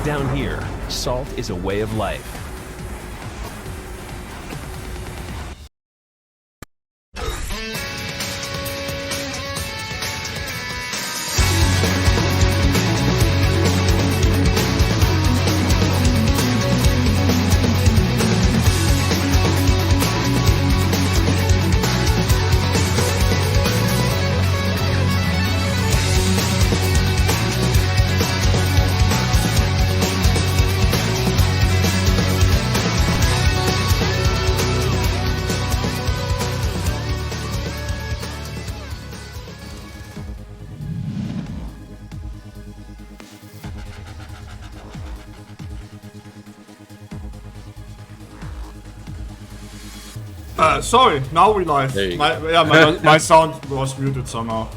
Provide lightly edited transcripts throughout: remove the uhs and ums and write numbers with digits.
Down here, salt is a way of life. Sorry, now we live. My sound was muted somehow.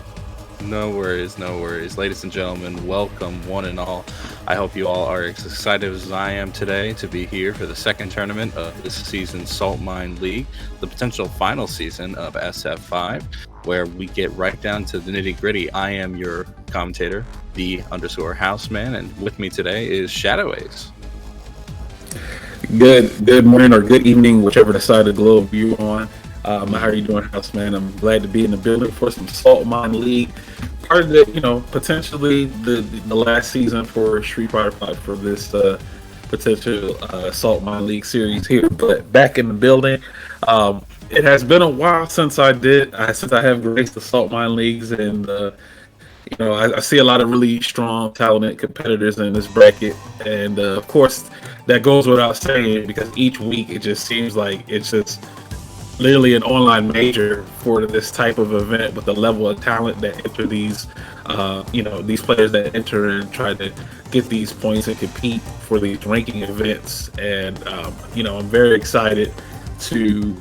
No worries, no worries. Ladies and gentlemen, welcome one and all. I hope you all are as excited as I am today to be here for the second tournament of this season's Saltmine League, the potential final season of SF5, where we get right down to the nitty-gritty. I am your commentator, the_houseman, and with me today is ShadowAce. Good morning or good evening, whichever side of the globe you're on. How are you doing, house man? I'm glad to be in the building for some Saltmine League. Part of the, potentially the last season for Street Fighter 5 for this potential Saltmine League series here. But back in the building, it has been a while since I have graced the Saltmine Leagues, and I see a lot of really strong, talented competitors in this bracket, and of course that goes without saying because each week it just seems like it's just literally an online major for this type of event with the level of talent that enter these, these players that enter and try to get these points and compete for these ranking events. And, I'm very excited to,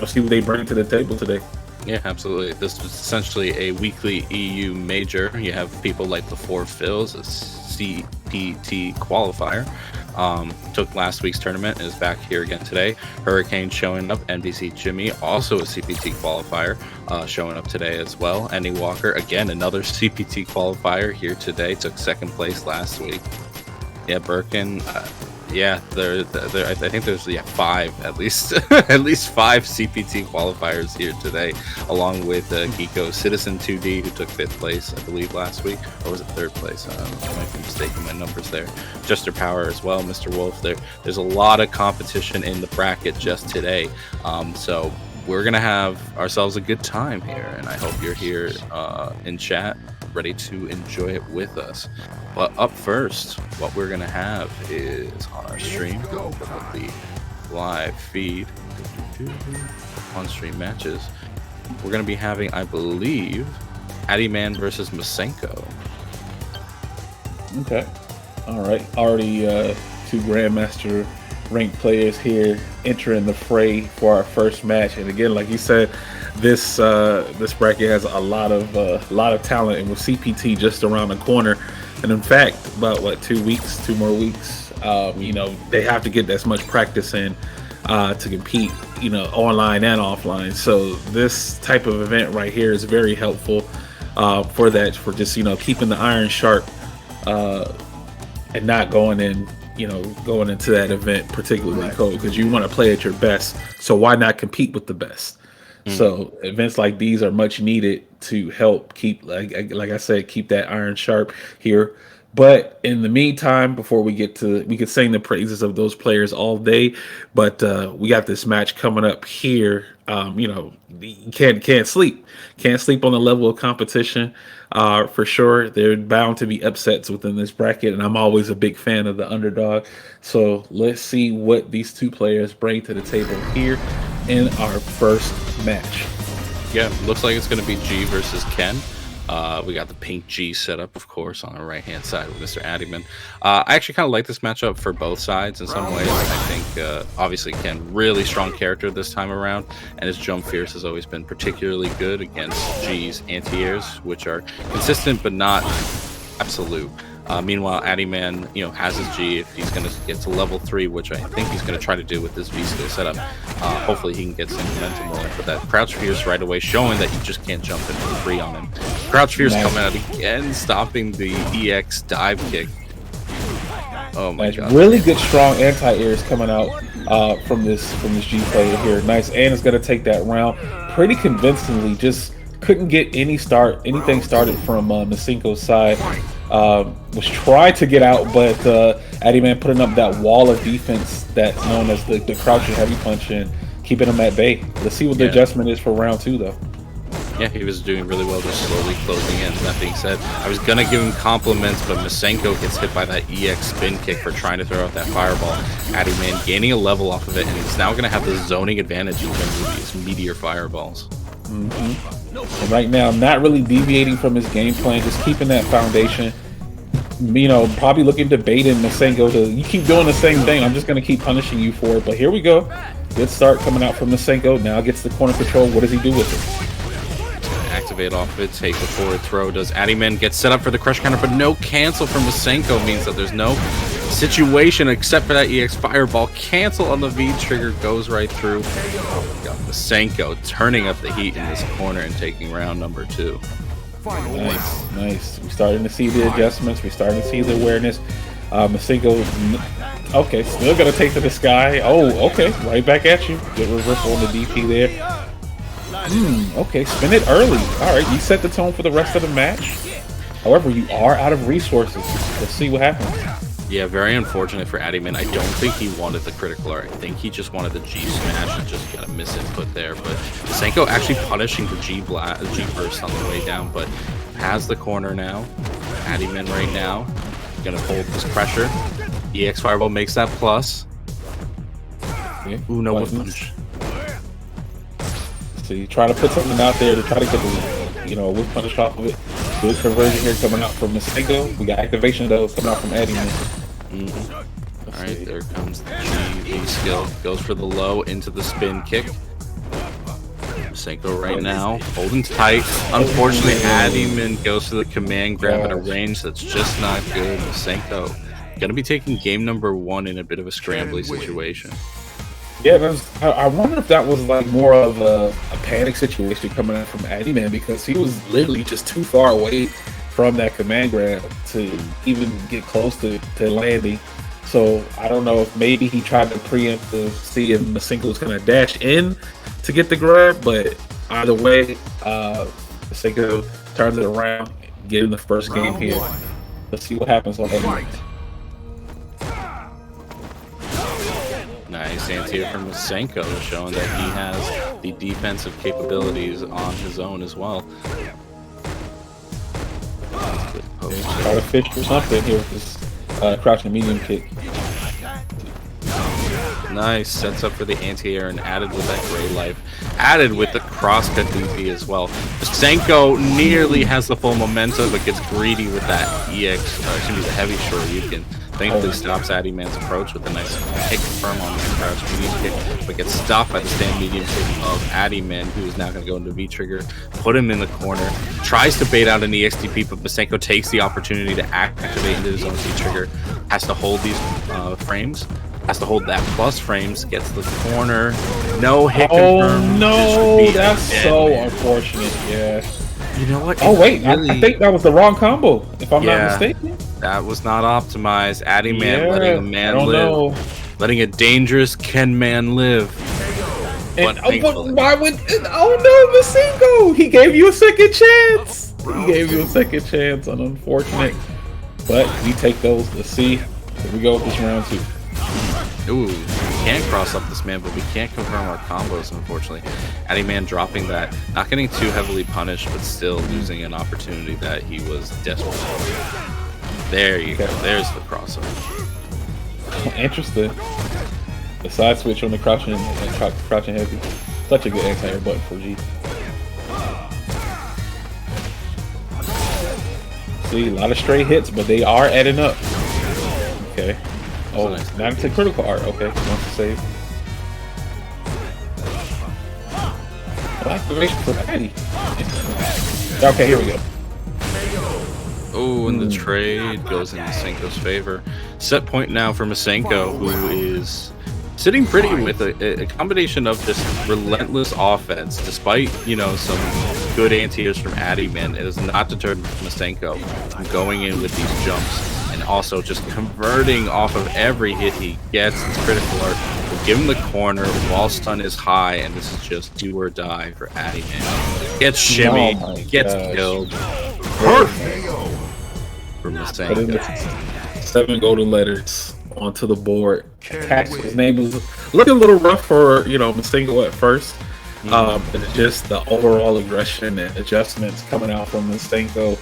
see what they bring to the table today. Yeah, absolutely. This was essentially a weekly EU major. You have people like the Four Phils, a CPT qualifier. Took last week's tournament and is back here again today. Hurricane showing up. NBC Jimmy, also a CPT qualifier, showing up today as well. EndingWalker, again, another CPT qualifier here today. Took second place last week. Yeah, Myrken. I think there's five at least, at least five CPT qualifiers here today, along with Geeck-O Citizen 2D, who took 5th place, I believe, last week, or was it 3rd place? I might be mistaken my numbers there. JeSTeRPoWeR as well, Mr. Wolf. There's a lot of competition in the bracket just today, so we're gonna have ourselves a good time here, and I hope you're here in chat, ready to enjoy it with us. But up first, what we're gonna have is on our stream, the live feed, on stream matches. We're gonna be having, I believe, Addyman versus Masenko. Okay, all right. Already two Grandmaster ranked players here entering the fray for our first match. And again, like you said, this bracket has a lot of talent, and with CPT just around the corner. And in fact, about 2 more weeks, they have to get as much practice in to compete, online and offline. So this type of event right here is very helpful for just, keeping the iron sharp and not going into that event particularly cold, because you want to play at your best. So why not compete with the best? So events like these are much needed to help keep, like I said, keep that iron sharp here. But in the meantime, before we could sing the praises of those players all day, but we got this match coming up here. You can't sleep on the level of competition. For sure, there are bound to be upsets within this bracket, and I'm always a big fan of the underdog. So let's see what these two players bring to the table here in our first match. Yeah, looks like it's going to be G versus Ken. We got the pink G set up, of course, on our right-hand side with Mr. Addyman. I actually kind of like this matchup for both sides in some ways. I think, obviously, Ken, really strong character this time around, and his jump fierce has always been particularly good against G's anti-airs, which are consistent but not absolute. Meanwhile, Addyman, has his G. If he's going to get to level 3, which I think he's going to try to do with this V-skill setup, hopefully he can get some momentum rolling. But that Crouch Fierce right away, showing that you just can't jump into the 3 on him. Crouch Fierce coming out again, stopping the EX dive kick. Oh my god. Really good, strong anti-airs coming out from this G player here. Nice, and it's gonna take that round pretty convincingly. Just couldn't get anything started from Masenko's side. Was trying to get out, but Addyman putting up that wall of defense that's known as the crouching heavy punch and keeping him at bay. Let's see what the adjustment is for round 2, though. Yeah, he was doing really well, just slowly closing in. That being said, I was going to give him compliments, but Masenko gets hit by that EX spin kick for trying to throw out that fireball. Addyman gaining a level off of it, and he's now going to have the zoning advantage in terms of these meteor fireballs. And right now, not really deviating from his game plan, just keeping that foundation. You know, probably looking to bait in Masenko to, you keep doing the same thing, I'm just going to keep punishing you for it. But here we go. Good start coming out from Masenko. Now gets the corner control. What does he do with it? Activate off of it, take the forward throw. Does Addyman get set up for the crush counter, but no cancel from Masenko means that there's no situation except for that EX fireball. Cancel on the V trigger goes right through. Oh my god, Masenko turning up the heat in this corner and taking round number 2. Nice, nice. We're starting to see the adjustments. We're starting to see the awareness. Masenko, okay, still gonna take to the sky. Oh, okay, right back at you. Good reversal on the DP there. Okay, spin it early. All right, you set the tone for the rest of the match. However, you are out of resources. Let's see what happens. Yeah, very unfortunate for Addyman. I don't think he wanted the critical art. I think he just wanted the G smash and just got a misinput there. But Masenko actually punishing the G burst on the way down, but has the corner now. Addyman right now gonna hold this pressure. EX fireball makes that plus. Okay. Ooh, no whip punch. So you try to put something out there to try to get the, whip punish off of it. Good conversion here coming out from Masenko. We got activation though coming out from Addyman. All right, there comes the G skill. Goes for the low into the spin kick. Masenko right now holding tight. Unfortunately, Addyman goes to the command grab at a range that's just not good. Masenko gonna be taking game number 1 in a bit of a scrambly situation. Yeah, I wonder if that was like more of a panic situation coming out from Addyman, because he was literally just too far away from that command grab to even get close to landing. So I don't know if maybe he tried to preempt to see if Masenko was going to dash in to get the grab, but either way, Masenko turns it around, getting the first game here. Let's see what happens on that. Nice anti-air from Masenko, showing that he has the defensive capabilities on his own as well. Try to fish for something here with this crouching medium kick. Nice, sets up for the anti-air and added with that gray life. Added with the crosscut DP as well. Masenko nearly has the full momentum, but gets greedy with that EX, excuse me, the heavy Shoryuken. Thankfully stops Addyman's approach with a nice kick firm on the crouch medium kick, but gets stopped by the stand medium kick of Addyman, who is now going to go into V-trigger, put him in the corner, tries to bait out an EXTP, but Masenko takes the opportunity to activate into his own V-trigger, has to hold these frames, has to hold that plus frames, gets the corner, no hit confirmed. Oh no, that's so unfortunate, yeah. You know what? Oh wait, really... I think that was the wrong combo, if I'm not mistaken. That was not optimized. Addyman letting a man live. Letting a dangerous Ken man live. But why would... Oh no, Masenko! He gave you a second chance! He gave you a second chance, and unfortunate. But we take those. Let's see. Here we go with this round 2. Ooh, we can't cross up this man, but we can't confirm our combos, unfortunately. Addyman dropping that, not getting too heavily punished, but still losing an opportunity that he was desperate for. There you go. There's the crossover. Interesting. The side switch on the crouching heavy. Such a good anti-air button for G. See, a lot of straight hits, but they are adding up. Okay. Oh, nice. Not into critical art. Okay, wants to save. Oh, activation for Addy. Okay, here we go. Oh, and the trade goes in Masenko's favor. Set point now for Masenko, who is sitting pretty with a combination of just relentless offense, despite, some good anti-airs from Addyman. It has not deterred Masenko from going in with these jumps and also just converting off of every hit he gets. His critical art will give him the corner. Wall stun is high, and this is just do or die for Addy, man. Gets shimmy, gets killed. Perfect for Musclenoob. 7 golden letters onto the board. His name was looking a little rough for Musclenoob at first. But just the overall aggression and adjustments coming out from Musclenoob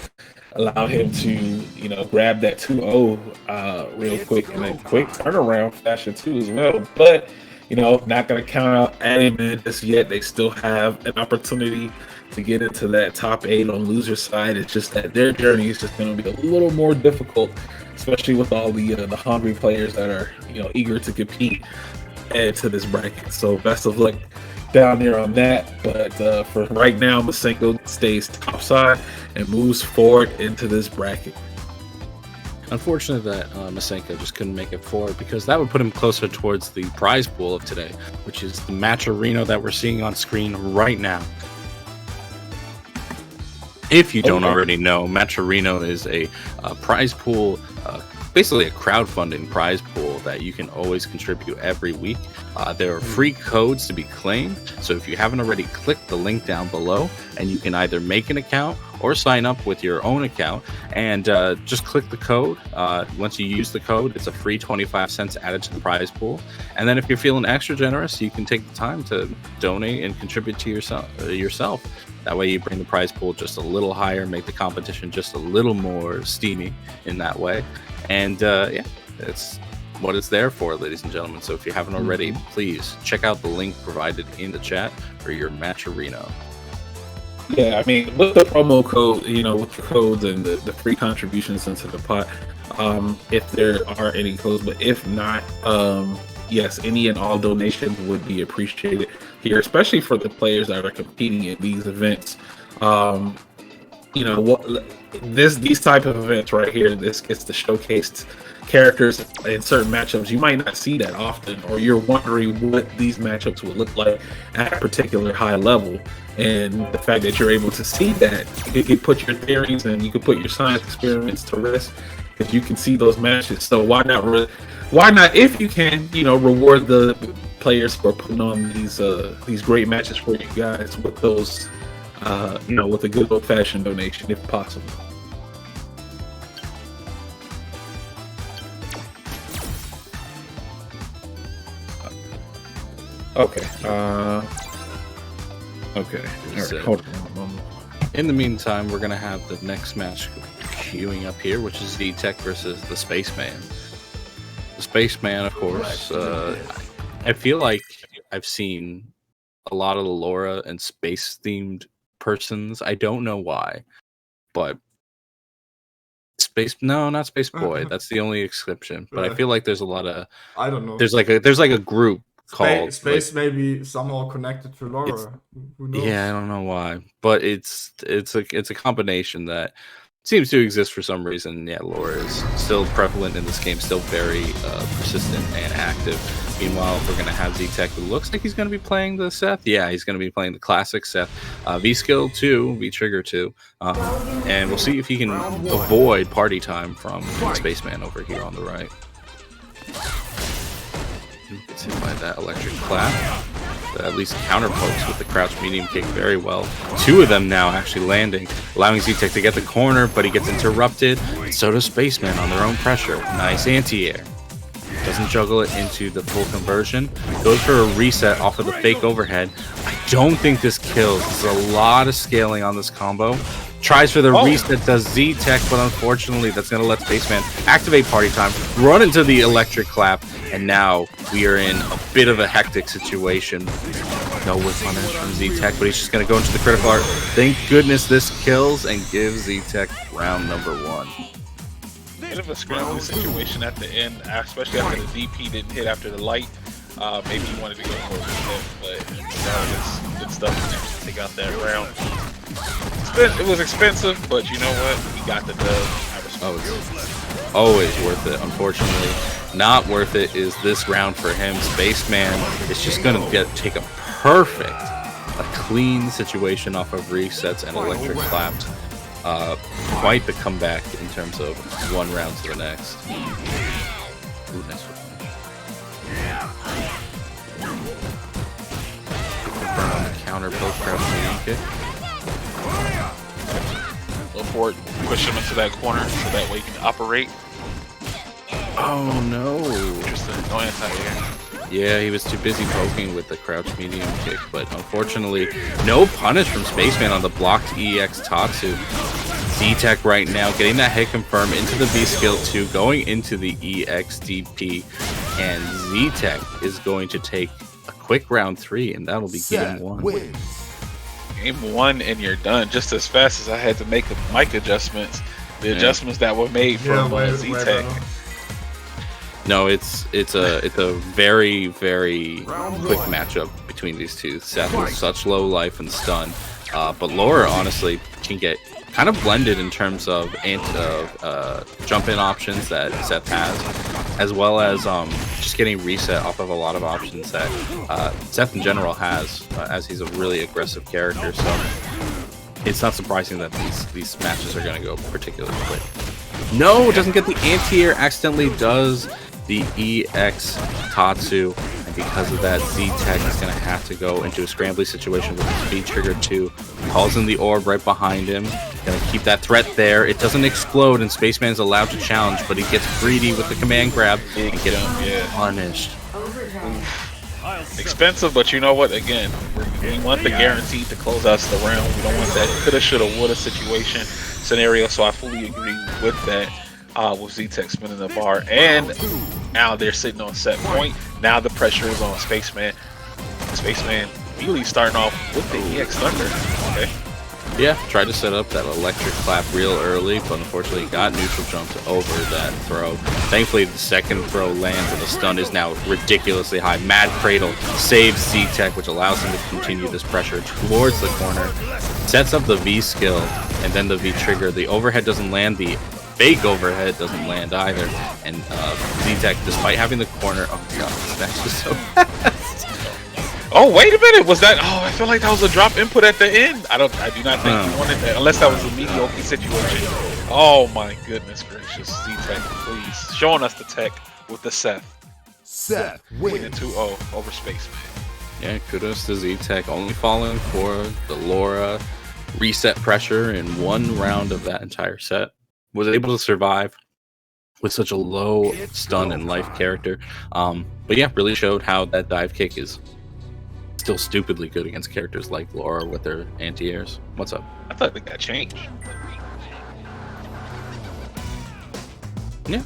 allowed him to, grab that 2-0 real quick in a quick turnaround fashion too as well. But, not going to count out Addy just yet. They still have an opportunity to get into that top 8 on loser side. It's just that their journey is just going to be a little more difficult, especially with all the hungry players that are, eager to compete into this bracket. So best of luck down there on that, but for right now, Musclenoob stays topside and moves forward into this bracket. Unfortunate that Musclenoob just couldn't make it forward, because that would put him closer towards the prize pool of today, which is the Matcherino that we're seeing on screen right now. If you don't already know, Matcherino is a prize pool, basically a crowdfunding prize pool that you can always contribute every week. There are free codes to be claimed, so if you haven't already, click the link down below and you can either make an account or sign up with your own account, and just click the code. Once you use the code, it's a free 25 cents added to the prize pool. And then if you're feeling extra generous, you can take the time to donate and contribute to yourself. That way you bring the prize pool just a little higher, make the competition just a little more steamy in that way. And yeah, it's what it's there for, ladies and gentlemen. So if you haven't already, please check out the link provided in the chat for your Matcherino. Yeah, I mean, with the promo code, with the codes and the free contributions into the pot, if there are any codes, but if not, yes, any and all donations would be appreciated here, especially for the players that are competing in these events. These type of events right here, this gets to showcase characters in certain matchups. You might not see that often, or you're wondering what these matchups would look like at a particular high level. And the fact that you're able to see that, you can put your theories and you can put your science experiments to rest, because you can see those matches. So why not, if you can, reward the players for putting on these great matches for you guys with those, with a good old-fashioned donation, if possible. Okay. Okay. All right. Hold on a moment. In the meantime, we're gonna have the next match queuing up here, which is JeSTeRPoWeR versus the Spaceman. The Spaceman, of course. I feel like I've seen a lot of the Laura and space-themed persons. I don't know why, but not Space Boy. That's the only exception. But I feel like there's a lot of, I don't know. There's like a group called Space, maybe somehow connected to Laura. Who knows? Yeah, I don't know why, but it's a combination that seems to exist for some reason. Yeah, Laura is still prevalent in this game, still very persistent and active. Meanwhile, we're going to have JeSTeRPoWeR, who looks like he's going to be playing the Seth. Yeah, he's going to be playing the classic Seth. V-Skill 2, V-Trigger 2. And we'll see if he can avoid party time from Spaceman over here on the right. Gets hit by that electric clap. But at least counterpokes with the crouch medium kick very well. 2 of them now actually landing, allowing JeSTeRPoWeR to get the corner, but he gets interrupted. So does Spaceman on their own pressure. Nice anti-air. Doesn't juggle it into the full conversion. Goes for a reset off of the fake overhead. I don't think this kills. There's a lot of scaling on this combo. Tries for the reset, does JeSTeRPoWeR, but unfortunately that's going to let Spaceman activate party time, run into the electric clap, and now we are in a bit of a hectic situation. No whip punish from JeSTeRPoWeR, but he's just going to go into the critical art. Thank goodness this kills and gives JeSTeRPoWeR round number 1. Bit of a scramble situation at the end, especially after the DP didn't hit after the light. Maybe he wanted to go for it, but it's good stuff to take out that round. It was expensive, but you know what? He got the dub. It's always worth it. Unfortunately, not worth it is this round for him. Spaceman is just going to take a perfect, clean situation off of resets and electric claps. quite the comeback in terms of one round to the next. Ooh, nice foot confirm on the counter post crouch medium kick. Go forward, push him into that corner so that way you can operate. Oh no! Interesting. No anti-air. Yeah, he was too busy poking with the crouch medium kick, but unfortunately, no punish from Spaceman on the blocked EX Tatsu. Z-Tech right now getting that hit confirm into the V skill 2, going into the EXDP, and Z-Tech is going to take a quick round 3, and that'll be game 1. Game 1 and you're done. Just as fast as I had to make the mic adjustments, the adjustments that were made from Z-Tech. No, it's a very, very quick matchup between these two. Seth with such low life and stun, but Laura honestly can get kind of blended in terms of jump-in options that Seth has, as well as just getting reset off of a lot of options that Seth in general has, as he's a really aggressive character. So it's not surprising that these matches are going to go particularly quick. No, doesn't get the anti-air, accidentally does the EX Tatsu, and because of that, Z-Tech is going to have to go into a scrambly situation with his V trigger 2. Calls in the orb right behind him. Going to keep that threat there. It doesn't explode, and Spaceman is allowed to challenge, but he gets greedy with the command grab and gets punished. Expensive, but you know what? Again, we want the guarantee to close out the round. We don't want that coulda, shoulda, woulda situation scenario. So I fully agree with that. With Z-Tech spinning the bar, and now they're sitting on set point. Now the pressure is on Spaceman. Spaceman really starting off with the EX Thunder. Okay. Yeah, tried to set up that electric clap real early, but unfortunately got neutral jumped over that throw. Thankfully, the second throw lands, and the stun is now ridiculously high. Mad Cradle saves Z-Tech, which allows him to continue this pressure towards the corner. Sets up the V skill, and then the V trigger. The overhead doesn't land, the fake overhead doesn't land either, and Z-Tech, despite having the corner, oh my god, this match is so fast. Oh, wait a minute, was that? Oh, I feel like that was a drop input at the end. I do not think he wanted that, unless that was a mediocre situation. Oh my goodness gracious, Z-Tech, please showing us the tech with the Seth. Winning 2-0 over Spaceman. Yeah, kudos to Z-Tech, only falling for the Laura reset pressure in one round of that entire set. Was able to survive with such a low stun and life character. But yeah, really showed how that dive kick is still stupidly good against characters like Laura with their anti-airs. What's up? I thought they got changed. Yeah.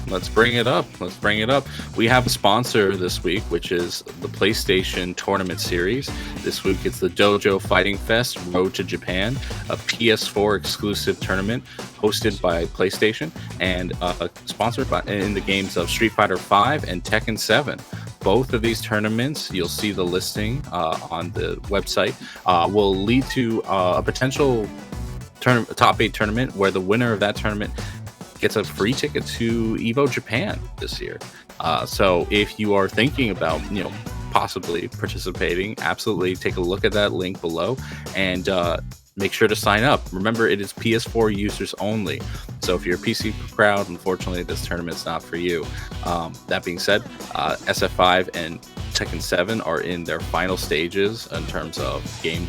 Let's bring it up. We have a sponsor this week, which is the PlayStation Tournament Series. This week it's the Dojo Fighting Fest Road to Japan, a PS4 exclusive tournament hosted by PlayStation and sponsored by in the games of Street Fighter V and Tekken 7. Both of these tournaments, you'll see the listing on the website, will lead to a potential top 8 tournament where the winner of that tournament gets a free ticket to Evo Japan this year. So if you are thinking about, possibly participating, absolutely take a look at that link below and make sure to sign up. Remember, it is PS4 users only. So if you're a PC crowd, unfortunately, this tournament's not for you. That being said, SF5 and Tekken 7 are in their final stages in terms of game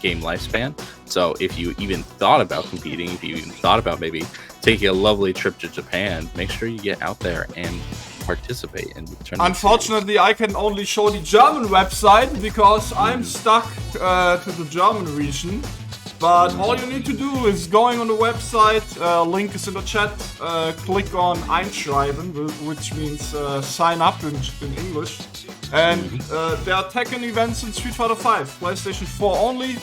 lifespan. So if you even thought about competing, if you even thought about maybe taking a lovely trip to Japan, make sure you get out there and participate in the tournament. Unfortunately, I can only show the German website because I'm stuck to the German region. But all you need to do is going on the website, link is in the chat, click on Einschreiben, which means sign up in English. And there are Tekken events in Street Fighter V, PlayStation 4 only.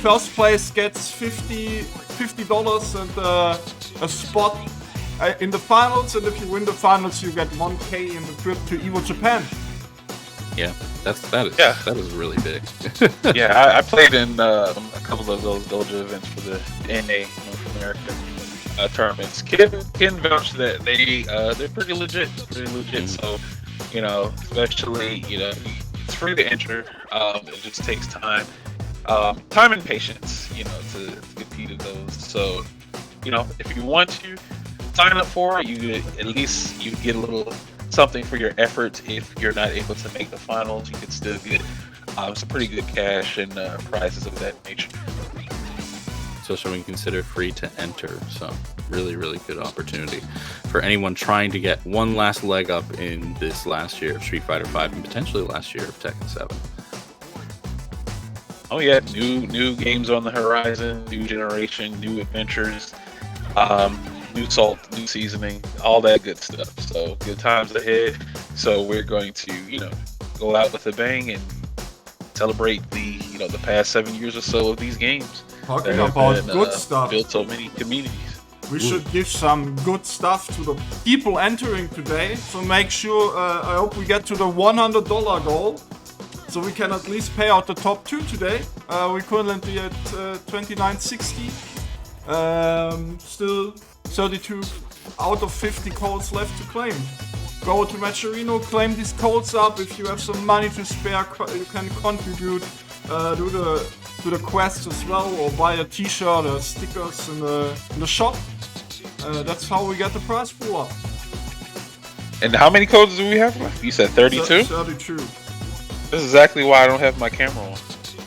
First place gets $50 and a spot in the finals, and if you win the finals, you get 1K in the trip to Evo Japan. Yeah, that is really big. Yeah, I played in a couple of those dojo events for the NA North American tournaments. Can vouch that they're pretty legit. So, especially it's free to enter. It just takes time. time and patience, you know, to compete in those. So, you know, if you want to sign up for it, you at least you get a little something for your efforts. If you're not able to make the finals, you can still get some pretty good cash and prizes of that nature. Especially when you consider free to enter. So really, really good opportunity for anyone trying to get one last leg up in this last year of Street Fighter V and potentially last year of Tekken 7. Oh yeah, new games on the horizon, new generation, new adventures, new salt, new seasoning, all that good stuff. So good times ahead. So we're going to, you know, go out with a bang and celebrate the past 7 years or so of these games. Talking about good stuff. Built so many communities. We should give some good stuff to the people entering today. So make sure, I hope we get to the $100 goal. So we can at least pay out the top 2 today. We're currently at 29.60. Still 32 out of 50 codes left to claim. Go to Matcherino, claim these codes up. If you have some money to spare, you can contribute to the quest as well, or buy a t-shirt or stickers in the shop. That's how we get the prize pool up. And how many codes do we have left? You said 32? 32. This is exactly why I don't have my camera on.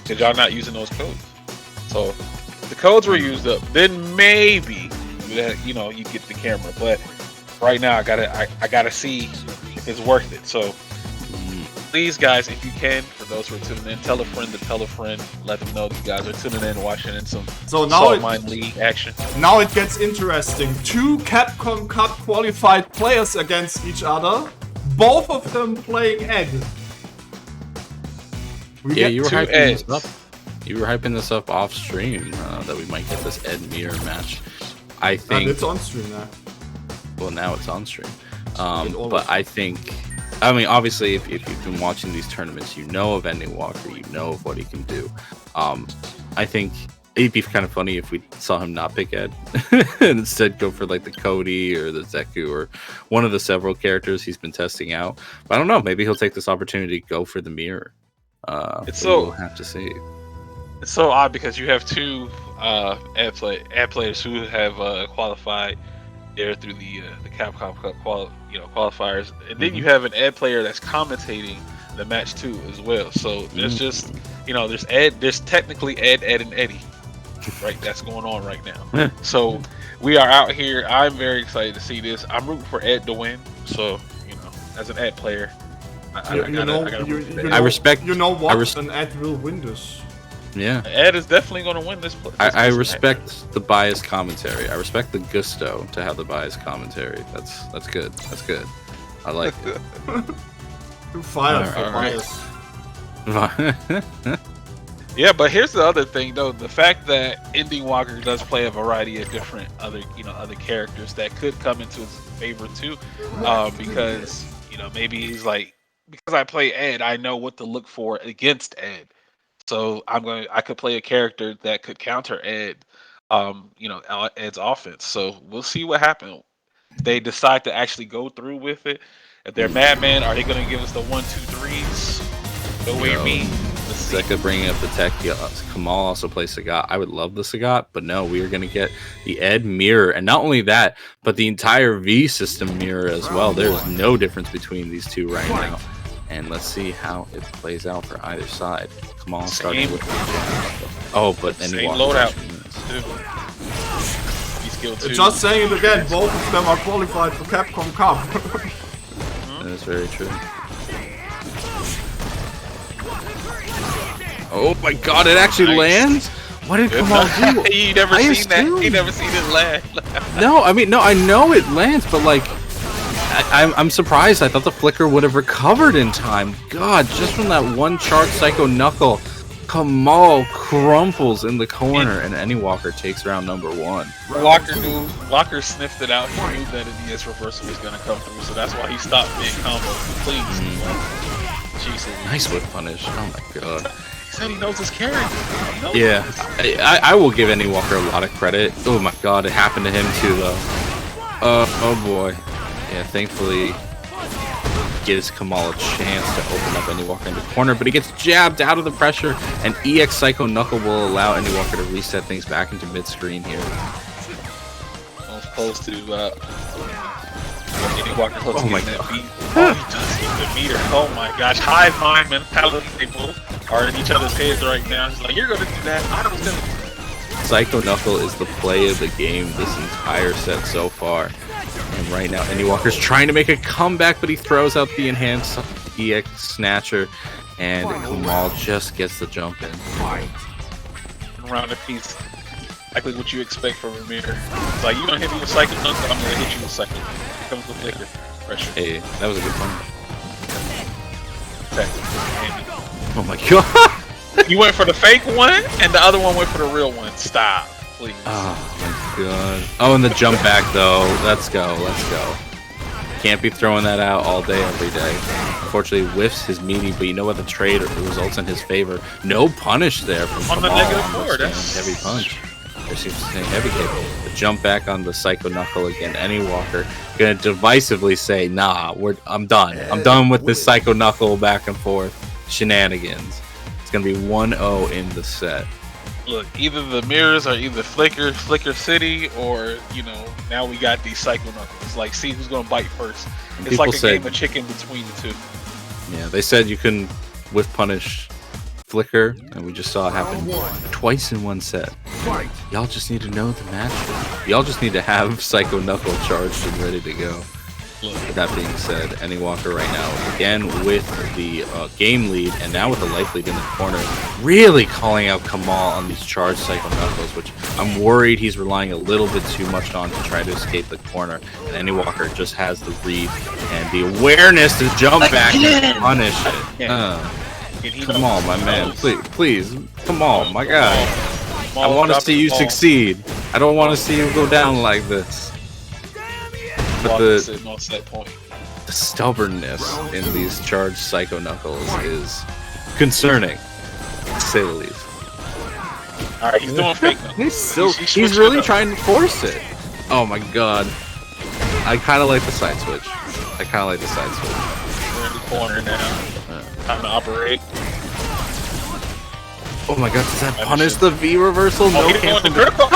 Because y'all not using those codes. So, if the codes were used up, then maybe, you know, you get the camera. But right now, I gotta see if it's worth it. So, please, guys, if you can, for those who are tuning in, tell a friend to tell a friend. Let them know that you guys are tuning in and watching in some Saltmine League action. Now it gets interesting. 2 Capcom Cup qualified players against each other. Both of them playing Ed. You were hyping this up. You were hyping this up off stream that we might get this Ed Mirror match. I think and it's on stream now. Well, now it's on stream. But I think, I mean, obviously, if you've been watching these tournaments, you know of EndingWalker, you know of what he can do. I think it'd be kind of funny if we saw him not pick Ed and instead go for like the Cody or the Zeku or one of the several characters he's been testing out. But I don't know. Maybe he'll take this opportunity to go for the mirror. We'll have to see. It's so odd because you have 2 ad players who have qualified there through the Capcom Cup qualifiers, and then you have an ad player that's commentating the match too as well. So there's just, you know, there's technically Ed, and Eddie, right? That's going on right now. So we are out here. I'm very excited to see this. I'm rooting for Ed to win. So, you know, as an ad player, I respect. You know what? An Ed will win this. Yeah, Ed is definitely going to win this. I respect the biased commentary. I respect the gusto to have the biased commentary. That's good. That's good. I like it. Too fired for bias. Yeah, but here's the other thing though: the fact that EndingWalker does play a variety of different other characters that could come into his favor too, because maybe he's like, because I play Ed, I know what to look for against Ed. So I could play a character that could counter Ed, Ed's offense. So we'll see what happens. They decide to actually go through with it. If they're Madman, are they going to give us the 1, 2, 3s? The way you mean? Zeka bringing up the tech. Kamal also plays Sagat. I would love the Sagat, but no, we are going to get the Ed mirror. And not only that, but the entire V system mirror as well. There's no difference between these two right now. And let's see how it plays out for either side. Kamal starting with but same loadout. Just saying it again, both of them are qualified for Capcom Cup. That is very true. Oh my god, it actually lands? What did Kamal do? You never seen that? You never seen it land? No, I mean, no, I know it lands, but like, I'm surprised. I thought the flicker would have recovered in time. God, just from that one charge Psycho Knuckle, Kamal crumples in the corner, and EndingWalker takes round number 1. Walker sniffed it out. He knew that an ES reversal was going to come through, so that's why he stopped being combo. Please. Jesus. Nice whip punish. Oh my god. He said he knows his character. Yeah, I will give EndingWalker a lot of credit. Oh my god, it happened to him too, though. Oh boy. Yeah, thankfully gives Kamal a chance to open up EndingWalker in the corner, but he gets jabbed out of the pressure, and EX Psycho Knuckle will allow EndingWalker to reset things back into mid-screen here. Almost close to EndingWalker close to my getting that God. beat. Oh, he just hit the meter. Oh my gosh. Hive mind mentality. They both are in each other's heads right now. He's like, you're going to do that. I don't know. Psycho Knuckle is the play of the game this entire set so far. And right now, EndingWalker's trying to make a comeback, but he throws out the enhanced EX Snatcher, and Kamal just gets the jump in. Around a piece. Exactly what you expect from Ramir. It's like, you're going to hit me with Psycho Knuckle, I'm going to hit you with Psycho. Here comes the flicker. Pressure. Hey, that was a good one. Attack. Oh my god! You went for the fake one, and the other one went for the real one. Stop, please. Oh my god. Oh, and the jump back though. Let's go, let's go. Can't be throwing that out all day, every day. Unfortunately, whiffs his meaty, but you know what? The trade results in his favor. No punish there from On the Kamal negative on four, this that's heavy punch. There seems to say heavy hit. The jump back on the Psycho Knuckle again. EndingWalker gonna divisively say, nah, I'm done. I'm done with this Psycho Knuckle back and forth shenanigans. It's gonna be 1-0 in the set. Look, either the mirrors are either Flicker City, or, you know, now we got these Psycho Knuckles. Like, see who's gonna bite first. And It's like a people said- game of chicken between the two. Yeah, they said you couldn't whiff punish Flicker, and we just saw it happen twice in one set. Y'all just need to know the match. Y'all just need to have Psycho Knuckle charged and ready to go. That being said, EndingWalker right now, again with the game lead, and now with the life lead in the corner, really calling out Kamal on these charged Psycho Knuckles, which I'm worried he's relying a little bit too much on to try to escape the corner. And EndingWalker just has the read and the awareness to jump back and punish it. Come on, my man. Please. Come on, my guy. I want to see you succeed. I don't want to see you go down like this. But the stubbornness in these charged Psycho Knuckles is concerning, to say the least. Alright, he's doing fake now. He's really trying to force it. Oh my god. I kind of like the side switch. We're in the corner now. Time to operate. Oh my god, does that punish the V reversal? No, He's going to cancel. critical.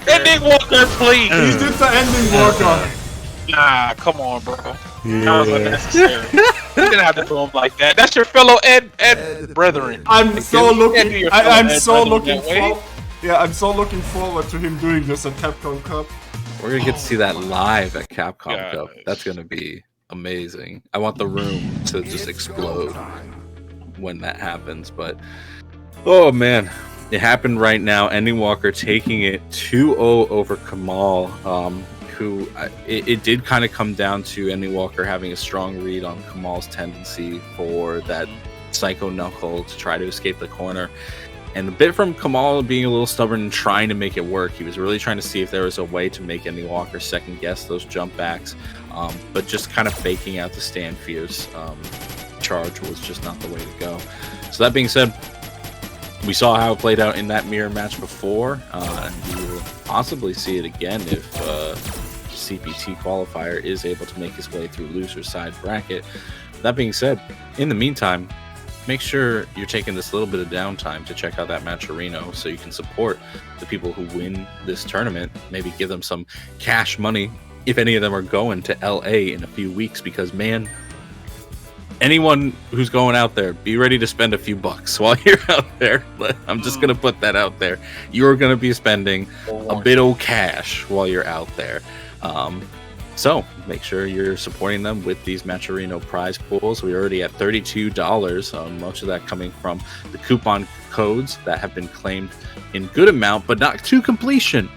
EndingWalker, please. He did the EndingWalker. Nah, come on, bro. That was unnecessary. You didn't have to throw him like that. That's your fellow Ed brethren. I'm so looking. I'm so looking forward. forward. Yeah, I'm so looking forward to him doing this at Capcom Cup. We're gonna get to see that live at Capcom Gosh. Cup. That's gonna be amazing. I want the room to just explode when that happens. But oh man, it happened right now. EndingWalker taking it 2-0 over Kamal, who it did kind of come down to EndingWalker having a strong read on Kamal's tendency for that Psycho Knuckle to try to escape the corner. And a bit from Kamal being a little stubborn and trying to make it work. He was really trying to see if there was a way to make EndingWalker second guess those jump backs, but just kind of faking out the stand fierce charge was just not the way to go. So that being said, we saw how it played out in that mirror match before, and we will possibly see it again if CPT qualifier is able to make his way through loser side bracket. That being said, in the meantime, make sure you're taking this little bit of downtime to check out that Matcherino so you can support the people who win this tournament. Maybe give them some cash money if any of them are going to LA in a few weeks, because man, anyone who's going out there, be ready to spend a few bucks while you're out there. I'm just gonna put that out there. You're gonna be spending a bit of cash while you're out there. So make sure you're supporting them with these Matcherino prize pools. We're already at $32, most of that coming from the coupon codes that have been claimed in good amount, but not to completion.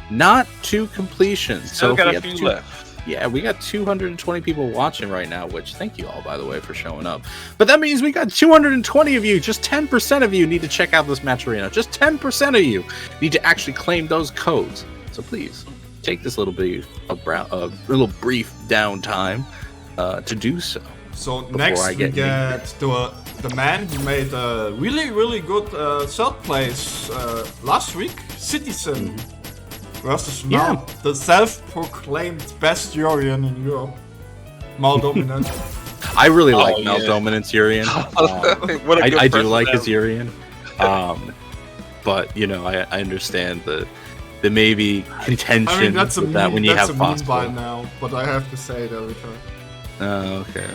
Still got a few left. Yeah, we got 220 people watching right now, which thank you all, by the way, for showing up. But that means we got 220 of you. Just 10% of you need to check out this Matcherino. Just 10% of you need to actually claim those codes. So please take this little bit of little brief downtime to do so. So next we get the man who made a really good third place last week, Citizen, versus now the self-proclaimed best Yorian in Europe. Maldominant. I really like yeah. Maldominant's Urien. What a good I do like his personality. Urien. But you know, I understand the maybe contention I mean, that's a with that meme, when you that's have a meme by possible. now, but I have to say it every time. Oh, okay.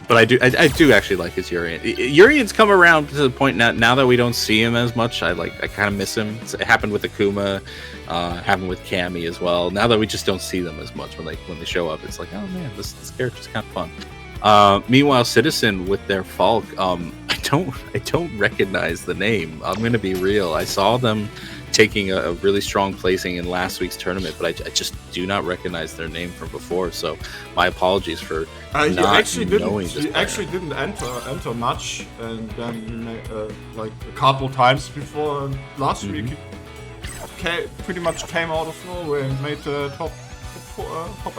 But I do actually like his Urien. Urien's come around to the point now that we don't see him as much. I kind of miss him. It happened with Akuma, happened with Cammy as well. Now that we just don't see them as much when they show up, it's like, oh man, this character's kind of fun. Meanwhile, Citizen with their Falk, I don't recognize the name. I'm gonna be real. I saw them taking a really strong placing in last week's tournament, but I just do not recognize their name from before. So my apologies for He not actually knowing this. didn't. He actually didn't enter much, and then he made, like a couple times before last week, he pretty much came out of nowhere and made the top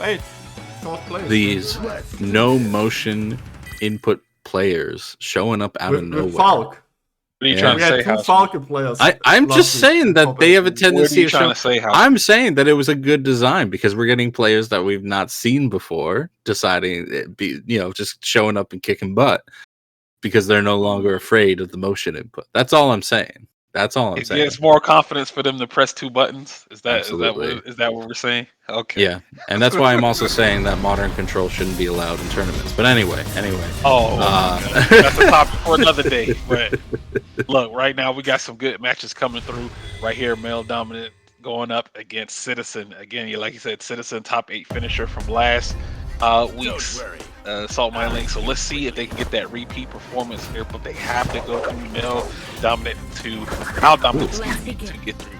8, third place. These no motion input players showing up out of with nowhere. Falk. What are you Yeah. trying We to had say, 2 House? Falcon players. I'm last just week saying in that top they 8. have a What are tendency you to trying show. to say, House? I'm saying that it was a good design because we're getting players that we've not seen before deciding, just showing up and kicking butt because they're no longer afraid of the motion input. That's all I'm saying. It gives more confidence for them to press 2 buttons. Is that Absolutely. what we're saying? Okay. Yeah, and that's why I'm also saying that modern control shouldn't be allowed in tournaments. But anyway. Oh, that's a topic for another day. But look, right now we got some good matches coming through. Right here, Male Dominant going up against Citizen. Again, like you said, Citizen top 8 finisher from last week's Saltmine League. So let's see if they can get that repeat performance here. But they have to go through Male Dominant to get through.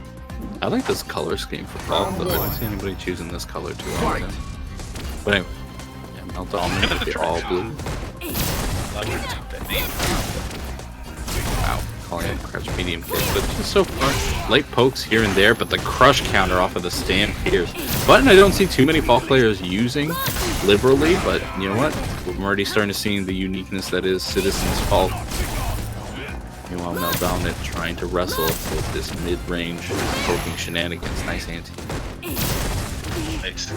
I like this color scheme for Falk, though. I don't see anybody choosing this color too often. But anyway, yeah, Mel Dominant with the all blue. Wow, calling it crouch medium kick, but just so fun. Light pokes here and there, but the crush counter off of the stand pierce. Button I don't see too many Falk players using liberally, but you know what? We're already starting to see the uniqueness that is Citizen's Falk. Meanwhile, Mel Dominant trying to wrestle with this mid-range poking shenanigans. Nice anti. Nice.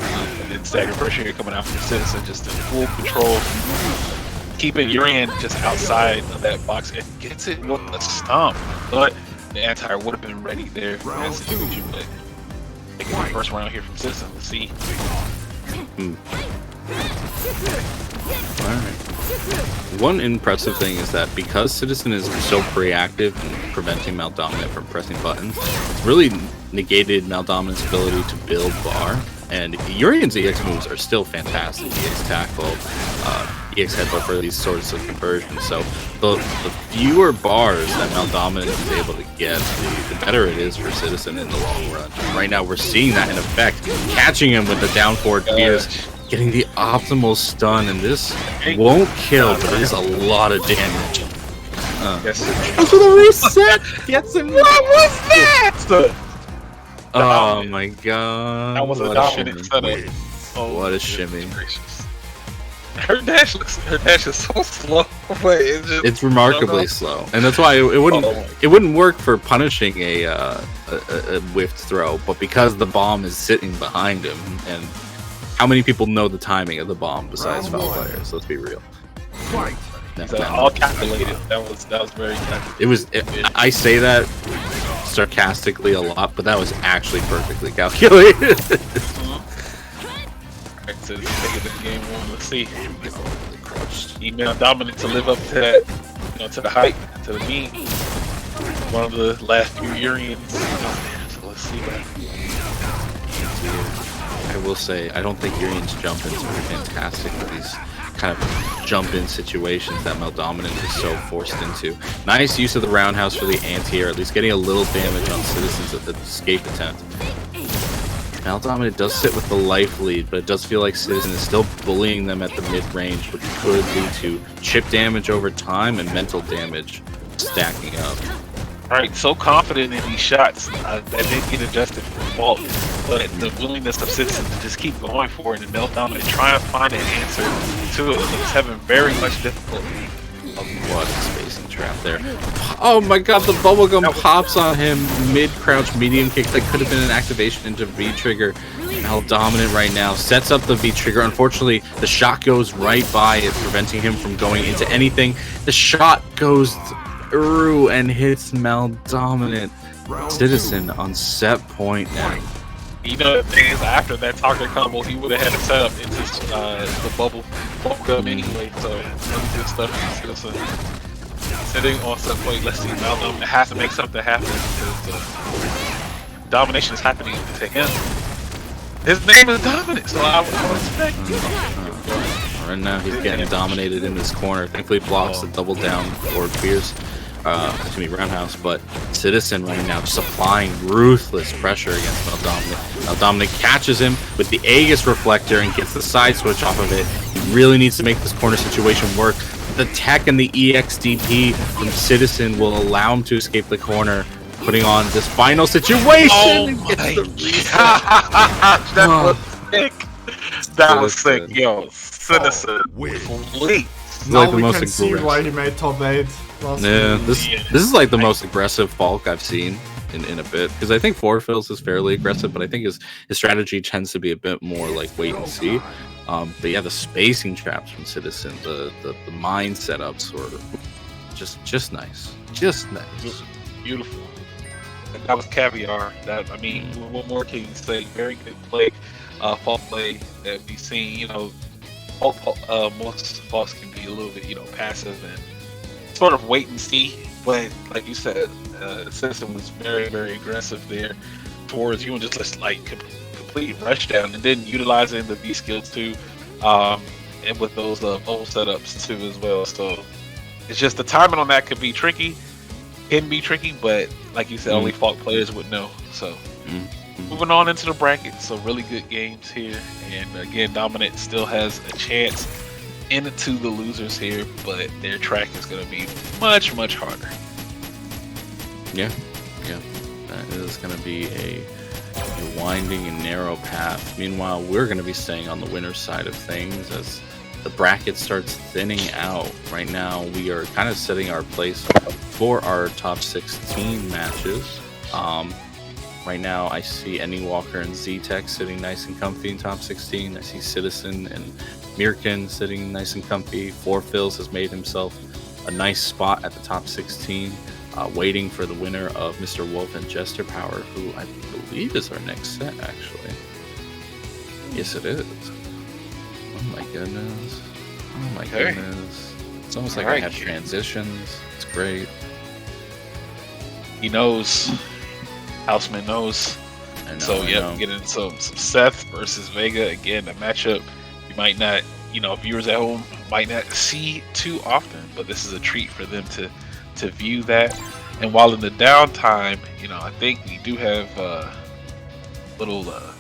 And stagger pressure here coming out from Citizen, just in full control. Keeping Urien just outside of that box and gets it with a stomp. But the anti-air would have been ready there for that situation. But taking the first round here from Citizen. Let's see. Alright. One impressive thing is that because Citizen is so proactive in preventing Maldominant from pressing buttons, it's really negated Maldominant's ability to build bar. And Urien's EX moves are still fantastic. EX tackle, EX headbutt for these sorts of conversions. So the fewer bars that Maldominant is able to get, the better it is for Citizen in the long run. Right now we're seeing that in effect, catching him with the down forward pierce, getting the optimal stun, and this won't kill, but it is a lot of damage. Yes, the reset gets him. What was that? Oh my god! that was a What dominant shimmy. setup. Oh, What a goodness shimmy. gracious. Her dash is so slow, but it's just It's remarkably slow, and that's why it wouldn't work for punishing a whiffed throw. But because the bomb is sitting behind him, and how many people know the timing of the bomb besides foul players? Let's be real. all calculated. That was very calculated. I say that sarcastically a lot, but that was actually perfectly calculated. Alright, so let's take it to game 1. Let's see. Email Dominant to live up to that, to the hype, to the mean. One of the last few Urians. So let's see what I will say, I don't think Urien's jump-ins are fantastic with these kind of jump-in situations that Maldominant is so forced into. Nice use of the roundhouse for the anti-air, at least getting a little damage on Citizens at the escape attempt. Maldominant does sit with the life lead, but it does feel like Citizen is still bullying them at the mid-range, which could lead to chip damage over time and mental damage stacking up. Alright, so confident in these shots that they get adjusted for fault, but the willingness of Citizens to just keep going for it and melt down and try and find an answer to it. It's having very much difficulty what a spacing trap there. Oh my god, the bubblegum pops on him mid-crouch medium kick. That could have been an activation into V-trigger. Mal dominant right now. Sets up the V-trigger. Unfortunately, the shot goes right by it, preventing him from going into anything. The shot goes through and hits Mal dominant. Citizen on set point now. You know, the thing is, after that target combo, he would have had to set up into the bubblegum anyway. So that's good stuff from Citizen. Sitting on set point, let's see, Mal dominant has to make something happen because domination is happening to him. His name is Dominant, so I would expect. Right now, he's getting dominated in this corner. Thankfully, blocks the double down forward Pierce. Roundhouse, but Citizen right now just applying ruthless pressure against Mal Dominant. Mal Dominant catches him with the Aegis Reflector and gets the side switch off of it. He really needs to make this corner situation work. The tech and the EXDP from Citizen will allow him to escape the corner, putting on this final situation. Oh my god! That was sick. That was sick, yo. Citizen, please. Now like the we most can see aggressive. why he made top 8. Yeah, this is like the most aggressive Falk I've seen in a bit, because I think Four Fills is fairly aggressive, but I think his strategy tends to be a bit more like wait and see. But yeah, the spacing traps from Citizen, the mine setups were just nice, Beautiful. And that was caviar. That, I mean, what more can you say? Very good play, Falk play that we've seen. You know, most Falks can be a little bit, passive and sort of wait and see, but like you said, Citizen was very, very aggressive there towards you and just like complete rush down, and then utilizing the V skills too, and with those bubble setups too as well. So it's just the timing on that can be tricky, but like you said, only Falk players would know. So moving on into the bracket, so really good games here, and again, Dominant still has a chance into the losers here, but their track is going to be much harder. Yeah, that is going to be a winding and narrow path. Meanwhile, we're going to be staying on the winner's side of things as the bracket starts thinning out. Right now, we are kind of setting our place for our top 16 matches. Right now, I see EndingWalker and Z-Tech sitting nice and comfy in top 16. I see Citizen and Myrken sitting nice and comfy. Four Fills has made himself a nice spot at the top 16, waiting for the winner of Mr. Wolf and JeSTeRPoWeR, who I believe is our next set, actually. Yes, it is. Oh my goodness. Oh my goodness. It's almost like I have transitions. It's great. He knows. Houseman knows. I know, so yeah, getting some Seth versus Vega again. A matchup you might not, viewers at home might not see too often, but this is a treat for them to view that. And while in the downtime, I think we do have little the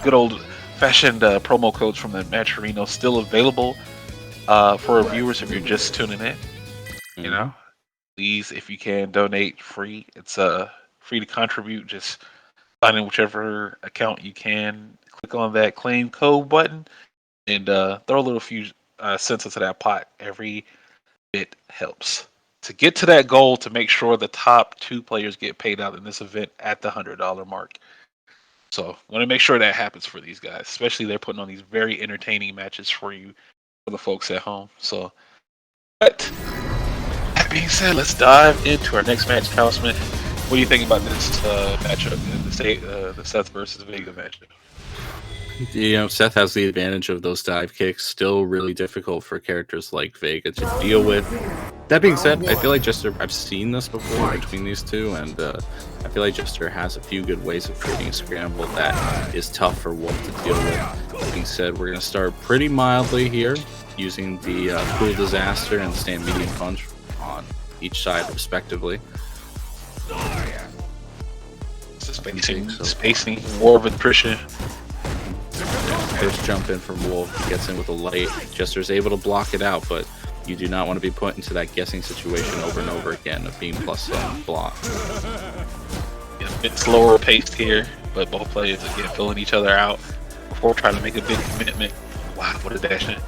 good old fashioned promo codes from the Matcherino still available for our viewers if you're just tuning in. Please, if you can, donate free. It's free to contribute. Just sign in whichever account you can. Click on that claim code button and throw a little few cents into that pot. Every bit helps to get to that goal, to make sure the top 2 players get paid out in this event at the $100 mark. So want to make sure that happens for these guys, especially they're putting on these very entertaining matches for you, for the folks at home. So, but that being said, let's dive into our next match, Houseman. What do you think about this matchup, the Seth versus Vega matchup? Seth has the advantage of those dive kicks, still really difficult for characters like Vega to deal with. That being said, I feel like I've seen this before between these two, and I feel like JeSTeR has a few good ways of creating a scramble that is tough for Wolf to deal with. That being said, we're going to start pretty mildly here, using the Cool Disaster and Stand Medium Punch on each side respectively. Spacing, war of attrition. First jump in from Wolf, gets in with a light. JeSTeR's able to block it out, but you do not want to be put into that guessing situation over and over again of being plus block. Yeah, a bit slower paced here, but both players again filling each other out before trying to make a big commitment. Wow, what a dash in.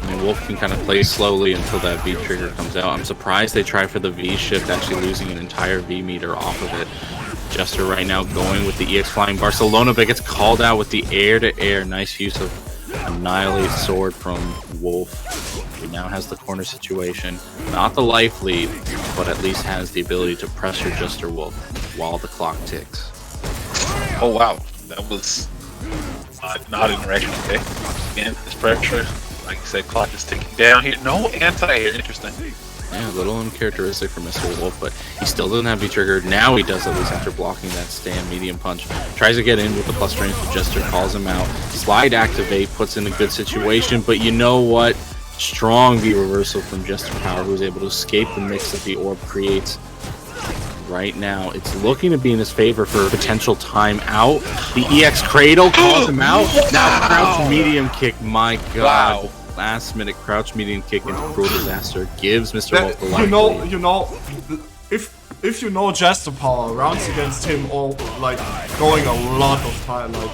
I mean, Wolf can kind of play slowly until that V trigger comes out. I'm surprised they try for the V shift, actually losing an entire V meter off of it. Jester right now going with the EX flying Barcelona, but gets called out with the air-to-air. Nice use of Annihilate Sword from Wolf. He now has the corner situation. Not the life lead, but at least has the ability to pressure JeSTeRPoWeR while the clock ticks. Oh wow, that was not interaction. Okay, again, this pressure. Like you said, clock is ticking down here. No anti-air. Interesting. Yeah, a little uncharacteristic for Mr. Wolf, but he still doesn't have V-trigger. Now he does, at least after blocking that stand medium punch. Tries to get in with the plus range, but Jester calls him out. Slide activate, puts in a good situation, but you know what? Strong V reversal from JeSTeRPoWeR, who's able to escape the mix that the orb creates. Right now, it's looking to be in his favor for a potential timeout. The EX Cradle calls him out. Now crouch medium kick, my god. Wow. Last minute crouch medium kick into Cruel Disaster gives Mr. Wolf the life lead. you know, if you know JeSTeRPoWeR, rounds against him all like going a lot of time, like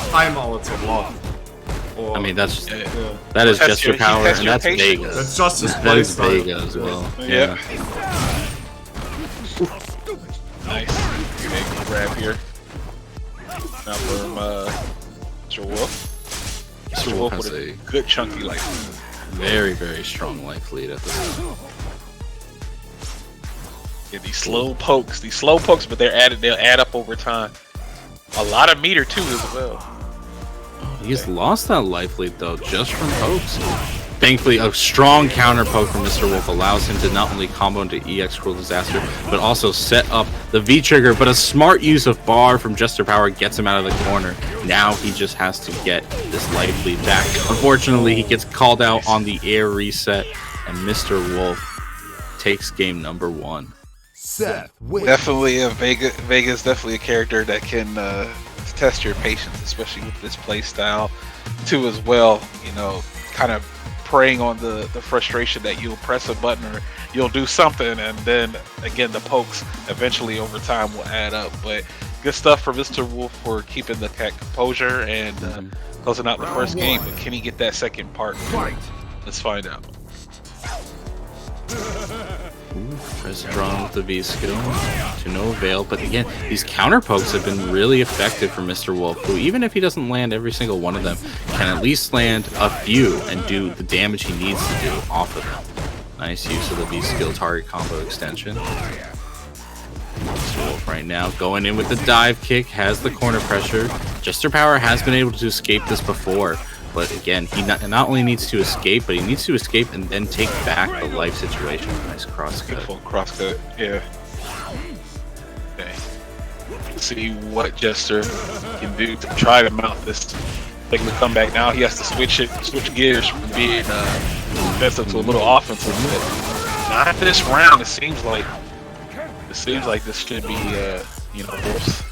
timeouts a lot. Or, I mean, that is That's JeSTeRPoWER, and that's patience. Vega. that's just his That is playstyle. Vega as well. Yeah. Nice. Big grab here. Now from Mr. Wolf. Mr. Mr. Wolf Wolf has with a a good chunky life. very, very strong life lead at this time. Yeah, these slow pokes, but they'll add up over time. A lot of meter too as well. He's lost that life lead though, just from pokes. Thankfully, a strong counter poke from Mr. Wolf allows him to not only combo into EX Cruel Disaster, but also set up the V trigger. But a smart use of bar from JeSTeRPoWeR gets him out of the corner. Now he just has to get this life lead back. Unfortunately, he gets called out on the air reset, and Mr. Wolf takes game number 1. Definitely, Vega's definitely a character that can test your patience, especially with this play style too as well. You know, kind of preying on the frustration that you'll press a button or you'll do something, and then again the pokes eventually over time will add up. But good stuff for Mr. Wolf for keeping the composure and closing out the first game. But can he get that second part? Let's find out. Tries to draw with the V skill to no avail, but again, these counter pokes have been really effective for Mr. Wolf, who even if he doesn't land every single one of them, can at least land a few and do the damage he needs to do off of them. Nice use of the V skill target combo extension. Mr. Wolf right now going in with the dive kick, has the corner pressure. JeSTeRPoWeR has been able to escape this before. But again, he not only needs to escape, but he needs to escape and then take back the life situation. Nice crosscut. Beautiful crosscut, yeah. Okay. Let's see what Jester can do to try to mount this. Taking the comeback now, he has to switch gears from being defensive to a little offensive. But not this round. It seems like this should be Wolf's.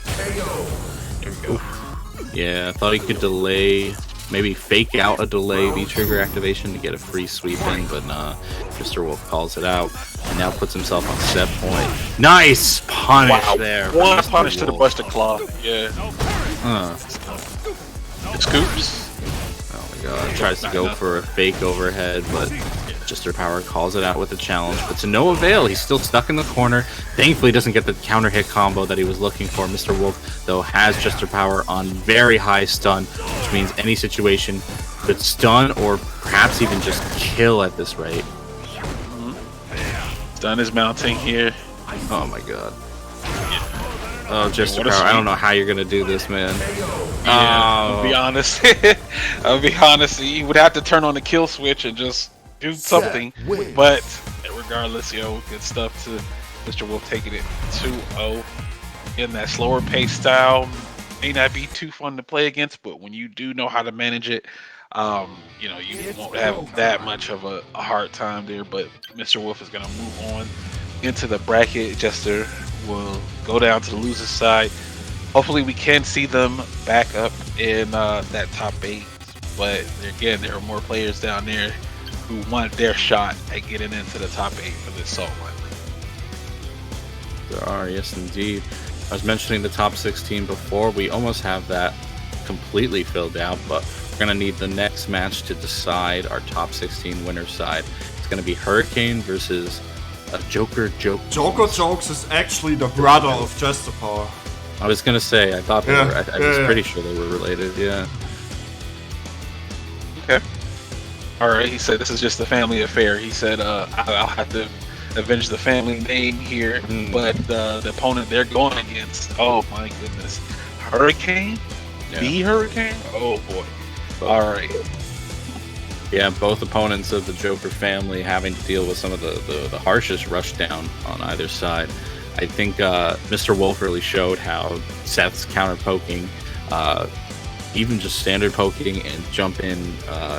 Here we go. Yeah, I thought he could delay. Maybe fake out a delay V-trigger activation to get a free sweep in, but Mr. Wolf calls it out and now puts himself on set point. Nice punish there. One punish to the busted claw. Yeah. It scoops. Oh my god. Tries to go for a fake overhead, but JeSTeRPoWeR calls it out with a challenge, but to no avail. He's still stuck in the corner. Thankfully, doesn't get the counter hit combo that he was looking for. Mr. Wolf, though, has JeSTeRPoWeR on very high stun, which means any situation could stun or perhaps even just kill at this rate. Stun is mounting here. Oh my god. Oh, JeSTeRPoWeR, I don't know how you're gonna do this, man. I'll be honest. I'll be honest. You would have to turn on the kill switch and just do something, but regardless, good stuff to Mr. Wolf taking it 2-0 in that slower pace style. May not be too fun to play against, but when you do know how to manage it, you won't have that much of a hard time there. But Mr. Wolf is going to move on into the bracket. Jester will go down to the loser's side. Hopefully we can see them back up in that top 8, but again, there are more players down there who want their shot at getting into the top 8 for this Saltmine League. There are, yes indeed. I was mentioning the top 16 before. We almost have that completely filled out, but we're gonna need the next match to decide our top 16 winner side. It's gonna be Hurricane versus Joker Joke. Joker Jokes is actually the brother of JeSTeRPoWeR. I was gonna say, I thought they Yeah, were. I was pretty sure they were related. Yeah. Okay. All right. He said this is just a family affair. He said I'll have to avenge the family name here, but the opponent they're going against. Oh my goodness, Hurricane. Yeah. The Hurricane. Oh boy. All right. Yeah, both opponents of the Joker family having to deal with some of the harshest rush down on either side. I think Mr. Wolf really showed how Seth's counter poking, even just standard poking and jump in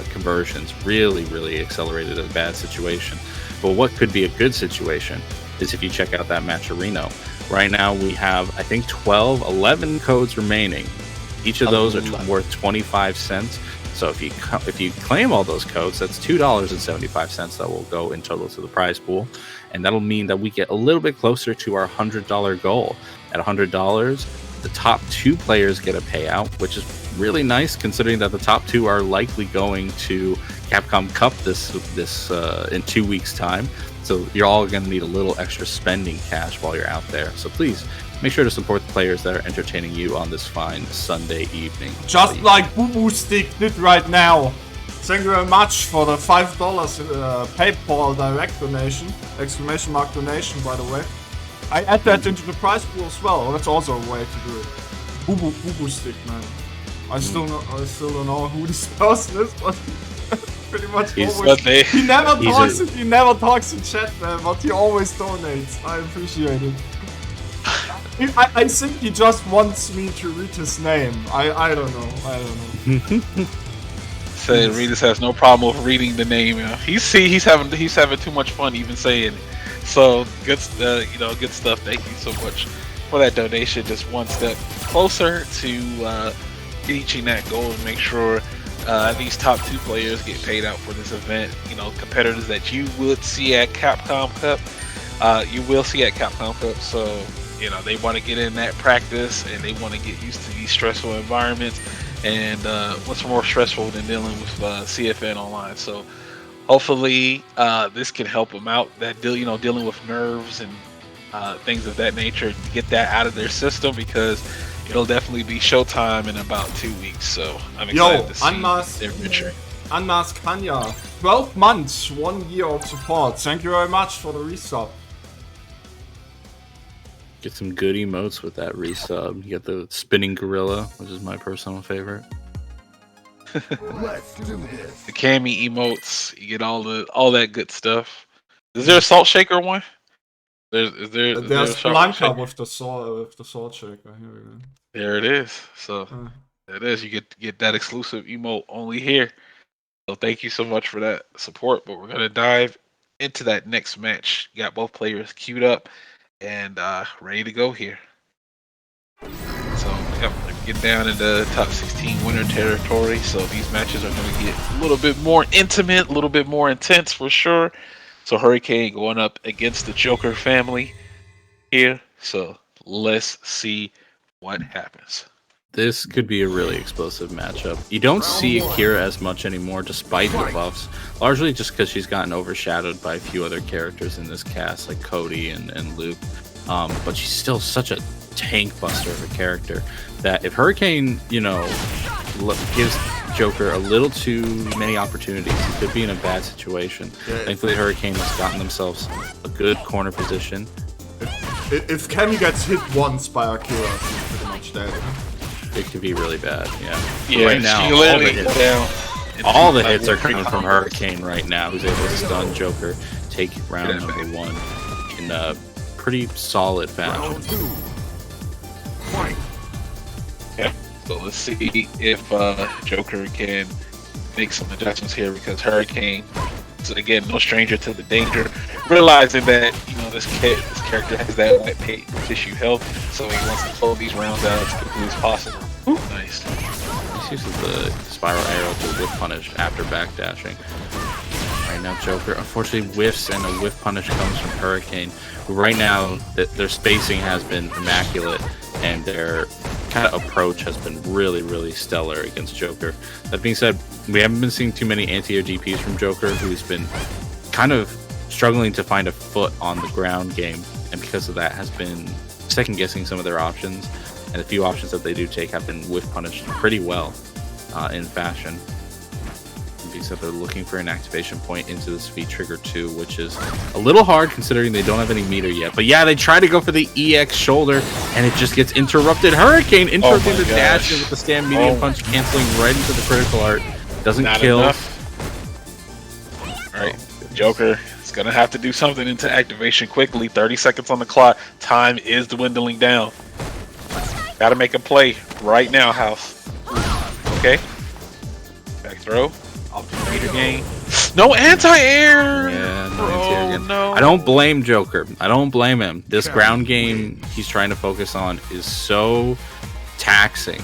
conversions really accelerated a bad situation. But what could be a good situation is if you check out that Matcherino. Right now we have, I think, 11 codes remaining. Each of those are worth 25 cents. So if you claim all those codes, that's $2.75 that will go in total to the prize pool, and that'll mean that we get a little bit closer to our $100 goal. At $100, the top 2 players get a payout, which is really nice considering that the top 2 are likely going to Capcom Cup this in 2 weeks' time. So you're all going to need a little extra spending cash while you're out there. So please make sure to support the players that are entertaining you on this fine Sunday evening. Just like Boo Boo Stick did right now. Thank you very much for the $5 PayPal direct donation. Exclamation mark donation, by the way. I add that into the prize pool as well. That's also a way to do it. Boo Boo Stick, man. I still don't know who this person is, but pretty much he never talks in chat, man, but he always donates. I appreciate it. I think he just wants me to read his name. I don't know. Say Reedus has no problem with reading the name. He's having too much fun even saying it. So good, good stuff. Thank you so much for that donation. Just one step closer to reaching that goal and make sure these top 2 players get paid out for this event. Competitors that you would see at Capcom Cup, you will see at Capcom Cup. So they want to get in that practice and they want to get used to these stressful environments. And what's more stressful than dealing with CFN online? So hopefully this can help them out. That dealing with nerves and things of that nature, get that out of their system, because it'll definitely be showtime in about 2 weeks. So I'm excited to see their venture. Unmasked Kanya, 12 months, 1 year of support. Thank you very much for the resub. Get some good emotes with that resub. You got the spinning gorilla, which is my personal favorite. Let's do this. The Cammy emotes, you get all that good stuff. Is there a salt shaker one? There's Blanca with the salt shaker. Here we go. There it is. So it is. You get that exclusive emote only here. So thank you so much for that support. But we're gonna dive into that next match. You got both players queued up and ready to go here. So we're getting down into top 16 winner territory. So these matches are going to get a little bit more intimate, a little bit more intense for sure. So Hurricane going up against the Joker family here. So let's see what happens. This could be a really explosive matchup. You don't see Akira as much anymore despite the buffs, largely just because she's gotten overshadowed by a few other characters in this cast like Cody and Luke. But she's still such a tank buster of a character that if Hurricane, gives Joker a little too many opportunities, he could be in a bad situation. Thankfully, Hurricane has gotten themselves a good corner position. If Cammy gets hit once by Akira, she's pretty much dead. It could be really bad, yeah. Right now, all the hits are coming from Hurricane right now, who's able to stun Joker, take round number 1 in a pretty solid fashion. Yeah. So let's see if Joker can make some adjustments here, because Hurricane is, again, no stranger to the danger. Realizing that, this character has that white tissue health, so he wants to close these rounds out as quickly as possible. Ooh. Nice. He uses the spiral arrow to whiff punish after backdashing. Right now, Joker unfortunately whiffs, and a whiff punish comes from Hurricane. Right now, their spacing has been immaculate, and their kind of approach has been really, really stellar against Joker. That being said, we haven't been seeing too many anti-air DPs from Joker, who's been kind of struggling to find a foot on the ground game, and because of that has been second-guessing some of their options, and the few options that they do take have been whiff punished pretty well in fashion. So they're looking for an activation point into this V-Trigger 2, which is a little hard considering they don't have any meter yet. But yeah, they try to go for the EX shoulder, and it just gets interrupted. Hurricane interrupting the dash with the stand medium punch, canceling right into the critical art. Doesn't kill. Alright, Joker is going to have to do something into activation quickly. 30 seconds on the clock. Time is dwindling down. Got to make a play right now, House. Okay. Back throw. Meter gain. No anti-air! Yeah, no anti-air again. No. I don't blame Joker. I don't blame him. This ground game he's trying to focus on is so taxing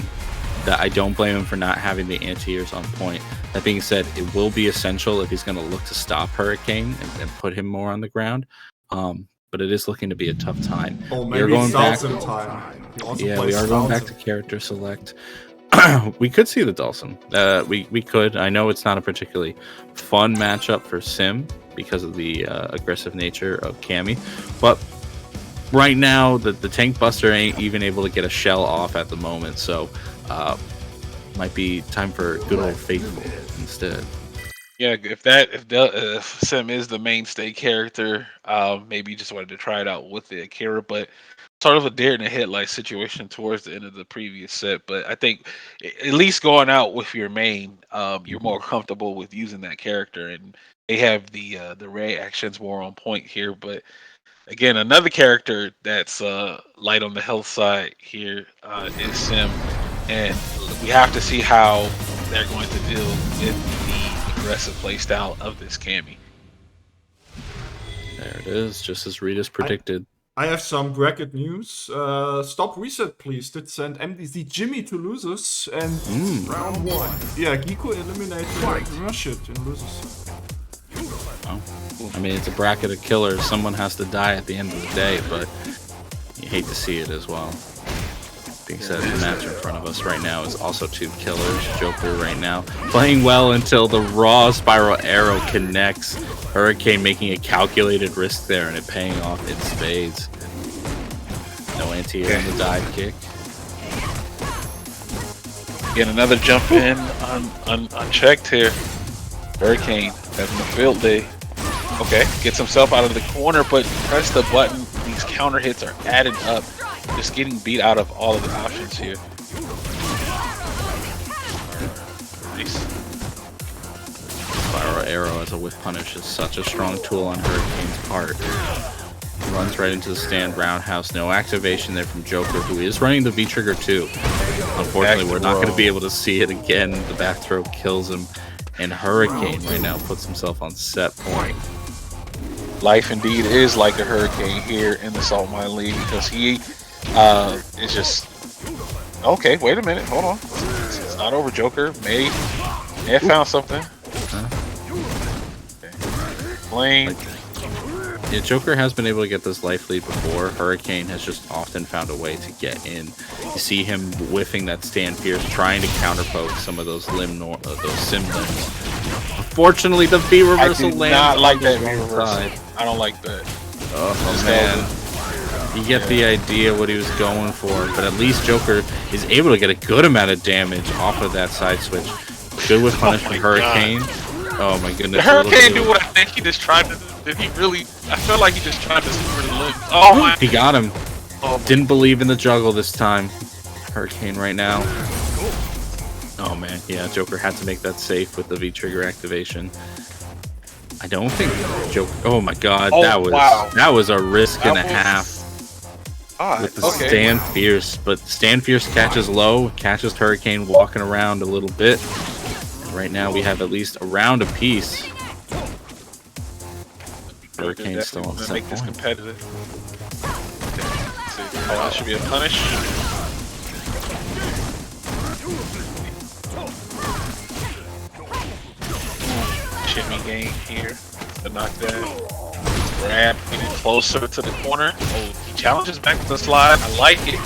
that I don't blame him for not having the anti-airs on point. That being said, it will be essential if he's going to look to stop Hurricane and put him more on the ground. But it is looking to be a tough time. Oh, maybe it's Dawson time. Yeah, we are going back to character select. We could see the Dawson. We could. I know it's not a particularly fun matchup for Sim because of the aggressive nature of Cammy, but right now the Tank Buster ain't even able to get a shell off at the moment, so might be time for good old Faithful instead. Yeah, if Sim is the mainstay character, maybe you just wanted to try it out with the Akira, but sort of a deer in the headlight situation towards the end of the previous set. But I think at least going out with your main, you're more comfortable with using that character, and they have the reactions more on point here. But again, another character that's light on the health side here is Sim, and we have to see how they're going to deal with the aggressive playstyle of this Cammy. There it is, just as Rita's predicted. I have some bracket news. Stop Reset Please did send MDZ Jimmy to losers, and round 1. Yeah, Geeck-O eliminated Rashid in losers. Oh. I mean, it's a bracket of killers. Someone has to die at the end of the day, but you hate to see it as well. Being said, the match in front of us right now is also 2 killers. Joker right now playing well until the raw spiral arrow connects. Hurricane making a calculated risk there, and it paying off in spades. No anti-air on the dive kick. Again, another jump in unchecked here. Hurricane having a field day. Okay, gets himself out of the corner, but press the button. These counter hits are added up. Just getting beat out of all of the options here. Nice. Spiral arrow as a whiff punish is such a strong tool on Hurricane's part. Runs right into the stand roundhouse. No activation there from Joker, who is running the V-Trigger too. Unfortunately, we're not going to be able to see it again. The back throw kills him, and Hurricane right now puts himself on set point. Life indeed is like a Hurricane here in the Saltmine League, because he is just... Okay, wait a minute, hold on. It's not over. Joker may have found something. Lane. Yeah, Joker has been able to get this life lead before. Hurricane has just often found a way to get in. You see him whiffing that stand fierce, trying to counterpoke some of those those sim limbs. Unfortunately, the V reversal lands. I do not like that V reversal. I don't like that. Oh man. You get the idea what he was going for, but at least Joker is able to get a good amount of damage off of that side switch. Good with punish from Hurricane. Oh my goodness. The Hurricane do what I think he just tried to do. Did he really? I feel like he just tried to super the limb. Oh my. He got him. Didn't believe in the juggle this time. Hurricane right now. Oh man, yeah, Joker had to make that safe with the V-Trigger activation. I don't think Joker... Oh my god, that was a risk and a half. With the stand fierce, but stand fierce catches low, catches Hurricane walking around a little bit. And right now we have at least a round apiece. Hurricane's still on set make this point. competitive. Oh, that should be a punish. Shimmy game here. The knockdown. Grab, getting closer to the corner. Oh, he challenges back to the slide. I like it.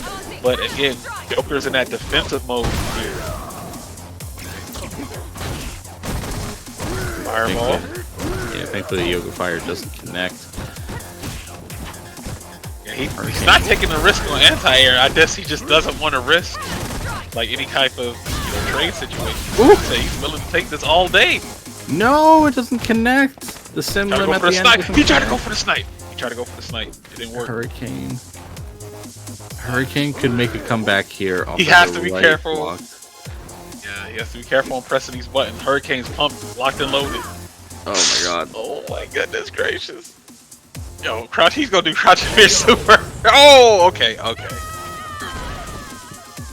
But again, Joker's in that defensive mode here. Fireball. Yeah, thankfully the Yoga Fire doesn't connect. Yeah, he's not taking the risk on anti-air. I guess he just doesn't want to risk like any type of trade situation. So he's willing to take this all day. No, it doesn't connect. The sim limit at the end. He tried to go for the snipe. It didn't work. Hurricane could make a comeback here. He has to be careful. Yeah, he has to be careful on pressing these buttons. Hurricane's pumped, locked and loaded. Oh my god. Oh my goodness gracious. Yo, crouch. He's gonna do crouch and fish super. Oh, okay.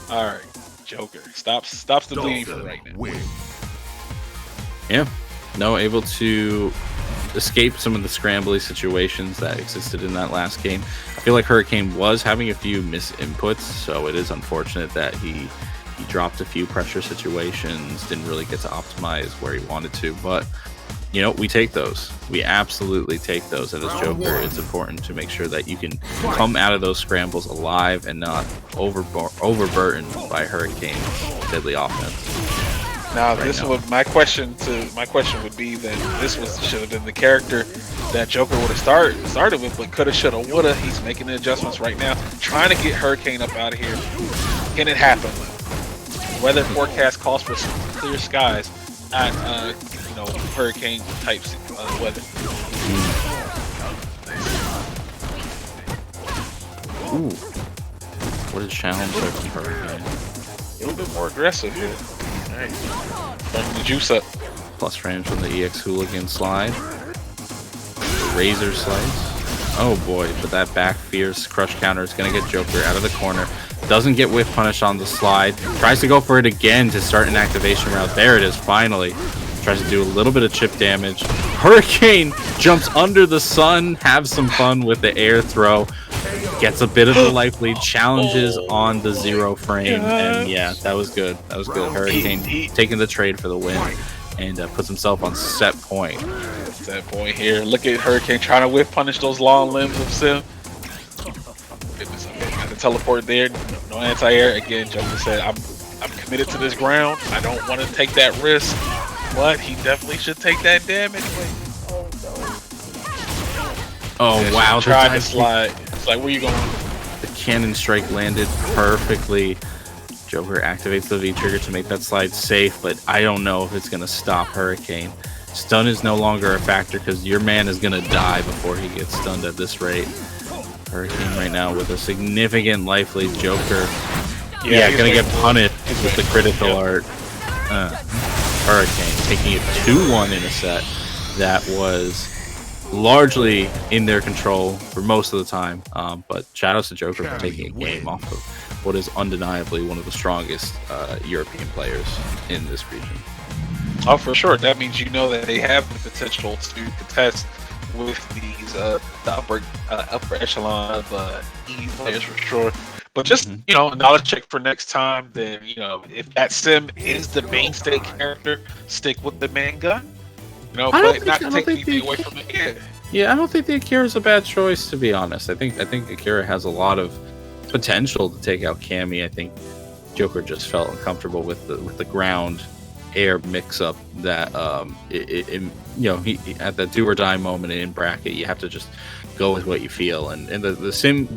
All right, Joker. Stops the bleeding for right now. Yeah. No, able to escape some of the scrambly situations that existed in that last game. I feel like Hurricane was having a few misinputs, so it is unfortunate that he dropped a few pressure situations, didn't really get to optimize where he wanted to, but you know, we take those. We absolutely take those. And as Joker, it's important to make sure that you can come out of those scrambles alive and not overburdened by Hurricane's deadly offense. Now, my question would be that this should have been the character that Joker would have started with, but coulda, shoulda, woulda. He's making the adjustments right now, trying to get Hurricane up out of here. Can it happen? Weather forecast calls for clear skies, not hurricane types weather. Ooh, what a challenge there from Hurricane. A little bit more aggressive here. Nice. Turning the juice up. Plus range from the EX Hooligan slide. The Razor slice. Oh boy, but that back fierce crush counter is going to get Joker out of the corner. Doesn't get whiff punish on the slide. Tries to go for it again to start an activation route. There it is, finally. Tries to do a little bit of chip damage. Hurricane jumps under the sun, have some fun with the air throw. Gets a bit of the life lead, challenges on the 0 frame, and yeah, that was good. That was good. Hurricane taking the trade for the win, and puts himself on set point. Set point here. Look at Hurricane trying to whiff punish those long limbs of Sim. Goodness, okay, got the teleport there. No anti-air. Again, Joker said, I'm committed to this ground. I don't want to take that risk, but he definitely should take that damage. Oh no. Oh wow! Tried to slide. It's like, where you going? The cannon strike landed perfectly. Joker activates the V trigger to make that slide safe, but I don't know if it's gonna stop Hurricane. Stun is no longer a factor because your man is gonna die before he gets stunned at this rate. Hurricane right now with a significant life lead. Joker, yeah, gonna get punished with the critical art. Hurricane taking it 2-1 in a set that was largely in their control for most of the time, but shout outs to Joker for taking a game off of what is undeniably one of the strongest European players in this region. Oh, for sure. That means that they have the potential to contest with these the upper echelon of EU players for sure. But just a knowledge check for next time. Then if that Sim is the mainstay character, stick with the main gun. But not to take anything away from it. Yeah, I don't think the Akira is a bad choice, to be honest. I think Akira has a lot of potential to take out Cammy. I think Joker just felt uncomfortable with the ground air mix up that he at that do or die moment in bracket, you have to just go with what you feel, and the sim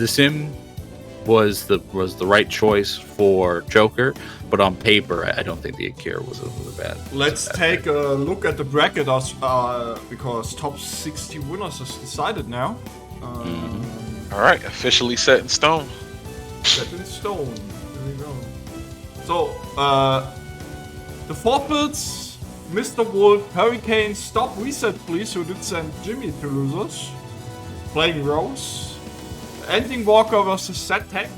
was the right choice for Joker, but on paper I don't think the Akira was a bad. Let's take a look at the bracket because top 60 winners is decided now. All right, officially set in stone. Set in stone. There we go. So the forfeits, Mr. Wolf, Hurricane, stop reset please, who did send Jimmy to losers. Playing Rose. EndingWalker versus Zatek.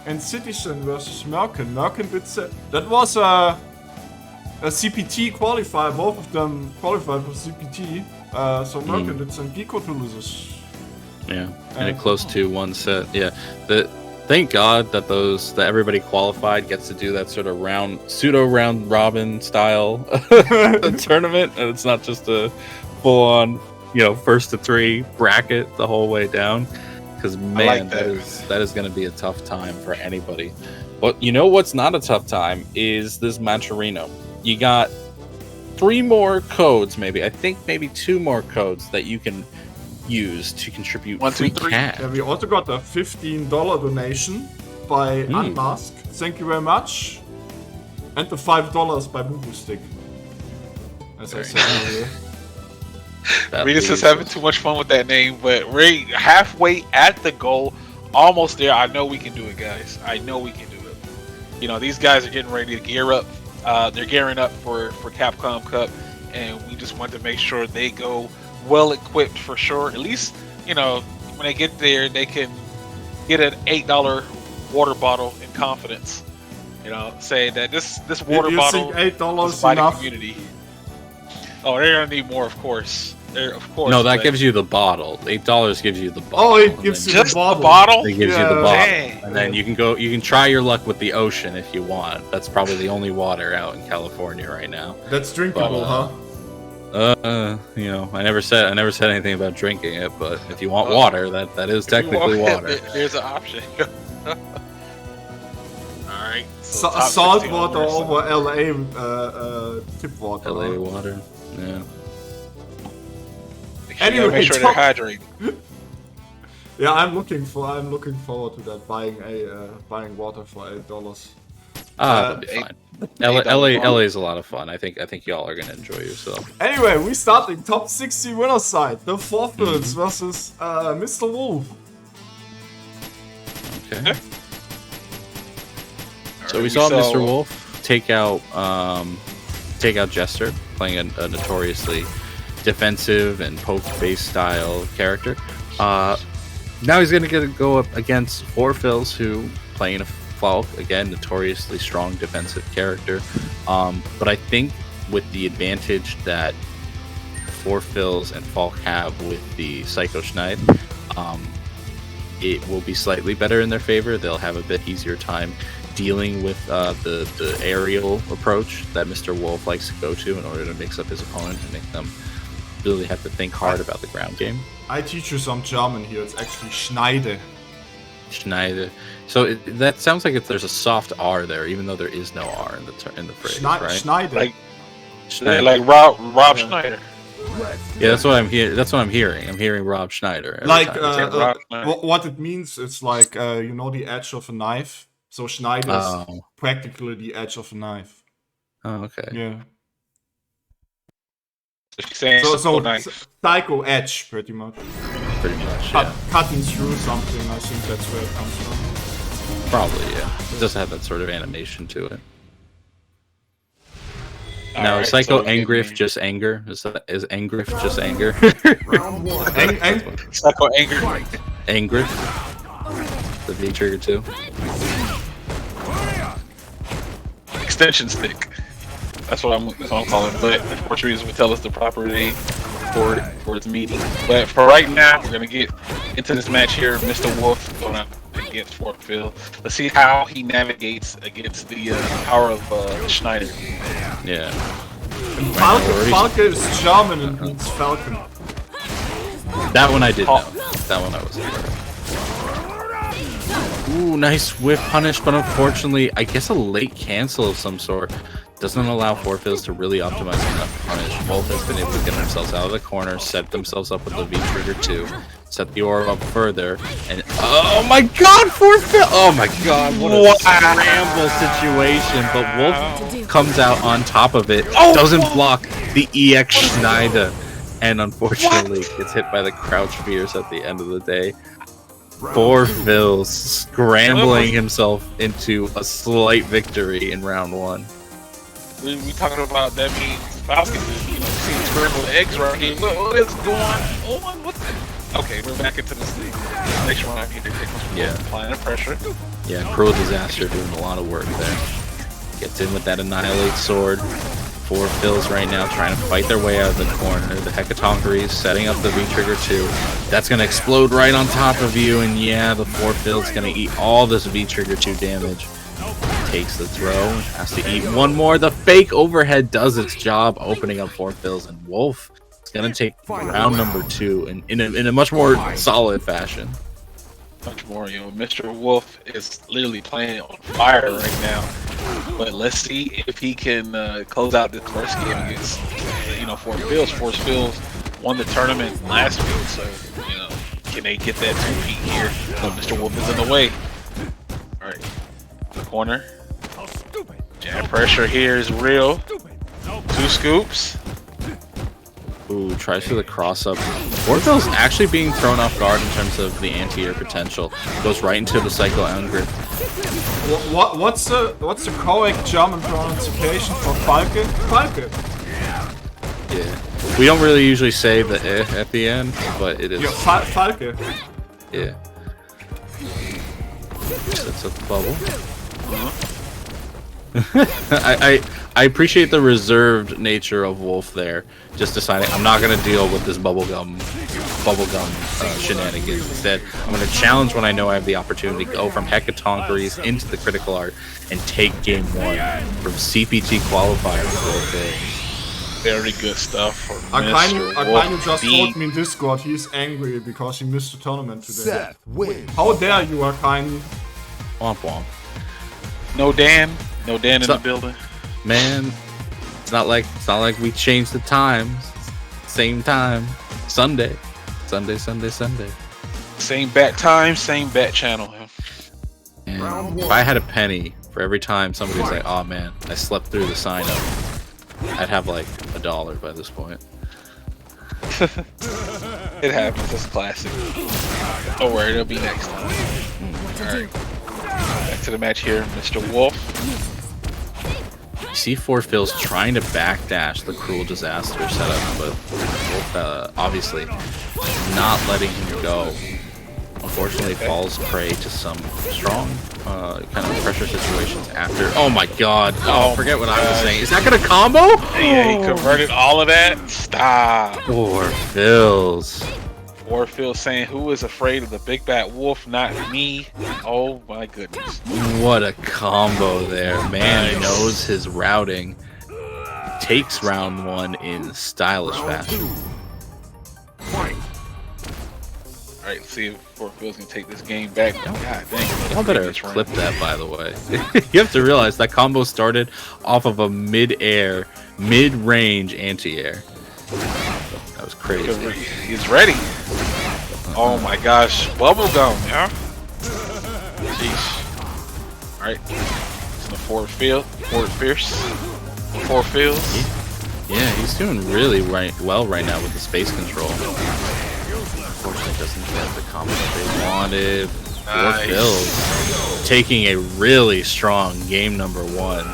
And Citizen versus Myrken. Myrken did set. That was a CPT qualifier. Both of them qualified for CPT. So Myrken did send Geeck-O to losers. Yeah, and a close 2-1 set. Yeah, thank God that everybody qualified gets to do that sort of pseudo round robin style tournament, and it's not just a full on first to 3 bracket the whole way down. because man, that is going to be a tough time for anybody. But you know what's not a tough time is this Mancherino. You got 3 more codes, maybe. I think maybe 2 more codes that you can use to contribute 1, 2, 3. cash. Yeah, we also got a $15 donation by Unmask. Thank you very much. And the $5 by Boo Boo Stick. As I said earlier. Regis is having too much fun with that name, but we're halfway at the goal. Almost there. I know we can do it, guys. I know we can do it. You know, these guys are getting ready to gear up. They're gearing up for Capcom Cup, and we just want to make sure they go well equipped for sure. At least, you know, when they get there, they can get an $8 water bottle in confidence. You know, say that this water you bottle think $8 is by the enough? community. Oh, they're gonna need more, of course. No, that gives you the bottle. $8 gives you the bottle. Oh, it gives you just the bottle. the bottle. It gives you the Yeah. bottle, Dang. and then you can try your luck with the ocean if you want. That's probably the only water out in California right now. That's drinkable, huh? You know, I never said anything about drinking it, but if you want water, that is technically water. There's an option. All right. So Salt 16 water onwards. over LA tip water. LA water. Yeah. Anyway, Make sure they're hydrated. Yeah, I'm looking forward to that. Buying water for $8. That'll be fine. LA is a lot of fun. I think y'all are gonna enjoy yourself. Anyway, we starting top 60 winner side. The Forfeits versus Mr. Wolf. Okay. So we saw Mr. Wolf take out Jester, playing a notoriously defensive and poke-based style character. Now he's gonna go up against Forfils, who playing a Falk, again notoriously strong defensive character. But I think with the advantage that Forfils and Falk have with the Psycho Schneid, it will be slightly better in their favor. They'll have a bit easier time dealing with the aerial approach that Mr. Wolf likes to go to in order to mix up his opponent and make them really have to think hard about the ground game. I teach you some German here. It's actually Schneide. Schneider. So that sounds like there's a soft R there, even though there is no R in the phrase, right? Schneide. Like Rob Schneider. Yeah, that's what I'm hearing. That's what I'm hearing. I'm hearing Rob Schneider. every Like time. what it means is like you know the edge of a knife. So Schneide is practically the edge of a knife. Oh, okay. Yeah. She's saying So knife. psycho edge, pretty much. Pretty much. Yeah. Cutting through something. I think that's where it comes from. Probably. Yeah. It does have that sort of animation to it. All Now, right, Psycho so Angriff just anger? Is Angriff just anger? Psycho anger. Angriff? The V trigger too? Extension stick. That's what I'm calling it. But Portuguese would tell us the proper name for its meaning. But for right now, we're gonna get into this match here. Mr. Wolf going up against Forkfield. Let's see how he navigates against the power of Schneider. Yeah. Falke is German and means Falcon. That one I did know. That one I was aware. Ooh, nice whip punish, but unfortunately, I guess a late cancel of some sort doesn't allow Forfils to really optimize enough punish. Wolf has been able to get themselves out of the corner, set themselves up with the V trigger 2, set the aura up further, and oh my god, Forfil! Oh my god, what a scramble situation! But Wolf comes out on top of it, doesn't block the EX Schneider, and unfortunately gets hit by the crouch fears at the end of the day. Forfils scrambling himself into a slight victory in round 1. We talking about that means Falcon, you know, see scrambled eggs right here. What is going on? What the? Okay, we're back into this next round here. Applying pressure. Yeah, Cruel Disaster doing a lot of work there. Gets in with that Annihilate Sword. Forfils right now trying to fight their way out of the corner. The Hecatoncheries setting up the V-Trigger 2. That's going to explode right on top of you, and yeah, the Forfils going to eat all this V-Trigger 2 damage. Takes the throw, has to eat one more. The fake overhead does its job, opening up Forfils, and Wolf is going to take round number 2 in a much more solid fashion. much more. You know, Mr. Wolf is literally playing on fire right now. But let's see if he can close out this first game against, you know, Fort Fields. Fort Fields won the tournament last week, so, you know, can they get that 2-peat here? So Mr. Wolf is in the way. All right, corner. Jab pressure here is real. 2 scoops. Ooh, tries for the cross up. Warfield's actually being thrown off guard in terms of the anti-air potential. Goes right into the Psycho Angriff. What's the correct German pronunciation for Falke? Falke. Yeah. We don't really usually say the at the end, but it is. Yeah, Falke. Yeah. Sets up the bubble. I appreciate the reserved nature of Wolf there. Just deciding I'm not gonna deal with this bubblegum shenanigans. Instead, I'm gonna challenge when I know I have the opportunity. Go from Hecatonkeries into the critical art and take game 1 from CPT qualifier. Very good stuff for Akainu just told me in Discord he's angry because he missed the tournament today. How dare you, Akainu? Womp womp. No Dan in the building. Man, it's not like we changed the times. Same time. Sunday. Same bat time, same bat channel. And if I had a penny for every time somebody was like, "Oh man, I slept through the sign up," I'd have like $1 by this point. It happens. It's classic. Don't worry, it'll be next time. Alright. Back to the match here, Mr. Wolf. You see Fort Fields trying to backdash the Cruel Disaster setup, but Wolf obviously not letting him go. Unfortunately, falls prey to some strong kind of pressure situations after. Oh my god! Oh, forget what I was saying. Is that gonna combo? Yeah, he converted all of that. Stop. Fort Fields. Warfield saying, "Who is afraid of the big bad wolf? Not me." Oh my goodness! What a combo there, man! Knows his routing. Takes round 1 in stylish fashion. All right, let's see if Warfield's gonna take this game back. God dang! Y'all better clip that, by the way. You have to realize that combo started off of a mid-air, mid-range anti-air. That was crazy. He's ready. Oh my gosh, bubblegum, yeah. Jeez. All right, it's the Fort Fields. Yeah, he's doing really well right now with the space control. Unfortunately, doesn't get the combo that they wanted. Fort Fields taking a really strong game number 1.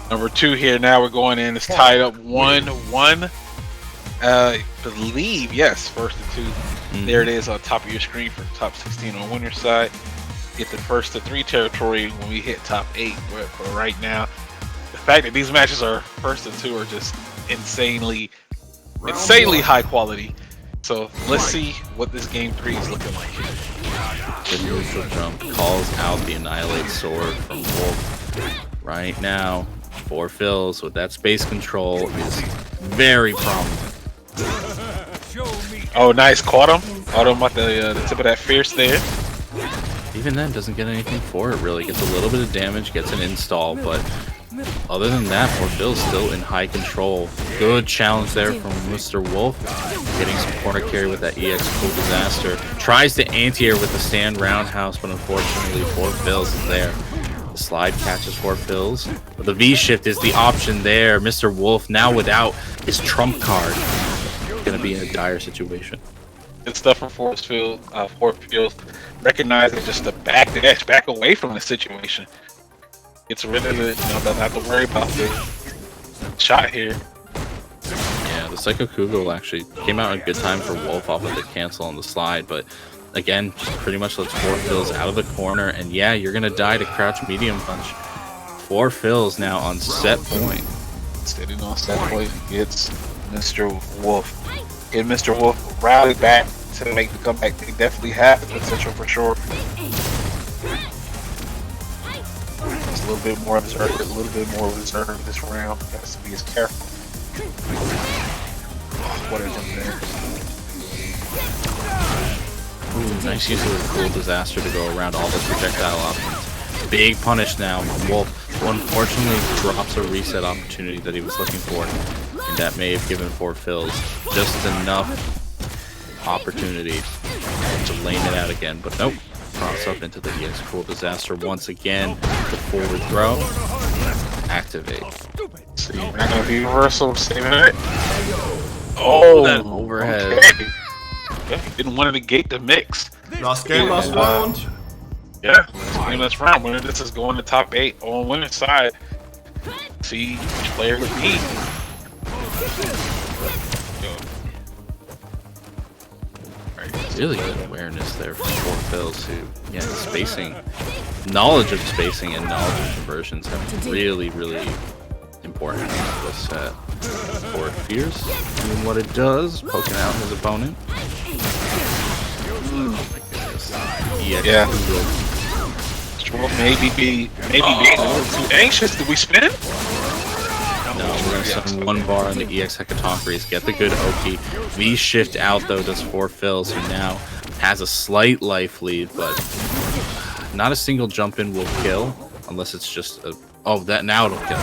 Number 2 here. Now we're going in. It's tied up 1-1. I believe, yes, first to 2. There it is on top of your screen for top 16 on winner's side. Get the first to 3 territory when we hit top 8. But for right now, the fact that these matches are first to 2 are just insanely high quality. So let's see what this game 3 is looking like. The neutral jump calls out the Annihilate Sword from Wolf. Right now, Fort Fields with that space control is very prominent. Oh, nice. Caught him at the tip of that fierce there. Even then, doesn't get anything for it, really. Gets a little bit of damage, gets an install, but other than that, Fort Fields still in high control. Good challenge there from Mr. Wolf. Getting some corner carry with that EX Cool Disaster. Tries to anti-air with the stand roundhouse, but unfortunately, Fort Fields is there. The slide catches Fort Fields, but the V-shift is the option there. Mr. Wolf now without his trump card. Gonna be in a dire situation. Good stuff from Fort Fields. Recognizing just the back away from the situation. Gets rid of it, doesn't have to worry about the shot here. Yeah, the Psycho Kugel actually came out in good time for Wolf off of the cancel on the slide, but again, just pretty much lets Fort Fields out of the corner, and yeah, you're gonna die to crouch medium punch. Fort Fields now on set point. Sitting on set point, gets Mr. Wolf. Get Mr. Wolf rally back to make the comeback. They definitely have the potential for sure. Just a little bit more reserve this round. Has to be as careful. What is in there? Ooh, nice use of the cool disaster to go around all the projectile options. Big punish now. Wolf unfortunately drops a reset opportunity that he was looking for, and that may have given 4 fills just enough opportunity to lane it out again, but nope. Cross up into the EX cool disaster once again. The forward throw. Activate. See, we're not gonna be reversal, saving it. Oh, that overhead. Okay. Yeah, didn't want to gate the mix. Last game, last round. Yeah, last round. Winner this is going to top 8 on winner's side. See which player would be. Really good awareness there from 4 fills who, yeah, spacing, knowledge of spacing and knowledge of conversions have really, really important in this set. For Fierce doing what it does, poking out his opponent. Oh my goodness. Yeah. Maybe be a little too anxious. Did we spin? No, we're gonna send 1 bar on the EX Hecatonchires, get the good Oki. We shift out though, does 4 fills, who now has a slight life lead, but not a single jump in will kill, unless it's just a, oh, that now it'll kill.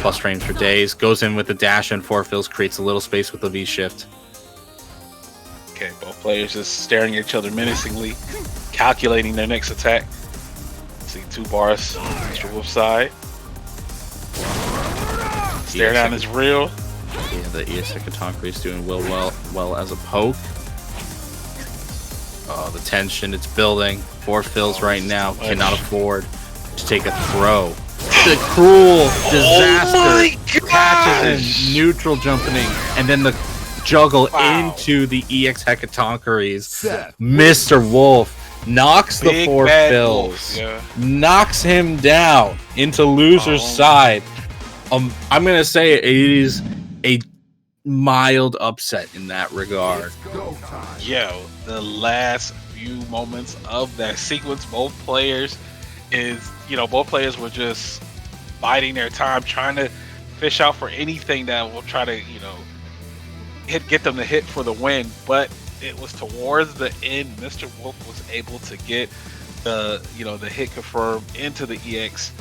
Plus frames for days, goes in with the dash and 4 fills, creates a little space with the V shift. Okay, both players just staring at each other menacingly, calculating their next attack. See 2 bars, Mr. Wolf side. Stare down is real. Yeah, the EX Hecatonchire is doing well as a poke. Oh, the tension, it's building. 4 fills right now, cannot afford to take a throw. The cruel disaster catches him, neutral jumping, and then the juggle into the EX Hecatonchires. Mr. Wolf knocks the 4 fills, knocks him down into loser's side. I'm gonna say it is a mild upset in that regard. Yo, the last few moments of that sequence, both players were just biding their time, trying to fish out for anything that will try to, get them to hit for the win. But it was towards the end, Mr. Wolf was able to get the hit confirmed into the EX,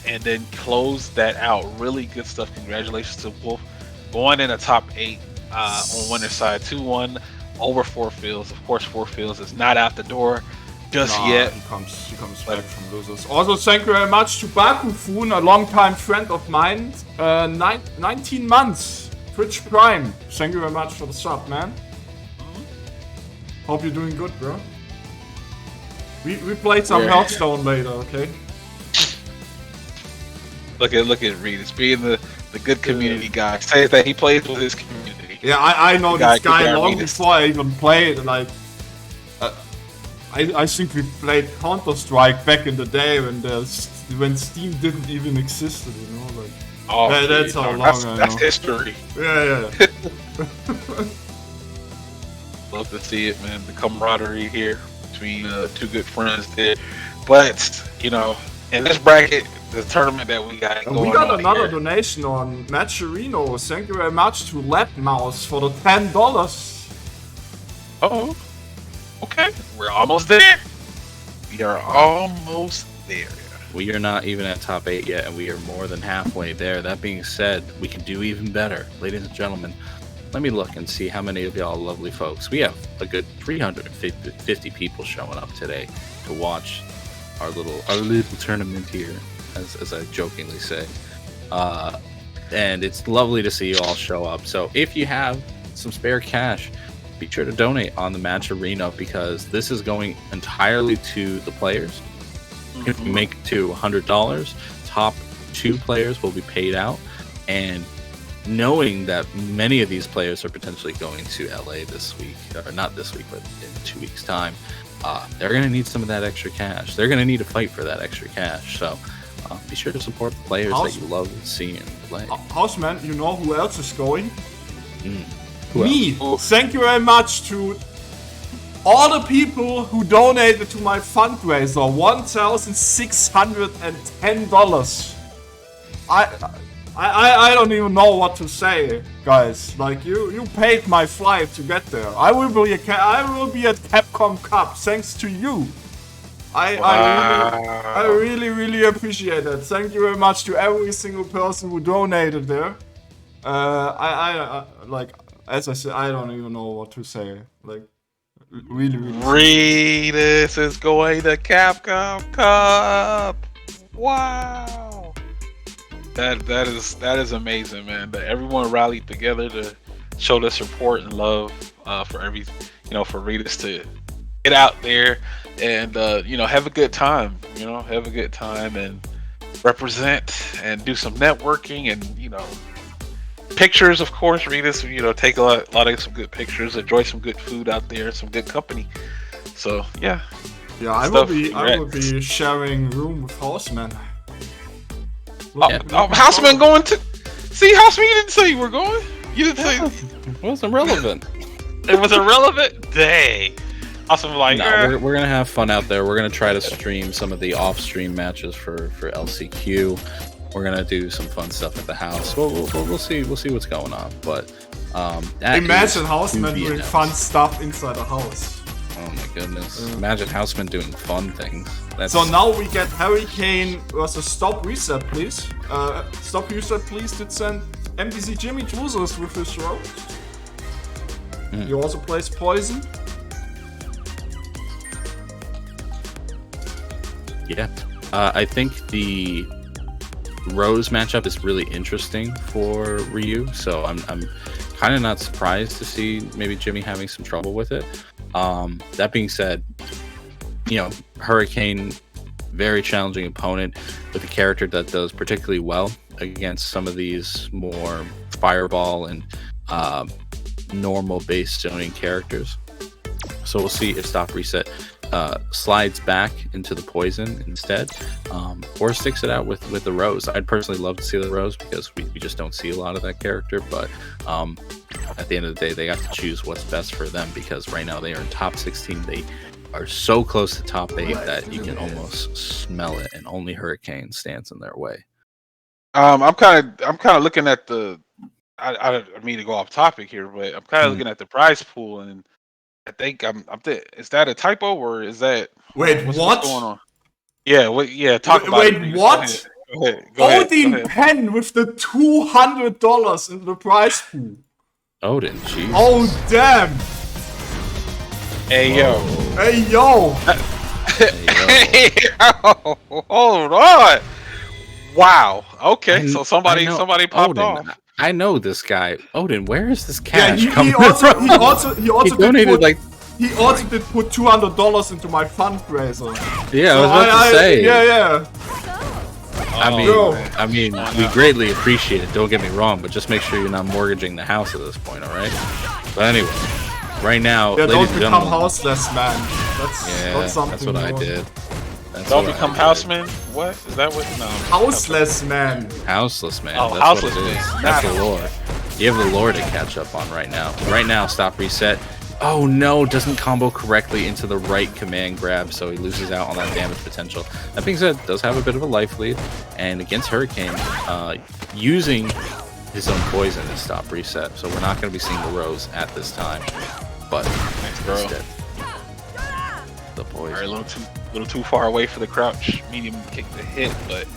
and then close that out. Really good stuff. Congratulations to Wolf going in the top 8 on winner's side. 2-1 over 4 fills. Of course, 4 fills is not out the door just yet. He comes back from losers. Also, thank you very much to Bakufun, a longtime friend of mine. 19 months, Twitch Prime. Thank you very much for the sub, man. Hope you're doing good, bro. We played some Hearthstone later, okay? Look at Reed. It's being the good community guy. Says that he plays with his community. Yeah, I know this guy long before I even played. Like, I think we played Counter-Strike back in the day when Steam didn't even exist. Like. Oh, that's how long I know. That's history. Yeah. Love to see it, man. The camaraderie here between 2 good friends there. But in this bracket, the tournament that we got going on, we got another donation on Matcherino. Thank you very much to Lapmouse for the $10. Oh, okay. We're almost there. We are almost there. We are not even at top 8 yet, and we are more than halfway there. That being said, we can do even better. Ladies and gentlemen, let me look and see how many of y'all lovely folks. We have a good 350 people showing up today to watch our little tournament here, as I jokingly say. And it's lovely to see you all show up. So if you have some spare cash, be sure to donate on the match arena, because this is going entirely to the players. If we make it to $100, top 2 players will be paid out. And knowing that many of these players are potentially going to LA this week, or not this week, but in 2 weeks' time, they're going to need some of that extra cash. They're going to need to fight for that extra cash. So be sure to support the players that you love seeing play. Houseman, you know who else is going? Who Me! else? Thank you very much to all the people who donated to my fundraiser, $1,610. I don't even know what to say, guys. Like you paid my flight to get there. I will be at Capcom Cup thanks to you. I really appreciate it. Thank you very much to every single person who donated there. Like as I said, I don't even know what to say. Like really. Redis is going to Capcom Cup. Wow. That is amazing, man. That everyone rallied together to show their support and love for for Redis to get out there and have a good time. Have a good time and represent and do some networking and pictures, of course. Redis, take a lot of some good pictures, enjoy some good food out there, some good company. So yeah. Yeah, I will be sharing room with Houseman. Houseman going to see Houseman. You didn't say you were going. You didn't say it wasn't relevant. It was irrelevant. Dang. Houseman like. No, we're gonna have fun out there. We're gonna try to stream some of the off-stream matches for LCQ. We're gonna do some fun stuff at the house. We'll see what's going on. But imagine Houseman doing fun stuff inside a house. Oh my goodness! Imagine Houseman doing fun things. So now we get Hurricane versus Stop Reset, please. Stop Reset, please, did send MDC Jimmy Choosers with his row. He also plays Poison. Yeah, I think the Rose matchup is really interesting for Ryu. So I'm kind of not surprised to see maybe Jimmy having some trouble with it. That being said, Hurricane, very challenging opponent with a character that does particularly well against some of these more fireball and normal base zoning characters. So we'll see if Stop Reset slides back into the Poison instead, or sticks it out with the Rose. I'd personally love to see the Rose because we just don't see a lot of that character, but at the end of the day, they got to choose what's best for them because right now they are in top 16. They are so close to top 8 that you can almost smell it, and only Hurricane stands in their way. I'm kind of looking at the. I don't mean to go off topic here, but I'm kind of looking at the prize pool, and I think is that a typo or is that? Wait, what's what? going on? Yeah, yeah. Talk about it. Wait, what? Go ahead. Odin Penn with the $200 in the prize pool. Odin, jeez. Oh damn! Hey yo! Hey yo! Hey yo! Hold on! Wow. Okay, so somebody popped Odin. off. I know this guy. Odin, where is this cash Yeah, coming he also he donated he also did put $200 into my fundraiser. Yeah, So I was about to say. Yeah. I mean, we greatly appreciate it. Don't get me wrong, but just make sure you're not mortgaging the house at this point, all right? But anyway, right now, Yeah, ladies don't and become gentlemen, houseless, man. That's something. that's what I did. Don't become houseman. What is that? What? No. Houseless man. Houseless man. Oh, That's houseless what it is. man. That's the lore. You have the lore to catch up on right now. Right now, Stop Reset. Oh no, doesn't combo correctly into the right command grab, so he loses out on that damage potential. That being said, does have a bit of a life lead, and against Hurricane, using his own poison to Stop Reset. So we're not going to be seeing the Rose at this time, but instead, the poison. All right, a little too far away for the crouch medium kick to hit, but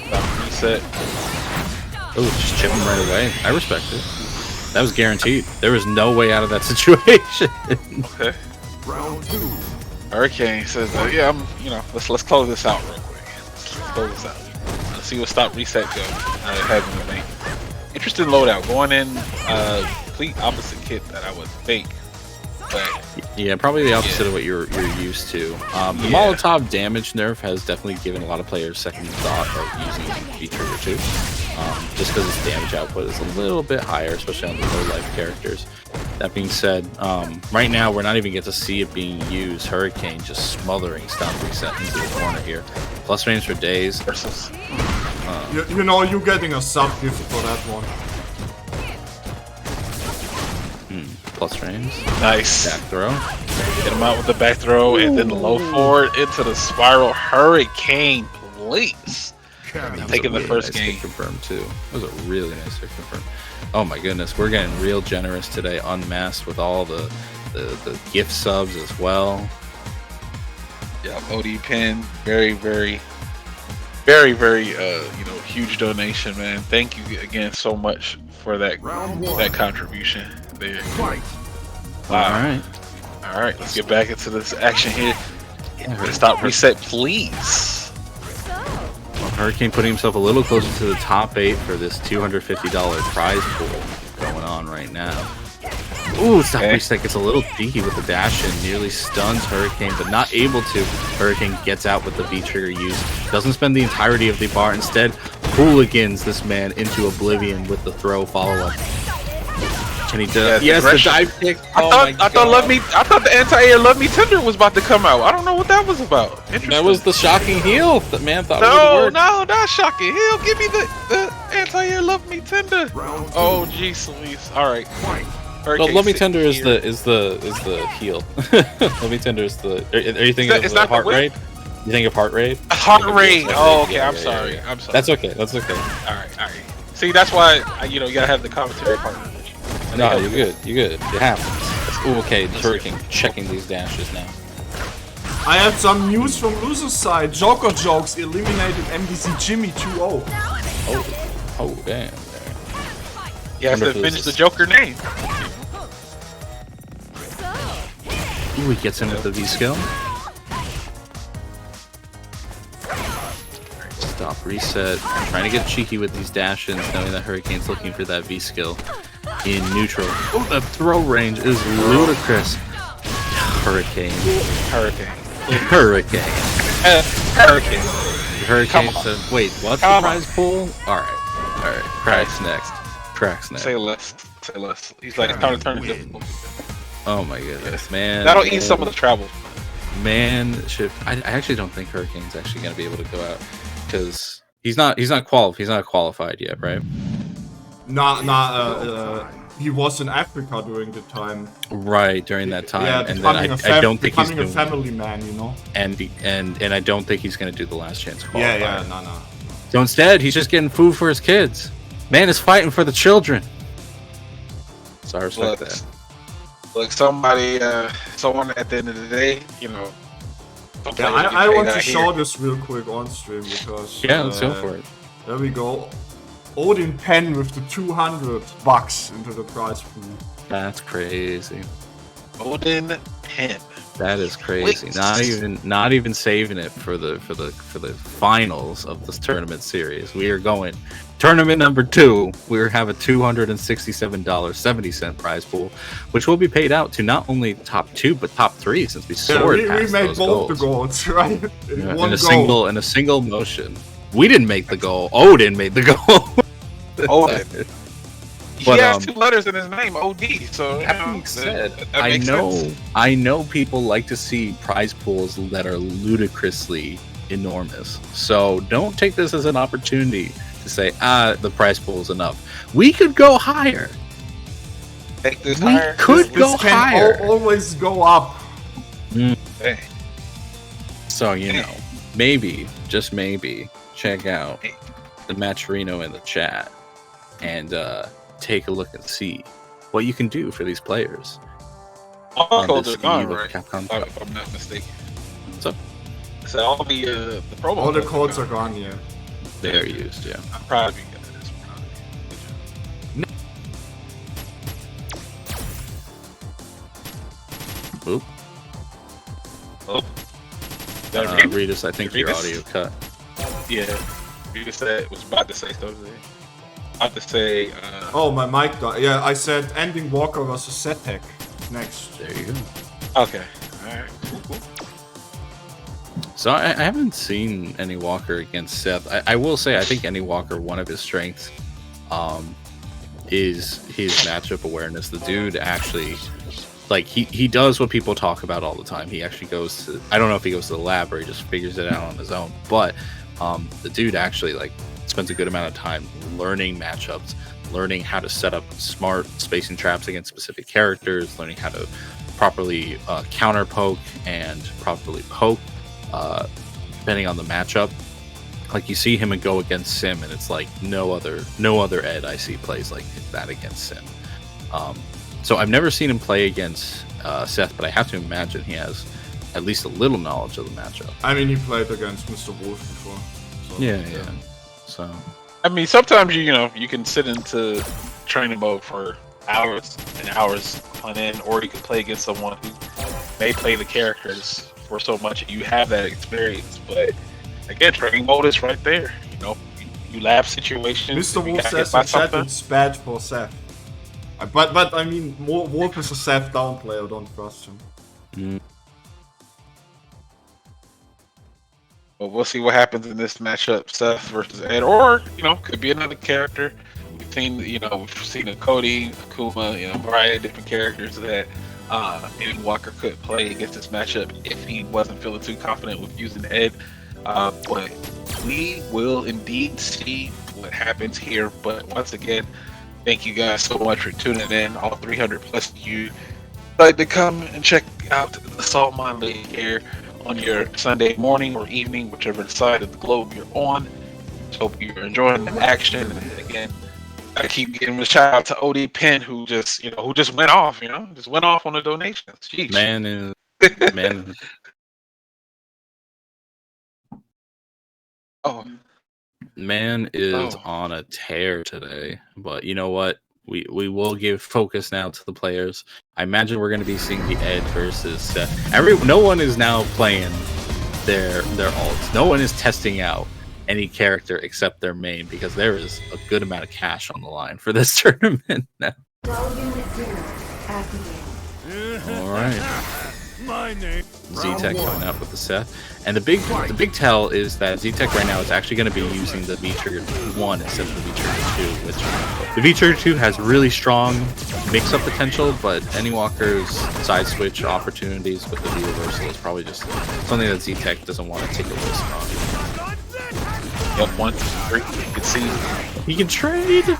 Stop Reset. Oh, just chip him right away. I respect it. That was guaranteed. There was no way out of that situation. Okay. Round 2. Hurricane says, "Yeah, let's close this out real quick. Let's close this out. Let's see what Stop Reset goes. Having a make interesting loadout going in. Complete opposite kit that I would think. But yeah, probably the opposite of what you're used to. The Molotov damage nerf has definitely given a lot of players second thought of using V-Trigger 2. Just because its damage output is a little bit higher, especially on the low life characters. That being said, right now we're not even get to see it being used. Hurricane just smothering Stop Reset into the corner here. Plus frames for days. versus you're getting a sub gift for that one. Plus frames. nice Back throw. get him out with the back throw and then the low forward into the spiral. Hurricane, please. Taking the Really first nice game. hit confirm too. It was a really nice hit confirm. Oh my goodness, we're getting real generous today, unmasked with all the gift subs as well. Yeah, OD Pin, very, very, very, very, huge donation, man. Thank you again so much for that contribution there. Wow. All right, let's get back into this action here. Stop reset, please. Hurricane putting himself a little closer to the top 8 for this $250 prize pool going on right now. Ooh, stop reset gets a little cheeky with the dash and nearly stuns Hurricane, but not able to. Hurricane gets out with the V-trigger use. Doesn't spend the entirety of the bar. Instead, hooligans this man into oblivion with the throw follow-up. Can he do it? Yes, the dive kick. I thought the anti-air Love Me Tender was about to come out. I don't know what that was about. That was the shocking heel that man thought would work. No, not shocking heel. Give me the anti-air Love Me Tender. Oh, jeez, Louise. All right. No, Love Me Tender is the heel. Love Me Tender is the. Are you thinking of the heart rate? You think of heart rate? Heart rate. Oh, okay. I'm sorry. I'm sorry. That's okay. That's okay. All right. See, that's why you gotta have the commentary part. No, you're good. You're good. It happens. Ooh, okay, Hurricane checking these dashes now. I have some news from loser's side. Joker Jokes eliminated MDC Jimmy 2-0. Oh, damn. He has to finish the Joker name. Ooh, he gets in with the V skill. Stop, reset. Trying to get cheeky with these dashes, knowing that Hurricane's looking for that V skill in neutral. Oh, the throw range is ludicrous. Hurricane says, wait, what's the prize pool? Alright. Cracks next. Say less. He's like, it's time to turn it difficult. Oh my goodness, man. That'll ease some of the travel. Man, I actually don't think Hurricane's actually going to be able to go out because he's not qualified yet, right? He was in Africa during the time. Right, during that time. Yeah, and then I don't think he's becoming a family man, you know. And I don't think he's going to do the last chance qualifier. Yeah, no. So instead, he's just getting food for his kids. Man is fighting for the children. So I respect that. Look, someone at the end of the day, Yeah, I want to show this real quick on stream because. Yeah, let's go for it. There we go. Odin Penn with the $200 into the prize pool. That's crazy. Odin Penn. That is crazy. Not even saving it for the finals of this tournament series. We are going tournament number 2. We have a $267.70 prize pool, which will be paid out to not only top 2 but top 3 since we soared past we made those both goals. the goals, right? In a single motion. We didn't make the goal. Odin made the goal. Odin. He has 2 letters in his name, OD. So that being said, I know people like to see prize pools that are ludicrously enormous. So don't take this as an opportunity to say, the prize pool is enough. We could go higher. Take this higher. Could go higher. Always go up. Hey. So maybe, just maybe, check out the Matcherino in the chat and take a look and see what you can do for these players. All codes are gone, right? Capcom If I'm not mistaken. What's up? So all the promo. All the codes are gone, yeah. They're used, yeah. I'm proud of you guys. Oop. Oh. Regis, I think your audio cut. Yeah. Regis was about to say something. About to say. Oh, my mic died. Yeah, I said EndingWalker versus Setec next. There you go. Okay. Alright. Cool. So I haven't seen any Walker against Seth. I will say I think EndingWalker, one of his strengths is his matchup awareness. The dude actually, like, he does what people talk about all the time. He actually goes to, I don't know if he goes to the lab or he just figures it out on his own, but the dude actually spends a good amount of time learning matchups, learning how to set up smart spacing traps against specific characters, learning how to properly counter poke and properly poke depending on the matchup. Like you see him and go against Sim, and it's like no other Ed I see plays like that against Sim. So I've never seen him play against Seth, but I have to imagine he has at least a little knowledge of the matchup. I mean, he played against Mr. Wolf before. So, Yeah. So I mean, sometimes you can sit into training mode for hours and hours on end, or you can play against someone who may play the characters for so much and you have that experience. But again, training mode is right there. You lab situations. Mr. Wolf says in chat it's bad for Seth. But I mean, Wolf is a Seth down player, don't trust him. Well, we'll see what happens in this matchup, Seth versus Ed, or could be another character. We've seen a Cody, Akuma, a variety of different characters that EndingWalker could play against this matchup if he wasn't feeling too confident with using Ed. But we will indeed see what happens here. But once again, thank you guys so much for tuning in. All 300 plus of you decided to come and check out the Saltmine League here on your Sunday morning or evening, whichever side of the globe you're on. Just hope you're enjoying the action. And again, I keep giving a shout out to OD Penn, who just went off, just went off on the donations. Jeez. man. Oh. Man is on a tear today, but you know what? We will give focus now to the players. I imagine we're going to be seeing the Ed versus Seth. No one is now playing their ults. No one is testing out any character except their main, because there is a good amount of cash on the line for this tournament now. All right. Z-Tech coming out with the Seth, and the big tell is that Z-Tech right now is actually going to be using the V-Trigger 1 instead of the V-Trigger 2, which the V-Trigger 2 has really strong mix-up potential, but EndingWalker's side switch opportunities with the V-Reversal is probably just something that Z-Tech doesn't want to take a risk on. Yep, 1, 2, 3, you can see. He can trade,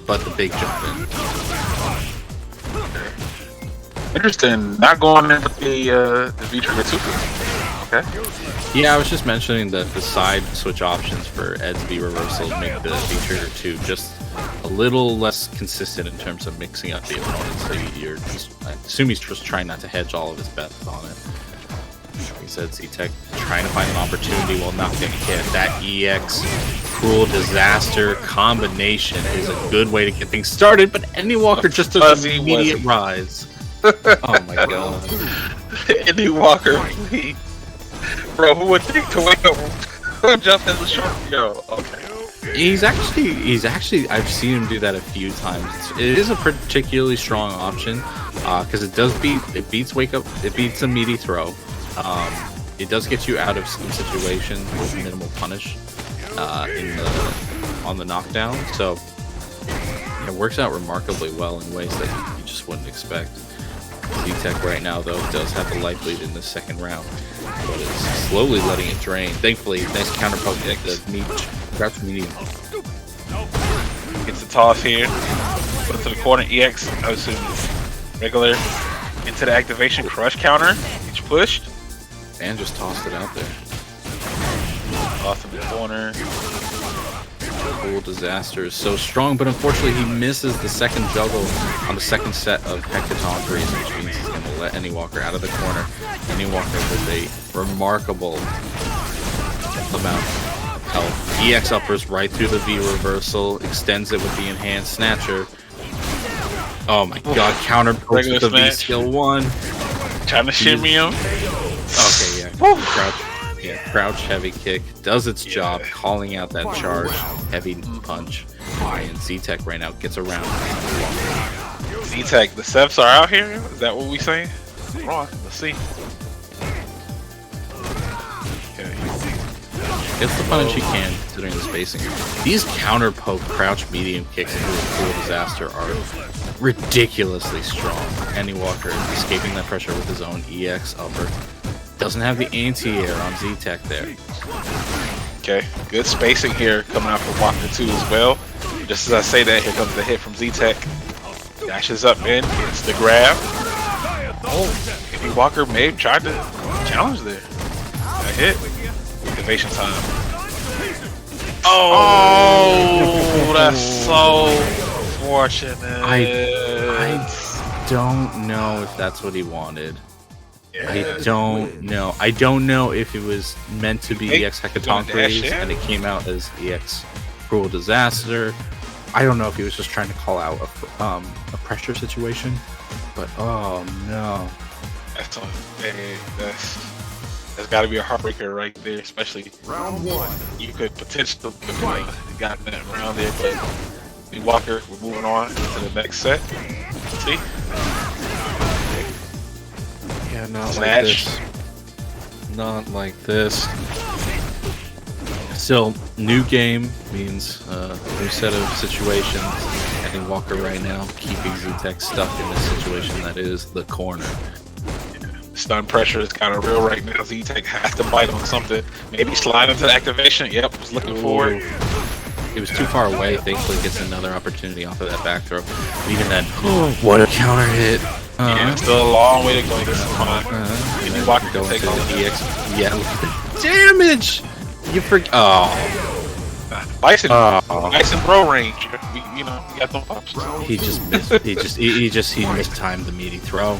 but the big jump in. Interesting, not going in with the V-Trigger 2. Okay. Yeah, I was just mentioning that the side switch options for Ed's V-Reversal make the V-Trigger 2 just a little less consistent in terms of mixing up the opponent, so I assume he's just trying not to hedge all of his bets on it. Like I said, Z-Tech trying to find an opportunity while not getting hit. That EX Cruel Disaster combination is a good way to get things started, but EndingWalker just does an immediate rise. Oh my god. EndingWalker, please. Bro, who would think to wake up and jump in the short? Yo, okay. He's actually, I've seen him do that a few times. It is a particularly strong option, because it beats a meaty throw. It does get you out of some situations with minimal punish on the knockdown, so it works out remarkably well in ways that you just wouldn't expect. Z-Tech right now, though, does have the life lead in the second round, but it's slowly letting it drain. Thankfully, nice counter poke at the crouch medium. Gets the toss here. Put it to the corner. EX, I assume regular. Into the activation crush counter. Each pushed. And just tossed it out there. Toss in the corner. Cruel Disaster is so strong, but unfortunately he misses the second juggle on the second set of Hecatoncheries, which means he's going to let EndingWalker out of the corner. EndingWalker with a remarkable amount of health. EX uppers right through the V reversal, extends it with the enhanced snatcher. Oh my god, counter pokes with the V skill 1. Trying to shimmy him. Okay, yeah. Crouch heavy kick does its job, calling out that charge, heavy punch, and Z-Tech right now gets around. Z-Tech, the Sevs are out here? Is that what we saying? Come on, let's see. Okay. Gets the punish he can, considering the spacing. These counter poke crouch medium kicks into a Cruel Disaster are ridiculously strong. EndingWalker escaping that pressure with his own EX upper. Doesn't have the anti-air on Z-Tech there. Okay, good spacing here coming out from Walker 2 as well. Just as I say that, here comes the hit from Z-Tech. Dashes up in, gets the grab. Oh, EndingWalker may have tried to challenge there. That hit. Activation time. Oh, that's so fortunate. I don't know if that's what he wanted. I don't know. I don't know if it was meant to be EX Hecatonchires and it came out as EX Cruel Disaster. I don't know if he was just trying to call out a pressure situation. But oh no. That's got to be a heartbreaker right there, especially round one. You could potentially have gotten that round there, but EndingWalker, we're moving on to the next set. See? Yeah, not like this. Not like this. Still, new game means new set of situations. EndingWalker right now keeping ZTech stuck in this situation that is the corner. Stun pressure is kind of real right now. ZTech has to bite on something. Maybe slide into the activation. Yep, was looking for it. He was too far away. Thankfully, gets another opportunity off of that back throw. Even then, what a counter hit! Yeah, still a long way to go. This is fine. EndingWalker going take to on the EX. Yeah, damage. You forget. Oh, Bison bro range. You know, we got them pops. he just missed. He mistimed the meaty throw.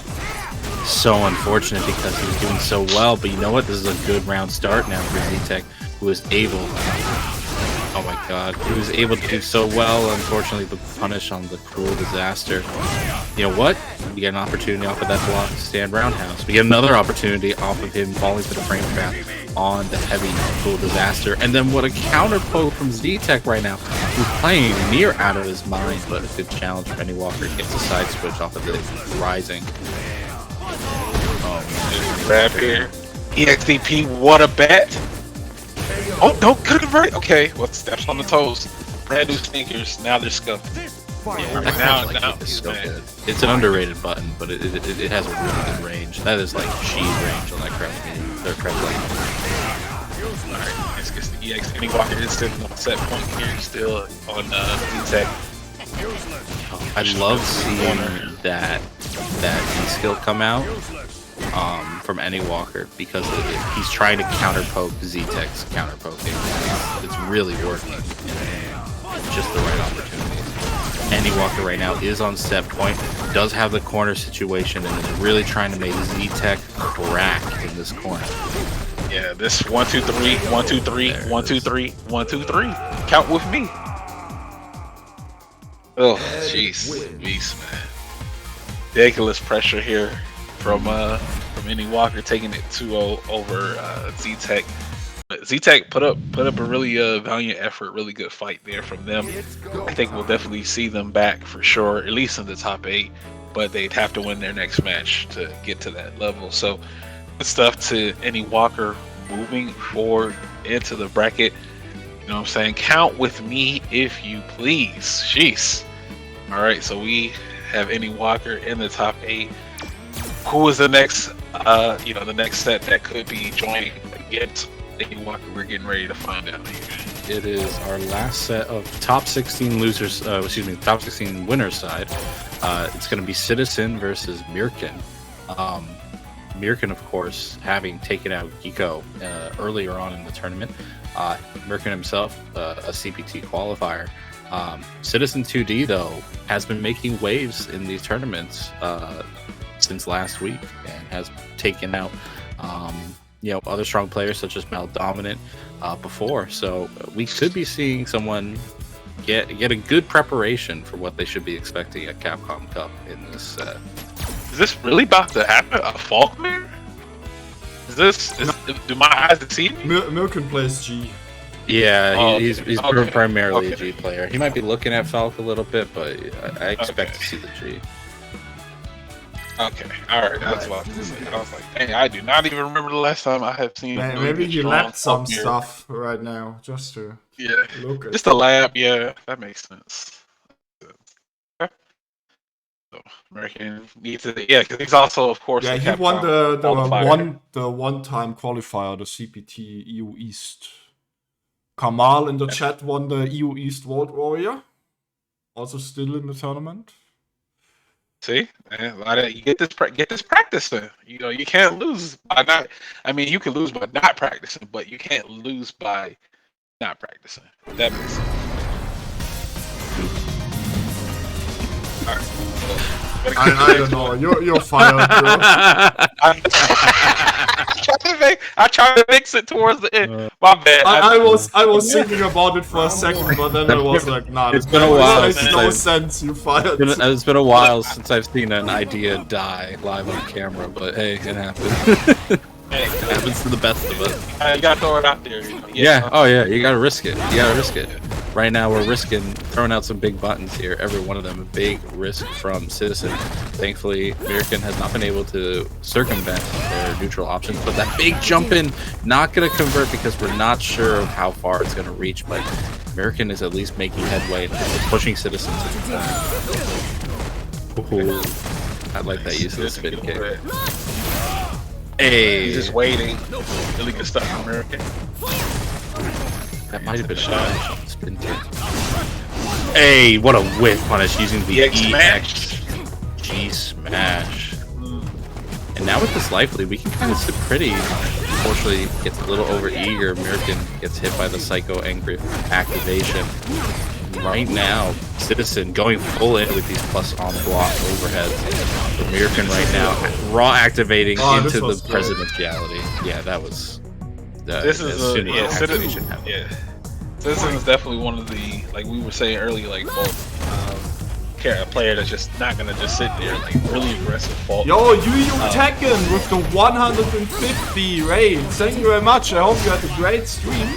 So unfortunate because he was doing so well, but you know what? This is a good round start now for ZTech, who was able. Oh my God, he was able to do so well. Unfortunately, the punish on the Cruel Disaster. You know what? We get an opportunity off of that block stand roundhouse. We get another opportunity off of him falling to the frame trap on the heavy Cruel Disaster, and then what a counter poke from ZTech right now, who's playing near out of his mind, but a good challenge for EndingWalker. Gets a side switch off of the rising. Grab here. EXDP, what a bet. Oh, don't convert. Okay, well, steps on the toes. Brand new sneakers. Now they're scuffed. Yeah, it's an underrated button, but it has a really good range. That is like cheese range on that crowd. Their crowd Alright, let's get the EX EndingWalker is still on set point here, still on ZTech. I love seeing that skill come out from EndingWalker because he's trying to counter poke ZTech's counter poking. It's really working in just the right opportunities. EndingWalker right now is on set point, does have the corner situation, and is really trying to make ZTech crack in this corner. Yeah, this 1 2 3 1 2 3 1 2 3 1 2 3. Count with me. Oh, jeez, beast, man. Ridiculous pressure here from EndingWalker, taking it 2-0 over ZTech. But ZTech put up a really valiant effort, really good fight there from them. I think we'll definitely see them back for sure, at least in the top 8. But they'd have to win their next match to get to that level. So good stuff to EndingWalker moving forward into the bracket. You know what I'm saying? Count with me if you please. Jeez. All right, so we have EndingWalker in the top 8. Who is the next, the next set that could be joining against EndingWalker? We're getting ready to find out here. It is our last set of top 16 losers, top 16 winners side. It's going to be Citizen versus Myrken. Myrken, of course, having taken out Geeck-O earlier on in the tournament. Myrken himself, a CPT qualifier. Citizen 2D, though, has been making waves in these tournaments since last week and has taken out other strong players such as Maldominant before. So we could be seeing someone get a good preparation for what they should be expecting at Capcom Cup in this set. Is this really about to happen? A Faulkner? Do my eyes deceive me? Myrken plays G. Yeah, he's primarily a G player. He might be looking at Falk a little bit, but I expect to see the G. Okay, alright, that's what I was saying. I was like, hey, I do not even remember the last time I have seen. Maybe he lapped some stuff right now, just to look at. Just a lab, yeah, that makes sense. Okay. So Myrken needs to, because he's also, of course, he won the one-time qualifier, the CPT EU East. Kamal in the chat won the EU East World Warrior, also still in the tournament. See, you get this practice in. You can't lose by not. I mean, you can lose by not practicing, but you can't lose by Not practicing. That makes sense. Alright. I don't know. You're fired, bro. I tried to mix it towards the end. My bad. I was thinking about it for a second, but then I was like, nah, It's been a while makes since no I've- sense. You fired. It's been a while since I've seen an idea die live on camera, but hey, it happens. It happens to the best of us. You gotta throw it out there. You know? Yeah. Oh yeah. You gotta risk it. You gotta risk it. Right now we're risking throwing out some big buttons here. Every one of them a big risk from Citizen. Thankfully, Myrken has not been able to circumvent their neutral options, but that big jump in not gonna convert because we're not sure of how far it's gonna reach. But Myrken is at least making headway and pushing Citizen to the corner. I like that use of the spin kick. Hey, He's just waiting. Really good stuff from Myrken. that might have been a shot. Spin kick. Hey, what a whip punish using the EX smash. G smash. And now with this life lead, we can kind of sit pretty. Unfortunately, gets a little over eager. Myrken gets hit by the Psycho Angry activation. Right now, Citizen going full in with these plus on block overheads. Myrken right now raw activating into the presidentiality. Yeah, that was. This is as soon as Citizen. activation happened. Yeah, Citizen is definitely one of the, like we were saying earlier, like both a player that's just not gonna just sit there, like really aggressive fault. Yo, Tekken with the 150 raid. Thank you very much. I hope you had a great stream.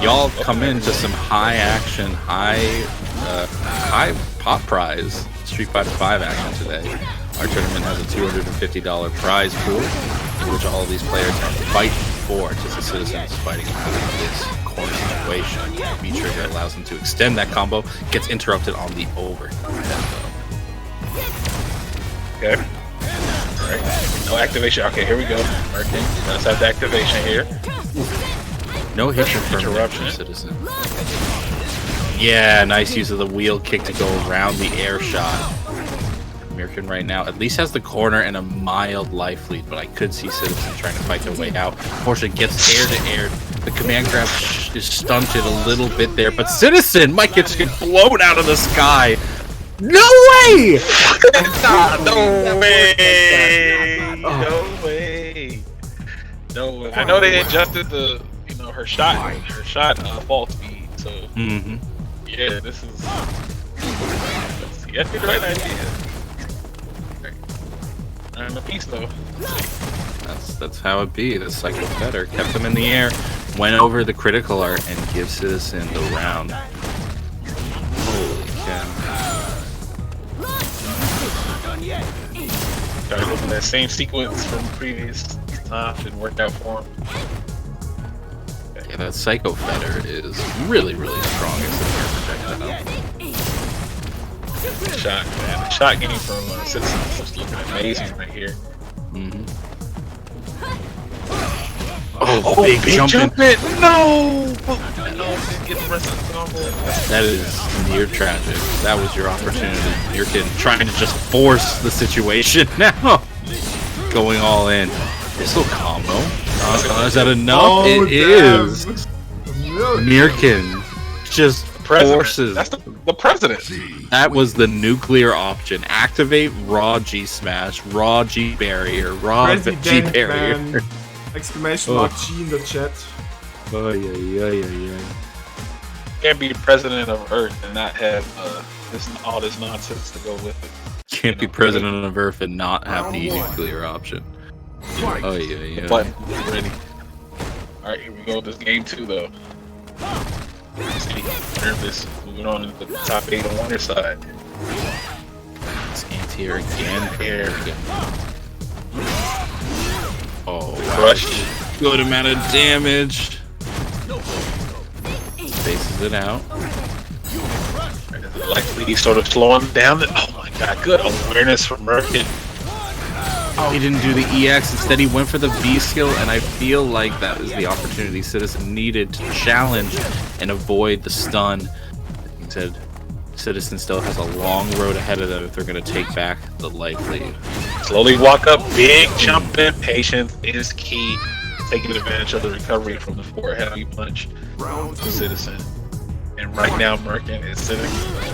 Y'all come into some high action, high pop prize Street Fighter V action today. Our tournament has a $250 prize pool, in which all of these players are fighting for. Just the Citizens fighting out of this corner situation. V-trigger allows them to extend that combo, gets interrupted on the overhead though. Okay. Alright. No activation. Okay, here we go. Myrken. Let's have the activation here. No hit interruption, Citizen. Yeah, nice use of the wheel kick to go around the air shot. Myrken right now at least has the corner and a mild life lead, but I could see Citizen trying to fight their way out. Porsche gets air to air. The command grab is stunted a little bit there, but Citizen might get blown out of the sky. No way! No way! No way! No way! I know they adjusted the, her shot fault speed. So yeah, this is. Yeah, the right idea. And the piece though. That's how it be. The Psycho Fetter kept him in the air, went over the critical art, and gives Citizen the round. Holy cow! Gotta go from that same sequence from previous time. Didn't work out for him. Yeah, that Psycho Fetter is really, really strong as a projectile. The shot, man. The shot game from Citizen is just looking amazing right here. Oh, big jumping. No! Didn't get the rest of the combo. That is near tragic. That was your opportunity. Myrken trying to just force the situation now. Going all in. Pistol combo. Is that enough? Oh, it is. Myrken just forces. That's the president. That was the nuclear option. Activate raw G smash, raw G barrier, raw G President, barrier. man. Exclamation mark G in the chat. Oh yeah. Can't be the president of Earth and not have all this nonsense to go with it. Can't be president of Earth and not have the nuclear option. Oh yeah. The button is ready. Alright, here we go with this game 2 though. Let's see, nervous. Moving on to the top 8 on one side. It's anti-air again. Oh, Crush. Good amount of damage. Spaces it out. Likely he's sort of slowing down. Oh my god, good awareness from Myrken. Oh, he didn't do the EX. Instead, he went for the V skill, and I feel like that was the opportunity Citizen needed to challenge and avoid the stun. Instead, Citizen still has a long road ahead of them if they're going to take back the life lead. Slowly walk up, big jump in. Patience is key. taking advantage of the recovery from the forward heavy punch of Citizen. And right now, Myrken is sitting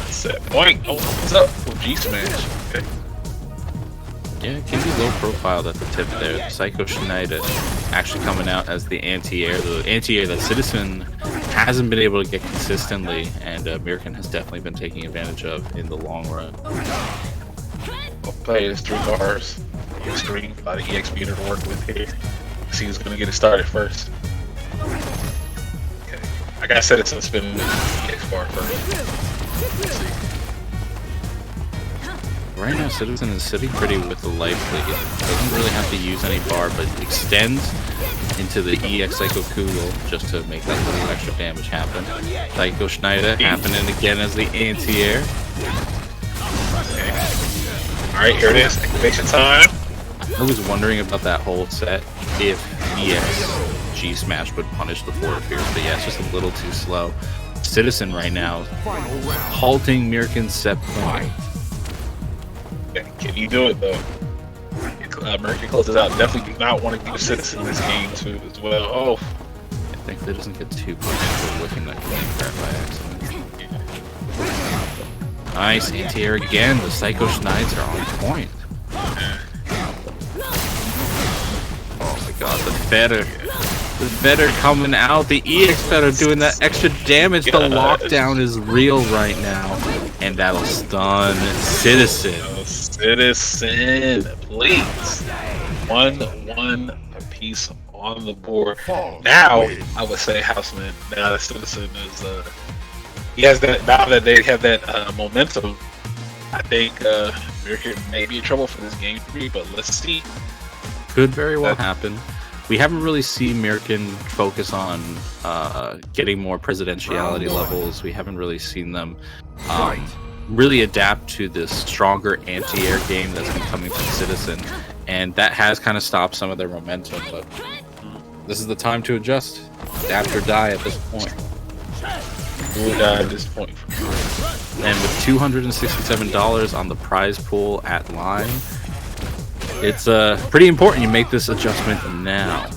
set point. Oh, what's up with G Smash? Okay. Yeah, it can be low profile at the tip there. Psycho Schneider actually coming out as the anti-air. The anti-air that Citizen hasn't been able to get consistently, and Myrken has definitely been taking advantage of in the long run. Both players, 3 bars. Extreme, a lot of EX meter to work with here. See who's going to get it started first. Okay. Like I said, it's spinning the EX bar first. Let's see. Right now, Citizen is sitting pretty with the life lead. Doesn't really have to use any bar, but extends into the EX Psycho Kugel just to make that little extra damage happen. Psycho Schneider happening again as the anti-air. Okay. Alright, here it is. Activation time. I was wondering about that whole set if EX G Smash would punish the forward fears, but yeah, it's just a little too slow. Citizen right now halting Myrken's set point. Can you do it though? Myrken closes out. Definitely do not want to give Citizen this game too as well. Oh, I think that doesn't get too punished for whipping that grab by accident. Nice anti-air again. The Psycho Schneids are on point. Oh my god, the better coming out. The EX better doing that extra damage. The lockdown is real right now, and that'll stun Citizen. Citizen, please. 1-1 apiece on the board. Now, I would say Houseman. Now that Citizen is, he has that. Now that they have that momentum, I think Myrken may be in trouble for this game 3. But let's see. Could very well happen. We haven't really seen Myrken focus on getting more presidentiality levels. We haven't really seen them really adapt to this stronger anti-air game that's been coming from Citizen, and that has kind of stopped some of their momentum, but this is the time to adjust. Adapt or die at this point. At this point. And with $267 on the prize pool at line, it's pretty important you make this adjustment now.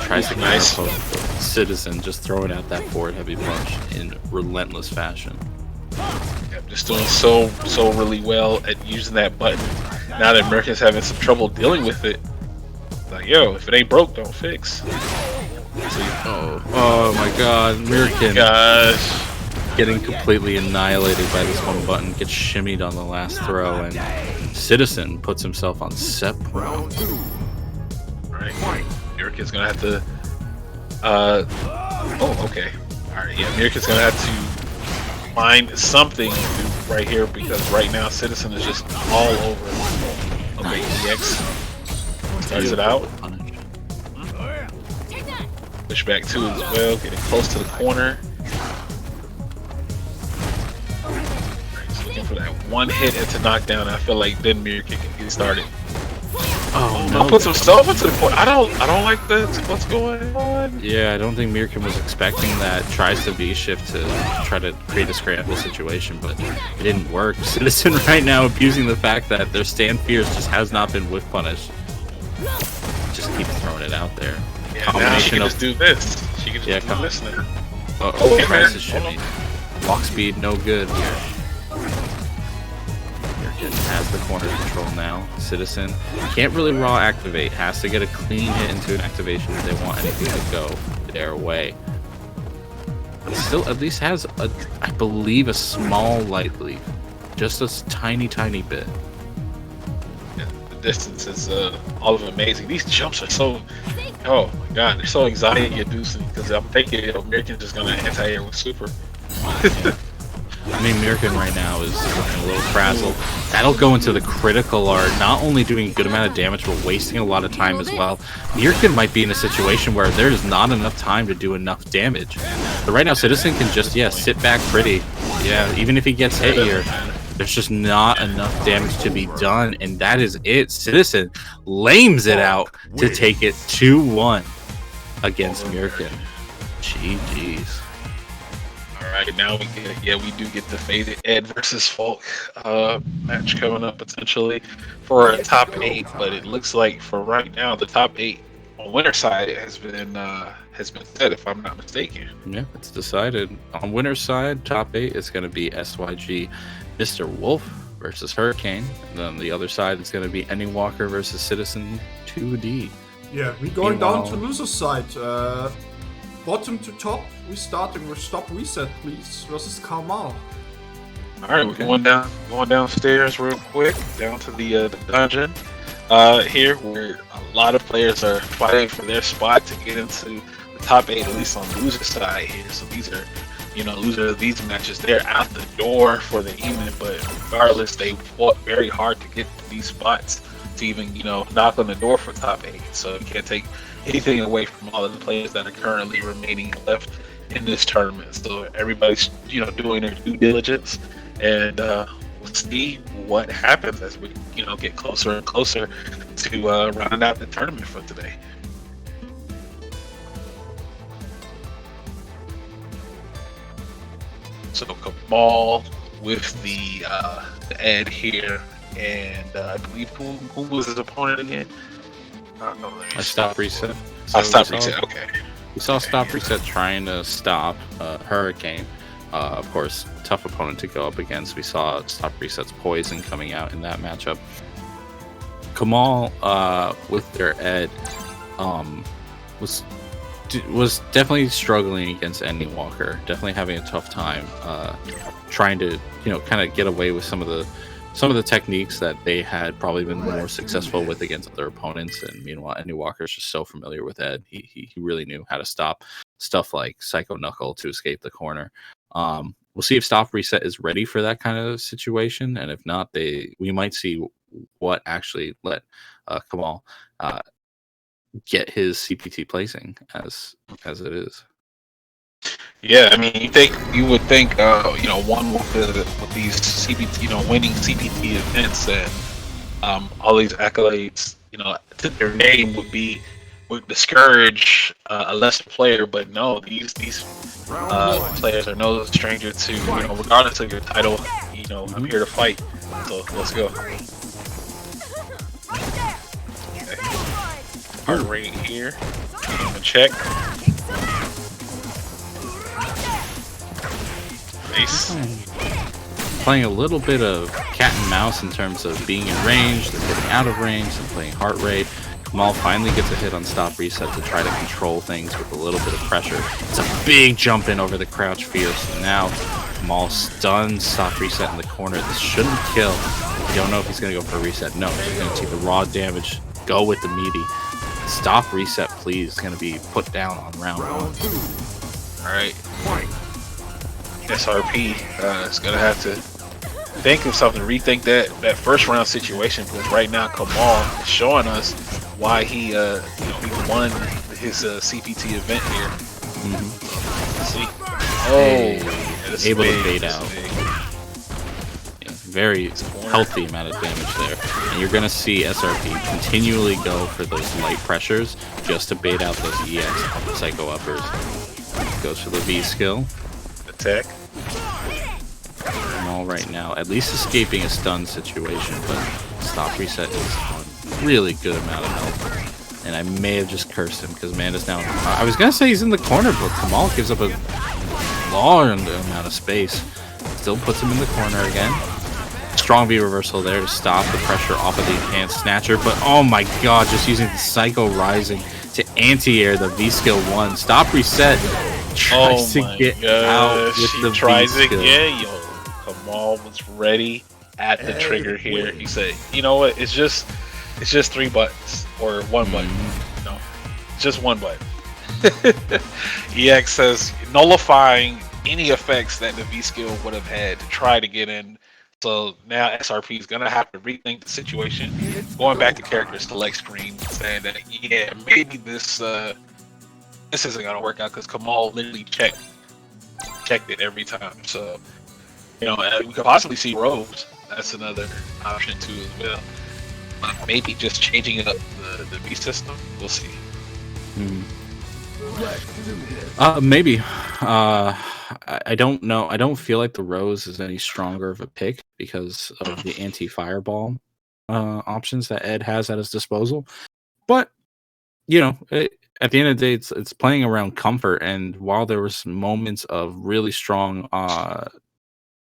Tries to nice. Citizen just throwing out that forward heavy punch in relentless fashion. Yep, just doing so really well at using that button. Now that Myrken's having some trouble dealing with it, like, yo, if it ain't broke, don't fix. Oh my god, Myrken. Gosh. Getting completely annihilated by this one button, gets shimmied on the last throw, and Citizen puts himself on set point. Alright, Myrken's gonna have to oh, okay. Alright, yeah, Myrken's gonna have to find something to do right here, because right now Citizen is just all over. Okay, EX starts it out. Push back 2 as well, getting close to the corner. He's looking for that one hit into knockdown. I feel like then Myrken can get started. Oh no! Put some stuff into the point. I don't like that. What's going on? Yeah, I don't think Myrken was expecting that. Tries to V shift to try to create a scramble situation, but it didn't work. Citizen right now abusing the fact that their stand fears just has not been whiff punished. Just keep throwing it out there. Yeah, now she can just do this. She can just do this now. Price is shimmy. Walk speed, no good here. Myrken has the corner control now. Citizen can't really raw activate. Has to get a clean hit into an activation if they want anything to go their way. But still, at least has, I believe, a small light lead. Just a tiny bit. Yeah, the distance is all of amazing. These jumps are so... Oh my god, they're so anxiety-inducing, because I'm thinking Myrken's just going to anti-air with super. I mean, Myrken right now is looking a little frazzled. That'll go into the critical art, not only doing a good amount of damage, but wasting a lot of time as well. Myrken might be in a situation where there's not enough time to do enough damage. But right now, Citizen can just, sit back pretty. Yeah, even if he gets hit here, there's just not enough damage to be done, and that is it. Citizen lames it out to take it 2-1 against Myrken. GG's. Alright, now we do get the faded Ed versus Folk match coming up potentially for a top 8, but it looks like for right now the top 8 on winner side has been set, if I'm not mistaken. Yeah, it's decided. On winner's side, top 8 is going to be SYG Mr. Wolf versus Hurricane. And then the other side is going to be EndingWalker versus Citizen 2D. Yeah, we're going down to Meanwhile- loser side. Bottom to top, we're starting with Stop Reset, please, versus Kamal. All right, we're going downstairs real quick, down to the dungeon. Here, where a lot of players are fighting for their spot to get into the top 8, at least on loser side here. So these are, loser of these matches, they're out the door for the evening. But regardless, they fought very hard to get to these spots to even, knock on the door for top 8. So you can't take anything away from all of the players that are currently remaining left in this tournament. So everybody's, doing their due diligence, and we'll see what happens as we, get closer and closer to rounding out the tournament for today. So Cabal with the Ed here, and I believe who was his opponent again? I Stop Reset. I Stop we saw- Reset. Okay. We saw Stop Reset trying to stop Hurricane. Of course, tough opponent to go up against. We saw Stop Reset's Poison coming out in that matchup. Kamal with their Ed was definitely struggling against EndingWalker. Definitely having a tough time trying to kind of get away with some of the techniques that they had probably been more successful with against other opponents. And meanwhile, EndingWalker is just so familiar with Ed. He really knew how to stop stuff like Psycho Knuckle to escape the corner. We'll see if Stop Reset is ready for that kind of situation, and if not, we might see what actually let Kamal get his CPT placing as it is. Yeah, I mean, you would think, one with these CPT, winning CPT events and all these accolades, to their name would discourage a lesser player, but no, these players are no stranger to, regardless of your title, I'm here to fight, so let's go. Okay. Heart rate here, check. Nice. Playing a little bit of cat and mouse in terms of being in range, then getting out of range, and playing heart rate. Kamal finally gets a hit on Stop Reset to try to control things with a little bit of pressure. It's a big jump in over the crouch fierce. And now Kamal stuns Stop Reset in the corner. This shouldn't kill. You don't know if he's going to go for a reset. No, he's going to take the raw damage, go with the meaty. Stop Reset, please. It's going to be put down on round 1. All right. SRP is going to have to think of something, rethink that first round situation, because right now Kamal is showing us why he won his CPT event here. Let's see. Oh, able to bait out. Yeah, very healthy amount of damage there. And you're going to see SRP continually go for those light pressures just to bait out those EX Psycho Uppers. Goes for the V skill. Attack. Kamal right now at least escaping a stun situation, but Stop Reset is on really good amount of health. And I may have just cursed him because Amanda's now. I was gonna say he's in the corner, but Kamal gives up a large amount of space. Still puts him in the corner again. Strong V reversal there to stop the pressure off of the enhanced snatcher, but oh my god, just using the Psycho Rising to anti-air the V skill 1. Stop Reset tries to get out with the V skill. Again, Kamal was ready at the trigger here. He said, "You know what? It's just 3 buttons or 1 button. No, just 1 button." EX says nullifying any effects that the V skill would have had to try to get in. So now SRP is gonna have to rethink the situation, going back to character select screen, saying that maybe this isn't gonna work out because Kamal literally checked it every time. So we could possibly see rogues. That's another option too as well. Maybe just changing up the V system. We'll see. Maybe. I don't know. I don't feel like the Rose is any stronger of a pick because of the anti-fireball options that Ed has at his disposal. But at the end of the day, it's playing around comfort. And while there was moments of really strong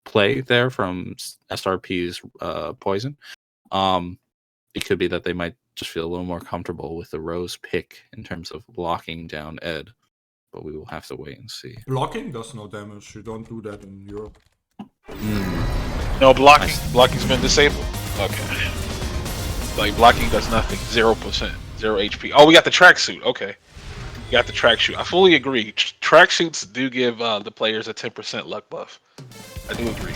play there from SRP's Poison, it could be that they might just feel a little more comfortable with the Rose pick in terms of locking down Ed. But we will have to wait and see. Blocking does no damage. You don't do that in Europe. No blocking. Blocking's been disabled. Okay. Like blocking does nothing. 0%. 0 HP. Oh, we got the tracksuit. Okay. We got the tracksuit. I fully agree. Tracksuits do give the players a 10% luck buff. I do agree.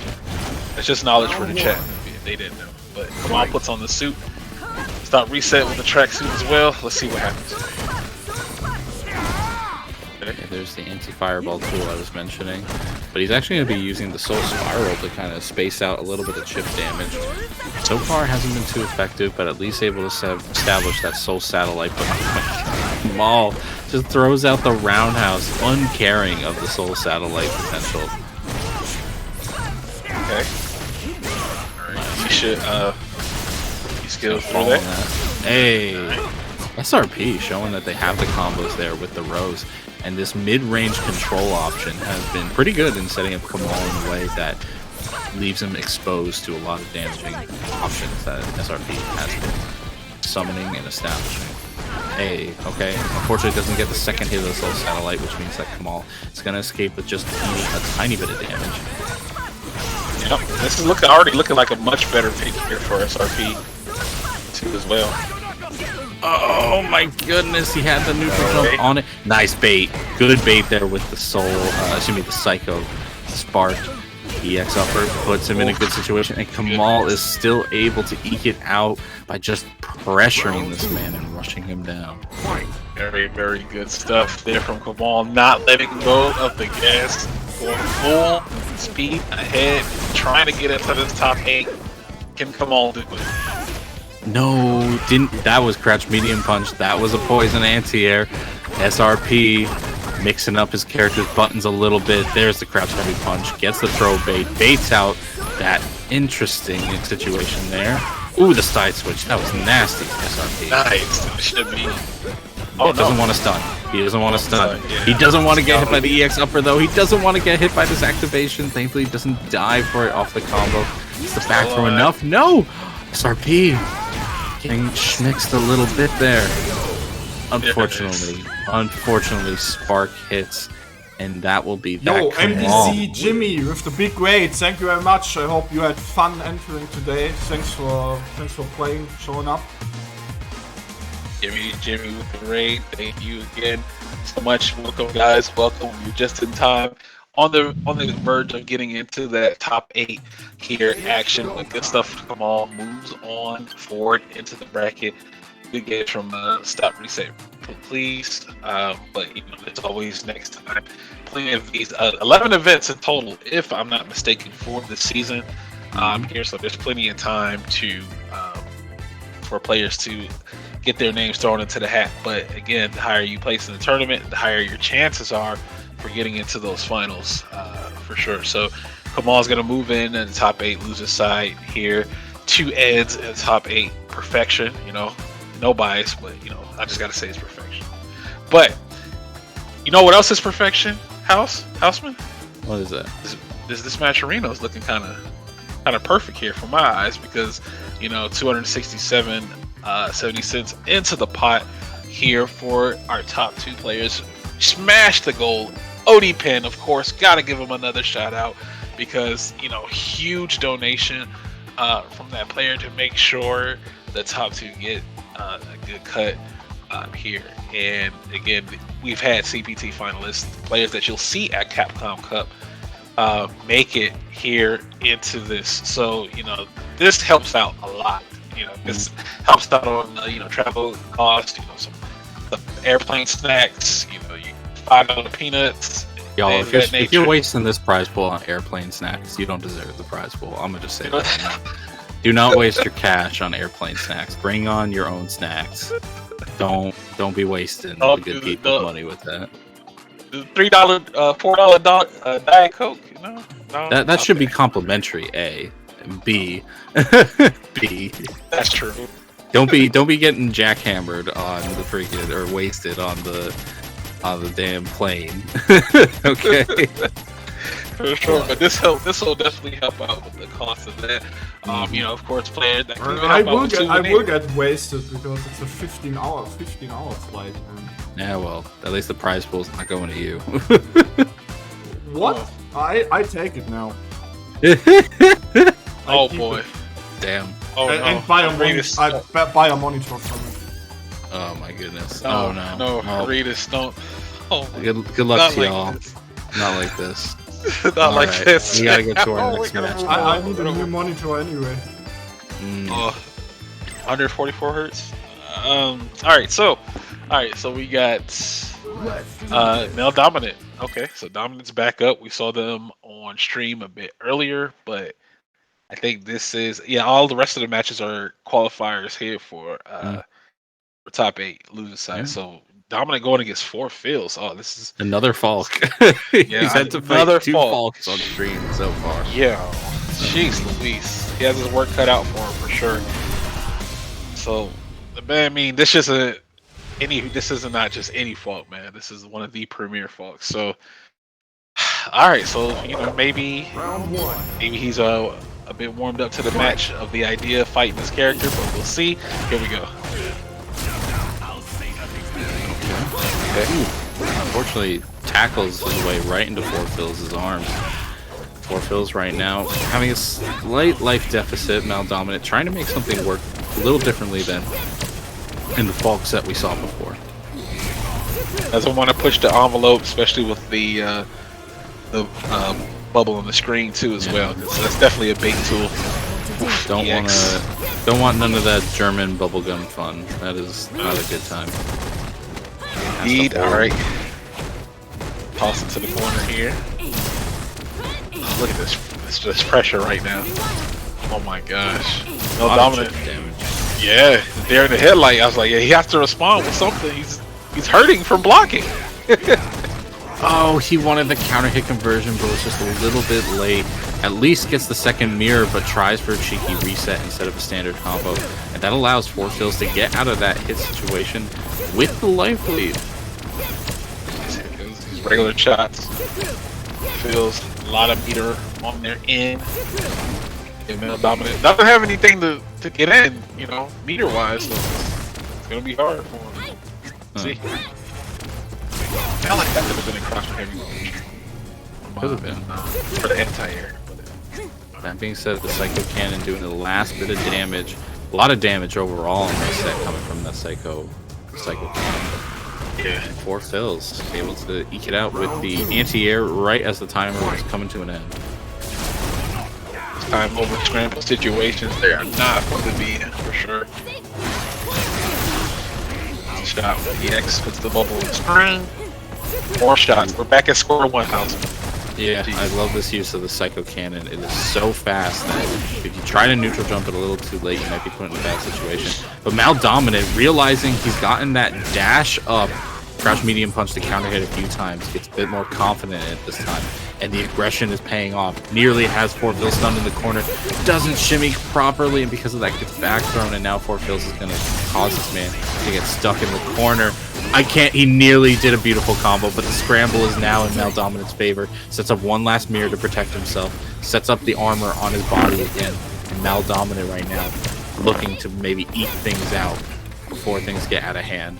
It's just knowledge for the chat. They didn't know. But Kamal puts on the suit. Stop reset with the tracksuit as well. Let's see what happens. Okay. Yeah, there's the anti-fireball tool I was mentioning. But he's actually going to be using the Soul Spiral to kind of space out a little bit of chip damage. So far hasn't been too effective, but at least able to establish that Soul Satellite. But Kamal just throws out the roundhouse, uncaring of the Soul Satellite potential. Okay. Alright, you should you skills through that. Hey, SRP showing that they have the combos there with the Rose, and this mid-range control option has been pretty good in setting up Kamal in a way that leaves him exposed to a lot of damaging options that SRP has been summoning and establishing. Hey, okay, unfortunately doesn't get the second hit of the Soul Satellite, which means that Kamal is going to escape with just a tiny bit of damage. Yep, this is already looking like a much better pick here for SRP too as well. Oh my goodness, he had the neutral jump on it. Nice bait. Good bait there with the Soul, the Psycho Spark. EX upper puts him in a good situation, and Kamal is still able to eke it out by just pressuring this man and rushing him down. Very, very good stuff there from Kamal, not letting go of the gas, going full speed ahead, trying to get into this top 8. Can Kamal do it? No, didn't. That was crouch medium punch. That was a poison anti-air. SRP mixing up his character's buttons a little bit. There's the crouch heavy punch. Gets the throw bait. Baits out that interesting situation there. Ooh, the side switch. That was nasty, SRP. Nice. Should be. Oh, doesn't want to stun. He doesn't want to stun. He doesn't want to get hit by the EX upper, though. He doesn't want to get hit by this activation. Thankfully, he doesn't die for it off the combo. It's the back throw enough. No! SRP getting schmixed a little bit there. Unfortunately, Spark hits, and that will be that. Yo, MDC Jimmy with the big raid. Thank you very much. I hope you had fun entering today. Thanks for playing, showing up. Jimmy with the raid. Thank you again so much. Welcome, guys. Welcome. You're just in time. On the verge of getting into that top 8 here action. With good stuff. Kamal moves on forward into the bracket. Good game from Stop Reset, please. But it's always next time. Plenty of these 11 events in total, if I'm not mistaken, for the season here. So there's plenty of time to for players to get their names thrown into the hat. But again, the higher you place in the tournament, the higher your chances are for getting into those finals, for sure. So Kamal's gonna move in the top 8, lose his side here. 2 Eds in the top 8, perfection. No bias, but I just gotta say it's perfection. But what else is perfection? Houseman? What is that? This Matcherino is looking kind of perfect here for my eyes, because 267 70 cents into the pot here for our top 2 players. Smash the goal. OD Pen, of course, gotta give him another shout out, because huge donation from that player to make sure the top 2 get a good cut here. And again, we've had CPT finalists, players that you'll see at Capcom Cup, make it here into this. So this helps out a lot. This helps out on travel costs. Some airplane snacks. $5 peanuts. Y'all, if you're wasting this prize pool on airplane snacks, you don't deserve the prize pool. I'm gonna just say that right now. Do not waste your cash on airplane snacks. Bring on your own snacks. Don't be wasting the good people's money with that. $3, $4 Diet Coke. No, that should be complimentary. A, and B, B. That's true. Don't be getting jackhammered on the freaking or wasted on the damn plane. Okay. For sure, but this will definitely help out with the cost of that. You know, of course, players that can I help out with will souvenirs. get wasted because it's a 15-hour flight. Man. Yeah, well, at least the prize pool's not going to you. What? I take it now. Oh keep boy. it. Damn. Oh no. And buy a Reedus, buy a monitor from it. Oh my goodness. no, Oh no. no, Oh, Reedus, don't. Oh, my good luck not to like y'all. this. Not like this. Not like Alright, this. We gotta go to our Oh, next we're gonna match. move I on. need a new monitor anyway. Mm. 144 hertz. All right, so we got male dominant. Okay, so dominant's back up. We saw them on stream a bit earlier, but I think this is all the rest of the matches are qualifiers here for top 8 loser side. Yeah. So dominant going against 4 Phils. Oh, this is Another Falk. Yeah, He's had to another fight 2 Falk. Falks on stream so far. yeah. Jeez Louise. He has his work cut out for him for sure. So, man, I mean, this isn't not just any Falk, man. This is one of the premier Falks. So, all right. So, you know, maybe he's a bit warmed up to the match of the idea of fighting this character, but we'll see. Here we go. Okay. Unfortunately, tackles his way right into 4 Phils' arms. 4 Phils right now having a slight life deficit, maldominant, trying to make something work a little differently than in the Falks that we saw before. Doesn't want to push the envelope, especially with the bubble on the screen too, as well. 'Cause that's definitely a bait tool. Don't want none of that German bubblegum fun. That is not a good time. Indeed. All right. Toss it to the corner here. Oh, look at this pressure right now. Oh my gosh. No dominant. Damage. Yeah, there in the headlight. I was like, yeah, he has to respond with something. He's hurting from blocking. Oh, he wanted the counter hit conversion, but was just a little bit late. At least gets the second mirror, but tries for a cheeky reset instead of a standard combo. And that allows 4 Phils to get out of that hit situation with the life lead. These regular shots. Feels a lot of meter on their end. Yeah, male dominant doesn't have anything to get in, you know, meter wise. So it's gonna be hard for him. See, I like that could have been a cross for heavyweight. Could have been. For the anti-air. That being said, the Psycho Cannon doing the last bit of damage. A lot of damage overall in this set coming from the Psycho Cannon. Yeah. 4 Phils able to eke it out with the anti-air right as the timer was coming to an end. This time over scramble situations, they are not going to be in for sure. Shot with the X puts the bubble in spring. 4 shots. We're back at score 1 house. Yeah, I love this use of the Psycho Cannon. It is so fast that if you try to neutral jump it a little too late, you might be put in a bad situation. But Maldominant, realizing he's gotten that dash up, crouch medium punch to counter hit a few times, gets a bit more confident in it this time. And the aggression is paying off. Nearly has 4 Phils stunned in the corner. Doesn't shimmy properly, and because of that gets back thrown, and now 4 Phils is going to cause this man to get stuck in the corner. He nearly did a beautiful combo, but the scramble is now in Maldominant's favor. Sets up one last mirror to protect himself. Sets up the armor on his body again. And Maldominant right now looking to maybe eke things out before things get out of hand.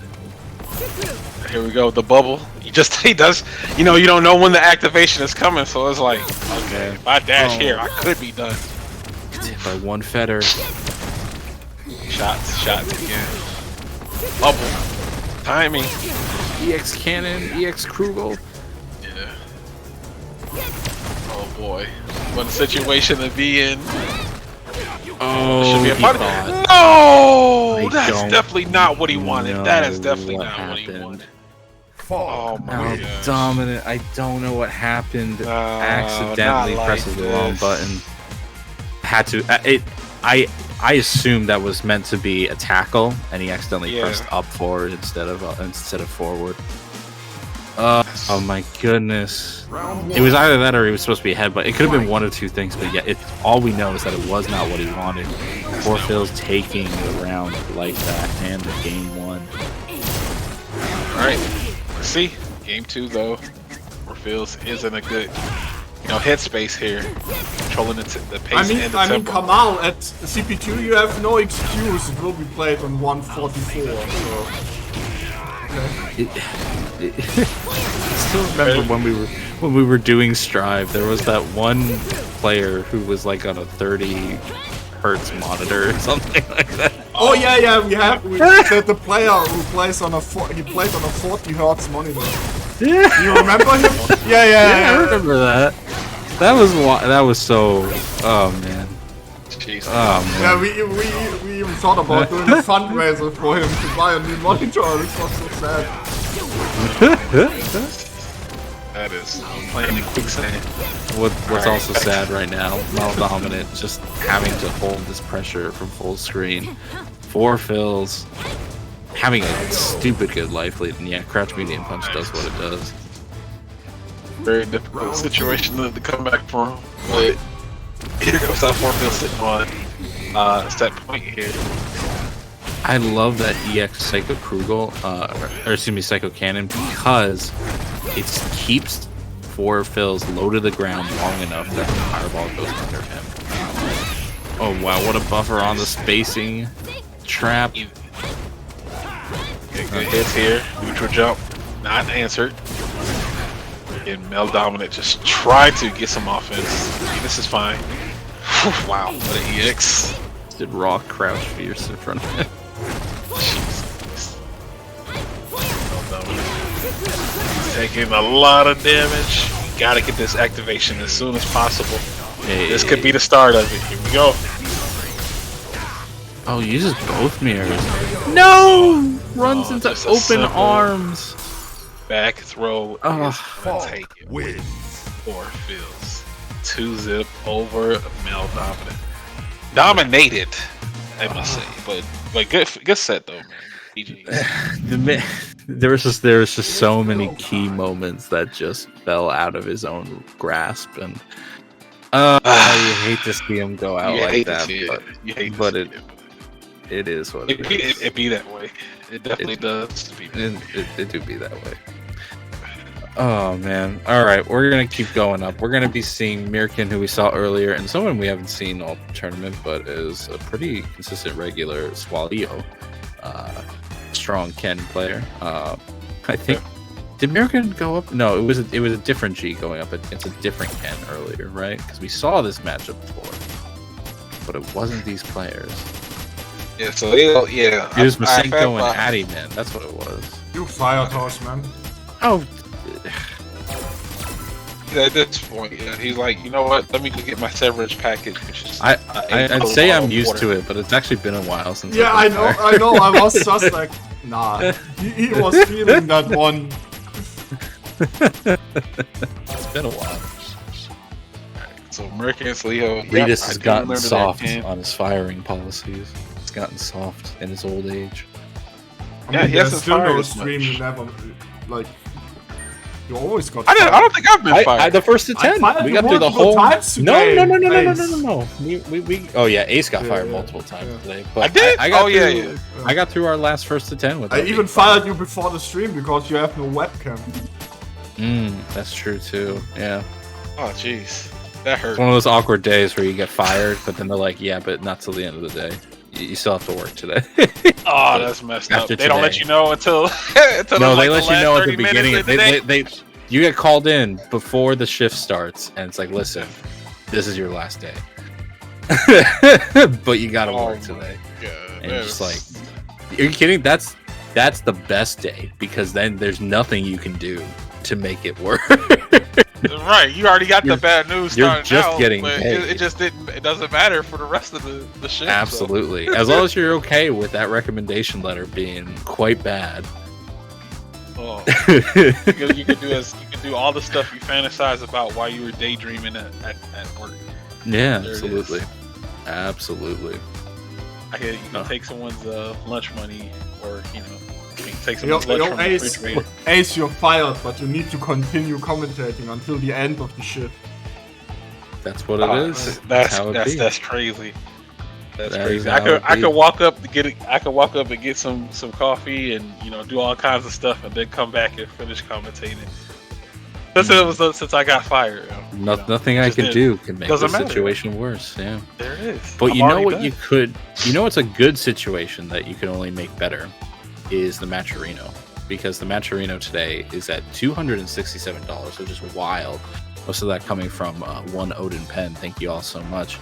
Here we go, the bubble. He does, you know, you don't know when the activation is coming, so it's like, okay, if I dash here, I could be done. Gets hit by one feather. Shots again. Bubble. Timing. EX Cannon, EX Krugel. Yeah. Oh boy. What a situation to be in. Oh, Should be a he fun. thought. No! That's don't definitely not what he wanted. That is know definitely what not what he happened. wanted. Oh my gosh. Maldominant, I don't know what happened. No, Accidentally not like presses the wrong this. button. Had to. I assumed that was meant to be a tackle, and he accidentally pressed up forward instead of forward. Oh my goodness. It was either that or he was supposed to be ahead, but it could have been one of two things. But yeah, all we know is that it was not what he wanted. Poor Phil's taking the round like that and the game 1. Alright, let's see. Game 2 though, where Phil's is in a good, headspace here. Controlling the pace and the tempo. Kamal, at CP2 you have no excuse. It will be played on 144, so... I still remember when we were doing Strive, there was that one player who was like on a 30 hertz monitor or something like that. Oh yeah, the player who plays on a 40 hertz monitor. Yeah. You remember him? Yeah. I remember that. That was so. Oh man. Jeez. Oh man. Yeah, we even thought about doing a fundraiser for him to buy a new monitor. This was so sad. That is playing in quicksand. What's also sad right now, Mal Dominant just having to hold this pressure from full screen. 4 fills, having a stupid good life lead, and yeah, crouch medium punch does what it does. Very difficult situation to come back from, but here goes that 4 fill sitting on set point here. I love that EX Psycho Krugel, or excuse me, Psycho Cannon, because it keeps 4 fills low to the ground long enough that the fireball goes under him. Oh wow, what a buffer on the spacing trap. Good hits here. Neutral jump, not answered. And Mel Dominant just tried to get some offense. This is fine. Wow, what an EX. Did raw crouch fierce in front of him. He's taking a lot of damage. You gotta get this activation as soon as possible. Hey, this could be the start of it. Here we go. Oh, uses both mirrors. No! Runs into just a open simple arms. Back throw Oh. is gonna take it. 4 fills. 2-zip over Mel Dominant. Dominated, I must say, but good set though, man. There was just so many key moments that just fell out of his own grasp, and you hate to see him go out like that. But it is what it is. It be that way. It definitely does. It do be that way. Oh man! All right, we're gonna keep going up. We're gonna be seeing Myrken, who we saw earlier, and someone we haven't seen all tournament, but is a pretty consistent regular Soualiho. Strong Ken player. I think did Myrken go up? No, it was a different G going up against a different Ken earlier, right? Because we saw this matchup before, but it wasn't these players. Yeah, so yeah, it was Masenko and Addy, man. That's what it was. You fired horse, man. Oh. At this point, yeah, he's like, you know what? Let me go get my severance package. Which is I'd say I'm used to it, but it's actually been a while since. Yeah, I know. I was just like, nah. He was feeling that one. It's been a while. So Myrken, Soualiho, Redis has gotten soft on his firing policies. He's gotten soft in his old age. Yeah, he hasn't still fired no as stream. much. You never like. You always got. I don't think I've been fired. The first to 10. We got through the whole. No. We. Oh yeah, Ace got fired multiple times today. But I did. I got through our last first to 10 with. I even fired you before the stream because you have no webcam. That's true too. Yeah. Oh jeez, that hurt. It's one of those awkward days where you get fired, but then they're like, "Yeah, but not till the end of the day. You still have to work today." Oh, that's messed up. They don't let you know until. No, they let you know at the beginning. You get called in before the shift starts, and it's like, listen, this is your last day, but you gotta work today. God, and you're just like, are you kidding? That's the best day because then there's nothing you can do to make it work. Right, you already got the bad news. You're just out, getting but paid. it just didn't. It doesn't matter for the rest of the shift. Absolutely, So. as long as you're okay with that recommendation letter being quite bad. Oh. you can do all the stuff you fantasize about while you were daydreaming at work. Yeah, There absolutely. I hear you can take someone's lunch money or Take some Yo, lunch from the Ace, refrigerator. Ace, you're fired, but you need to continue commentating until the end of the shift. That's what it is. How it be. That's crazy. That's That crazy. is how it I be. could walk up to get it. I could walk up and get some coffee and do all kinds of stuff and then come back and finish commentating. Since I got fired. Nothing I can do can make the Doesn't matter. situation worse. Yeah. There it is. But I'm you know already what done. you could. You know what's a good situation that you can only make better is the Matcherino, because the Matcherino today is at $267, which is wild. Most of that coming from one Odin pen. Thank you all so much.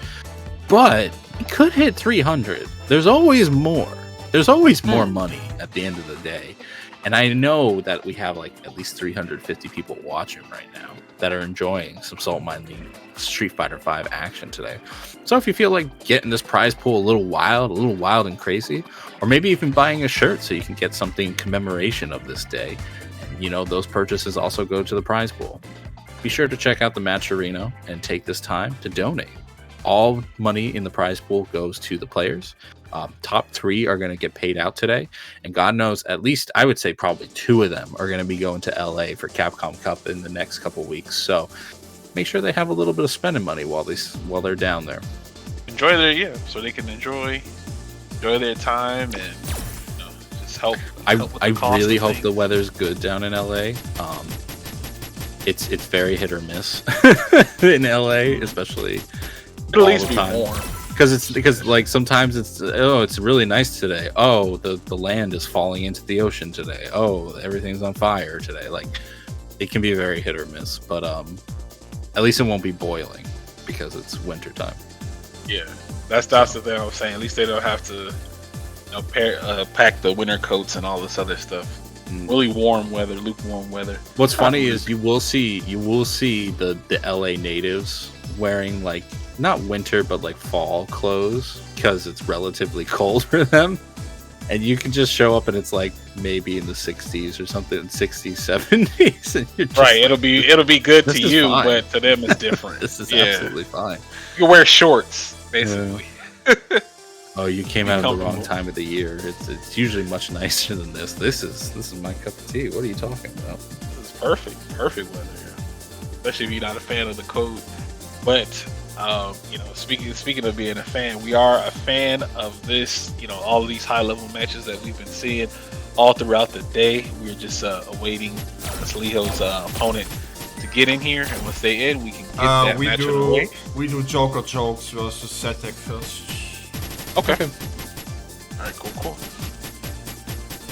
But it could hit 300. There's always more. There's always more money at the end of the day. And I know that we have like at least 350 people watching right now that are enjoying some Saltmine League Street Fighter V action today. So if you feel like getting this prize pool a little wild and crazy, or maybe even buying a shirt so you can get something in commemoration of this day, and those purchases also go to the prize pool. Be sure to check out the Matcherino and take this time to donate. All money in the prize pool goes to the players. Top 3 are going to get paid out today, and God knows, at least I would say probably 2 of them are going to be going to LA for Capcom Cup in the next couple weeks. So make sure they have a little bit of spending money while they're down there. Enjoy their so they can enjoy their time and just help. I with the cost really of hope things. the weather's good down in LA. It's very hit or miss in LA, especially. It'll at least all be the time. warm. Because like sometimes it's really nice today. Oh, the land is falling into the ocean today. Oh, everything's on fire today. Like, it can be very hit or miss, but at least it won't be boiling because it's winter time. Yeah, that's the thing I was saying. At least they don't have to pack the winter coats and all this other stuff. Really warm weather, lukewarm weather. What's funny is you will see the LA natives wearing like not winter but like fall clothes because it's relatively cold for them, and you can just show up and it's like maybe in the 60s or something, 60s, 70s, and you're just Right, it'll be good this to is you, fine. but to them it's different. This is Yeah. absolutely fine. You can wear shorts basically. Oh, you came out at the wrong comfortable. time of the year. It's usually much nicer than this. This is my cup of tea. What are you talking about? It's perfect weather, yeah. Especially if you're not a fan of the code. But speaking of being a fan, we are a fan of this. All of these high level matches that we've been seeing all throughout the day. We're just awaiting Soualiho's opponent to get in here, and once they in, we can get that match on the way. We do Joker jokes versus Zetek first. Okay. All right. Cool.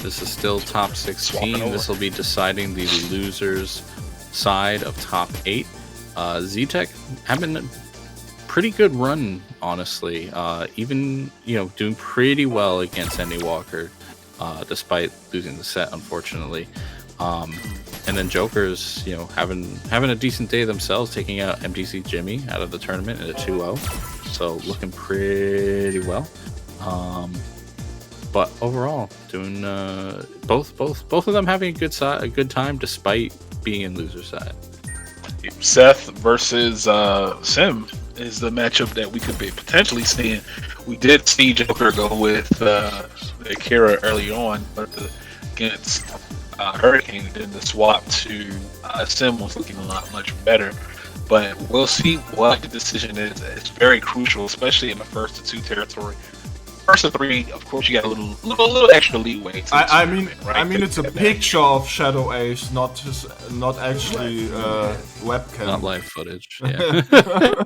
This is still top 16. over. This will be deciding the losers side of top 8. Z-Tech having a pretty good run, honestly. Even doing pretty well against EndingWalker, despite losing the set, unfortunately. And then Joker's, having a decent day themselves, taking out MTC Jimmy out of the tournament at a 2-0. So looking pretty well. But overall, doing both of them having a good time despite being in loser side. Seth versus Sim is the matchup that we could be potentially seeing. We did see Joker go with Akira early on, but against Hurricane, then the swap to Sim was looking much better. But we'll see what the decision is. It's very crucial, especially in the first of 2 territory. First of 3, of course, you got a little extra leeway. I mean, it's a picture of Shadow Ace, not actually webcam. Not live footage. Yeah.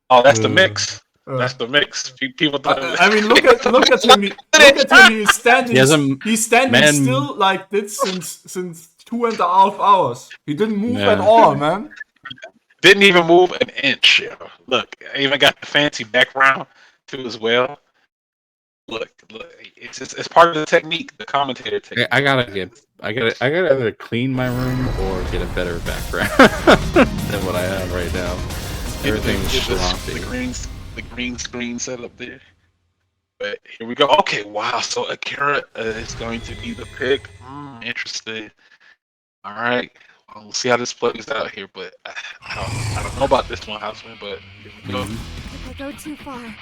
Oh, that's the mix. That's the mix. People thought. I mean, look at him. Look at him. He's standing. He's standing still like this since 2.5 hours. He didn't move at all, man. Didn't even move an inch. Look, I even got the fancy background too as well. Look, it's part of the technique, the commentator technique. I gotta either clean my room or get a better background than what I have right now. Everything's sloppy. The green screen setup there. But here we go. Okay, wow. So Akira is going to be the pick. Interesting. All right. Well, we'll see how this plays out here. But I don't know about this one, Houseman. But here we go. If I go too far. I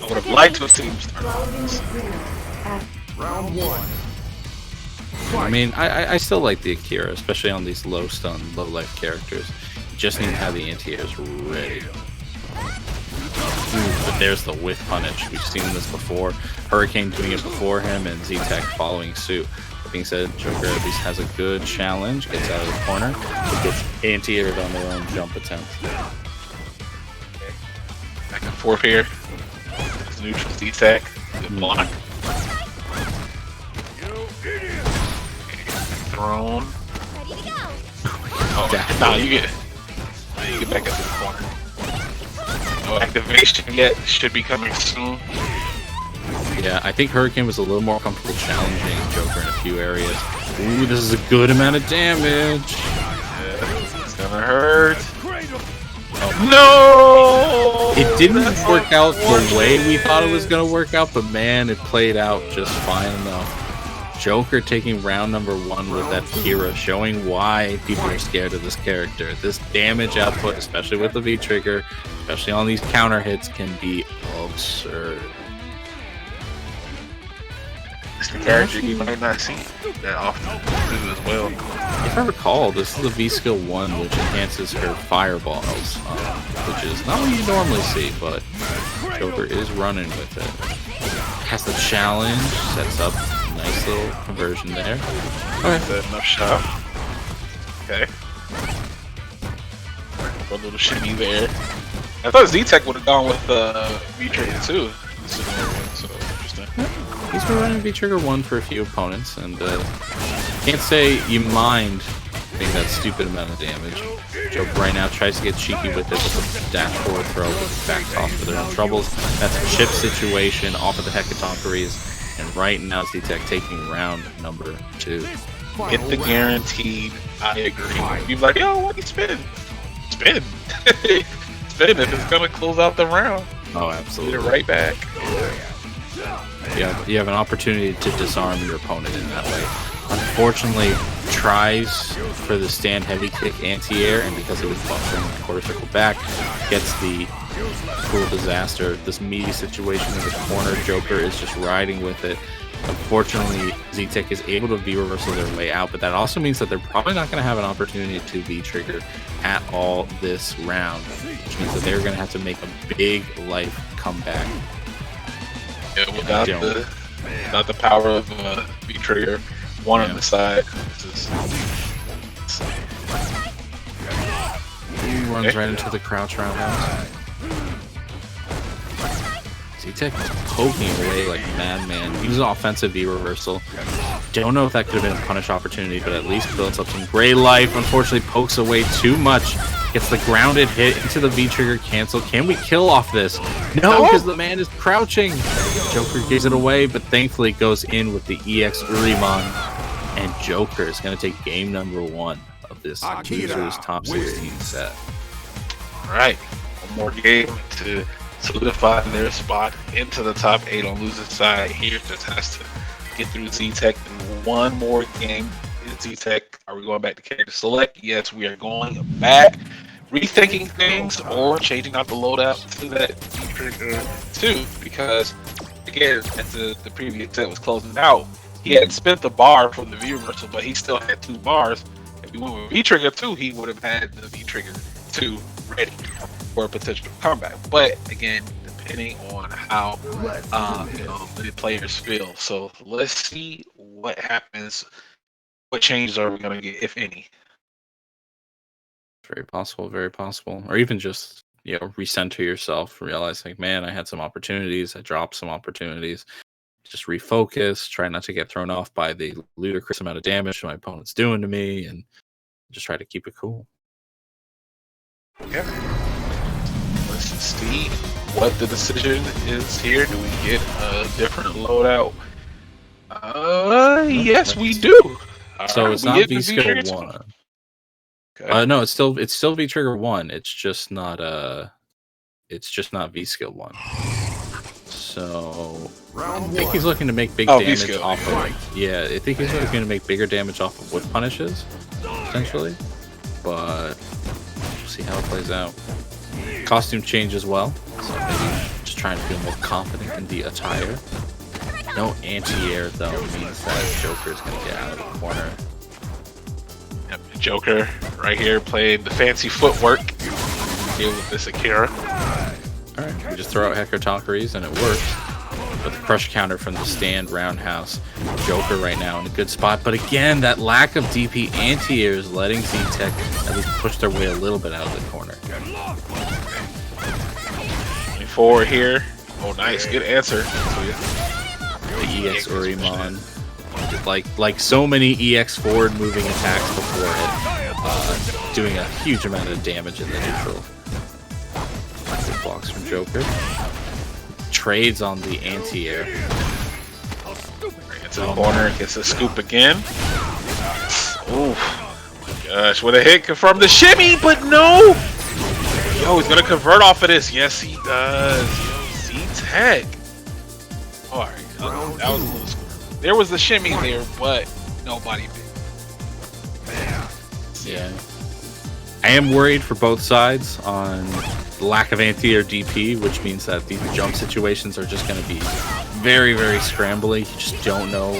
would have liked to have seen him start. Round 1. I mean, I still like the Akira, especially on these low stun, low life characters. You just need to have the anti-airs ready. Ooh, but there's the whiff punish. We've seen this before. Hurricane doing it before him, and Z-Tech following suit. That being said, Joker at least has a good challenge, gets out of the corner, but gets anti-aired on their own jump attempt. Back and forth here. Neutral Z-Tech. Good block. Thrown. Oh, nah, you get back into the corner. No activation yet. Should be coming soon. Yeah, I think Hurricane was a little more comfortable challenging Joker in a few areas. Ooh, this is a good amount of damage. It's gonna hurt. Oh. No! It didn't work out the way we thought it was going to work out, but man, it played out just fine enough. Joker taking round number 1 with that Kira, showing why people are scared of this character. This damage output, especially with the V-Trigger, especially on these counter hits, can be absurd. It's the character you might not see that often too as well. If I recall, this is the V-Skill 1, which enhances her fireballs, which is not what you normally see, but Joker is running with it. Has the challenge, sets up a nice little conversion there. Alright, enough shot. Okay. A little shimmy there. I thought Z-Tech would have gone with V-Trigger too. So interesting. He's been running V-Trigger 1 for a few opponents, and can't say you mind being that stupid amount of damage. Joker right now tries to get cheeky with it with a dash forward throw with back toss for their own troubles. That's a chip situation off of the Hecatoncheries, and right now Z-Tech taking round number 2. Get the guaranteed, I agree. You're like, yo, what you spin? Spin. Spin if it's gonna close out the round. Oh, absolutely. Get it right back. Yeah, you have an opportunity to disarm your opponent in that way. Unfortunately, tries for the stand heavy kick anti-air, and because it was buffering the quarter circle back, gets the cool disaster. This meaty situation in the corner, Joker is just riding with it. Unfortunately, Z-Tech is able to V-reversal their way out, but that also means that they're probably not going to have an opportunity to V-trigger at all this round, which means that they're going to have to make a big life comeback. Yeah, without the power of V-Trigger, one on the side. He runs right into the crouch roundhouse. Z-Tech is poking away like a madman. Uses offensive V-reversal. Don't know if that could have been a punish opportunity, but at least builds up some great life. Unfortunately, pokes away too much. Gets the grounded hit into the V-trigger cancel. Can we kill off this? No, because the man is crouching. Joker gives it away, but thankfully goes in with the EX Uriman. And Joker is going to take game number 1 of this Losers Top 16 set. Alright, one more game to solidify their spot into the top 8 on Losers side. Here just has to get through Z-Tech in one more game. Z-Tech, are we going back to character select? Yes, we are going back. Rethinking things or changing out the loadout to that V-Trigger 2, because again, as the previous set was closing out, he had spent the bar from the V-reversal, but he still had 2 bars. If he went with V-Trigger 2, he would have had the V-Trigger 2 ready for a potential comeback. But again, depending on how the players feel. So let's see what happens. What changes are we going to get, if any? Very possible, very possible. Or even just, recenter yourself, realize like, man, I had some opportunities, I dropped some opportunities. Just refocus, try not to get thrown off by the ludicrous amount of damage my opponent's doing to me, and just try to keep it cool. Yeah. Let's see what the decision is here. Do we get a different loadout? Yes, we do. So it's not V-Skill 1. Okay. No, it's still V-Trigger 1. It's just not V-Skill 1. So I think he's looking to make big damage V-Skill. off of I think he's looking to make bigger damage off of whip punishes, potentially. But we'll see how it plays out. Costume change as well. So maybe just trying to feel more confident in the attire. No anti-air though means that Joker's gonna get out of the corner. Yep, Joker right here playing the fancy footwork. Deal with this Akira. Alright, we just throw out Hecker Tonkeries and it works. But the crush counter from the stand roundhouse. Joker right now in a good spot. But again, that lack of DP anti-air is letting Z-Tech at least push their way a little bit out of the corner. Forward here. Oh, nice. Good answer. The EX Urimon. Like so many EX forward moving attacks before it, doing a huge amount of damage in the neutral. Good blocks from Joker. Trades on the anti-air. Into the corner, gets a scoop again. Oof. Oh my gosh, with a hit confirm the shimmy, but no! Yo, he's gonna convert off of this. Yes, he does. Yo, Z-Tech. Alright, that was a little score. There was the shimmy there, but nobody bit. Yeah. I am worried for both sides on the lack of anti-air DP, which means that these jump situations are just going to be very, very scrambly. You just don't know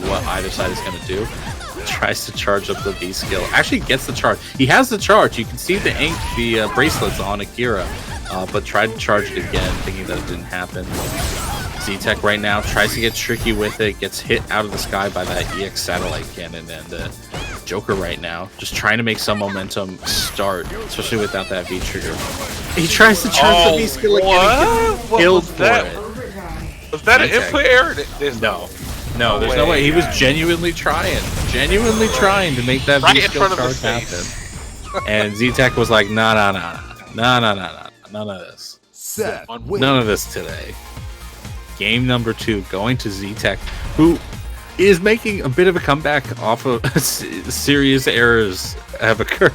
what either side is going to do. Tries to charge up the V skill. Actually gets the charge. He has the charge. You can see the bracelets on Akira, but tried to charge it again, thinking that it didn't happen. Z-Tech right now tries to get tricky with it, gets hit out of the sky by that EX satellite cannon, and Joker right now just trying to make some momentum start, especially without that V trigger. He tries to charge the V skill again. What was that? Was that an input error? No, there's no way. He was genuinely trying to make that V skill charge happen. And Z-Tech was like, nah, none of this. None of this today. Game number 2 going to Z-Tech, who is making a bit of a comeback off of serious errors have occurred.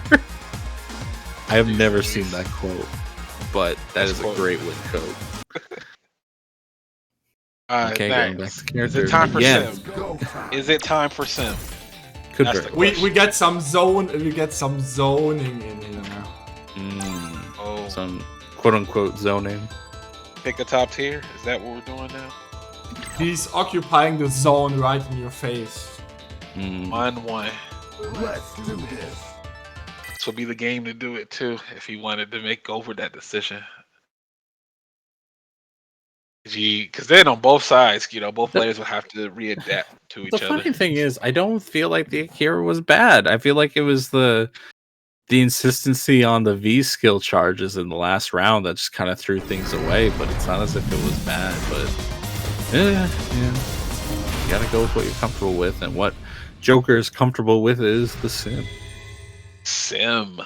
I have never seen that quote, but that is a great win code. Okay, going back to characters. Is it time for Sim? Is it time for Sim? We get some zoning in here now. Some quote unquote zoning. Pick a top tier? Is that what we're doing now? He's occupying the zone right in your face. 1-1. Let's do this. This will be the game to do it too, if he wanted to make over that decision. Because then on both sides, both players will have to readapt to each other. The funny thing is, I don't feel like the Akira was bad. I feel like it was the insistency on the V skill charges in the last round that just kind of threw things away, but it's not as if it was bad. But yeah, you gotta go with what you're comfortable with, and what Joker is comfortable with is the Sim.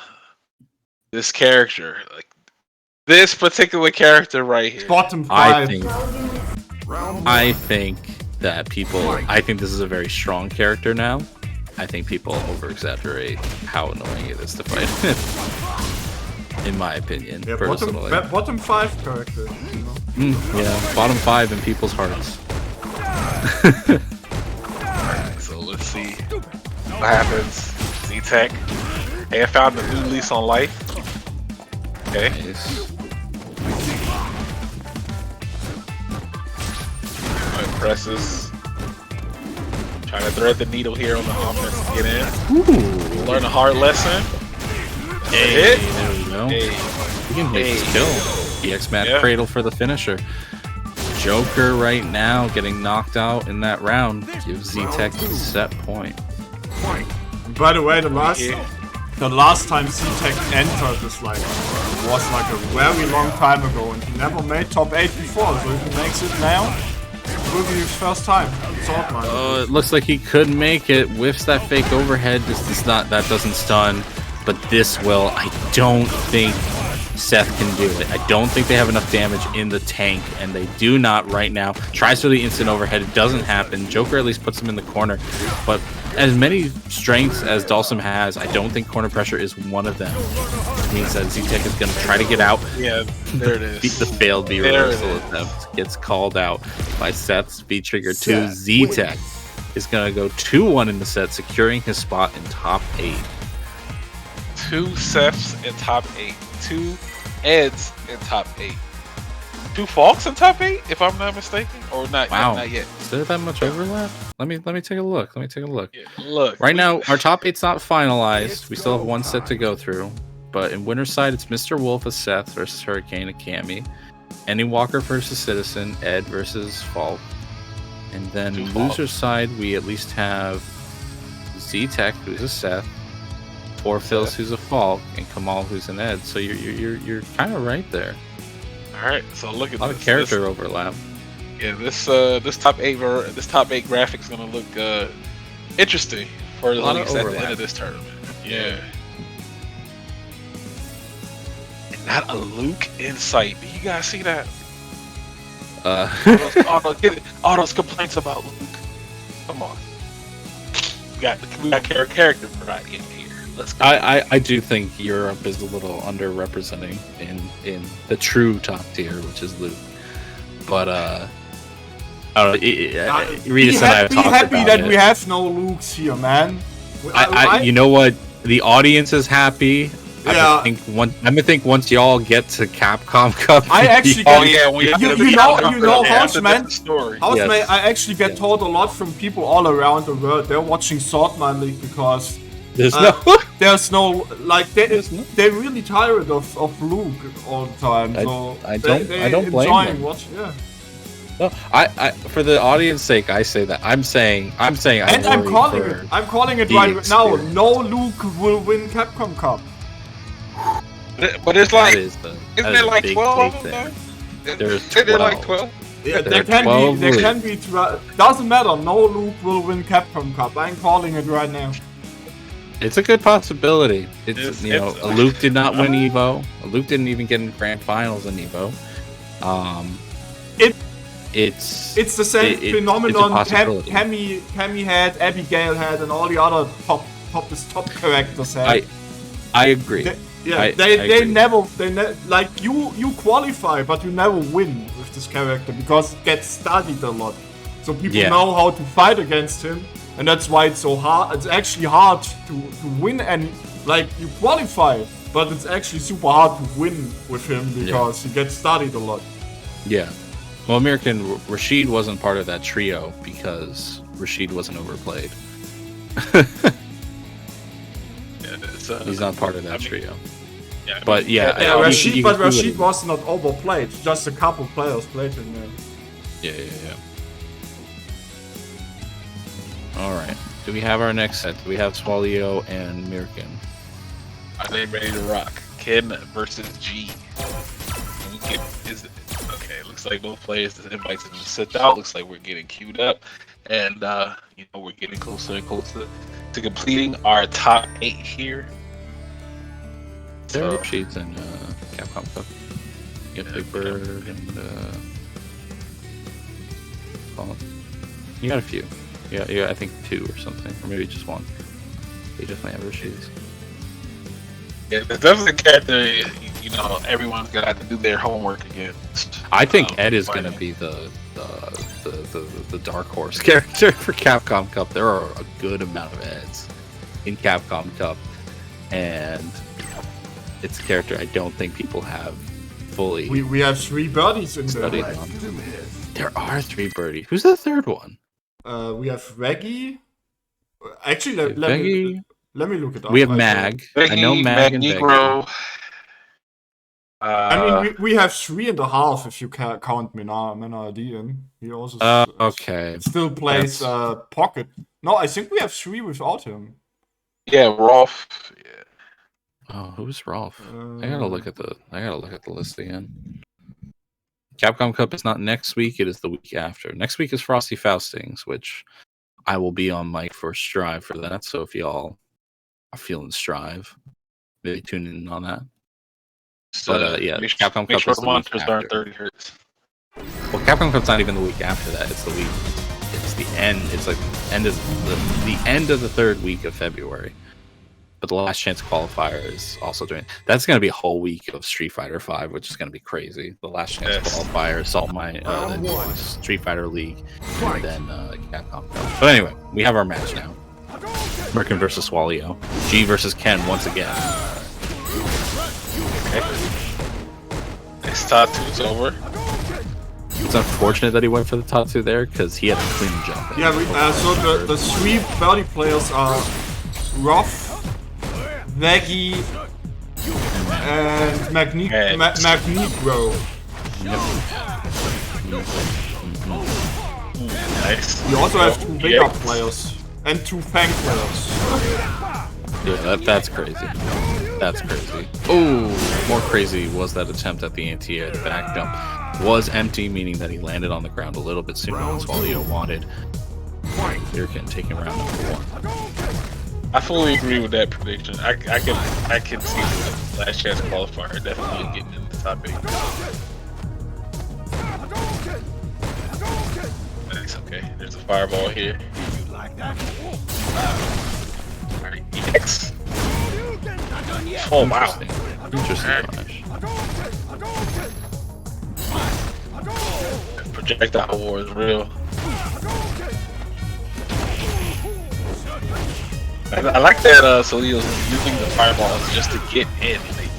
This character, like this particular character right here. Bottom 5. I think that I think this is a very strong character now. I think people over-exaggerate how annoying it is to fight him. In my opinion, personally. Bottom 5 character. Yeah, bottom 5 in people's hearts. Alright, so let's see what happens. Z-Tech. Hey, I found a new lease on life. Okay. Nice. Presses. Trying to thread the needle here on the offense to get in. Ooh. Learn a hard lesson. Hey, there we go. He can make this kill. EX Mad Cradle for the finisher. Joker right now getting knocked out in that round. Gives Z-Tech the set point. By the way, the last time Z-Tech entered this was like a very long time ago, and he never made top 8 before, so if he makes it now, it will be his first time. It looks like he could make it. Whiffs that fake overhead. That doesn't stun, but this will. I don't think Seth can do it. I don't think they have enough damage in the tank, and they do not right now. Tries for the instant overhead. It doesn't happen. Joker at least puts him in the corner, but as many strengths as Dalsum has, I don't think corner pressure is one of them. Which means that Z-Tech is going to try to get out. Yeah, there it is. The failed V reversal attempt gets called out by Seth's V trigger 2. Z-Tech is going to go 2-1 in the set, securing his spot in top 8. 2 Seths in top 8. 2 Eds in top 8. 2 Falks in top 8, if I'm not mistaken, or not? Wow. Not yet. Is there that much overlap? Let me take a look. Yeah, look. Right now, our top 8's not finalized. We still have one set to go through. But in winner's side, it's Mr. Wolf as Seth versus Hurricane and Cammy. EndingWalker versus Citizen, Ed versus Falk. And then in loser's side, we at least have Z-Tech, who's a Seth, Phils, who's a Falk, and Kamal, who's an Ed. So you're kind of right there. All right, so look at A lot of character overlap. Yeah, this top 8 graphics gonna look interesting for at least at the end of this tournament. Yeah. And not a Luke in sight. Do you guys see that? All those complaints about Luke. Come on. We got character variety in here. Let's go. I do think Europe is a little underrepresenting in the true top tier, which is Luke. But I don't know. Regis and I have talked happy about that it. we have no Lukes here, man. You know what? The audience is happy. Yeah. I'm gonna think once y'all get to Capcom Cup. I actually you know, Houseman. Yes. I actually get told a lot from people all around the world. They're watching Saltmine League because there's no like they're really tired of Luke all the time. So I don't blame them. Yeah. No, I for the audience sake, I say that I'm saying I'm calling it right now. No Luke will win Capcom Cup. But it's like, isn't there like 12 of them there? There's Isn't there like 12. 12? Yeah, there can be. Doesn't matter. No Luke will win Capcom Cup. I'm calling it right now. It's a good possibility. Luke did not win Evo. Luke didn't even get in grand finals in Evo. It's the same phenomenon it's a possibility. Cammy had, Abigail had, and all the other top characters had. I agree. They never like you qualify, but you never win with this character because it gets studied a lot. So people know how to fight against him, and that's why it's so hard. It's actually hard to win, and like you qualify, but it's actually super hard to win with him because he gets studied a lot. Yeah. Well, Rashid wasn't part of that trio because Rashid wasn't overplayed. He's not part of that trio. Yeah, but Rashid was not overplayed. Just a couple players played him there. Yeah. All right. Do we have our next set? Do we have Soualiho and Myrken? Are they ready to rock? Ken versus G. Okay, looks like both players that invites them to sit out. Looks like we're getting queued up, and we're getting closer and closer to completing our top 8 here. There are sheets in Capcom Cup. You got Big Bird and you got a few. Yeah, I think 2 or something, or maybe just 1. They definitely have Rashid's. Yeah, that's definitely a character. Everyone's gonna have to do their homework against. I think Ed is gonna be the dark horse character for Capcom Cup. There are a good amount of Eds in Capcom Cup, and it's a character I don't think people have fully. We have 3 birdies in there. There are 3 birdies. Who's the third one? We have Reggie. Actually, let me look it up. We have Mag. I know Mag and Negro. I mean, we have 3.5 if you count Menard in. He also still plays Pocket. No, I think we have 3 without him. Yeah, Rolf. Yeah. Oh, who's Rolf? I gotta look at the list again. Capcom Cup is not next week; it is the week after. Next week is Frosty Faustings, which I will be on mic for Strive for that. So if y'all are feeling Strive, maybe tune in on that. But Capcom Cup is the monitors week aren't after. 30 hertz. Well, Capcom Cup's not even the week after that. It's the end. It's like the end of the 3rd week of February. But the last chance qualifier is also doing. That's going to be a whole week of Street Fighter 5, which is going to be crazy. The last chance qualifier, Saltmine, Street Fighter League, and then Capcom Cup. But anyway, we have our match now. Myrken versus Soualiho. G versus Ken once again. This top 2's over. It's unfortunate that he went for the top 2 there because he had a clean jump. Yeah, so the 3 Birdie players are Rough, Veggie, and Magneto. Nice. You also have 2 big up players and 2 Fang players. Yeah, that's crazy. That's crazy. Oh, more crazy was that attempt at the anti-air. The back jump was empty, meaning that he landed on the ground a little bit sooner than Soualiho wanted. Myrken taking round number 1. I fully agree with that prediction. I can see the last chance qualifier definitely getting in the top 8. But it's okay. There's a fireball here. Alright, EX. Oh wow. Interesting punish. Projectile war is real. I like that Soualiho's using the fireballs just to get in. Like,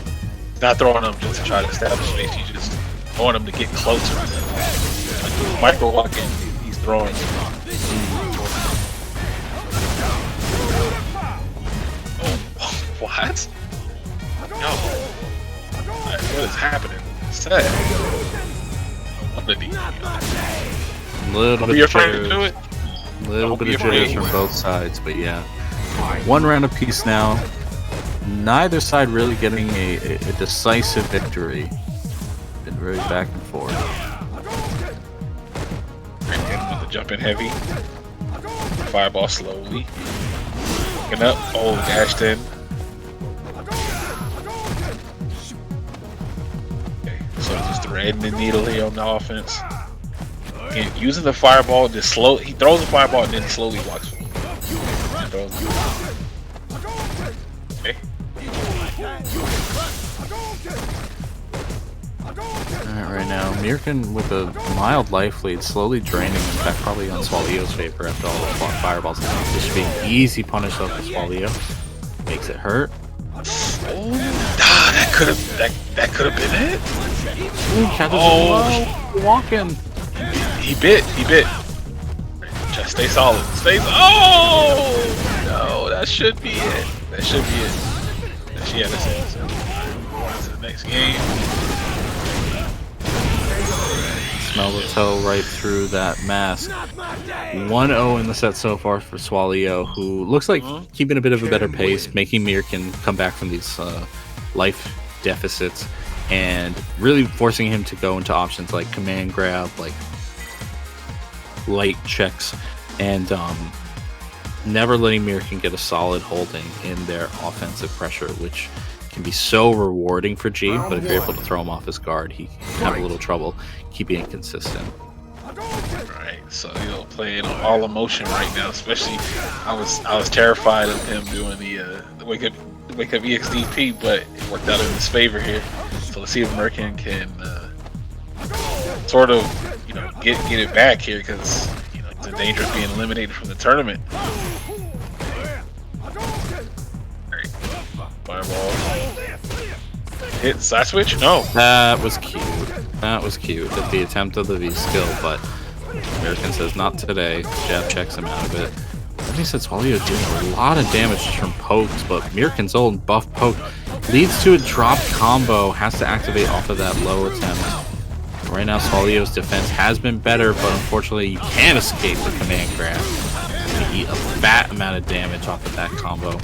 he's not throwing them just to try to establish space. He's just throwing them to get closer. Like micro walking, he's throwing. Oh, what? Yo, what is happening? Sad. What did he? Little Are you afraid to do it? Little bit of jitters from both sides, but yeah. 1 round apiece now. Neither side really getting a decisive victory. Been very back and forth. With the jumping heavy. Fireball slowly. Looking up. Oh, dashed in. Okay, so just threading the needle here on the offense. And using the fireball, just slow. He throws the fireball and then slowly walks forward. Okay. Alright, right now, Myrken with a mild life lead, slowly draining, in fact, probably on Soualiho's favor after all those fireballs. This should be an easy punish up for Soualiho. Makes it hurt. Oh, that could have been it. Oh, walking. He bit. Just stay solid. Oh no, that should be it. That should be it. Yeah, that's it. On to the next game. Smell the toe right through that mask. 1-0 in the set so far for Soualiho, who looks like keeping a bit of a better pace, making Myrken come back from these life deficits, and really forcing him to go into options like command grab, like light checks, and never letting Myrken get a solid holding in their offensive pressure, which can be so rewarding for G, but if you're able to throw him off his guard, he can have a little trouble keeping it consistent. Right, so playing all emotion right now. Especially, I was terrified of him doing the wake up EXDP, but it worked out in his favor here. So let's see if Myrken can sort of get it back here, because he's in danger of being eliminated from the tournament. Right. Fireball. Hit side switch? No. That was cute. That was cute. The attempt of the V skill, but Myrken says not today. Jab checks him out of it. Like I said, Soualiho doing a lot of damage from pokes, but Myrken's old buff poke leads to a drop combo. Has to activate off of that low attempt. Right now, Soualiho's defense has been better, but unfortunately, you can't escape the command grab. You eat a fat amount of damage off of that combo.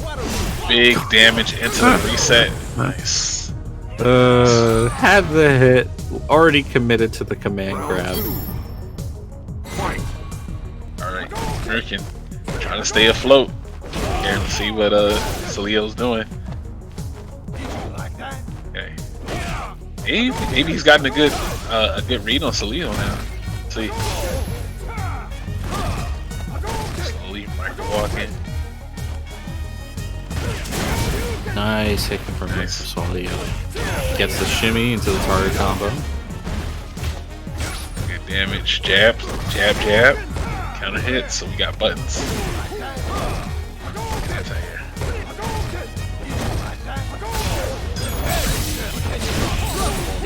Big damage into the reset. Nice. Had the hit. Already committed to the command grab. Alright, Myrken trying to stay afloat. Here to see what Soualiho's doing. Okay. Maybe he's gotten a good read on Soualiho now. Let's see. Slowly micro walking. Nice hit confirmation for Soualiho. Gets the shimmy into the target combo. Good damage. Jab. Counter hit, so we got buttons.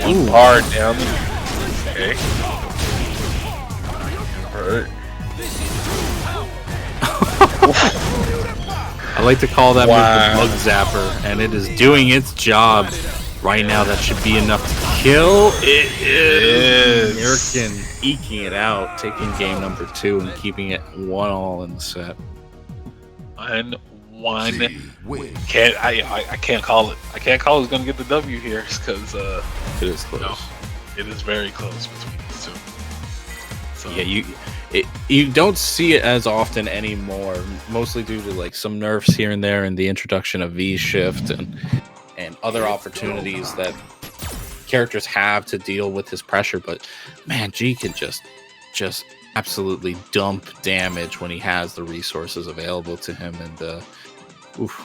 One bar down. Okay. like to call that Wow. move the bug zapper, and it is doing its job right now. That should be enough to kill. It is. Myrken eking it out, taking game number 2 and keeping it 1-1 in the set. 1-1. I can't call it. I can't call who's gonna get the W here because It is close. no, it is very close between these two. So Yeah, you don't see it as often anymore, mostly due to like some nerfs here and there and the introduction of V shift and other opportunities that characters have to deal with his pressure. But man, G can just absolutely dump damage when he has the resources available to him, and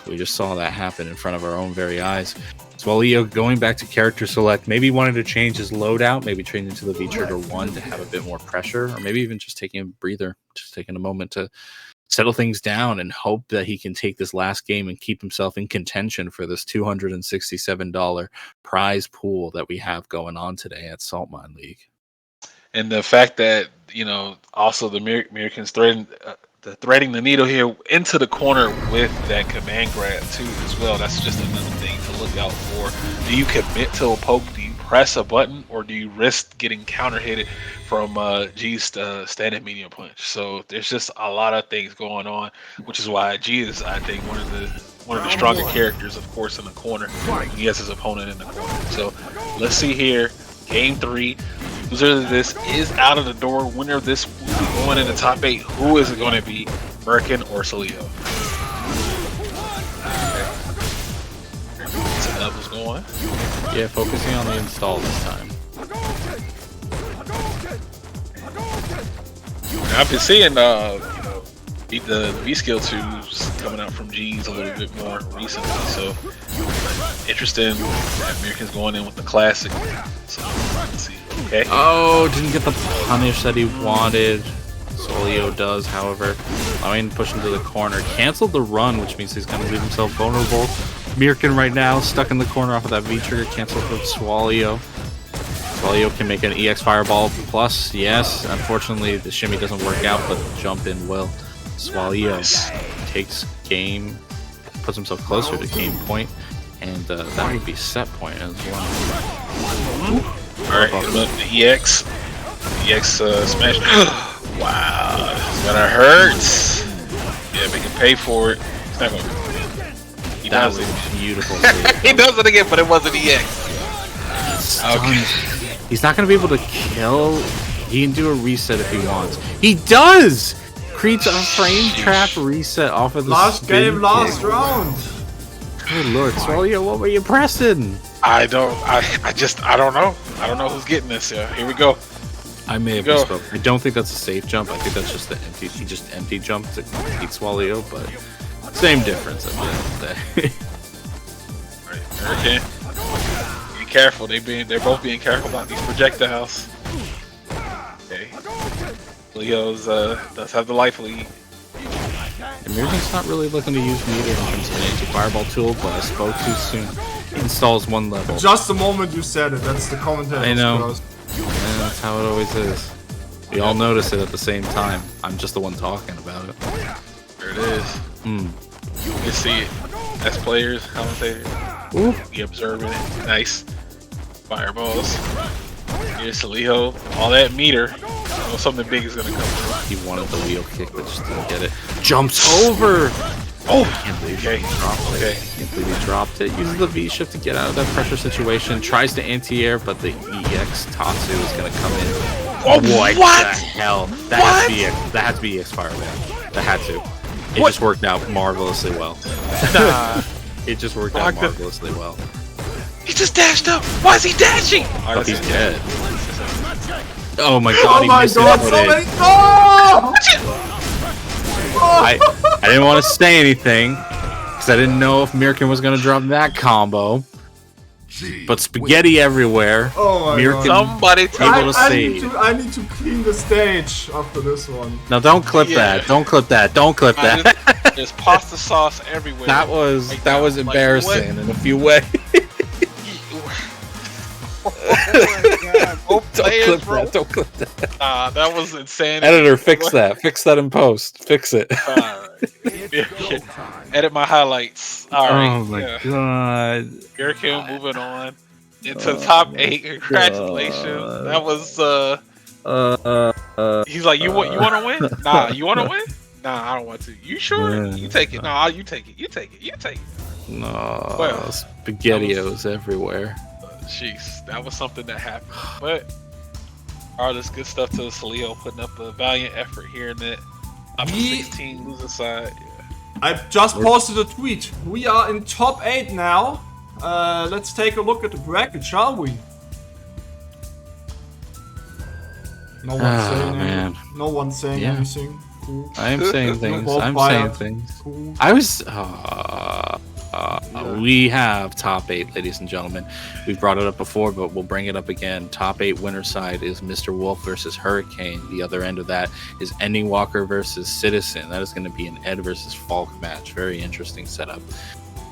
we just saw that happen in front of our own very eyes. Soualiho going back to character select, maybe wanted to change his loadout, maybe changing to the V-Trigger 1 to have a bit more pressure, or maybe even just taking a breather, just taking a moment to settle things down and hope that he can take this last game and keep himself in contention for this $267 prize pool that we have going on today at Saltmine League. and the fact that also the Myrken's threading the needle here into the corner with that command grab too as well. That's just another thing to look out for. Do you commit to a poke? Do you press a button, or do you risk getting counter hitted from G's standing medium punch? So there's just a lot of things going on, which is why G is, I think, one of the stronger characters, of course, in the corner. He has his opponent in the corner. So let's see here, game 3. Loser of this is out of the door. Winner of this will be going in the top 8. Who is it going to be, Myrken or Soualiho? Some levels going. Yeah, focusing on the install this time. I've been seeing the V skill 2s coming out from G's a little bit more recently, so interesting that Myrken's going in with the classic. So let's see. Okay. Oh, didn't get the punish that he wanted. Soualiho does, however, allowing him to push into the corner. Canceled the run, which means he's going to leave himself vulnerable. Myrken right now stuck in the corner off of that V-Trigger, canceled for Soualiho. Soualiho can make an EX Fireball plus, yes. Unfortunately, the shimmy doesn't work out, but the jump in will. Soualiho takes game, puts himself closer to game point, and that would be set point as well. Alright, the EX. EX smash. Wow, it's gonna hurt. Yeah, make him pay for it. It's not gonna hurt. He That does was it. beautiful. He does it again, but it wasn't EX. Okay. He's not going to be able to kill. He can do a reset if he wants. He does! Creates a frame trap reset off of the Last spin game, last kick. round. Good lord, Soualiho, what were you pressing? I don't know. I don't know who's getting this. Here we go. I may have Go. misspoke. I don't think that's a safe jump. I think that's just the empty. He just empty jumped to beat Soualiho, but same difference at the end of the day. Alright, be careful. They're both being careful about these projectiles. Okay. Leo's does have the life lead. And Myrken's not really looking to use meter in terms of an anti-fireball tool, but I spoke too soon. Installs one level. Just the moment you said it, that's the commentators. I know. Bros. Yeah, that's how it always is. We all notice it at the same time. I'm just the one talking about it. There it is. You can see it. As players, commentators. Ooh. Be observing it. Nice. Fireballs. Here's Soualiho. All that meter. Oh, something big is gonna come through. He wanted the wheel kick, but just didn't get it. Jumps over! Oh! Can't believe Okay. he dropped it. Can't believe he dropped it. Uses the V-shift to get out of that pressure situation. Tries to anti-air, but the EX Tatsu is gonna come in. Oh, what what? the hell? That had to be EX Fireball. That had to. It What? just worked out marvelously well. Nah. It just worked out marvelously well. He just dashed up. Why is he dashing? But he's dead. Oh my god, Oh he my missed god, it. so many. Oh! I didn't want to say anything because I didn't know if Myrken was going to drop that combo. But spaghetti everywhere. Oh my Myrken god. Somebody tell able to save. I need to clean the stage after this one. Now don't clip that. Don't clip that. Don't clip that. There's pasta sauce everywhere. That was Like, embarrassing in a few ways. Oh my god. Both Don't players, clip bro. that. Don't clip that. Nah, that was insane. Editor, fix that. Fix that in post. Fix it. Alright. Edit my highlights. All right. Oh my god. Myrken moving on into the top 8. Congratulations. God. That was he's like, you want to win? Nah, you want to win? Nah, I don't want to. You sure? Yeah. You take it. Nah, you take it. You take it. You take it. No, Well, SpaghettiOs everywhere. Jeez, that was something that happened. But all this good stuff to Soualiho, putting up a valiant effort here in the top 16 loser side. I just posted a tweet. We are in top 8 now. Let's take a look at the bracket, shall we? No one's saying man. No one's saying Yeah. anything. Cool. I am saying things. Ball I'm fired. saying things. Cool. I was. We have top 8, ladies and gentlemen. We've brought it up before, but we'll bring it up again. Top 8 winner side is Mr. Wolf versus Hurricane. The other end of that is EndingWalker versus Citizen. That is going to be an Ed versus Falk match. Very interesting setup.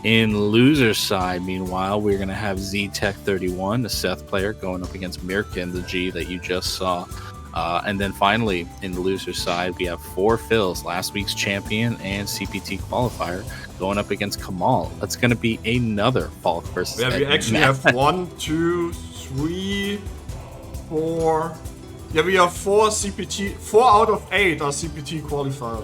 In loser side, meanwhile, we're going to have ZTech31, the Seth player, going up against Myrken, the G that you just saw. And then finally, in the loser side, we have 4 Phils, last week's champion and CPT qualifier, going up against Kamal. That's going to be another Falk versus Yeah, we Ed actually match. have 1, 2, 3, 4. Yeah, we have 4 CPT. 4 out of 8 are CPT qualified.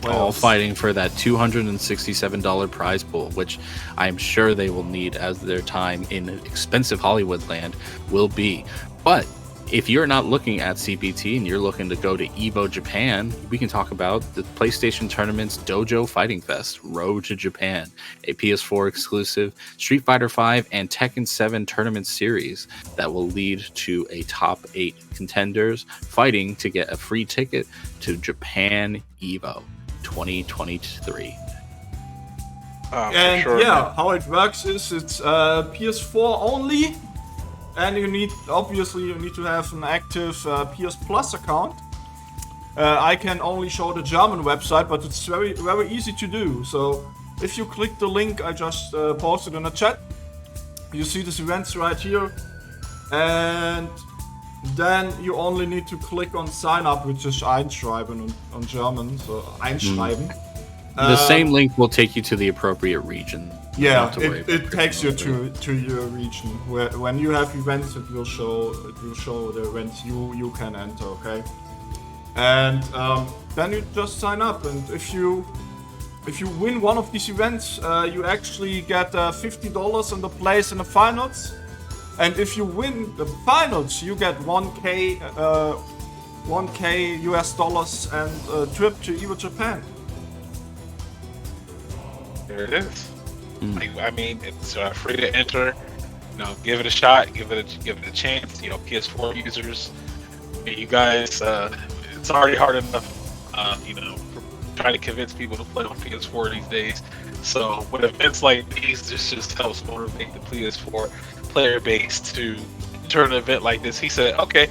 All fighting for that $267 prize pool, which I'm sure they will need as their time in expensive Hollywood land will be. But if you're not looking at CPT and you're looking to go to EVO Japan, we can talk about the PlayStation Tournament's Dojo Fighting Fest Road to Japan, a PS4 exclusive Street Fighter V and Tekken 7 tournament series that will lead to a top 8 contenders fighting to get a free ticket to Japan EVO 2023. And sure, yeah, man. how it works is it's PS4 only, and you need to have an active PS Plus account. I can only show the German website, but it's very easy to do. So if you click the link I just posted in the chat, you see these events right here, and then you only need to click on sign up, which is Einschreiben on German, so Einschreiben. The same link will take you to the appropriate region. Yeah, Not to worry it about takes you clicking to your region. Where when you have events, it will show the events you can enter. Okay, and then you just sign up, and if you win one of these events, you actually get $50 in the place in the finals. And if you win the finals, you get 1K US dollars and a trip to EVO Japan. There it is. Like, I mean, it's free to enter. You know, give it a shot. Give it a chance. You know, PS4 users, you guys, it's already hard enough. You know, trying to convince people to play on PS4 these days. So with events like these, this just helps motivate the PS4 player base to turn an event like this. He said, okay,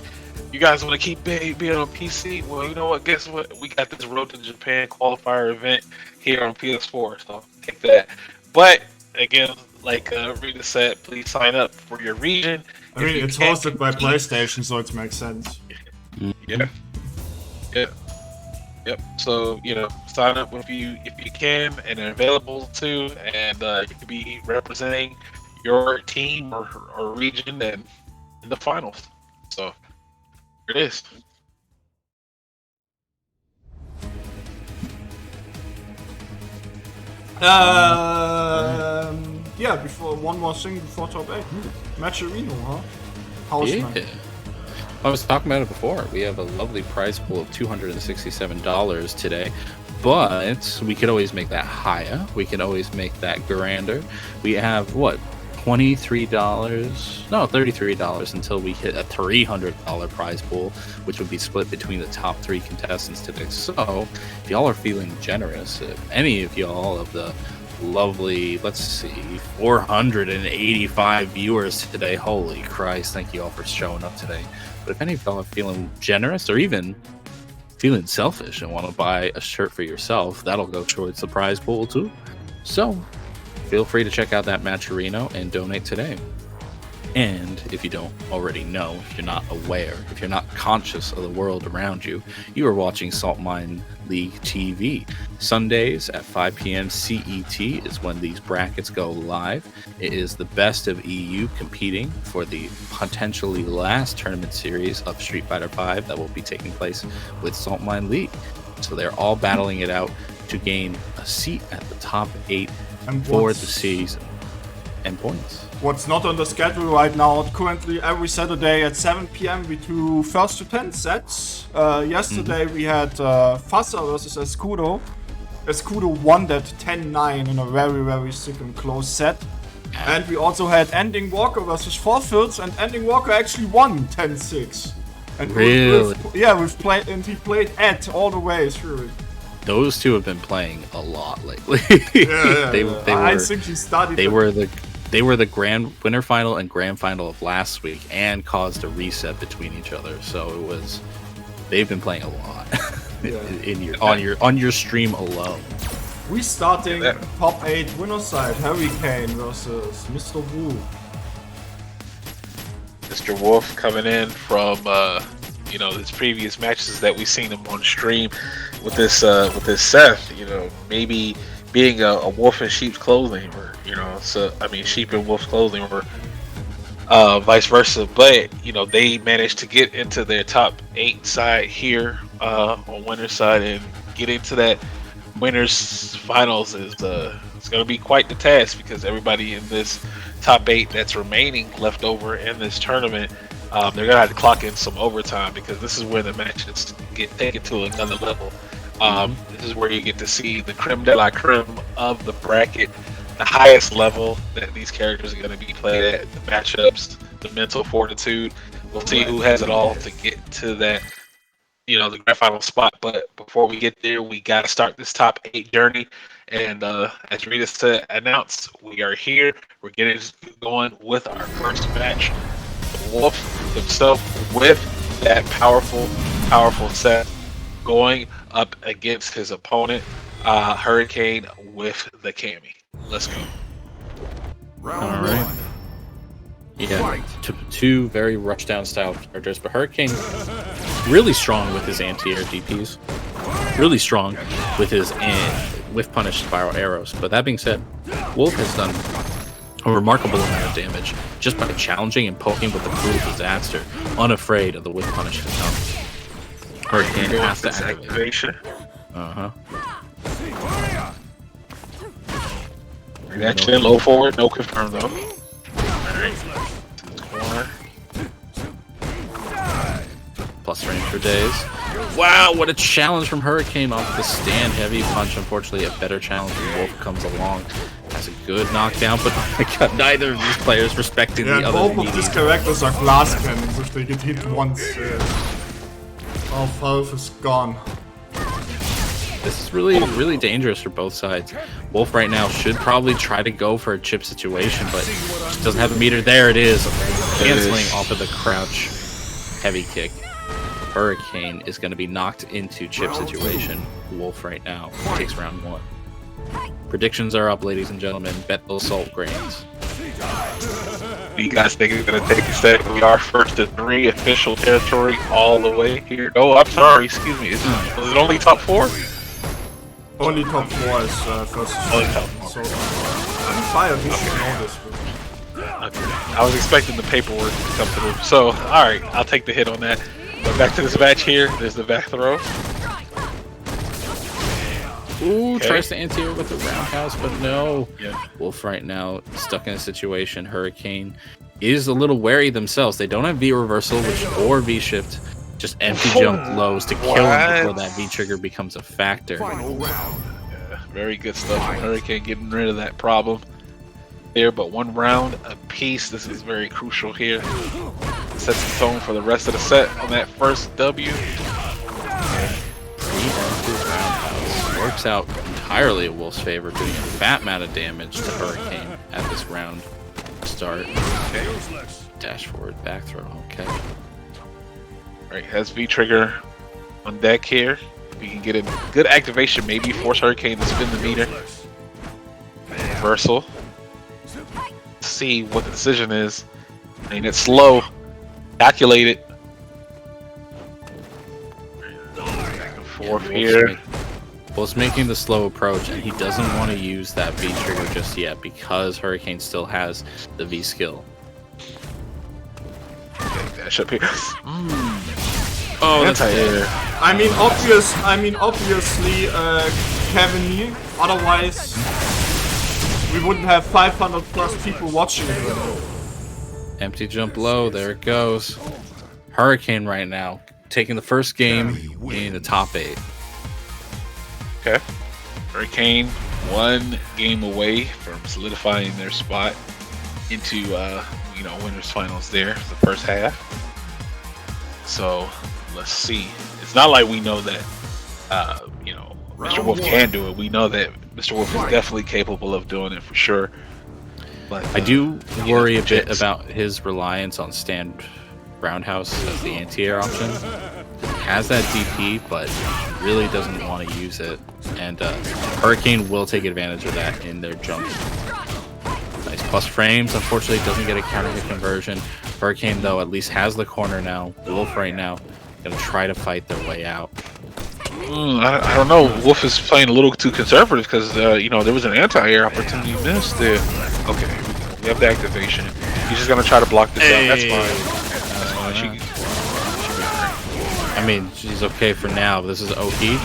you guys want to keep being on PC? Well, you know what? Guess what? We got this Road to Japan qualifier event here on PS4, so take that. But again, like Rita said, please sign up for your region. I mean, it's hosted by PlayStation, so it makes sense. Yeah. Yep. So, you know, sign up if you can and are available to, and you could be representing your team or region and in the finals. So here it is. Yeah, one more thing before top 8. Matcherino, huh? Houseman. Yeah. I was talking about it before. We have a lovely prize pool of $267 today, but we could always make that higher. We can always make that grander. We have what? $33 until we hit a $300 prize pool, which would be split between the top 3 contestants today. So if y'all are feeling generous, if any of y'all of the lovely, let's see, 485 viewers today, holy Christ, thank you all for showing up today. But if any of y'all are feeling generous or even feeling selfish and want to buy a shirt for yourself, that'll go towards the prize pool too. So feel free to check out that Matcherino and donate today. And if you don't already know, if you're not aware, if you're not conscious of the world around you, you are watching Saltmine League TV. Sundays at 5 p.m. CET is when these brackets go live. It is the best of EU competing for the potentially last tournament series of Street Fighter V that will be taking place with Saltmine League. So they're all battling it out to gain a seat at the top 8 for the season and points. What's not on the schedule right now, currently every Saturday at 7 p.m. we do first to 10 sets. Yesterday we had Fassa versus Escudo. Escudo won that 10-9 in a very, very sick and close set. And we also had EndingWalker versus Forfeits, and EndingWalker actually won 10-6. And really? We've played, and he played Ed all the way through it. Those two have been playing a lot lately. I think he started. They were the grand winner final and grand final of last week, and caused a reset between each other. So they've been playing a lot on your stream alone. We starting top 8 winner side, Hurricane versus Mr. Wu. Mr. Wolf coming in from his previous matches that we've seen him on stream with this Seth. Maybe being a wolf in sheep's clothing, or sheep in wolf's clothing, or vice versa. But they managed to get into their top 8 side here on winner's side, and get into that winners finals is it's going to be quite the task, because everybody in this top 8 that's remaining left over in this tournament, they're going to have to clock in some overtime, because this is where the matches get taken to another level. This is where you get to see the creme de la creme of the bracket, the highest level that these characters are going to be played at, the matchups, the mental fortitude. We'll see who has it all to get to that, the grand final spot. But before we get there, we got to start this top 8 journey. And as Rita said, announced, we are here. We're getting going with our first match. Wolf himself with that powerful set, going up against his opponent, Hurricane with the Cammy. Let's go. All right. Yeah, two very rushdown style characters, but Hurricane really strong with his anti-air DPs, really strong with his whiff punish spiral arrows. But that being said, Wolf has done a remarkable amount of damage just by challenging and poking with the Cruel Disaster, unafraid of the whiff punish to come. Hurricane has to activation. Reaction, low forward, no confirm though. Alright. Corner. Plus range for days. Wow, what a challenge from Hurricane off the stand. Heavy punch. Unfortunately, a better challenge when Wolf comes along. Has a good knockdown, but oh my god, neither of these players respecting the other. Both of these characters are glass cannons. If they get hit once, all health is gone. This is really dangerous for both sides. Wolf right now should probably try to go for a chip situation, but doesn't have a meter. There it is, canceling off of the crouch heavy kick. Hurricane is going to be knocked into chip situation. Wolf right now takes round 1. Predictions are up, ladies and gentlemen. Bet those salt grains. You guys think it's going to take a step? We are first to 3 official territory all the way here. Oh, I'm sorry. Excuse me. Was it only top 4? Only top 4 is first. Only top 4. So, I'm fired. You should know this. Okay. I was expecting the paperwork to come through. So, alright. I'll take the hit on that. But back to this match here. There's the back throw. Ooh, tries to anti-air with the roundhouse, but no. Yeah. Wolf right now stuck in a situation. Hurricane is a little wary themselves. They don't have V reversal or V shift. Just empty jump lows to kill him before that V trigger becomes a factor. Yeah, very good stuff from Hurricane, getting rid of that problem there. But 1 round apiece. This is very crucial here. Sets the tone for the rest of the set on that first W. Works out entirely in Wolf's favor, doing a fat amount of damage to Hurricane at this round start. Okay. Dash forward, back throw. Okay. Right, has V trigger on deck here. We can get a good activation, maybe force Hurricane to spin the meter. Reversal. See what the decision is. And it's slow. Calculated. Back and forth here. Wolf's making the slow approach, and he doesn't want to use that V trigger just yet because Hurricane still has the V skill. Okay, dash up here. Oh, that's Anti-air. I mean, obviously, Kevin. Otherwise, we wouldn't have 500 plus people watching it. Empty jump low. There it goes. Hurricane right now taking the first game in the top 8. Okay. Hurricane 1 game away from solidifying their spot into winners finals there for the first half. So let's see. It's not like we know that Mr. Wolf can do it. We know that Mr. Wolf is definitely capable of doing it for sure. But I do worry a bit about his reliance on stand roundhouse as the anti-air option. He has that DP, but really doesn't want to use it. And Hurricane will take advantage of that in their jump. Nice plus frames. Unfortunately, doesn't get a counter hit conversion. Hurricane, though, at least has the corner now. Wolf right now gonna try to fight their way out. I don't know. Wolf is playing a little too conservative because there was an anti-air opportunity missed there. Okay, we have the activation. He's just gonna try to block this out. That's fine. I mean, she's okay for now. But this is Oki.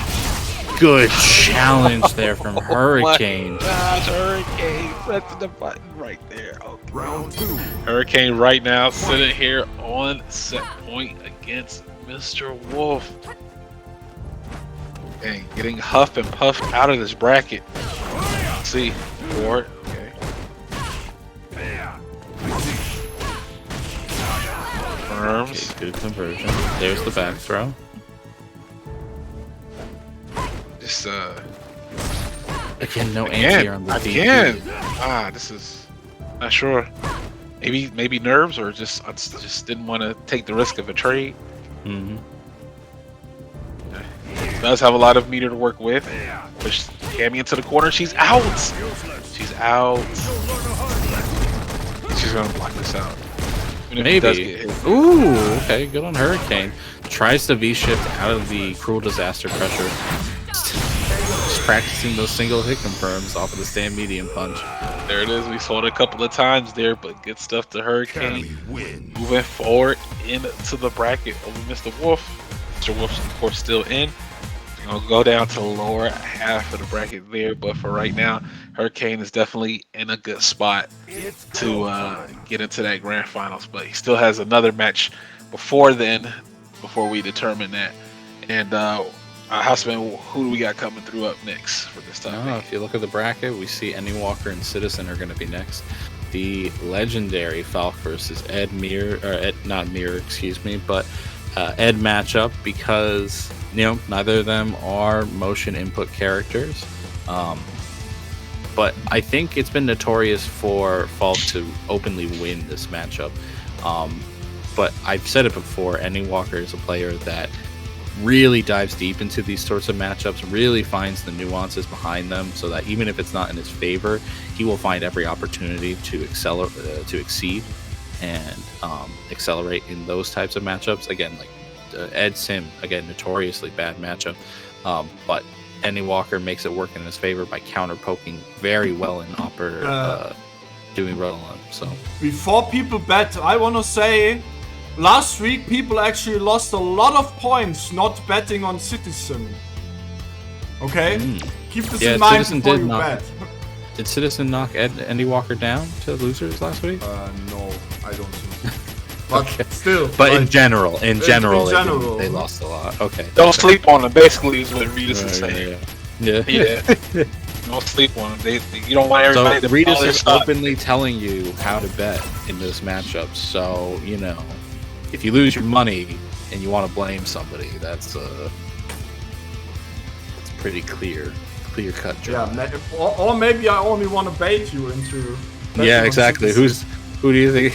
Good challenge there from Hurricane. Gosh, Hurricane pressing the button right there. Okay. Round 2. Hurricane right now sitting here on set point against Mr. Wolf. And getting huffed and puffed out of this bracket. Let's see. Forward. Okay. Confirms. Okay, good conversion. There's the back throw. Just Again, no anti-air on the again. DP. This is not sure. Maybe nerves, or just didn't want to take the risk of a trade. Mm-hmm. Does have a lot of meter to work with. Push Cammy into the corner. She's out. She's out. She's gonna block this out. Even if it does get hit. Ooh, okay, good on Hurricane. Tries to V-shift out of the cruel disaster pressure. Just practicing those single hit confirms off of the stand medium punch. There it is. We saw it a couple of times there, but good stuff to Hurricane. Moving forward into the bracket over Mr. Wolf. Mr. Wolf's of course still in. We're gonna go down to the lower half of the bracket there, but for right now, Hurricane is definitely in a good spot to get into that grand finals. But he still has another match before then, before we determine that. And Houseman, who do we got coming through up next for this time? If you look at the bracket, we see EndingWalker and Citizen are going to be next. The legendary Falk versus Ed matchup, because neither of them are motion input characters. But I think it's been notorious for Falk to openly win this matchup. But I've said it before, EndingWalker is a player that really dives deep into these sorts of matchups, really finds the nuances behind them, so that even if it's not in his favor, he will find every opportunity to exceed and accelerate in those types of matchups. Again, like Ed Sim, again, notoriously bad matchup, but EndingWalker makes it work in his favor by counter poking very well in doing roll on. So before people bet, I want to say last week people actually lost a lot of points not betting on Citizen. Okay? Keep this in mind Citizen before you bet. Did Citizen knock EndingWalker down to losers last week? No, I don't think so. But still. But in general, they lost a lot. Okay. Don't sleep on them, basically, is what Regis is saying. Yeah. Don't sleep on them. You don't want everybody so to Regis follow their is stock. openly telling you how to bet in this matchup. So, if you lose your money and you want to blame somebody, that's pretty clear cut job. Yeah, or maybe I only want to bait you into. Yeah, exactly. Who do you think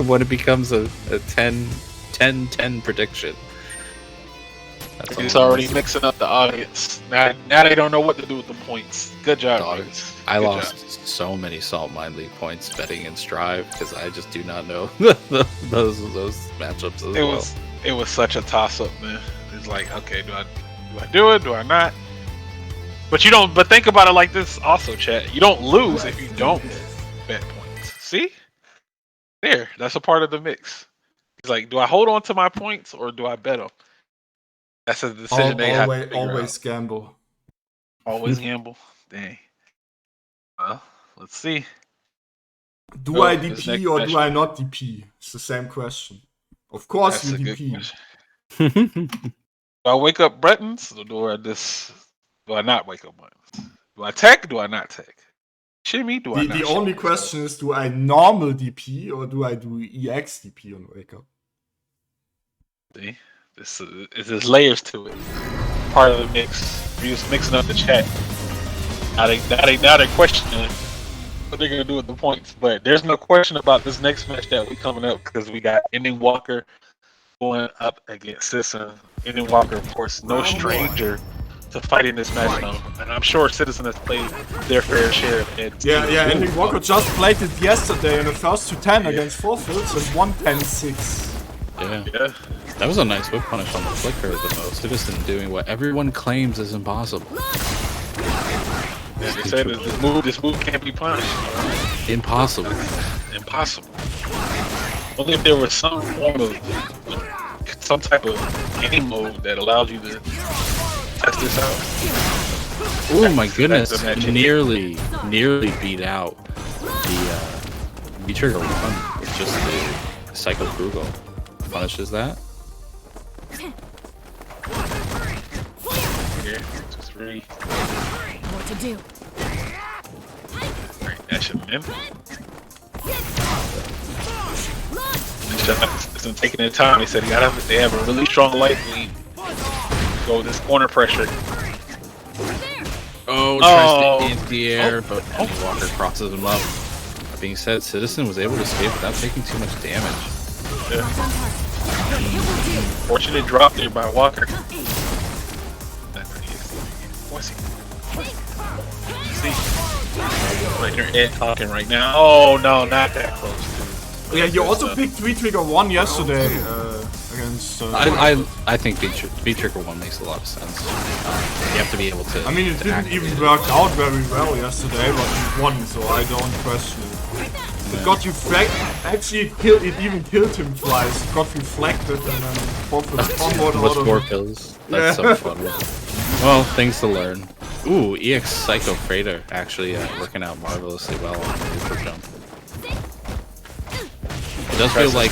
when it becomes a 10-10 prediction? That's He's all. already mixing up the audience. Now they don't know what to do with the points. Good job, Dog. Reeves. I Good lost job. so many Saltmine League points betting in Strive because I just do not know those matchups as well. It was such a toss up, man. It's like, okay, do I do it? Do I not? But you don't. But think about it like this, also, chat. You don't lose if you don't bet points. See, that's a part of the mix. It's like, do I hold on to my points or do I bet them? That's a decision they have to figure Always out. gamble. Always gamble. Dang. Well, let's see. Do I this DP next or match- do I not DP? It's the same question. Of course That's you a good DP. question. Do I wake up Bretons or do I not wake up Bretons? Do I tech? Do I not tech? Shimmy? Do I not? The only shimmy? question is, do I normal DP or do I do EX DP on wake up? See, there's layers to it. Part of the mix. We're just mixing up the chat. Now they're questioning what they're gonna do with the points. But there's no question about this next match that we coming up because we got EndingWalker going up against Citizen. EndingWalker, of course, no stranger to fighting this match now, and I'm sure Citizen has played their fair share of it. Yeah, EndingWalker just played it yesterday in the first 2-10 against Forfields and won 10-6. Yeah. That was a nice whip punish on the flicker, though. Citizen doing what everyone claims is impossible. As they said, this move can't be punished. Impossible. Impossible. Only if there was some form of some type of game mode that allows you to test this out. Oh my goodness! That's the magic. Nearly beat out the V-Trigger one. It's just the Psycho Frugal punishes that. Here, 2-3. What to do? Alright, that should have been. Isn't taking their time. They said they have a really strong light lead. Go with this corner pressure. Tries to in the air, but EndingWalker crosses him up. That being said, Citizen was able to escape without taking too much damage. Yeah. Fortunate drop there by Walker. Right there, Ed talking right now. Oh no, not that close. Yeah, you also picked V-Trigger 1 yesterday against... I think V-Trigger 1 makes a lot of sense. You have to be able to... I mean, it didn't even work out very well yesterday, but you won, so I don't question it. It got you actually it even killed him twice. It got reflected and then comboed With out 4 of kills. That's so funny. Well, things to learn. Ooh, EX Psycho Freighter actually working out marvelously well on the neutral jump. It does feel like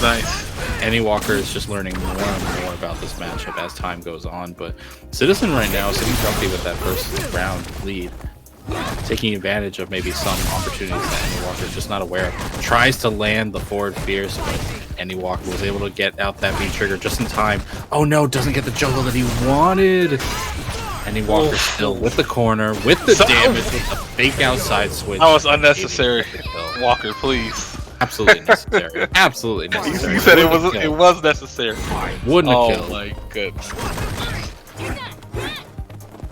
EndingWalker is just learning more and more about this matchup as time goes on, but Citizen right now is sitting comfy with that first round lead, taking advantage of maybe some opportunities that EndingWalker is just not aware of. Tries to land the forward fierce, but EndingWalker was able to get out that V-Trigger just in time. Oh no, doesn't get the juggle that he wanted! EndingWalker still with the corner, with the damage, with the fake outside switch. That was unnecessary. Walker, please. Absolutely necessary. Absolutely necessary. You said it was necessary. Wouldn't have killed. Oh my goodness.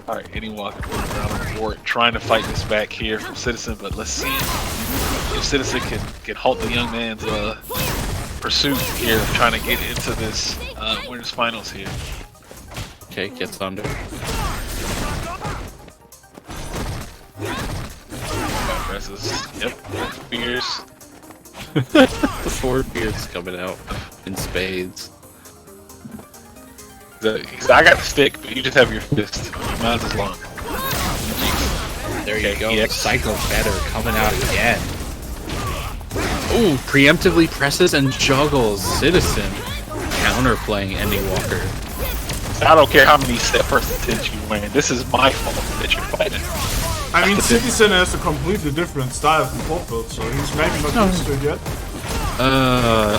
Alright, EndingWalker putting around on the board, trying to fight this back here from Citizen, but let's see if Citizen can halt the young man's pursuit here of trying to get into this winners finals here. Okay, gets under. Presses. Yep. Spears. The forward beard's coming out in spades. I got the stick, but you just have your fist. Mine's as long. There you go. EX Psycho Better coming out again. Ooh, preemptively presses and juggles Citizen. Counter playing EndingWalker. I don't care how many set percentages you win. This is my fault that you're fighting. I mean, Citizen has a completely different style from Forfield, so he's maybe not used to it yet.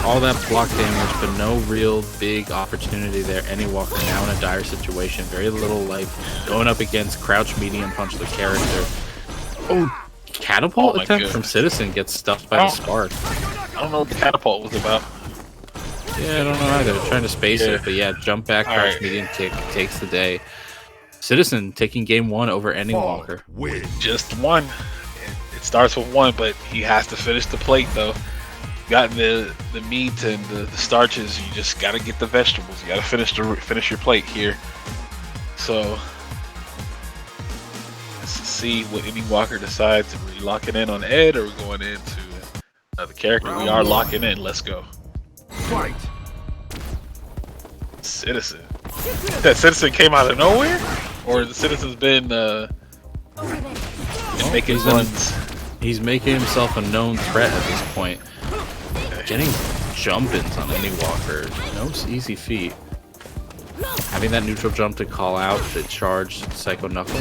All that block damage, but no real big opportunity there. EndingWalker now in a dire situation. Very little life. Going up against Crouch Medium Punch the character. Oh, catapult attempt from Citizen gets stuffed by the spark. I don't know what the catapult was about. Yeah, I don't know either. Trying to space Yeah. it, but yeah, jump back, All crouch right. medium kick takes the day. Citizen taking game 1 over EndingWalker. Just one. It starts with one, but he has to finish the plate though. Got the meat and the starches. You just gotta get the vegetables. You gotta finish your plate here. So let's see what EndingWalker decides. Are we locking in on Ed, or are we going into another character? We are locking in. Let's go. Fight. Citizen. That Citizen came out of nowhere, or the Citizen's been making runs. He's making himself a known threat at this point. Getting jump-ins on EndingWalker, no easy feat. Having that neutral jump to call out the charged Psycho Knuckle.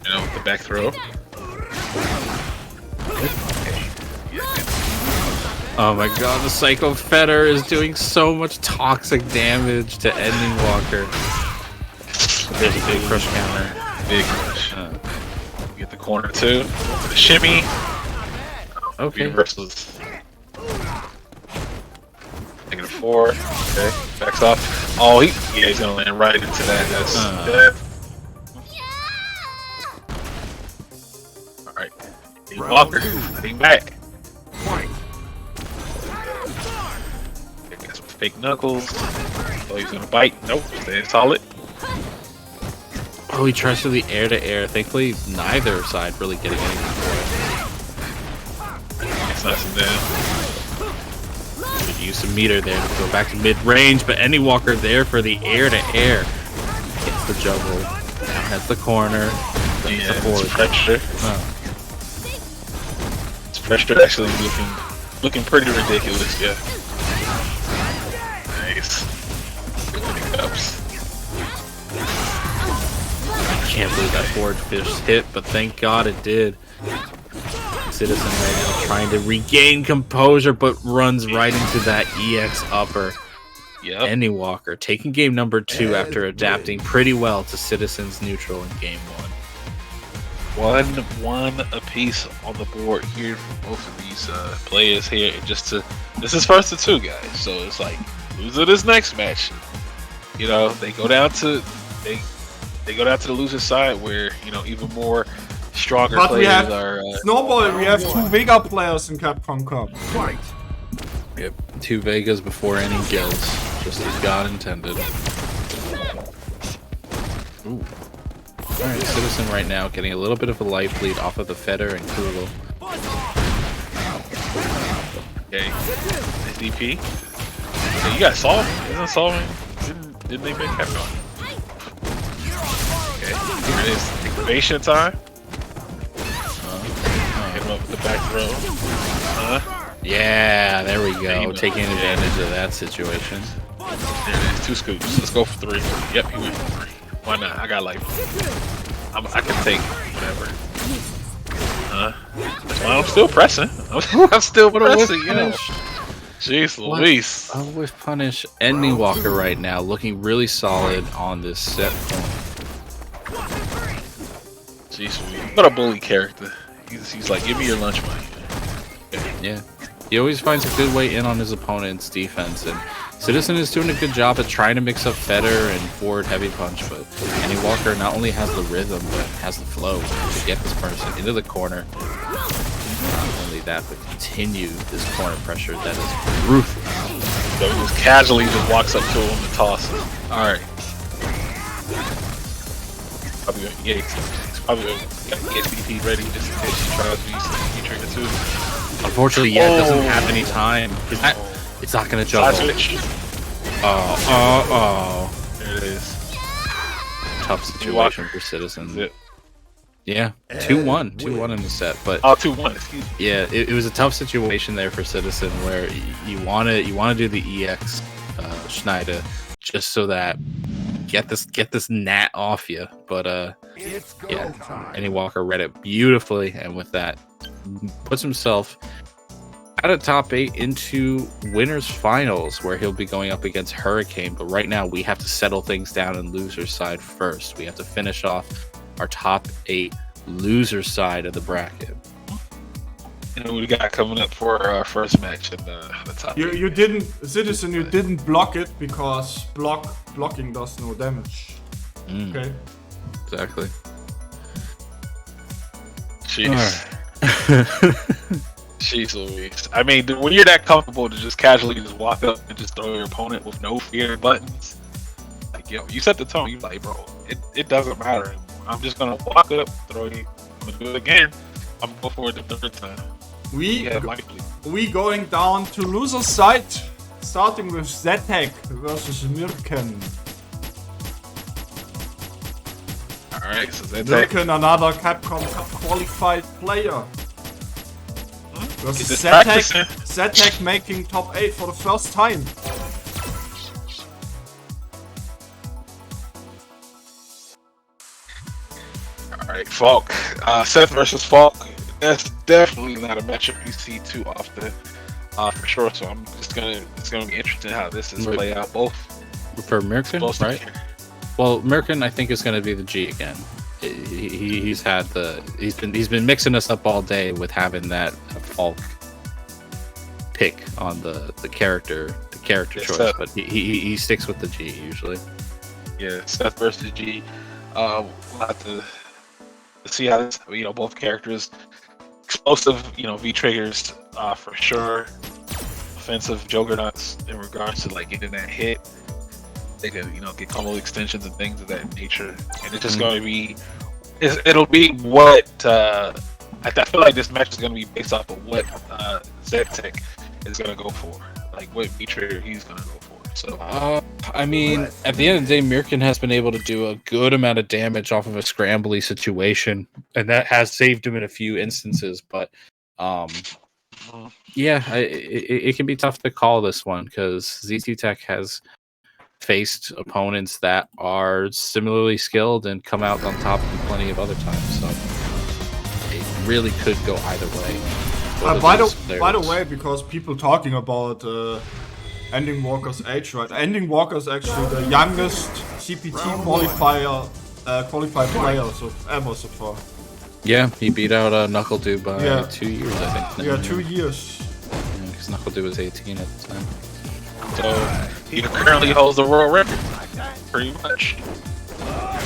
You know, with the back throw. Oh my god, the Psycho Fetter is doing so much toxic damage to EndingWalker. There's a big crush counter. Big crush. Get the corner too. The shimmy. Okay. Reversals. -4. Okay. Backs off. Oh, he's gonna land right into that. That's that. Alright. Walker. Getting back. Got some fake knuckles. Oh, he's gonna bite. Nope. Staying solid. Oh, he tries to the air-to-air. Thankfully, neither side really getting anything for It's nice and down. it. Could use some meter there to go back to mid-range, but EndingWalker there for the air-to-air. Gets the juggle. Now has the corner. Yeah, the forward. it's pressure. It's pressure actually looking pretty ridiculous, yeah. Nice. Good pickups. Can't believe that forward fish hit, but thank God it did. Citizen right now trying to regain composure, but runs right into that EX upper. Yep. EndingWalker taking game number 2 after adapting pretty well to Citizen's neutral in game 1. 1-1 apiece on the board here for both of these players here. This is first to 2, guys. So it's like, loser this next match. You know, they go down to the loser side where, you know, even more stronger But we players have are. Snowball. We have 2 Vega players in Capcom Cup. Fight. Yep, 2 Vegas before any gills, just as God intended. Ooh. Alright, Citizen right now getting a little bit of a life lead off of the Fetter and Kugel. Okay. SDP. Hey, you got Solve? Isn't solving? Didn't they make Capcom? Okay. Here it is. Activation time. Hit him up with the back throw. Yeah, there we Yeah, go. Taking advantage of that situation. There it is. 2 scoops. Let's go for 3. Yep, he went for 3. Why not? I got life. I can take whatever. That's why I'm still pressing. I'm still pressing, you know. Jeez Louise. Oh, with punish EndingWalker right now, looking really solid on this set point. Jeez Louise. What a bully character. He's like, give me your lunch money. Yeah. He always finds a good way in on his opponent's defense, and Citizen is doing a good job at trying to mix up Fetter and forward heavy punch, but EndingWalker not only has the rhythm, but has the flow to get this person into the corner. Not only that, but continue this corner pressure that is ruthless. So he just casually just walks up to him and tosses him. Alright. Probably gonna get XBP ready just in case she tries to use the trigger too. Unfortunately, yeah, it doesn't have any time. It's not gonna juggle. Side switch. There it is. Tough situation for Citizen. It. Yeah, 2-1. 2-1 in the set, but Oh, 2-1. Excuse me. yeah, it was a tough situation there for Citizen where you want to do the EX Schneider just so that get this gnat off you, but yeah, EndingWalker read it beautifully, and with that puts himself out of top 8 into winners finals, where he'll be going up against Hurricane. But right now we have to settle things down in loser side first. We have to finish off our top 8 loser side of the bracket. And we got coming up for our first match in the top. You didn't, Citizen. You didn't block it because blocking does no damage. Okay. Exactly. Jeez. Jeez Louise. I mean, when you're that comfortable to just casually just walk up and just throw your opponent with no fear buttons, like, yo, you set the tone. You like, bro, it doesn't matter. I'm just gonna walk up, throw you. I'm gonna do it again. I'm going for it the third time. We going down to loser side, starting with ZTech versus Myrken. Alright, so ZTech. Myrken, another Capcom Cup qualified player. Versus Is this practicing? ZTech making top 8 for the first time. Alright, Falk. Seth versus Falk. That's definitely not a matchup you see too often, for sure. So it's gonna be interesting how this is play out. Both for Myrken, right? Well, Myrken, I think is going to be the G again. He's been mixing us up all day with having that Falk pick on the character choice, but he sticks with the G usually. Yeah, Seth versus G. We'll have to see how this, both characters. Explosive, V triggers for sure. Offensive juggernauts in regards to like getting that hit. They can, get combo extensions and things of that nature. And it's just going to be, it'll be what I feel like this match is going to be based off of what ZTech is going to go for, like what V trigger he's going to go for. So, I mean, at the end of the day, Myrken has been able to do a good amount of damage off of a scrambly situation, and that has saved him in a few instances. But, yeah, it can be tough to call this one because ZTech has faced opponents that are similarly skilled and come out on top in plenty of other times. So, it really could go either way. By the way, because people talking about EndingWalker's age, right? EndingWalker is actually the youngest CPT qualified player ever so far. Yeah, he beat out Knuckledude by 2 years, I think. Yeah, 2 years. Yeah, because Knuckledude was 18 at the time. So he currently holds the world record, pretty much.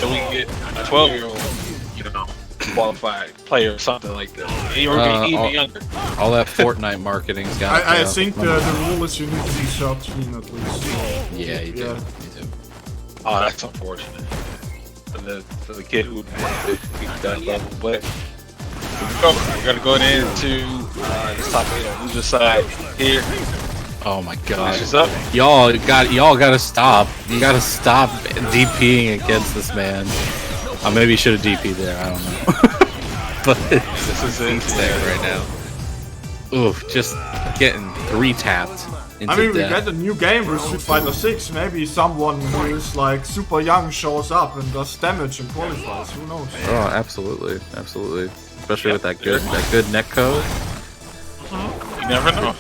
So we can get a 12-year-old, qualified player or something like that. Or even younger. All that Fortnite marketing's got. I think the rule is you need to be 13 at least. Yeah, you do. Oh, that's unfortunate. For the kid who beat that level, but we're gonna go into this top 8 on loser side here. Oh my god! Up. Y'all gotta stop. You gotta stop DPing against this man. Maybe you should have DP'd there. I don't know. But this is there right now. Oof! Just getting 3-tapped. I mean, we get a new game with Street Fighter 6. Maybe someone who is like super young shows up and does damage and qualifies. Who knows? Oh, absolutely. Especially with that good netcode. You never know.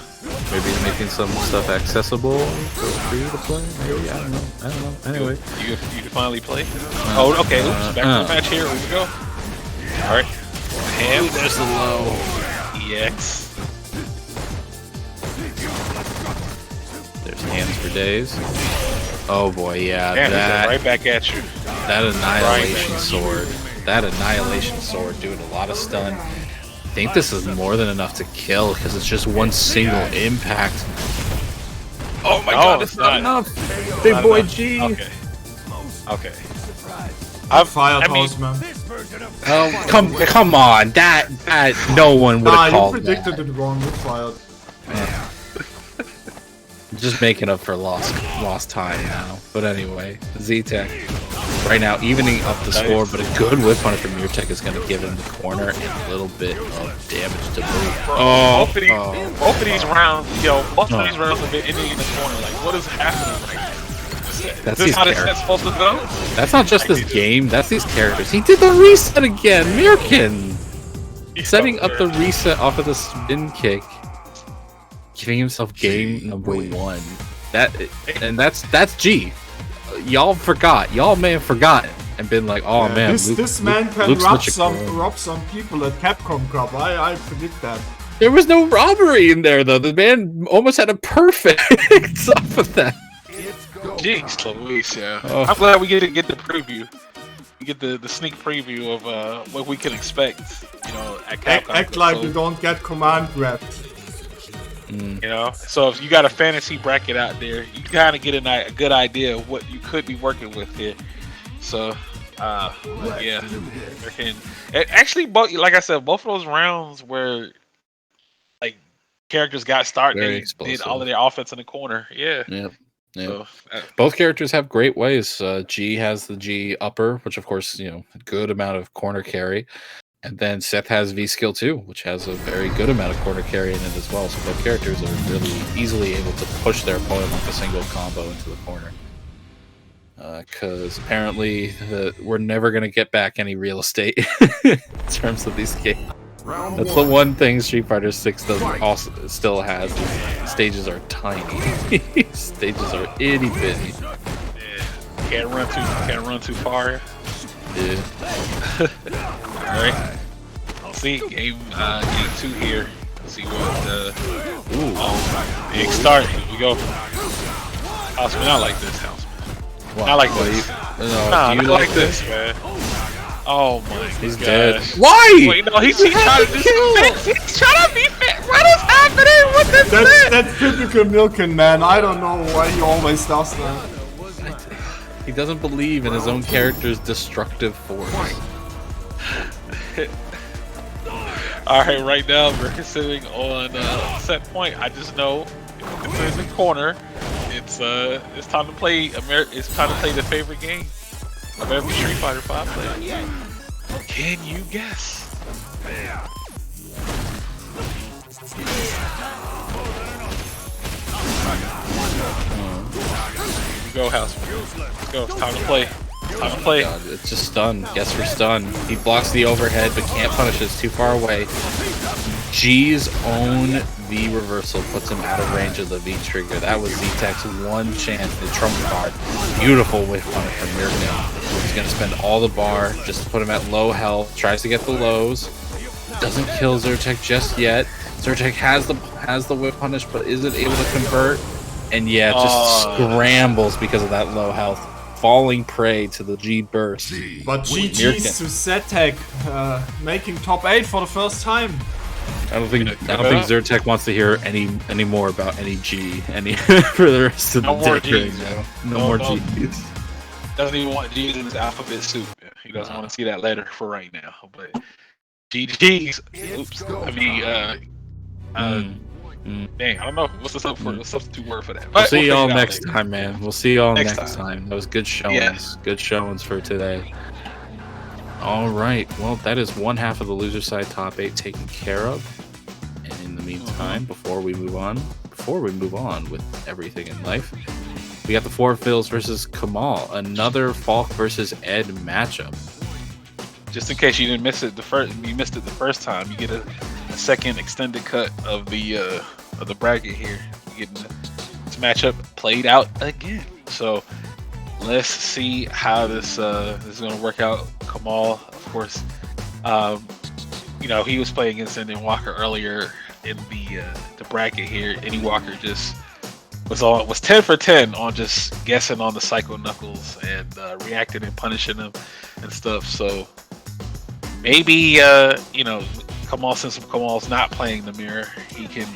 Maybe making some stuff accessible for free to play. Maybe I don't know. Anyway, you can finally play. Oh, okay. Oops, back to the match here. Here we go. All right. Ham. There's the low. EX. There's hands for days. Oh boy, yeah. Damn, that right back at you. That annihilation sword. That annihilation sword doing a lot of stun. I think this is more than enough to kill because it's just one single impact. Oh my god, it's not enough. Big boy enough. G. Okay. I've fired man. Oh, come on. That no one would have called. You predicted it wrong. You fired. Just making up for lost time now. But anyway, ZTech right now evening up the score, but a good whip on it from Myrtek is going to give him the corner and a little bit of damage to move. Both of these rounds, both of these rounds have been ending in the corner. Like, what is happening right now? That's is this how this set's supposed to go? That's not just this game, that's these characters. He did the reset again, Myrken! Setting up the reset off of the spin kick. Giving himself game number 1. That's G. Y'all may have forgotten and been like, oh man, this man can rob some people at Capcom Cup. I predict that. There was no robbery in there though. The man almost had a perfect off of that. Jeez, Louise, yeah. Oh. I'm glad we get the preview. We get the sneak preview of what we can expect. You know, at Capcom. Act like you don't get command grabbed. You know, so if you got a fantasy bracket out there, you kind of get a good idea of what you could be working with here. So, yeah, actually, like I said, both of those rounds where like characters got started, they did all of their offense in the corner. Yeah. Yep. Yeah. So, both characters have great ways. G has the G upper, which of course, you know, a good amount of corner carry. And then Seth has V skill too, which has a very good amount of corner carry in it as well. So both characters are really easily able to push their opponent like a single combo into the corner. Because apparently we're never going to get back any real estate in terms of these games. That's the one thing Street Fighter 6 still has. Stages are tiny. Stages are itty bitty. Can't run too far. Yeah. Alright. See, game 2 here. Let's see what big start. Here we go. Houseman, not like this, Houseman. Wow. Not like this. Nah, not like this, man. Oh my He's gosh. dead. Why? Wait, no, he's trying to do some He's trying to be fit. What is happening? What is this? That's typical Myrken, man. I don't know why he always does that. He doesn't believe in his own character's destructive force. Alright, right now we're sitting on set point. I just know if it's in the corner, it's time to play it's time to play the favorite game of every Street Fighter 5 player. Can you guess? Go, House. Let's go. It's time to play. Time to play. God, it's just stun. Guess for stun. He blocks the overhead but can't punish it. It's too far away. G's own V reversal puts him out of range of the V trigger. That was Z-Tech's one chance. The trump card. Beautiful whiff punish from Myrken. He's going to spend all the bar just to put him at low health. Tries to get the lows. Doesn't kill JeSTeRPoWeR just yet. JeSTeRPoWeR has the whiff punish but isn't able to convert. And yeah, just scrambles because of that low health, falling prey to the G burst. But GG's to Z-Tech, making top 8 for the first time. I don't think JeSTeRPoWeR wants to hear any more about any G for the rest of the day. No more G's. Doesn't even want G's in his alphabet soup. He doesn't want to see that letter for right now. But GG's. Oops. I mean, dang, I don't know. What's the substitute word for that? We'll see y'all next time, man. We'll see y'all next time. That was good showings. Yeah. Good showings for today. All right. Well, that is one half of the loser side top 8 taken care of. And in the meantime, before we move on with everything in life, we got the Four Phils versus Kamal, another Falk versus Ed matchup. Just in case you didn't miss it you missed it the first time, you get a second extended cut of the bracket here. You get this matchup played out again. So let's see how this is going to work out. Kamal, of course, you know, he was playing against EndingWalker earlier in the bracket here. EndingWalker just was 10 for 10 on just guessing on the Psycho Knuckles and reacting and punishing him and stuff. So maybe you know, Kamal, since Kamal's not playing the mirror, he can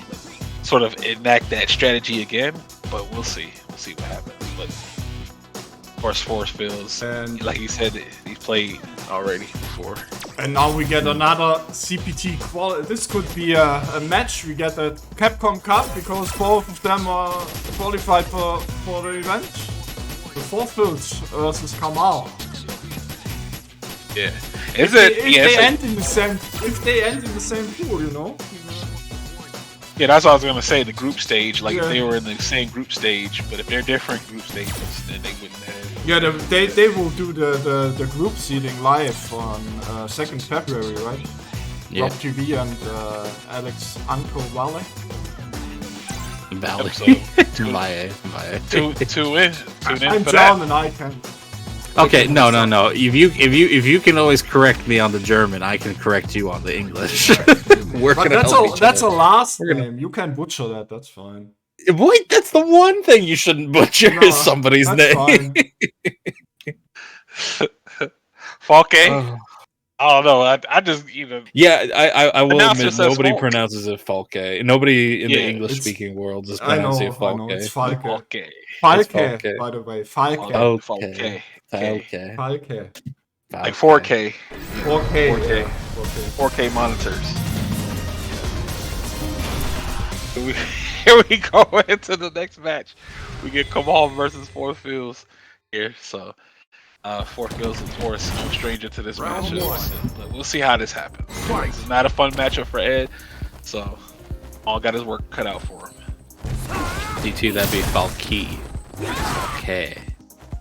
sort of enact that strategy again. But we'll see. We'll see what happens. But of course, Force Fields, and like you said, he's played already before. And now we get another CPT quality. This could be a match. We get a Capcom Cup because both of them are qualified for the event. The Four Phils versus Kamal. Yeah. If they end in the same pool, you know. Yeah, that's what I was gonna say. The group stage, like if they were in the same group stage, but if they're different group stages, then they wouldn't have. Yeah, they will do the group seeding live on 2nd February, right? Yeah. Rob TV and Alex Uncle Valley. Tune in. I'm German, I can. Okay, no. If you can always correct me on the German, I can correct you on the English. We're But gonna help each that's a other. last We're gonna- name. You can butcher that. That's fine. Wait, that's the one thing you shouldn't butcher No, is somebody's that's name. fine. Falke? Oh. I don't know. I just Yeah, I will Pronounce admit yourself nobody Falk. pronounces it Falke. Nobody in the Yeah, English-speaking world is I know. pronouncing it I know. It's Falke. Falke. Falke. Falke, Falke. by the way. Falke. Okay. Falke. Falke. Falke. Like 4K. 4K. 4K. Yeah. 4K. 4K monitors. Here we go into the next match. We get Kamal versus Four Fields here. So, Four Fields, of course, no stranger to this matchup. So we'll see how this happens. This is not a fun matchup for Ed. So, all got his work cut out for him. D2, that'd be Falke. Okay.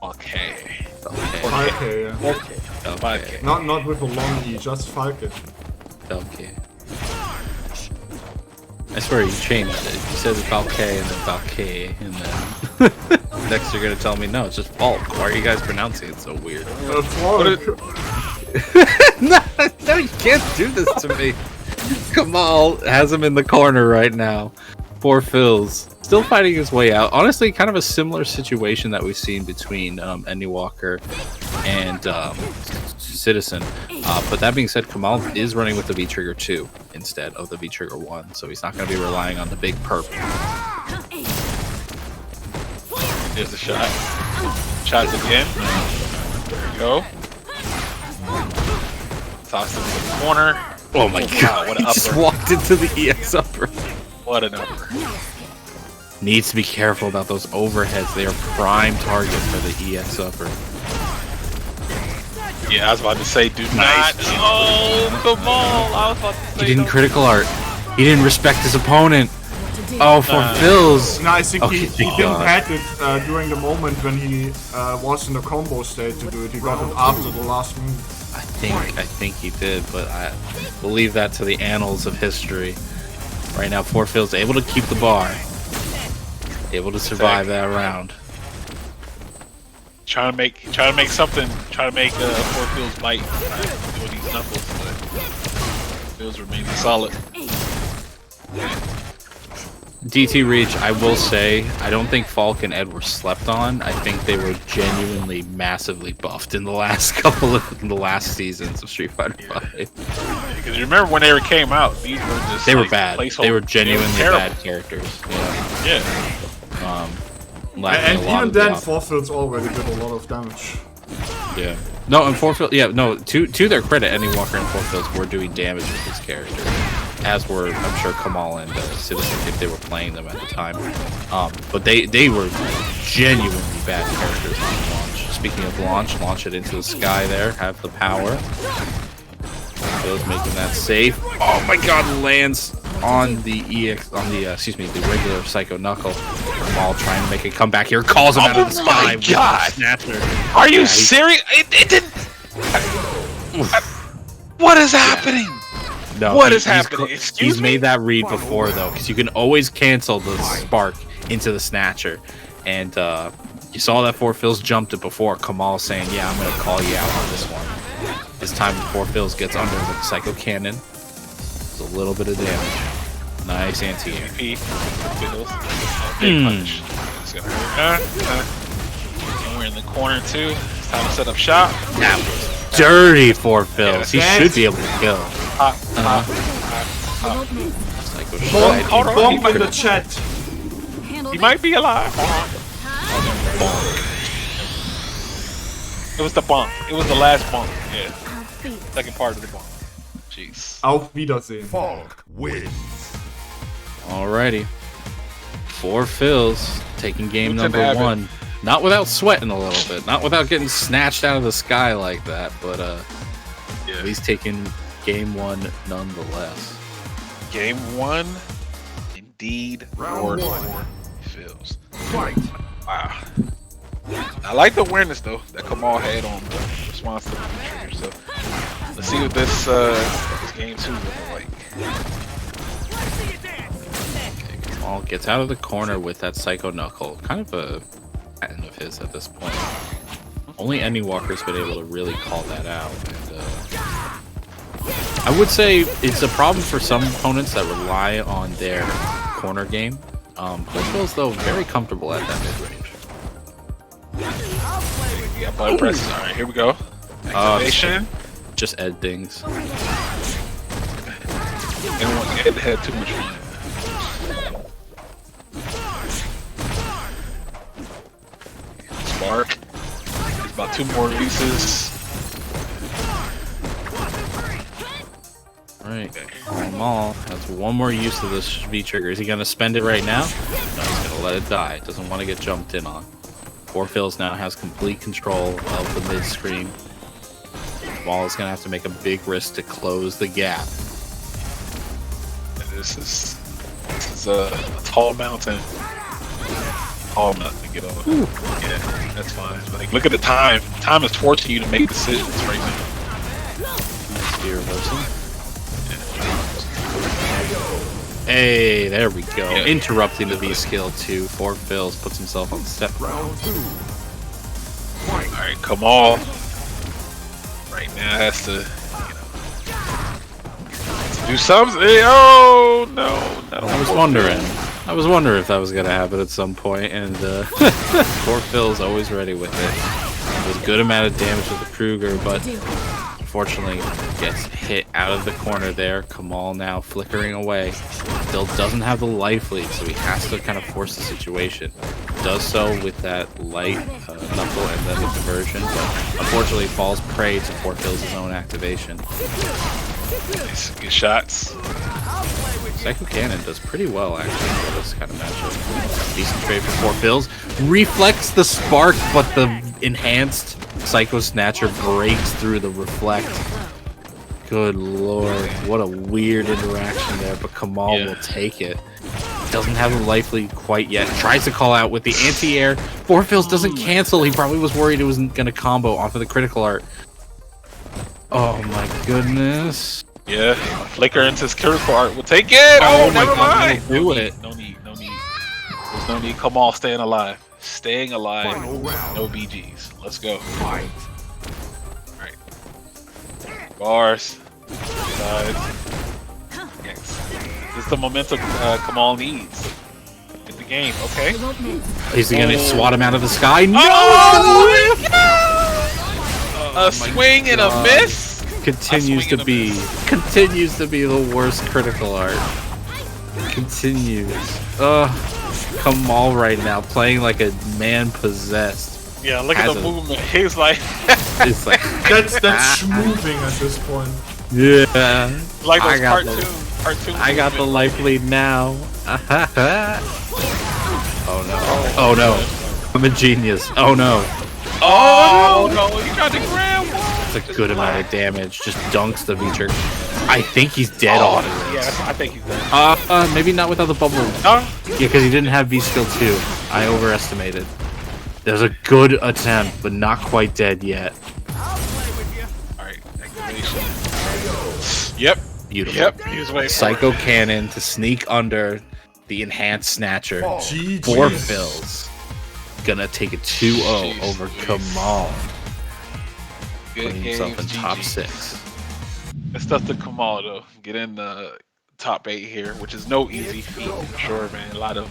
Okay. Falke, yeah. Okay. Not with a long E, just Falke. Okay. I swear you changed it. You said Falke and then Falke, and then next you're gonna tell me no, it's just Falk. Why are you guys pronouncing it so weird? Falke. No, you can't do this to me. Kamal has him in the corner right now. Four Phils. Still fighting his way out. Honestly, kind of a similar situation that we've seen between EndingWalker and Citizen. But that being said, Kamal is running with the V-Trigger 2 instead of the V-Trigger 1, so he's not going to be relying on the big perp. There's the shot. Shots again. There you go. Toss it to the corner. Oh my god, what he an just upper. walked into the EX upper. What an upper. Needs to be careful about those overheads. They are prime target for the EX upper. Yeah, I was about to say, do not. Oh, come on. I was about to say. He didn't don't- critical art. He didn't respect his opponent. What to do? Oh, for Phils. No, I think Okay, he thank didn't God. have it during the moment when he was in the combo state to do it. He got it after the last move. I think he did, but we'll leave that to the annals of history. Right now, Four Phil's able to keep the bar. Able to survive that round. Trying to make something. Trying to make Four Fields bite with these knuckles, but Fields remaining solid. DT Reach, I will say, I don't think Falk and Ed were slept on. I think they were genuinely massively buffed in the last seasons of Street Fighter V. Because you remember when they came out, these were just They were like, bad. placeholder- They were genuinely terrible. bad characters. Yeah. Yeah. Lacking And a lot even of the then, op- Forfields already did a lot of damage. Yeah. No, and Four Fields, yeah, no, to their credit, EndingWalker and Four Fields were doing damage with his character. As were, I'm sure, Kamal and Citizen if they were playing them at the time. But they were genuinely bad characters on launch. Speaking of launch it into the sky there, have the power. Fields making that safe. Oh my god, lands on the the regular Psycho Knuckle. Kamal trying to make a comeback here, calls him out of the sky. my God. Snatcher. Are you serious? It didn't. What is happening? No, What is happening? He's Excuse me? made that read before though, because you can always cancel the spark into the snatcher, and you saw that Four Phils jumped it before. Kamal saying, "Yeah, I'm gonna call you out on this one." This time, Four Phils gets under the Psycho Cannon. It's a little bit of damage. Nice anti-air. P. Fields. Big punch. It's gonna hurt. And we're in the corner too. It's time to set up shop. That was dirty, Four Phils. He Yeah, should be able to kill. Psycho Shide. Hold on. Bomb in the chat. Handle He this. might be alive. It was the bonk. It was the last bonk. Yeah. I'll beat it. Second part of the bonk. Jeez. Auf Wiedersehen. Alrighty. Four Phils taking game Lieutenant number Abbott. 1. Not without sweating a little bit. Not without getting snatched out of the sky like that. But Yeah. at least taking game 1 nonetheless. Game 1, indeed, round 4 Fields. Wow. I like the awareness though that Kamal had on the response to the trigger. So let's see what this game 2 looks like. Kamal gets out of the corner with that Psycho Knuckle. Kind of a pattern of his at this point. Only EndingWalker's been able to really call that out. And I would say it's a problem for some opponents that rely on their corner game. Portals, though, very comfortable at that mid-range. Yeah, button press. All right, here we go. Activation. Just Ed things. Anyone had too much fun. Spark. There's about 2 more uses. Alright, Kamal has one more use of this V trigger. Is he going to spend it right now? No, he's going to let it die. Doesn't want to get jumped in on. Forfills now has complete control of the mid screen. Kamal is going to have to make a big risk to close the gap. This is a tall mountain. Tall mountain to get over. Yeah, that's fine. Like, look at the time. Time is forcing you to make decisions right now. Spear reversing. Hey, there we go. Yeah. Interrupting the V skill to Forfills, puts himself on step. Alright, come on. Right now has to, do something. Oh no, no. I was wondering if that was gonna happen at some point, and Forfills always ready with it. There's a good amount of damage with the Kruger, but unfortunately gets hit out of the corner there. Kamal now flickering away. Still doesn't have the life lead, so he has to kind of force the situation. Does so with that light knuckle and then the conversion, but unfortunately falls prey to Forfills' own activation. Nice. Good shots. Psycho Cannon does pretty well actually for this kind of matchup. Decent trade for Forfills. Reflects the spark, but the enhanced Psycho Snatcher breaks through the reflect. Good lord, what a weird interaction there, but Kamal will take it. Doesn't have the life lead quite yet. Tries to call out with the anti-air. Forfills doesn't cancel. He probably was worried it wasn't going to combo off of the critical art. Oh my goodness. Yeah, flicker into his critical art. We'll take it. Oh, my never God, mind. do it. No need. There's no need. Come on, staying alive. Staying alive. No BGs. Let's go. Alright. Bars. Sides. Yes. This is the momentum Kamal needs. In the game, okay? Is he going to swat him out of the sky? No! A swing and a miss? Continues to be the worst critical art. Continues. Kamal right now playing like a man possessed. Yeah, look at the movement. He's like, it's like That's schmoving at this point. yeah. like those cartoons. I got the life lead now. Oh no. I'm a genius. Oh no. Oh no, you got the ground. It's a good amount of damage. Just dunks the V-trigger. I think he's dead on it. Yeah, I think he's dead. Maybe not without the bubble. Huh? Yeah, because he didn't have V-skill 2. I overestimated. There's a good attempt, but not quite dead yet. Alright, activation. Yep. Beautiful. Yep. He was waiting for Psycho it. Cannon to sneak under the enhanced snatcher. Forfills. Gonna take a 2-0 over Kamal. Good Putting himself in games, top GG. 6. It's tough to Kamal though. Get in the top 8 here, which is no easy feat for sure, man. A lot of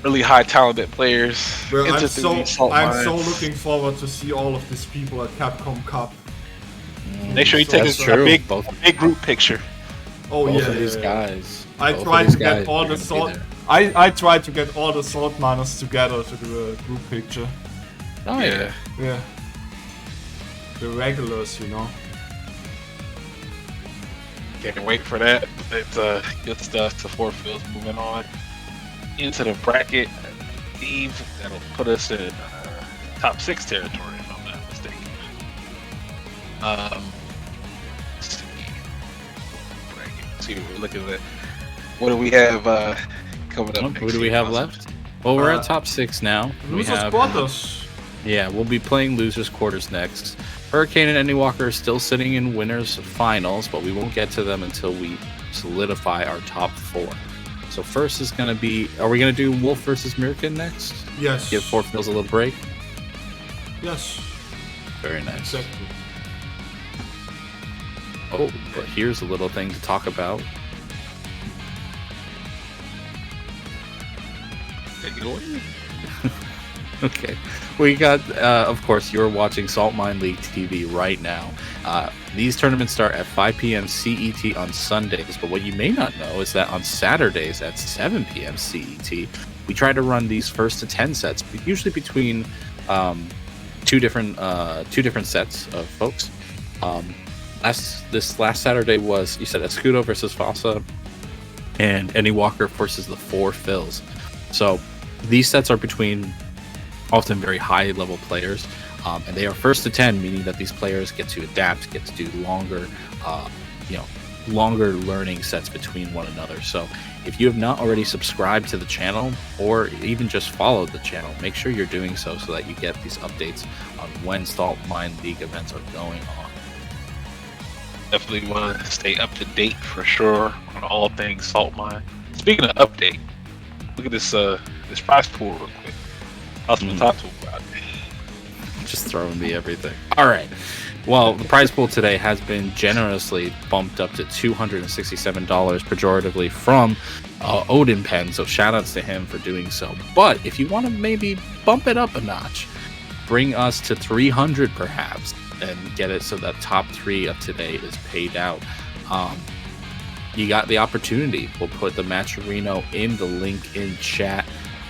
really high talented players. Well, I'm enter so through these salt mines. looking forward to see all of these people at Capcom Cup. Make sure you take That's a true. big group picture. Oh Both yeah, of these yeah. guys. I Both of tried these to get guys all are the gonna be salt. there. I tried to get all the salt miners together to do a group picture. Oh yeah. Yeah. The regulars, you know. Can't wait for that. It's good stuff. The Forfills moving on into the bracket. I believe that'll put us in top 6 territory, if I'm not mistaken. Let's see. Bracket. Let's see what we're looking at. What do we have coming up? Who do we have left? Well, we're at top 6 now. We Losers have quarters. Yeah, we'll be playing losers quarters next. Hurricane and EndingWalker are still sitting in winners finals, but we won't get to them until we solidify our top 4. So first is going to be, are we going to do Wolf versus Myrken next? Yes. Give Forfills a little break? Yes. Very nice. Exactly. Oh, but here's a little thing to talk about. Okay, we got, of course, you're watching Saltmine League TV right now. These tournaments start at 5 p.m. CET on Sundays, but what you may not know is that on Saturdays at 7 p.m. CET, we try to run these first to 10 sets, usually between two different sets of folks. This last Saturday was, you said, Escudo versus Fossa, and EndingWalker versus the 4 Phils. So these sets are between often very high level players, and they are first to 10, meaning that these players get to adapt, get to do longer learning sets between one another. So if you have not already subscribed to the channel or even just followed the channel, make sure you're doing so that you get these updates on when Saltmine League events are going on. Definitely want to stay up to date for sure on all things Saltmine. Speaking of update, look at this this prize pool real quick. I'll talk to him about it. Just throwing me everything. All right. Well, the prize pool today has been generously bumped up to $267 pejoratively from Odin Pen, so shout outs to him for doing so. But if you want to maybe bump it up a notch, bring us to 300 perhaps, and get it so that top 3 of today is paid out. You got the opportunity. We'll put the Matcherino in the link in chat.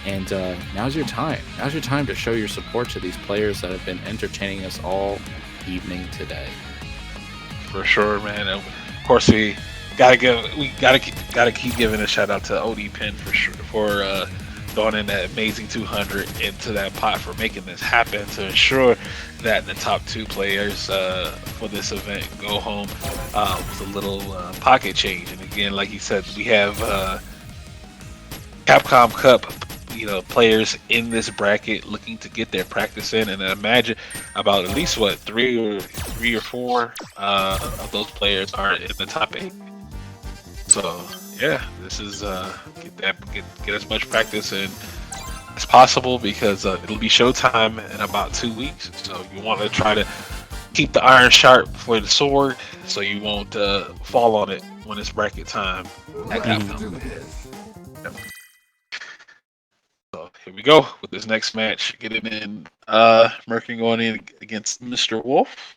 And now's your time. Now's your time to show your support to these players that have been entertaining us all evening today. For sure, man. Of course, we gotta keep giving a shout out to OD Pen for sure for throwing in that amazing 200 into that pot, for making this happen to ensure that the top 2 players for this event go home with a little pocket change. And again, like you said, we have Capcom Cup, players in this bracket looking to get their practice in, and imagine about at least 3 or 4 of those players are in the top 8. So yeah, this is get as much practice in as possible, because it'll be showtime in about 2 weeks. So you want to try to keep the iron sharp for the sword, so you won't fall on it when it's bracket time. So here we go with this next match. Getting in, Myrken going in against Mr. Wolf,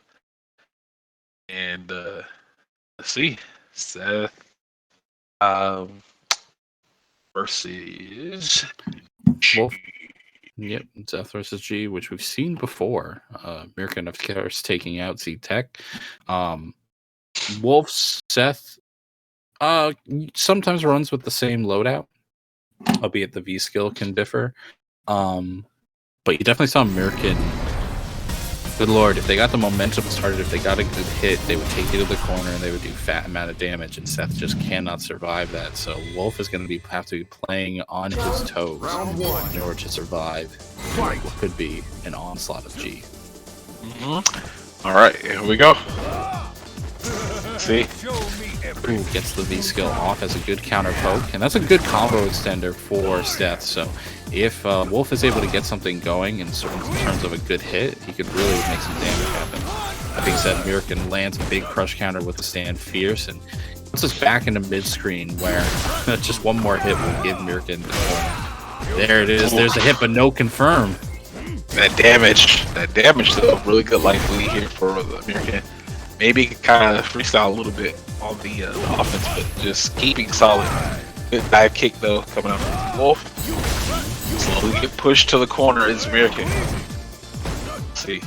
and let's see, Seth versus Wolf. Yep, Seth versus G, which we've seen before. Myrken, of course, taking out Z-Tech. Wolf's Seth sometimes runs with the same loadout, albeit the V skill can differ. But you definitely saw Myrken. Good lord, if they got the momentum started, if they got a good hit, they would take you to the corner and they would do fat amount of damage, and Seth just cannot survive that. So Wolf is going to have to be playing on his toes in order to survive what could be an onslaught of G. All right, here we go. See? Ooh, gets the V skill off as a good counter poke, and that's a good combo extender for Seth. So if Wolf is able to get something going in terms of a good hit, he could really make some damage happen. That being said, Myrken lands a big crush counter with the stand Fierce, and puts us back into mid-screen, where just one more hit will give Myrken the corner. There it is. There's a hit, but no confirm. That damage though, really good life lead here for Myrken. Maybe kind of freestyle a little bit on the offense, but just keeping solid. Good dive kick though, coming out from Wolf. Slowly get pushed to the corner is Myrken. Let's see.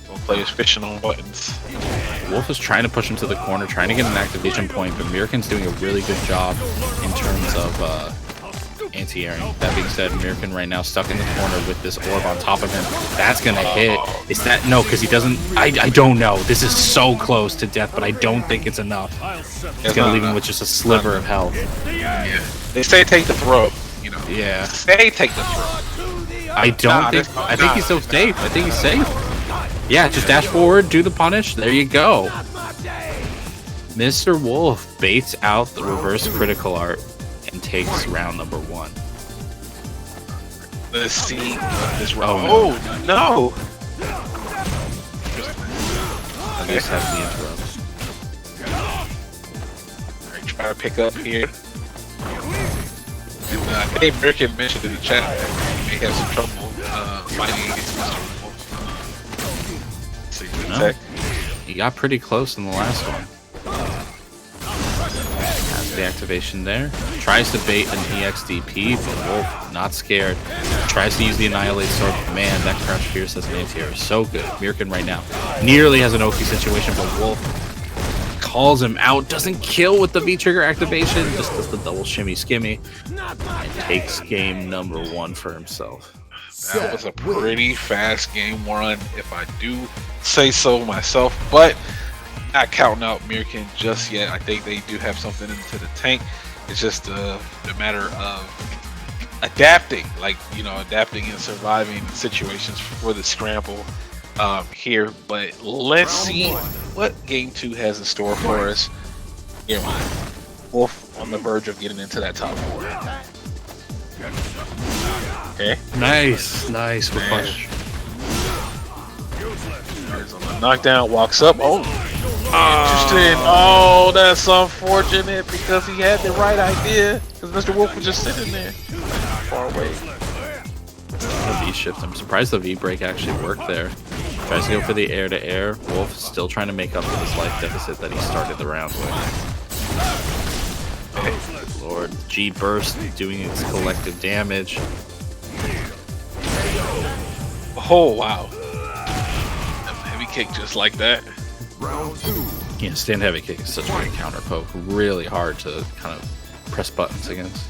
Both players fishing on buttons. Wolf is trying to push him to the corner, trying to get an activation point, but Myrken's doing a really good job in terms of anti-airing. That being said, Myrken right now stuck in the corner with this orb on top of him. That's gonna hit. Is that no? Because he doesn't. I don't know. This is so close to death, but I don't think it's enough. It's gonna leave him with just a sliver of health. Yeah. They say take the throw. Yeah. Say take the throw. I don't think. I think he's so safe. I think he's safe. Yeah, just dash forward, do the punish. There you go. Mr. Wolf baits out the reverse critical art and takes round number 1. Let's see this round. Oh, no! least have the interrupt. Alright, try to pick up here. And I think Myrken mentioned in the chat that he may have some trouble fighting against Mr. Wolf. See, No. He got pretty close in the last one. Has the activation there. Tries to bait an EXDP, but Wolf not scared. Tries to use the Annihilate Sword. Man, that Crouch Fierce as an anti-hero is so good. Myrken right now nearly has an Oki situation, but Wolf calls him out. Doesn't kill with the V-Trigger activation. Just does the double shimmy skimmy. And takes game number 1 for himself. That was a pretty fast game run, if I do say so myself, but not counting out Myrken just yet. I think they do have something into the tank. It's just a matter of adapting, adapting and surviving situations for the scramble here. But let's see what game 2 has in store for us. Here, Wolf on the verge of getting into that top 4. Okay. Nice with punch. There's on the knockdown, walks up. Oh, interesting. Oh, that's unfortunate because he had the right idea. Because Mr. Wolf was just sitting there far away. The V shift. I'm surprised the V break actually worked there. Tries to go for the air to air. Wolf still trying to make up for this life deficit that he started the round with. Oh, Lord. G burst doing its collective damage. Oh, wow. Heavy kick just like that. Yeah, stand heavy kick is such a great counter poke. Really hard to kind of press buttons against.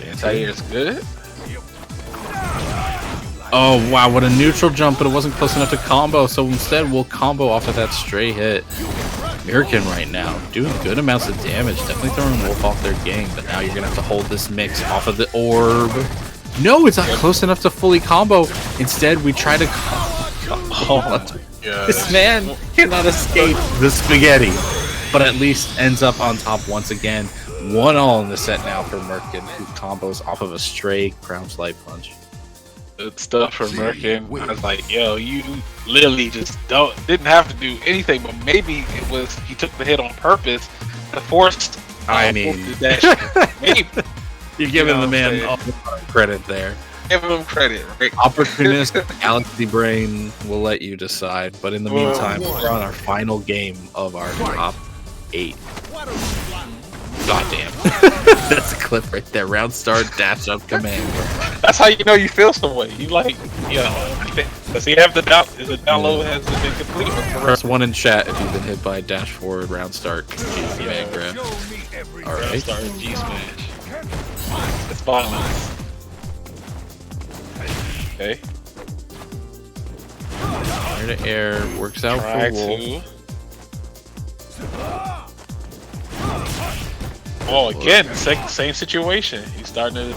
Anti-air is good. Oh, wow, what a neutral jump, but it wasn't close enough to combo, so instead we'll combo off of that stray hit. Myrken right now doing good amounts of damage, definitely throwing Wolf off their game, but now you're gonna have to hold this mix off of the orb. No, it's not close enough to fully combo. Instead, we try to This man cannot escape the spaghetti, but at least ends up on top once again. 1-all in the set now for Myrken, who combos off of a stray crouch light punch. Good stuff for Myrken. I was like, yo, you literally just didn't have to do anything, but maybe it was he took the hit on purpose to force. Maybe you're giving the man all the credit there. Give him credit, right? Opportunist, Galaxy Brain will let you decide, but in the meantime, we're on our final game of our top 8. God damn. That's a clip right there. Round start, dash up command. That's how you know you feel some way. You like, does he have the download has been complete? Press 1 in chat if you've been hit by dash forward, round start, command grab. Alright. Start G smash. It's violence. Okay. Air to air works out Try for Wolf. Oh, again, same situation. He's starting to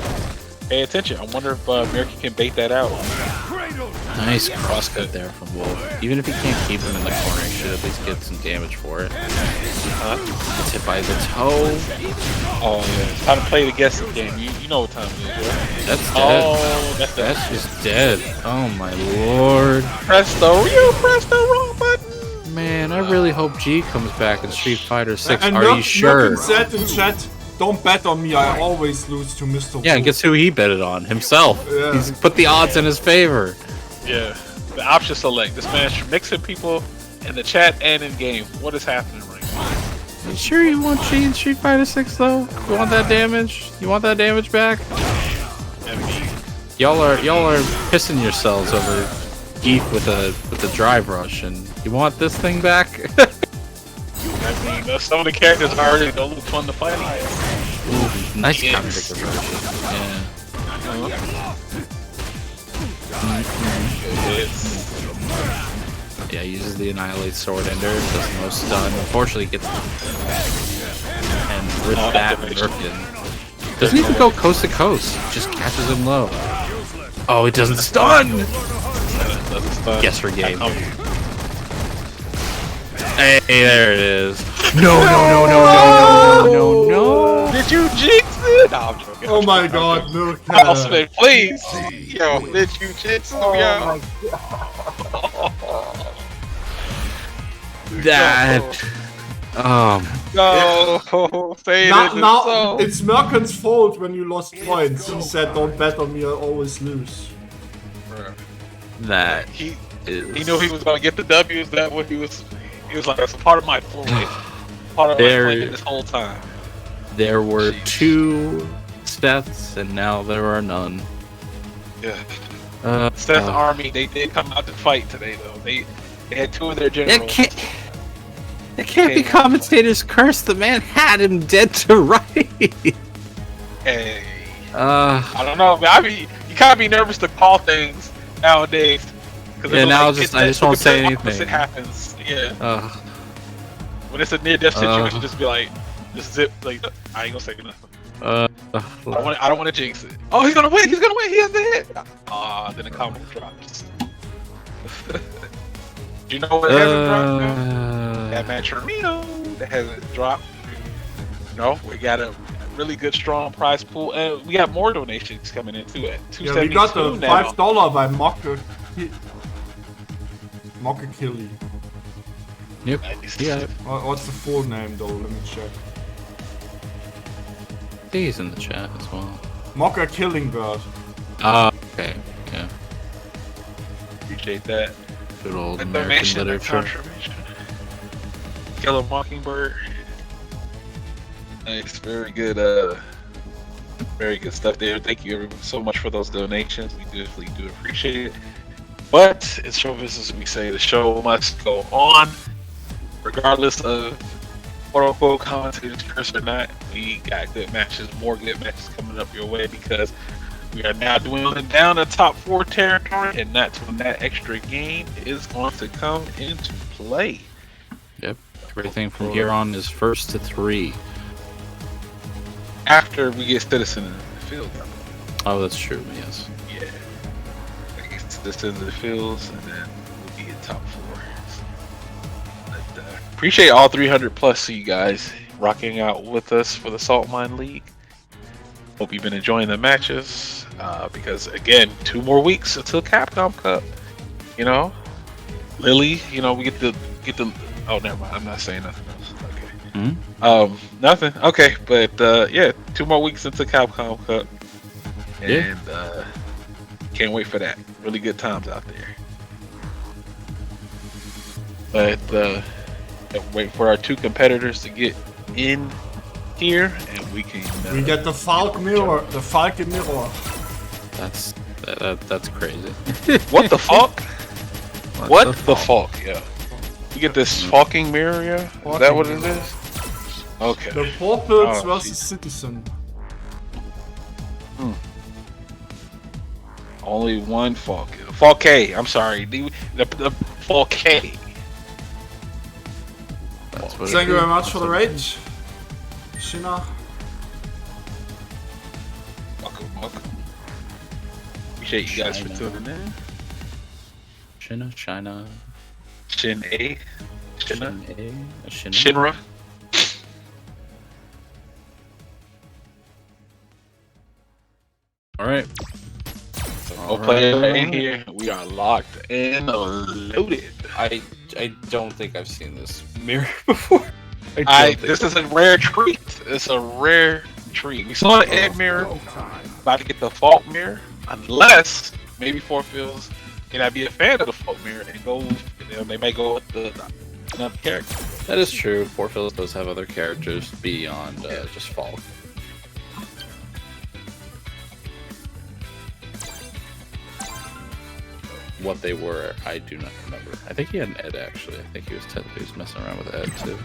pay attention. I wonder if Myrken can bait that out. Nice crosscut there from Wolf. Even if he can't keep him in the corner, he should at least get some damage for it. Gets hit by the toe. Oh yeah, it's time to play the guessing game. You know what time it is, right? That's dead. Oh, that's just dead. Oh my lord. You pressed the wrong button. Man, I really hope G comes back in Street Fighter 6. And Are you sure? Myrken said in chat, don't bet on me, I always lose to Mr. Yeah, Wolf. and guess who he betted on? Himself. Yeah. He's put the odds in his favor. Yeah, the option select. This man's mixing people in the chat and in game. What is happening right now? You sure you want G in Street Fighter 6 though? You want that damage? You want that damage back? Y'all are pissing yourselves over Geek with a drive rush, and you want this thing back? I mean, some of the characters already don't look fun to fight. Ooh, nice counter conversion. Yeah, uses the Annihilate Sword Ender, does no stun. Unfortunately, gets and with that, Myrken doesn't even go coast to coast. Just catches him low. Oh, it doesn't stun. Guess her game. Hey, there it is. No. Did you jinx it? No, I'm joking. Oh my god, Myrken. Houseman, please. Yo, did you jinx him, yo? That. No, say it isn't Now so. it's Myrken's fault when you lost points. He said, "Don't bet on me, I always lose." That He is. knew he was gonna get the W. Is that what he was? He was like, "That's a part of my play. Part of my plan this whole time." There were 2 Seths, and now there are none. Yeah. Seth's army, they did come out to fight today, though. They had 2 of their generals. It can't be commentators curse. The man had him dead to rights. Hey. I don't know, man. You can't be nervous to call things nowadays. Yeah, now I just won't say anything. It happens. Yeah. When it's a near-death situation, just be like, just zip. Like, I ain't gonna say nothing. I don't want to jinx it. Oh, he's gonna win. He's gonna win. He has the hit. Then the comment drops. Do you know what hasn't dropped now? That match for Reno that hasn't dropped. No, we got a really good, strong prize pool, and we got more donations coming in too at $2.72 Yeah, we got the now. $5 by Mocker. Yep. Yeah. What's the full name though? Let me check. He's in the chat as well. Mocker Killingbird. Okay. Yeah. Appreciate that. Good old That American donation, that literature. contribution. Killer Mockingbird. Nice, very good stuff there. Thank you everyone so much for those donations. We definitely do appreciate it. But it's show business, we say the show must go on. Regardless of quote-unquote commentators curse or not, we got good matches, more good matches coming up your way because we are now dwindling down the top 4 territory, and that's when that extra game is going to come into play. Yep. Everything from here on is 1st to 3. After we get Citizen in the field. Oh, that's true. Yes. Yeah. I get Citizen in the fields, and then we'll be in top 4. But, appreciate all 300 plus of you guys rocking out with us for the Saltmine League. Hope you've been enjoying the matches. Because again, 2 more weeks until Capcom Cup. You know, Lily. You know, we get the. Oh, never mind. I'm not saying nothing else. Okay. Nothing. Okay, but yeah, 2 more weeks until Capcom Cup, and can't wait for that. Really good times out there. But wait for our 2 competitors to get in here, and we can. We get the Falcon Mirror. The Falcon Mirror. That's crazy. What the fuck? What the fuck? Yeah. You get this fucking mirror, yeah? Is that what it is? Okay. The Porpils Oh, versus geez. Citizen. Only one fuck. Fuck K. I'm sorry. The fuck K. That's what Thank it you is. very much for the raid. Shina. Welcome. Appreciate you guys for tuning in. Shina. Shin A. Shina. Shina. Shinra. All right. We'll play it in here. We are locked and loaded. I don't think I've seen this mirror before. This is a rare treat. It's a rare treat. We saw the Ed mirror. About to get the Fault mirror. Unless maybe Forfeels can I be a fan of the Fault mirror and go. They may go with another character. That is true. Forfeils does have other characters beyond just Falk. What they were, I do not remember. I think he had an Ed actually. I think he was messing around with Ed too.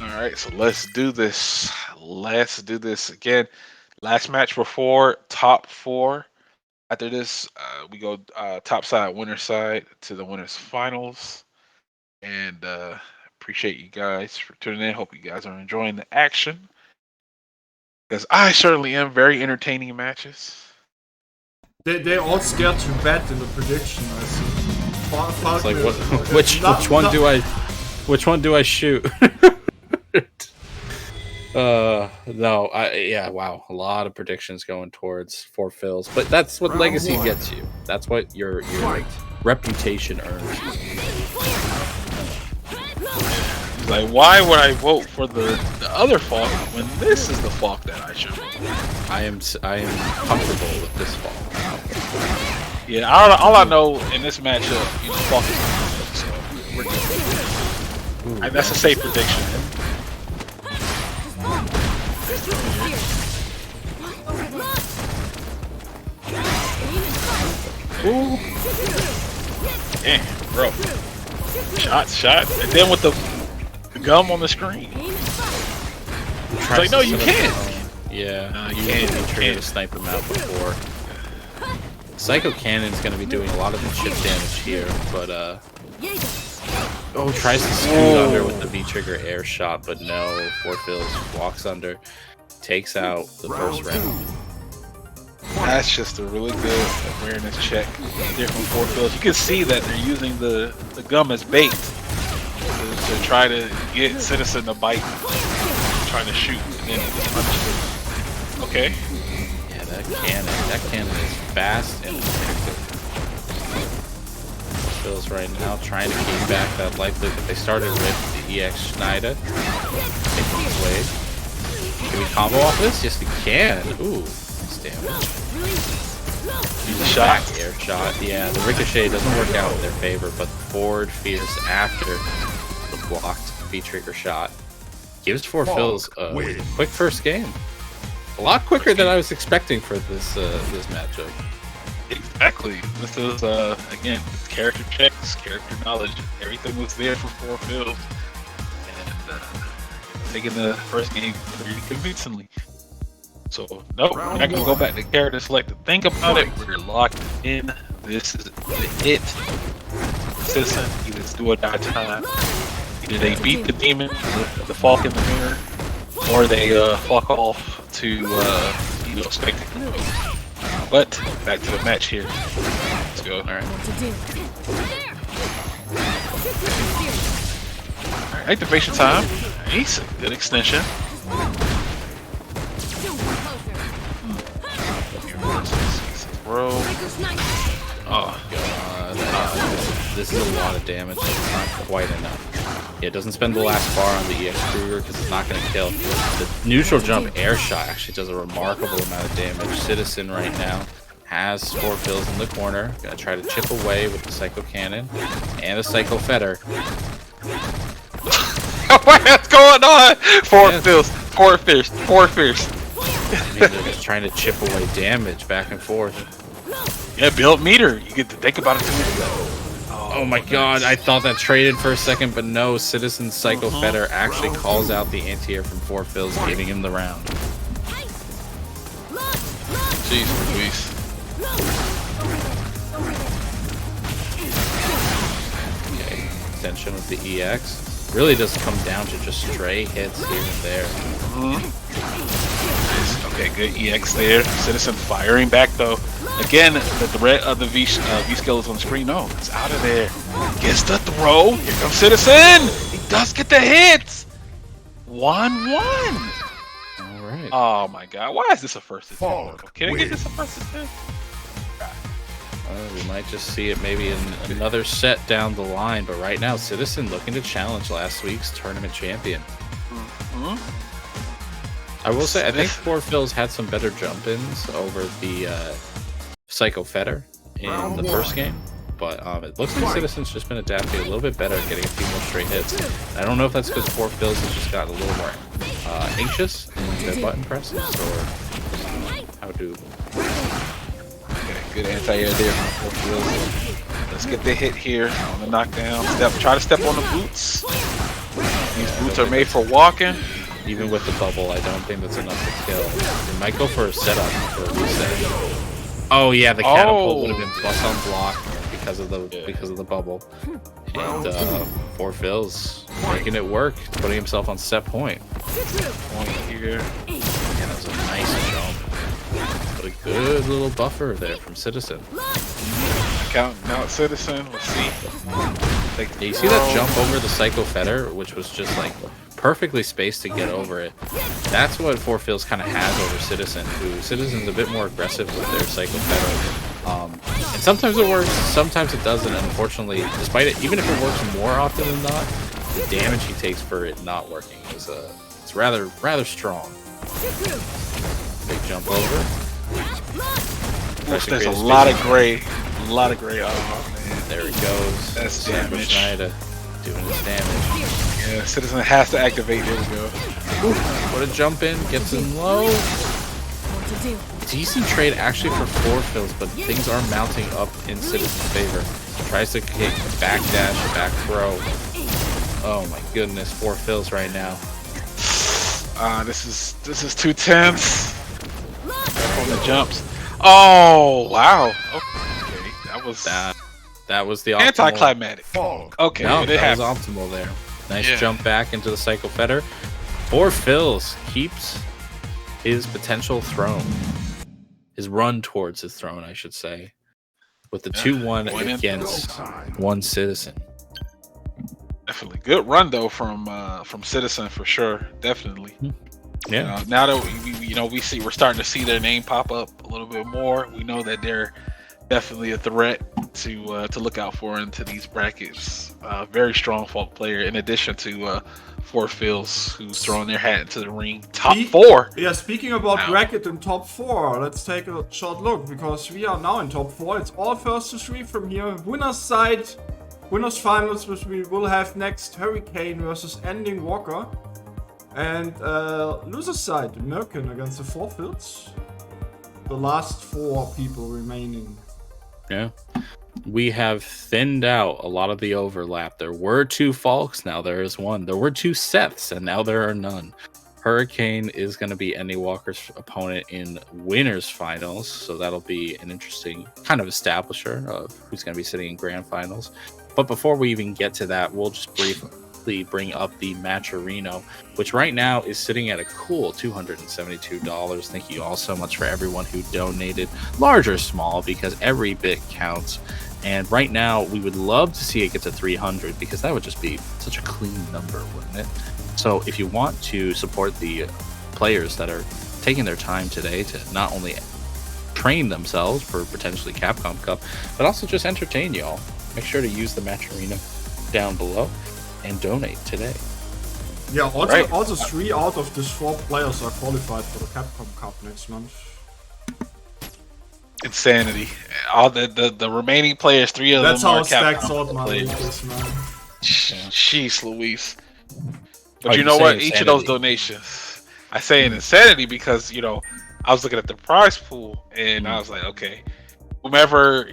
Alright, so let's do this. Let's do this again. Last match before top 4. After this, we go top side, winner side to the winners finals. And appreciate you guys for tuning in. Hope you guys are enjoying the action. Because I certainly am. Very entertaining matches. They all scared to bet in the prediction. I see. It's like which one do I shoot? No, yeah, wow, a lot of predictions going towards 4 fills, but that's what legacy gets you. That's what your reputation earns. Like, why would I vote for the other Falk when this is the Falk that I should vote? I am comfortable with this Falk. Yeah, all I know in this matchup, Falk is so we're good. That's a safe prediction. Ooh. Damn, bro. Shot. And then with the gum on the screen. It's like, no, you can't. Yeah, you can't try to snipe him out before. Psycho Cannon's going to be doing a lot of the chip damage here, but tries to scoot under with the V-trigger air shot, but no. 4 fills walks under, takes out the first round. That's just a really good awareness check there from 4 fills. You can see that they're using the gum as bait to try to get Citizen to bite, trying to shoot, and then punish. Okay. Yeah, that cannon is fast and effective. Fills right now trying to keep back that life loop that they started with the EX Schneider. Taking his wave. Can we combo off this? Yes, we can. Ooh. Damage. Use a shot, air shot. Yeah, the ricochet doesn't work out in their favor, but forward fierce after the blocked V-trigger shot gives 4 fills a quick first game. A lot quicker than I was expecting for this matchup. Exactly. This is again character checks, character knowledge. Everything was there for 4 fills, and taking the first game pretty convincingly. So, nope, we're not going to go back to character select to think about it. We're locked in. This is the hit. Citizen, either do or die time. Either they beat the demon, the Falk in the mirror, or they fuck off to, spectacle. But, back to the match here. Let's go. Alright. Alright, activation time. Nice. Good extension. Bro. Oh god. This is a lot of damage. It's not quite enough. Yeah, it doesn't spend the last bar on the EX Kruger because it's not going to kill. The neutral jump air shot actually does a remarkable amount of damage. Citizen right now has 4 fills in the corner. Gonna try to chip away with the Psycho Cannon and the Psycho Fetter. What's going on? 4 fills. 4 fierce. 4 fierce. I mean, they're just trying to chip away damage back and forth. Yeah, build meter. You get to think about it too. Oh my god, I thought that traded for a second, but no, Citizen Psycho Fetter actually calls out the anti-air from 4 fills, giving him the round. Jeez Louise. Okay, extension with the EX. Really does come down to just stray hits here and there. Okay, good EX there. Citizen firing back though. Again, the threat of the V skill is on the screen. No, it's out of there. Gets the throw. Here comes Citizen. He does get the hits. 1-1. Alright. Oh my god. Why is this a first attempt? Can I get this a first attempt? We might just see it maybe in another set down the line, but right now, Citizen looking to challenge last week's tournament champion. I will say, I think 4 fills had some better jump-ins over the Psycho Fetter in the first game, but it looks like Citizen's just been adapting a little bit better, getting a few more straight hits. I don't know if that's because 4 fills has just gotten a little more anxious in their button presses, or how do... Okay, good anti-air there from 4 fills. Let's get the hit here on the knockdown. Try to step on the boots. These boots are made for walking. Even with the bubble, I don't think that's enough to kill. They might go for a setup for a reset. Oh yeah, the catapult would have been plus on block because of the bubble. And 4 fills making it work, putting himself on set point. Point here. Yeah, that was a nice jump. But a good little buffer there from Citizen. Counting out Citizen. Let's see. Yeah, you see that jump over the Psycho Fetter, which was just like perfectly spaced to get over it. That's what Four Fields kind of has over Citizen, who Citizen's a bit more aggressive with their Psycho Federal. And sometimes it works, sometimes it doesn't. Unfortunately, despite it, even if it works more often than not, the damage he takes for it not working is it's rather strong. Big jump over. There's a lot of gray. Oh man. There he goes. That's damage. Schneider doing his damage. Yeah, Citizen has to activate. There we go. What a jump in, gets him low. What to do? Decent trade actually for Four Fields, but things are mounting up in Citizen's favor. Tries to kick, back dash, back throw. Oh my goodness, Four Fields right now. This is too tense. On the jumps. Oh wow. Okay, That was the optimal. anticlimactic. Okay, No, it that was happened. optimal there. Nice Yeah. jump back into the Psycho Feder. Four Fields keeps his potential throne. His run towards his throne, I should say. With the 2-1 against one Citizen. Definitely good run though from Citizen for sure. Definitely. Yeah. Now that we're starting to see their name pop up a little bit more. We know that they're definitely a threat to look out for into these brackets. Very strong Falk player. In addition to Four Fields, who's throwing their hat into the ring. Top 4. Yeah, speaking about Wow. bracket in top 4, let's take a short look because we are now in top 4. It's all first to 3 from here. Winner's side, winners finals, which we will have next: Hurricane versus EndingWalker, and loser's side, Myrken against the Four Fields. The last 4 people remaining. Yeah. We have thinned out a lot of the overlap. There were 2 Falks, now there is 1. There were 2 Seths, and now there are none. Hurricane is going to be EndingWalker's opponent in winners finals, so that'll be an interesting kind of establisher of who's going to be sitting in grand finals. But before we even get to that, we'll just briefly bring up the Matcherino, which right now is sitting at a cool $272. Thank you all so much for everyone who donated, large or small, because every bit counts. And right now, we would love to see it get to 300 because that would just be such a clean number, wouldn't it? So if you want to support the players that are taking their time today to not only train themselves for potentially Capcom Cup, but also just entertain y'all, make sure to use the Matcherino down below and donate today. Yeah, also, Right. also 3 out of these 4 players are qualified for the Capcom Cup next month. Insanity. All the remaining players, 3 of That's them how are stacked Capcom Saltmine players. League is, man. Jeez Louise. But Oh, you you know say what? Each of those insanity. donations, I say an insanity because, I was looking at the prize pool and I was like, okay, whomever,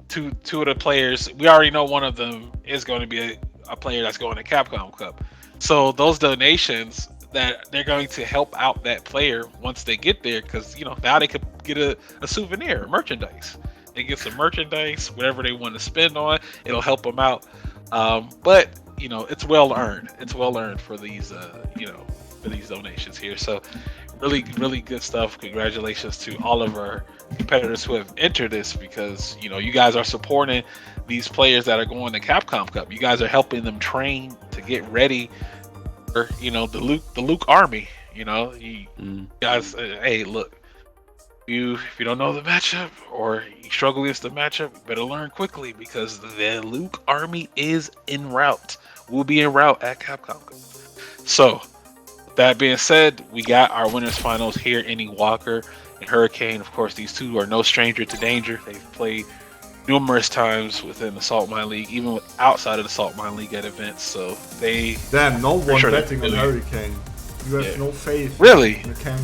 two of the players, we already know one of them is going to be a player that's going to Capcom Cup. So those donations that they're going to help out that player once they get there, because now they could get a souvenir, merchandise. They get some merchandise, whatever they want to spend on, it'll help them out. But it's well earned. It's well earned for these for these donations here. So really, really good stuff. Congratulations to all of our competitors who have entered this, because you guys are supporting these players that are going to Capcom Cup. You guys are helping them train to get ready for the Luke army. You guys, hey, look, if you don't know the matchup or you struggle against the matchup, you better learn quickly, because the Luke army is en route. We'll be en route at Capcom Cup. So that being said, we got our winners finals here, EndingWalker and Hurricane. Of course, these two are no stranger to danger. They've played numerous times within the Saltmine League, even outside of the Saltmine League at events. So they Damn, no one sure betting on they- Hurricane. You have Yeah. no faith Really? in the King.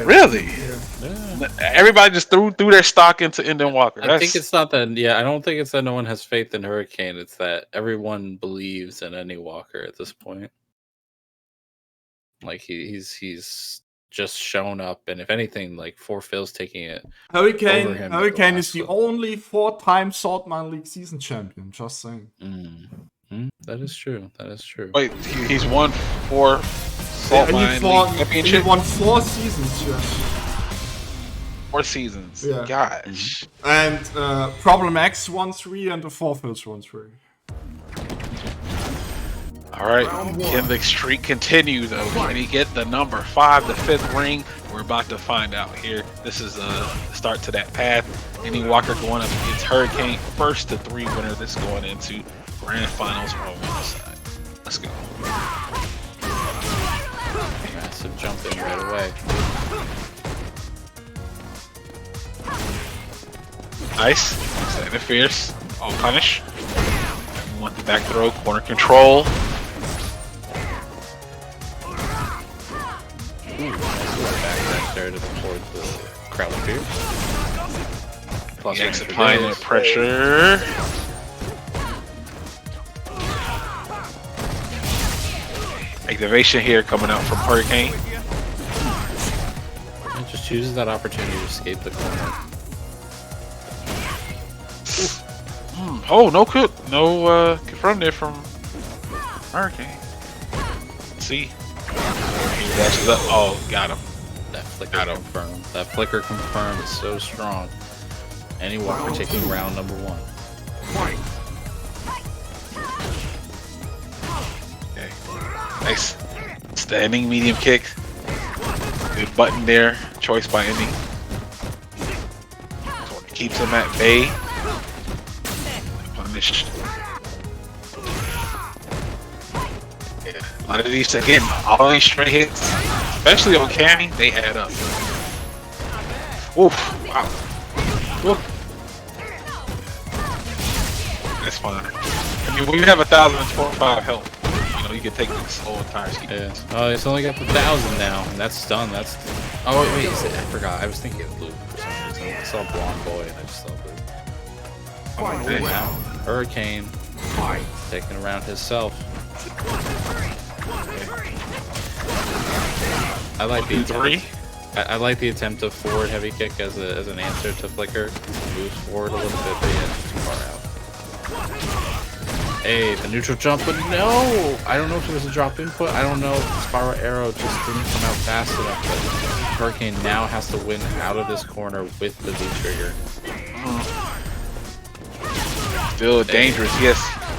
Really? Yeah. Everybody just threw their stock into EndingWalker. I think it's not that. Yeah, I don't think it's that no one has faith in Hurricane. It's that everyone believes in EndingWalker at this point. Like he's just shown up, and if anything, like Four Phil's taking it. Over Hurricane him Hurricane the is the last only 4-time Saltmine League season champion. Just saying. That is true. That is true. Wait, he's won 4 And Saltmine League he championship, won 4 seasons. Yeah. 4 seasons. Yeah. Gosh. And Problem X won 3 and the Four Fields won 3. All right, can the streak continue though? Can he get the number 5, the 5th ring? We're about to find out here. This is the start to that path. EndingWalker going up against Hurricane, first to 3 winner. This going into grand finals on one side. Let's go. Massive jump in right away. Nice. That interferes. All punish. Want the back throw, corner control. Ooh, nice back there to support the crowd fear. Plus EX applying that pressure. Activation here coming out from Hurricane. It just chooses that opportunity to escape the corner. Oh, no confirm there from Hurricane. Let's see. He dashes up. Oh, got him. That flicker confirmed. That flicker confirmed is so strong. EndingWalker taking round number 1. Okay. Nice. Standing medium kick. Good button there. Choice by Ending. Keeps him at bay. Punished. Yeah. A lot of these, again, all these straight hits, especially on Cammy, they add up. Oof. Wow. Oof. That's fine. I mean, when you have 1,025 health, you know, you can take this whole entire scheme. Yeah. Oh, it's only got the 1,000 now, and that's stun. That's. Oh wait, I forgot. I was thinking of Luke for some reason. I saw Blonde Boy, and I just saw Luke. Oh, wow. Hurricane taking around himself. I like the attempt. I like the attempt of forward heavy kick as an answer to flicker. Moves forward a little bit, but yeah, it's too far out. Hey, the neutral jump, but no! I don't know if it was a drop input. I don't know if the spiral arrow just didn't come out fast enough. But Hurricane now has to win out of this corner with the V trigger. Still dangerous. He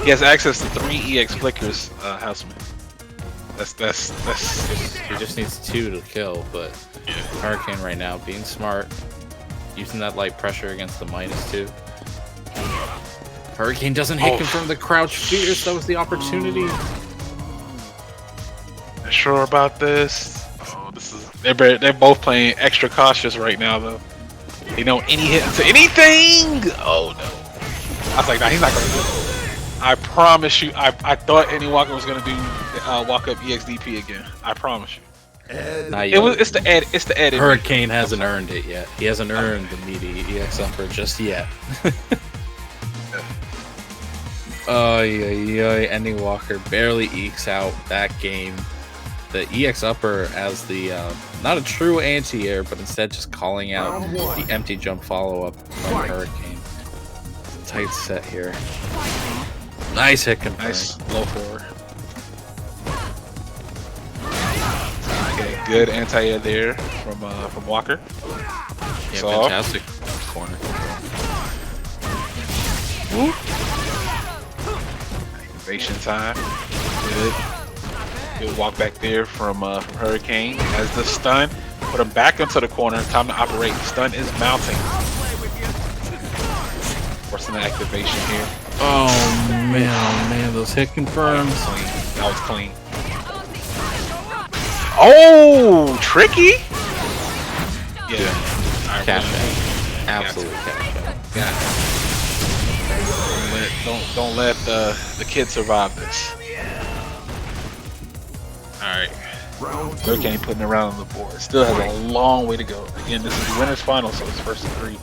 has access to 3 EX flickers, Houseman. That's He just needs 2 to kill, but Hurricane right now being smart, using that light pressure against the -2. Hurricane doesn't hit confirm the crouch fierce. That was the opportunity. Not sure about this. Oh, this is they're both playing extra cautious right now though. They know any hit into anything. Oh no. I was like, nah, he's not gonna do it. I promise you, I thought EndingWalker was gonna do walk up EXDP again. I promise you. It's the edit. Hurricane hasn't earned it yet. He hasn't earned the meaty EX upper just yet. Oh yeah, EndingWalker barely ekes out that game. The EX upper as the not a true anti-air, but instead just calling out the empty jump follow-up from Hurricane. Tight set here. Nice hit confirmed. Nice low forward. Okay, good anti-air there from Walker. Yeah, fantastic corner. Whoop. Activation time. Good walk back there from Hurricane. Has the stun. Put him back into the corner. Time to operate. Stun is mounting. Forcing the activation here. Oh man, those hit confirms. That was clean. Oh, tricky. Yeah. Cash out. Absolute cash out. Yeah. Don't let the kid survive this. Alright. Hurricane putting around on the board. Still has a long way to go. Again, this is the winner's final, so it's first to 3.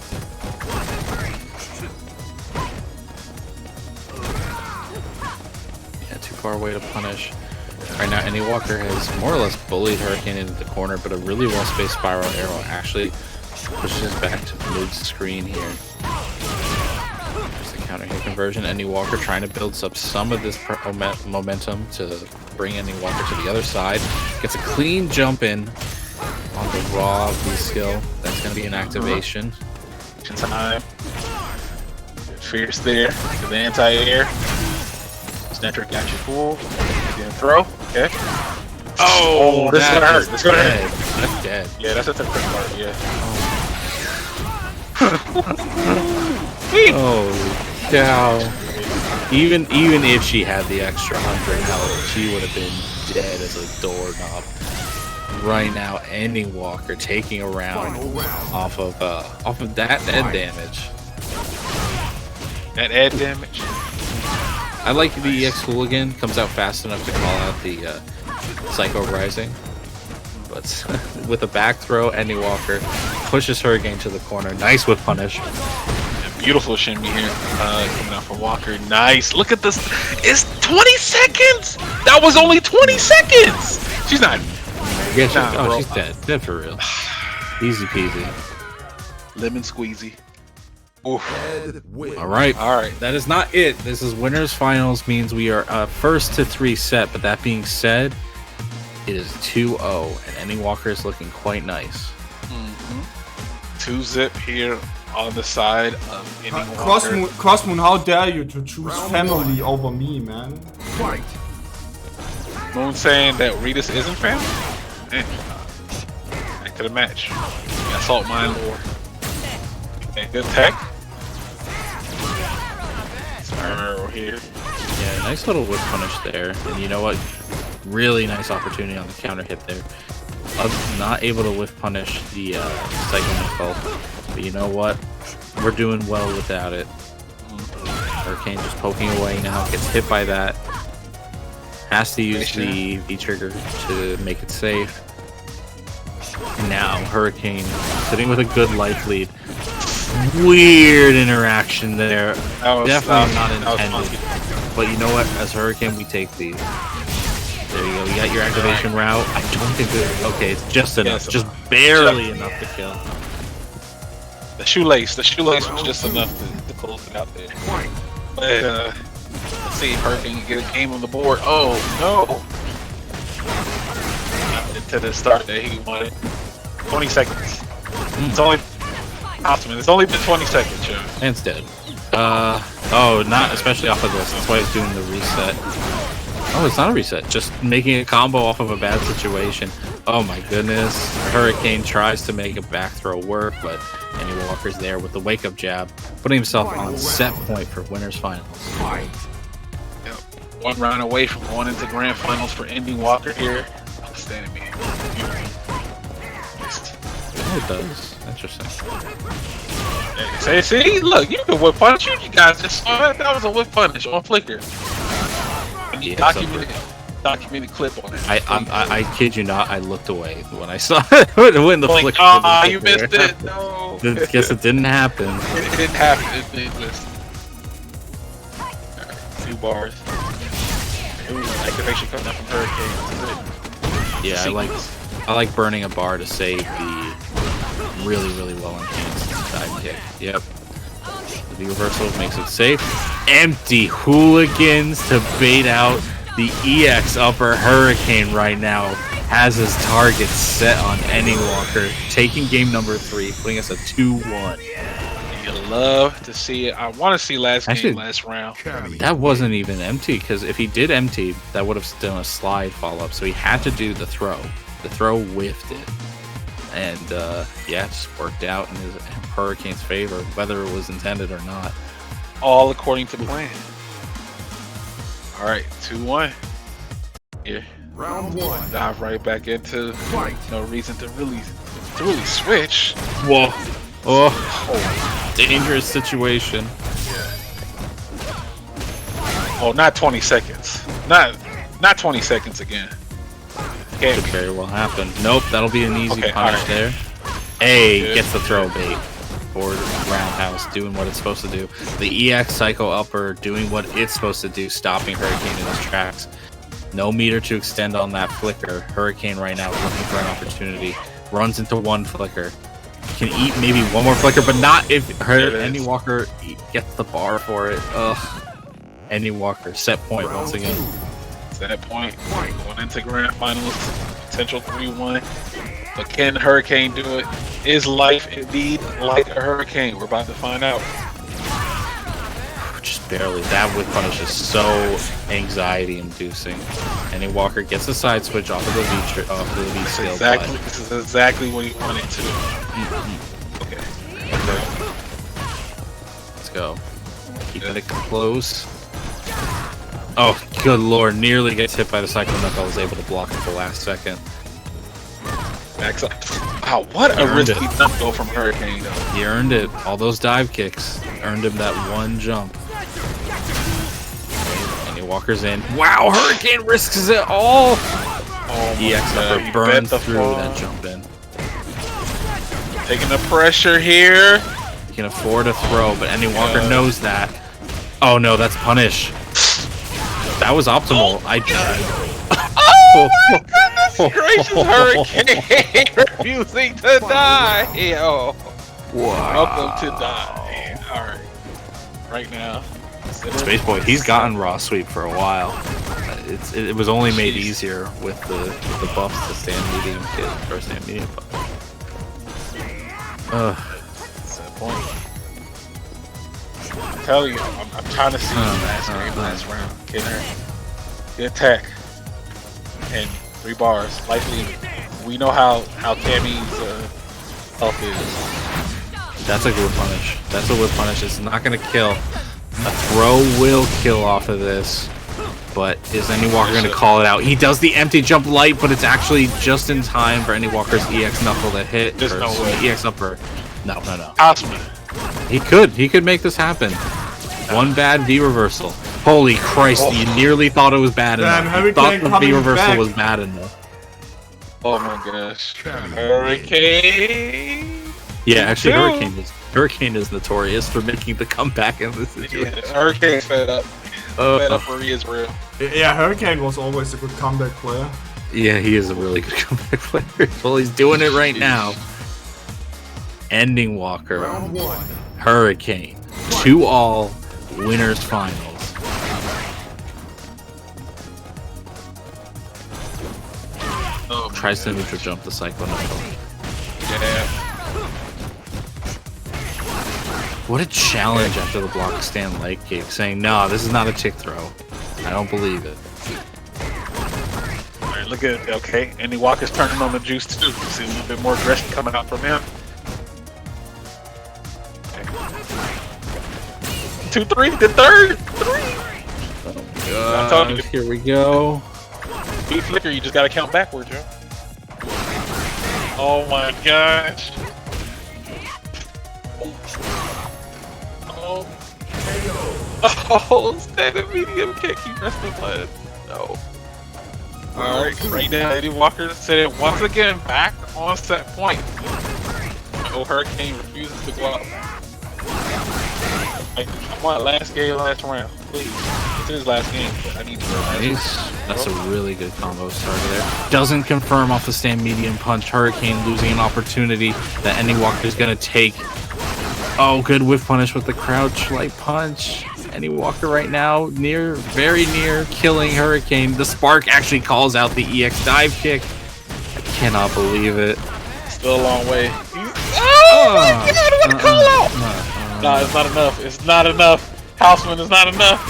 Yeah, too far away to punish. Right now, EndingWalker has more or less bullied Hurricane into the corner, but a really well-spaced spiral arrow actually pushes back to mid-screen here. There's the counter hit conversion. EndingWalker trying to build up some of this momentum to bring EndingWalker to the other side. Gets a clean jump in on the raw V skill. That's going to be an activation. Time. Fierce there. The anti-air. Snatcher got you full. Yeah, throw. Okay. Oh, this is gonna hurt. is This is gonna dead. hurt. That's dead. Yeah, that's a tough part. Yeah. Oh, cow. Even if she had the extra 100 health, she would have been dead as a doorknob. Right now, EndingWalker taking a round off of that ed damage. That ed damage. I like the EX Hooligan, comes out fast enough to call out the Psycho Rising. But with a back throw, EndingWalker pushes Hurricane to the corner. Nice whip punish. Beautiful shimmy here, coming out from Walker. Nice. Look at this. It's 20 seconds. That was only 20 seconds. She's not. Yeah, Nah, she's dead. Dead for real. Easy peasy. Lemon squeezy. Oof. All right. All right. That is not it. This is winners finals, means we are first to 3 set. But that being said, it is 2-0, and EndingWalker is looking quite nice. 2-zip here on the side of EndingWalker. Crossmoon, how dare you to choose family over me, man? Moon saying that Ritas isn't family? That could have matched. Yeah, Saltmine lore. Okay, good tech. Arrow here. Yeah, nice little whip punish there. And you know what? Really nice opportunity on the counter hit there. Not able to whiff punish the Psycho Missile. But you know what? We're doing well without it. Hurricane just poking away now. Gets hit by that. Has to use the V-trigger to make it safe. Now, Hurricane sitting with a good life lead. Weird interaction there. Definitely not intended. But you know what? As Hurricane, we take these. There you go. You got your activation route. I don't think that. Okay, it's just enough. Just barely enough to kill. The shoelace was just enough to close it out there. But let's see if Hurricane can get a game on the board. Oh no! Not to the start that he wanted. 20 seconds. It's only Osman. It's only been 20 seconds, yo. And it's dead. Oh, not especially off of this. That's why it's doing the reset. Oh, it's not a reset. Just making a combo off of a bad situation. Oh my goodness. Hurricane tries to make a back throw work, but EndingWalker's there with the wake up jab, putting himself on set point for winners finals. Yep. One round away from going into grand finals for EndingWalker here. Outstanding, man. Oh, it does. Interesting. Hey, see, look, you can whip punish. You guys just saw that. That was a whip punish on Flickr. Yeah, Documented clip on it. I kid you not, I looked away when I saw it when the flick. Oh, you missed it. No. Guess it didn't happen. It didn't happen. It missed. Right, 2 bars. Ooh, activation coming up from Hurricane. Yeah, I like burning a bar to save the really well enhanced side kick. Yep. The reversal makes it safe. Empty hooligans to bait out the EX upper. Hurricane right now has his target set on EndingWalker, taking game number 3, putting us at 2-1. You love to see it. I want to see last round. That wasn't even empty, because if he did empty, that would have done a slide follow-up. So he had to do the throw. The throw whiffed it. And yeah, it just worked out in Hurricane's favor, whether it was intended or not. All according to plan. All right, 2-1. Here, round 1. Dive right back into. No reason to really switch. Whoa! Oh, dangerous situation. Yeah. Oh, not 20 seconds. Not 20 seconds again. Could very well happen. Nope, that'll be an easy punish there. Gets the throw bait. Forward roundhouse, doing what it's supposed to do. The EX Psycho Upper doing what it's supposed to do, stopping Hurricane in his tracks. No meter to extend on that flicker. Hurricane right now looking for an opportunity. Runs into one flicker. Can eat maybe one more flicker, but not if EndingWalker gets the bar for it. Ugh. EndingWalker set point once again. Set point. Going into grand finals. Potential 3-1. But can Hurricane do it? Is life indeed like a hurricane? We're about to find out. Just Barely. That whip punish is so anxiety-inducing. EndingWalker gets a side switch off of the V skill. Exactly. This is exactly what he wanted to do. Okay. Let's go. Keeping it close. Oh, good lord. Nearly gets hit by the Cyclone Knuckle. I was able to block at the last second. Max up. Wow, what a risky jump though from Hurricane though. He earned it. All those dive kicks earned him that one jump. EndingWalker's in. Wow, Hurricane risks it all. Oh EX upper burned through that jump in. Taking the pressure here. He can afford a throw, but EndingWalker knows that. Oh no, that's punish. That was optimal. Oh my goodness gracious, Hurricane refusing to die. Yo. Wow. Welcome to die. Alright. Right now. Space Boy, he's gotten raw sweep for a while. It was only made easier with the buffs to stand medium kit or stand medium buff. That's that point. I'm telling you, I'm trying to see last round. Get her. Get attack. And 3 bars. Likely, we know how Tammy's health is. That's a whip punish. That's a whip punish. It's not gonna kill. A throw will kill off of this. But is EndingWalker gonna call it out? He does the empty jump light, but it's actually just in time for EndingWalker's EX knuckle to hit. There's no way. EX upper. No. Osman. He could make this happen. One bad V reversal. Holy Christ, you nearly thought it was bad enough. You thought the V reversal was bad enough. Oh my gosh. Hurricane. Yeah, actually Hurricane is notorious for making the comeback in this situation. Yeah, Hurricane's fed up. Fed up where he is real. Yeah, Hurricane was always a good comeback player. Yeah, he is a really good comeback player. Well, he's doing it right now. EndingWalker. Hurricane. 2-all. Winners finals. Oh, Tries to neutral jump the Cyclone Knuckle. yeah. What a challenge after the block stand leg kick, saying, no, this is not a tick throw. I don't believe it. Alright, look at okay. EndingWalker's turning on the juice too. See a little bit more aggression coming out from him. 2-3, the third! 3! I'm telling you, Here we go. beat flicker, you just gotta count backwards, yo. Oh my gosh. Oh, standing medium kick, he pressed the button. No. Alright, right now, EndingWalker said it once again, back on set point. Oh, Hurricane refuses to go out. I want last game, last round, please. It's his last game, but I need to That's a really good combo starter there. Doesn't confirm off the stand medium punch. Hurricane losing an opportunity that EndingWalker is going to take. Oh, good whiff punish with the crouch light punch. EndingWalker right now very near killing Hurricane. The spark actually calls out the EX dive kick. I cannot believe it. Still a long way. Oh my god, what a call out! Nah, it's not enough. It's not enough. Houseman is not enough.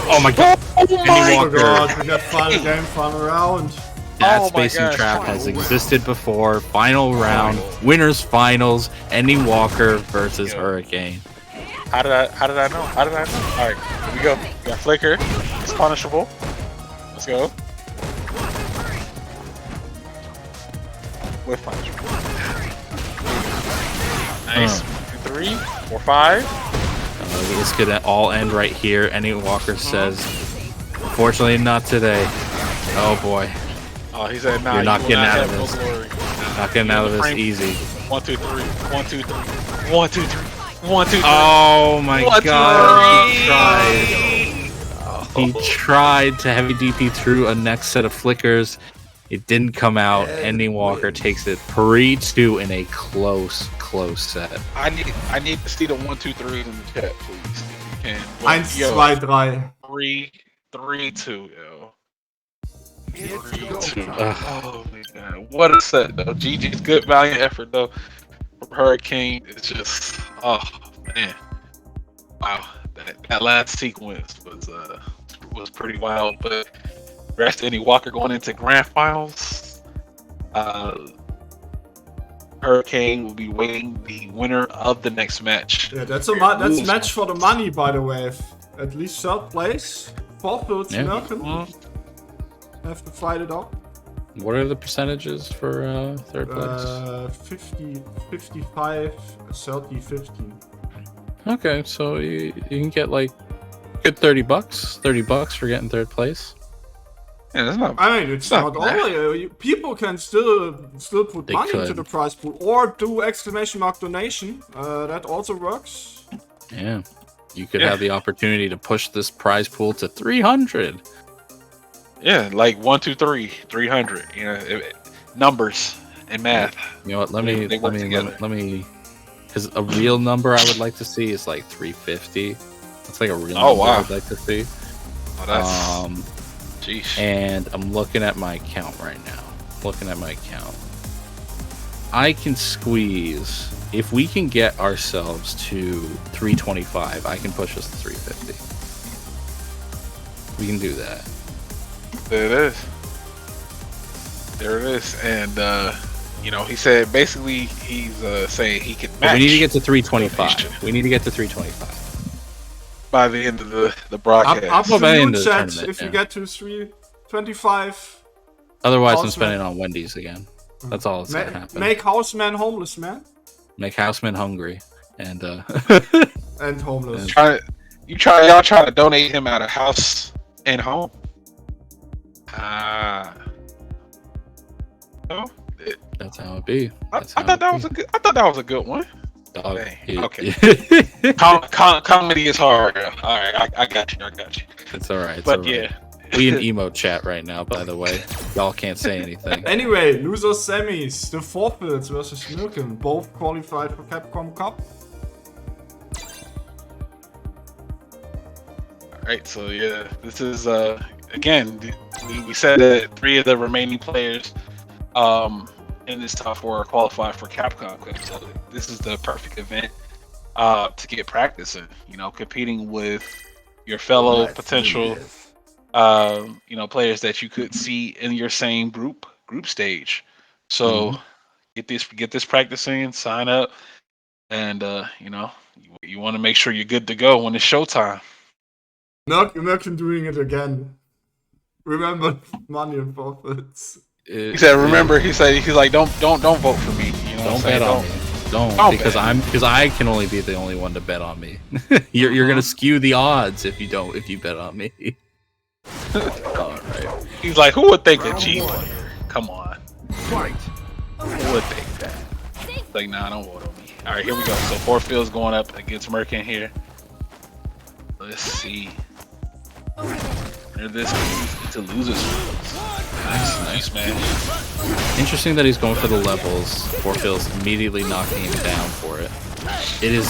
Oh my god. Oh EndingWalker. god, we got final game, final round. That Oh my spacing gosh. trap has existed before. Final round. Winners finals. EndingWalker versus Hurricane. How did I know? Alright, here we go. We got flicker. It's punishable. Let's go. With punishable. Nice. 1, 2, 3, 4, 5. This could all end right here. EndingWalker says, unfortunately, not today. Oh boy. Oh, he said, nah, You're not you will getting not out of have no this. glory. Not getting out of this Frame. easy. 1, 2, 3. 1, 2, 3. 1, 2, 3. 1, 2, 3. Oh my 1, 2, god. 3. He tried to heavy DP through a next set of flickers. It didn't come out. EndingWalker takes it 3-2 in a close set. I need to see the 1, 2, 3 in the chat, please. If you can. 1, 2, 3. 3-2, yo. 3-2. Oh my god. What a set though. GG's good valiant effort though. From Hurricane, it's just oh man. Wow. that last sequence was pretty wild. But rest EndingWalker going into grand finals. Hurricane will be waiting the winner of the next match. Yeah, that's a match for the money, by the way. If at least third place, forfeit Myrken. Have to fight it up. What are the percentages for third place? 50, 55, 30, 15. Okay, so you can get like good $30. $30 for getting third place. Yeah, that's not. I mean, it's not only people can still put They money could. into the prize pool or do exclamation mark donation. That also works. Yeah, you could have the opportunity to push this prize pool to 300. Yeah, like 1, 2, 3, 300. You know, numbers and math. You know what? Let me, because a real number I would like to see is like 350. That's like a real number I would like to see. Oh, that's jeez. And I'm looking at my account right now. I can squeeze, if we can get ourselves to 325, I can push us to 350. We can do that. There it is. And you know, he said basically he's saying he can match. We need to get to 325. We need to get to 325 by the end of the broadcast. Up to by the you, end of the chat, tournament, if you get to 325. Otherwise, I'm Houseman. spending on Wendy's again. That's all that's gonna happen. Make houseman homeless, man. Make housemen hungry and And homeless. Y'all try to donate him out of house and home. No, that's how it be. I thought that was a good one. Dog, Hey, okay. Comedy is hard. All right, I got you. It's all right. But yeah, we in emo chat right now, by the way. Y'all can't say anything. Anyway, losers semis, the forfeits versus Myrken, both qualified for Capcom Cup. Alright, so yeah, this is again, we said that 3 of the remaining players in this top 4 are qualified for Capcom Cup, so this is the perfect event to get practice in, you know, competing with your fellow potential you know, players that you could see in your same group stage. So get this practice in, sign up, and you know, you want to make sure you're good to go when it's showtime. Myrken doing it again. Remember money and forfeits. He said, "Remember," he's like, "Don't vote for me. You know, Don't bet on me. Don't because I can only be the only one to bet on me. You're gonna skew the odds if you bet on me." All right. He's like, "Who would think a G player? Come on, who would think that?" Like, nah, don't vote on me. All right, here we go. So Forfield's going up against Myrken here. Let's see. This to losers. Nice man. Interesting that he's going for the levels. Forfeil's immediately knocking him down for it. It is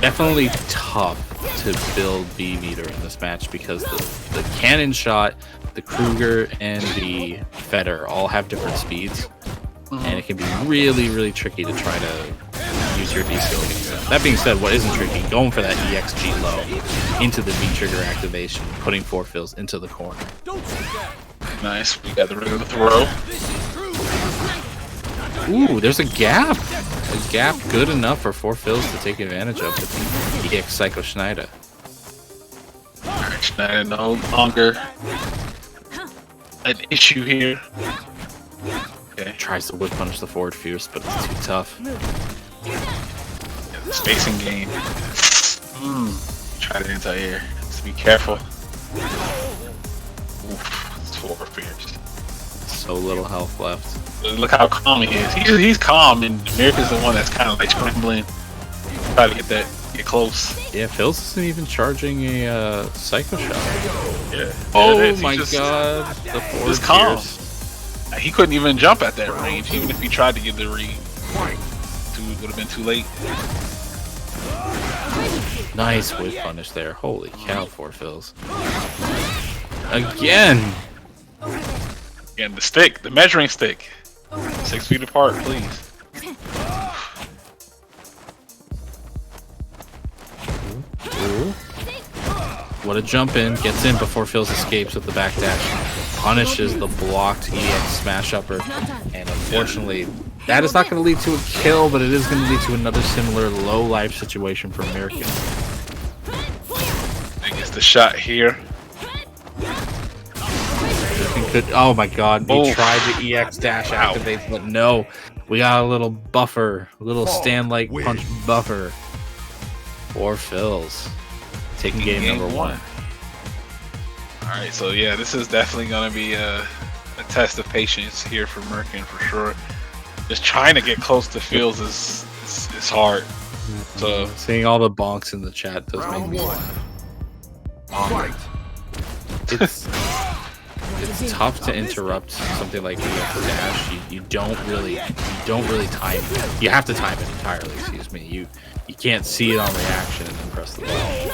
definitely tough to build B meter in this match because the cannon shot, the Kruger, and the Feder all have different speeds, and it can be really, really tricky to try to use your D skill against them. That being said, what isn't tricky, going for that EXG low into the V-trigger activation, putting Forfeils into the corner. Nice, we got the ring of the throw. Ooh, there's a gap! A gap good enough for Forfeils to take advantage of with the EX Psycho Schneider. Alright, Schneider no longer an issue here. Okay. Tries to whip punish the forward fierce, but it's too tough. Yeah, the spacing game. Try to anti-air. Just be careful. Oof, it's forward fierce. So little health left. Look how calm he is. He's calm, and Myrken's the one that's kind of like scrambling, try to get close. Yeah, Phil's isn't even charging a Psycho Shot. Yeah. Oh my god, the forward He's calm. fierce. He couldn't even jump at that range, even if he tried to get the read. It would have been too late. Nice whip punish there. Holy cow, Forfeils. Again! And the stick, the measuring stick. 6 feet apart, please. Ooh. What a jump in, gets in before Phils escapes with the backdash, punishes the blocked EX smash upper, and unfortunately, that is not going to lead to a kill, but it is going to lead to another similar low life situation for Myrken. I guess the shot here. Oh my god, he tried the EX dash activate, but no. We got a little buffer, a little stand-like punch buffer for Phils. Taking game number 1. Alright, so yeah, this is definitely going to be a test of patience here for Myrken for sure. Just trying to get close to Phils is hard. So seeing all the bonks in the chat does make me laugh. It's tough to interrupt something like EX dash. You don't really time it. You have to time it entirely. Excuse me. You can't see it on reaction and then press the button.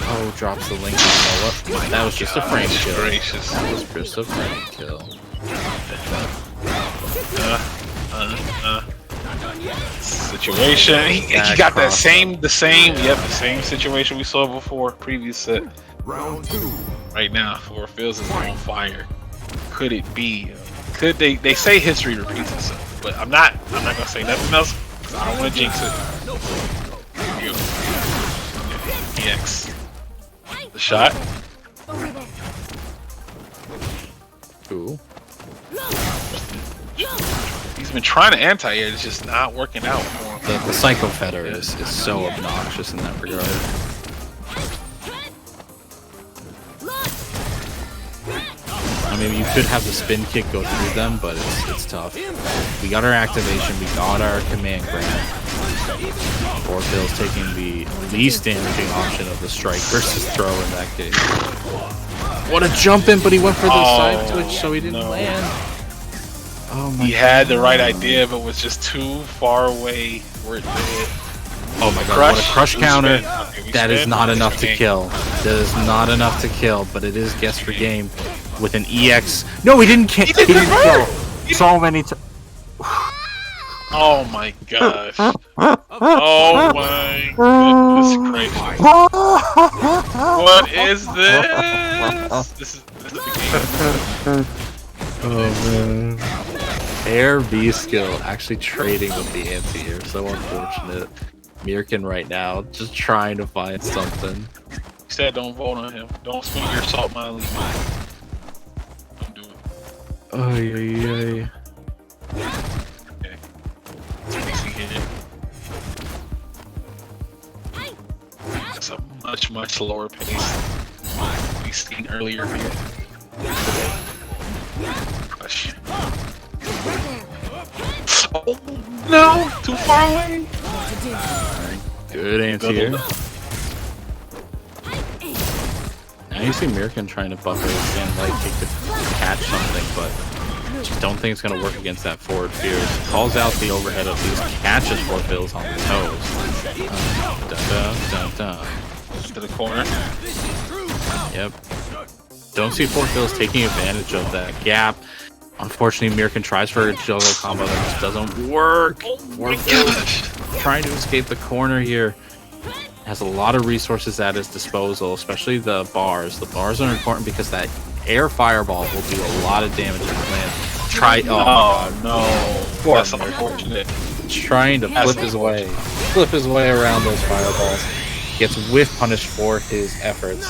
Oh, drops the link. That was just a frame kill. That was just a frame kill. Situation. He got the same situation we saw before previous set. Round 2. Right now, for Phils is on fire. Could it be? Could they say history repeats itself? But I'm not gonna say nothing else. I don't want to jinx it. EX. The shot. Ooh. He's been trying to anti-air. It's just not working out for him. The Psycho Fetter is so obnoxious in that regard. I mean, you could have the spin kick go through them, but it's tough. We got our activation, we got our command grab. Phil's taking the least damaging option of the strike versus throw in that case. What a jump in, but he went for the side switch, so he didn't land. Oh my He had the right idea, but was just too far away where it did. Oh my god, what a crush counter. That is not enough to kill. That is not enough to kill, but it is guess for game with an EX. No, he didn't kill. He didn't kill. So many times. Oh my gosh. Oh my goodness gracious. What is this? This is the game. Oh man. Air V skill actually trading with the anti-air. So unfortunate. Myrken right now just trying to find something. You said don't vote on him. Don't swing your Saltmine League. Don't do it. Oh yeah. Okay. Easy hit it. That's a much lower pace we seen earlier here. Push. Oh no! Too far away! Good anti-air. Now you see Myrken trying to buffer and like he could catch something, but just don't think it's gonna work against that forward fierce. Calls out the overhead of these, catches Phil's on the toes. To the corner. Yep. Don't see Phil's taking advantage of that gap. Unfortunately, Myrken tries for a juggle combo that just doesn't work. Trying to escape the corner here. Has a lot of resources at his disposal, especially the bars. The bars are important because that air fireball will do a lot of damage to the land. No. That's unfortunate. Trying to flip his way around those fireballs. Gets whiff punished for his efforts.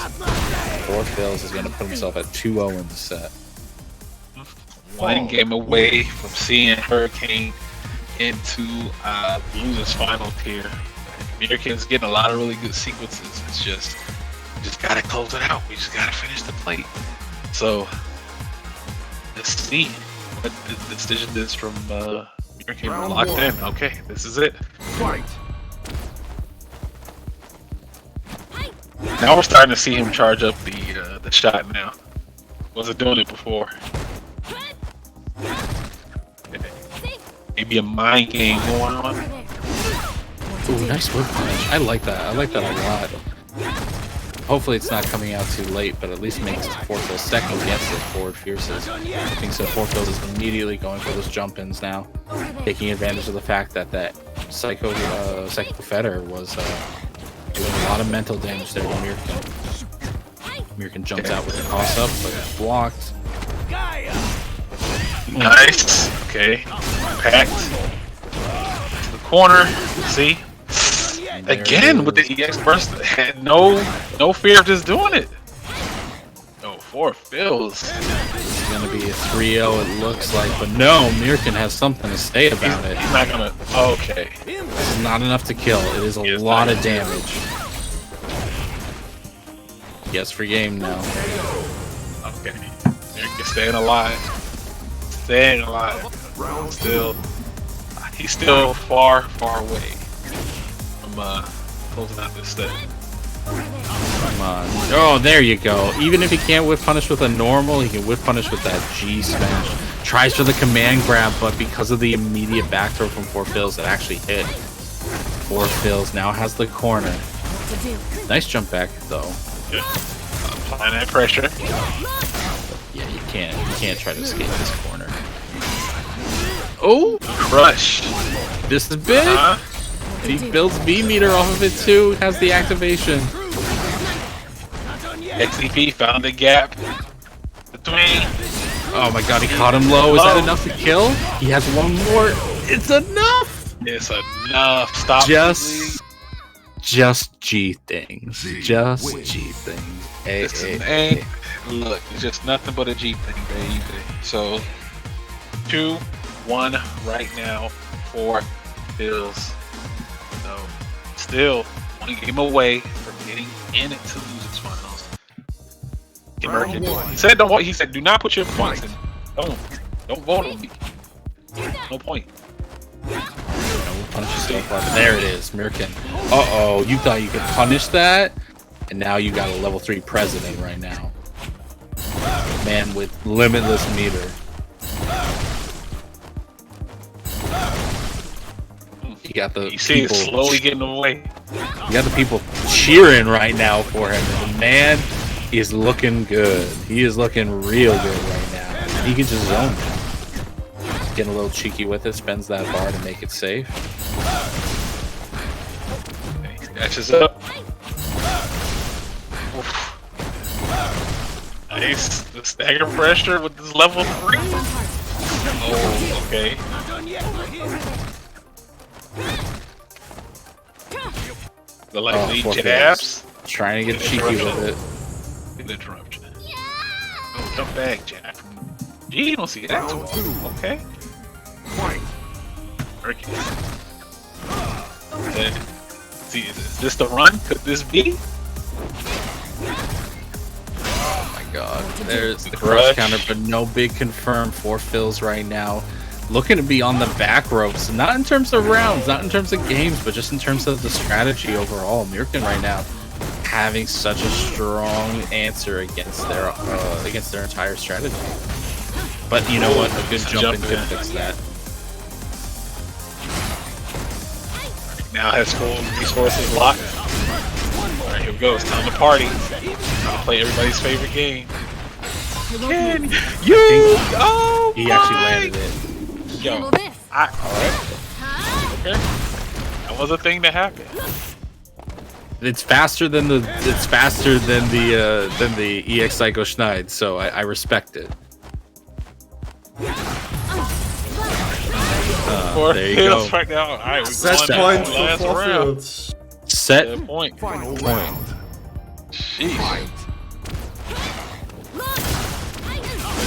Phil's is going to put himself at 2-0 in the set. One game away from seeing Hurricane into lose his final tier. Myrken's getting a lot of really good sequences. It's just gotta close it out. We just gotta finish the plate. So let's see what the decision is from Myrken. We're locked in. Okay, this is it. Fight. Now we're starting to see him charge up the shot now. Wasn't doing it before. Maybe a mind game going on. Ooh, nice whip punish. I like that. I like that a lot. Hopefully it's not coming out too late, but at least makes Phil's second guess his forward fierces. I think so. Phil's is immediately going for those jump-ins now, taking advantage of the fact that that Psycho Fetter was Doing a lot of mental damage there to Myrken. Myrken jumps out with the cross up, but it's blocked. Nice. Okay. Packed. To the corner. See? Again with the EX burst. Had no fear of just doing it. No, 4 fills. It's gonna be a 3-0 it looks like, but no, Myrken has something to say about it. He's not gonna. Okay. This is not enough to kill. It is a lot of damage. Yes, for game now. Okay. Myrken staying alive. Staying alive. Still. He's still far away from closing out this step. Come on. Oh, there you go. Even if he can't whiff punish with a normal, he can whiff punish with that G smash. Tries for the command grab, but because of the immediate back throw from 4 fills, it actually hit. 4 fills now has the corner. Nice jump back though. Yeah. Applying that pressure. Yeah, you can't try to escape this corner. Oh, Crush. this is big. He builds V meter off of it too. Has the activation. XCP found the gap between. Oh my god, he caught him low. Is that enough to kill? He has one more. It's enough. It's enough. Stop. Just G things. Just G things. Hey. Look, it's just nothing but a G thing, baby. So 2-1 right now for Bills. So still 1 game away from getting into losers finals. He said don't. He said do not put your points in. Don't vote on me. No point. Punish yourself up. There it is, Myrken. Uh-oh, you thought you could punish that? And now you got a level 3 president right now. Man with limitless meter. You got the see people it slowly getting away. You got the people cheering right now for him. And the man is looking good. He is looking real good right now. He can just zone now. Getting a little cheeky with it, spends that bar to make it safe. Catches up. Oof. Nice. The stagger pressure with this level 3. Oh, okay. The lead jabs. Trying to get cheeky with it. Good interruption. Oh, jump back, Jack. Gee, you don't see that too well. Okay. Myrken. See, is this the run? Could this be? Oh my god. There's the crush counter, but no big confirmed 4 fills right now. Looking to be on the back ropes, not in terms of rounds, not in terms of games, but just in terms of the strategy overall. Myrken right now having such a strong answer against their entire strategy. But you know what? A good jump in can fix that. Now has full resources locked. Alright, here we go. It's time to party. Time to play everybody's favorite game. Can you? Oh, he actually landed it. Yo, alright. Okay. That was a thing that happened. It's faster than the EX Psycho Schneid, so I respect it. There you go. Right now. All right, Set point for 4 fields. Set point. Final point. Jeez.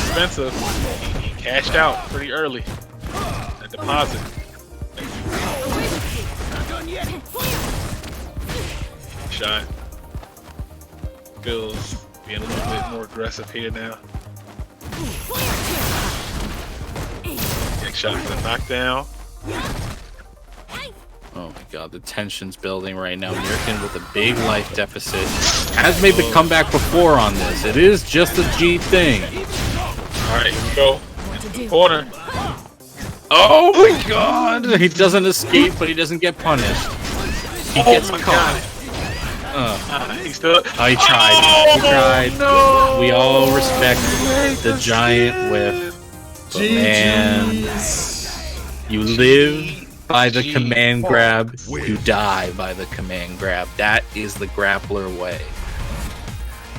Expensive. He cashed out pretty early. A deposit. Shot. Bills being a little bit more aggressive here now. Next shot for the knockdown. Oh my god, the tension's building right now. Myrken with a big life deficit. Has made the comeback before on this. It is just a G thing. Alright, here we go. Into the corner. Oh my god! He doesn't escape, but he doesn't get punished. He gets caught. He still. Oh, he tried. He tried. No. We all respect the giant whiff. But man, you live by the command grab. You die by the command grab. That is the grappler way.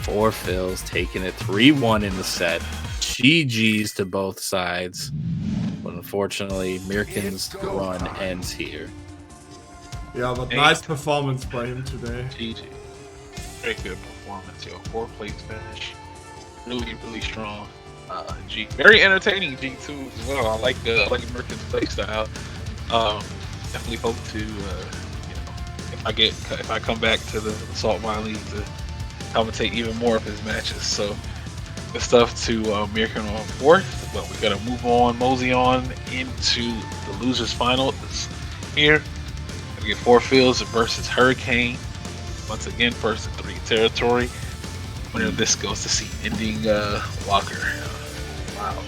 4 fills, taking it 3-1 in the set. GG's to both sides. But unfortunately, Myrken's run ends here. Yeah, but nice performance by him today. GG. Very good performance, yo. 4 plates finish. Really, really strong. G. Very entertaining G2 as well. I like Myrken's play style. Definitely hope to, if I come back to the Saltmine League to commentate even more of his matches. So good stuff to Myrken on 4th. But we gotta move on, mosey on into the losers final here. We get 4 fields versus Hurricane. Once again, first to 3 territory. Winner of this goes to see EndingWalker. Wow.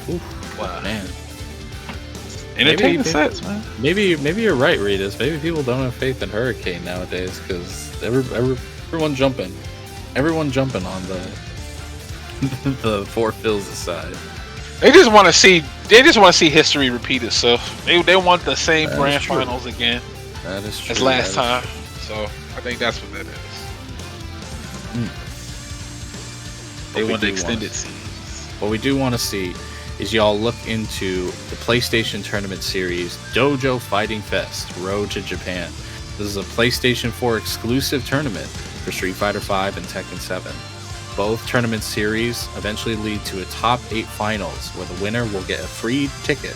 Oof, wow, man. Entertaining sets, man. Maybe you're right, Ritas. Maybe people don't have faith in Hurricane nowadays because everyone jumping on the 4 fills aside. They just want to see history repeat itself. They want the same grand finals again. That is true. As last time. So I think that's what that is. They want the extended series. What we do want to see is y'all look into the PlayStation Tournament Series Dojo Fighting Fest Road to Japan. This is a PlayStation 4 exclusive tournament for Street Fighter V and Tekken 7. Both tournament series eventually lead to a top 8 finals where the winner will get a free ticket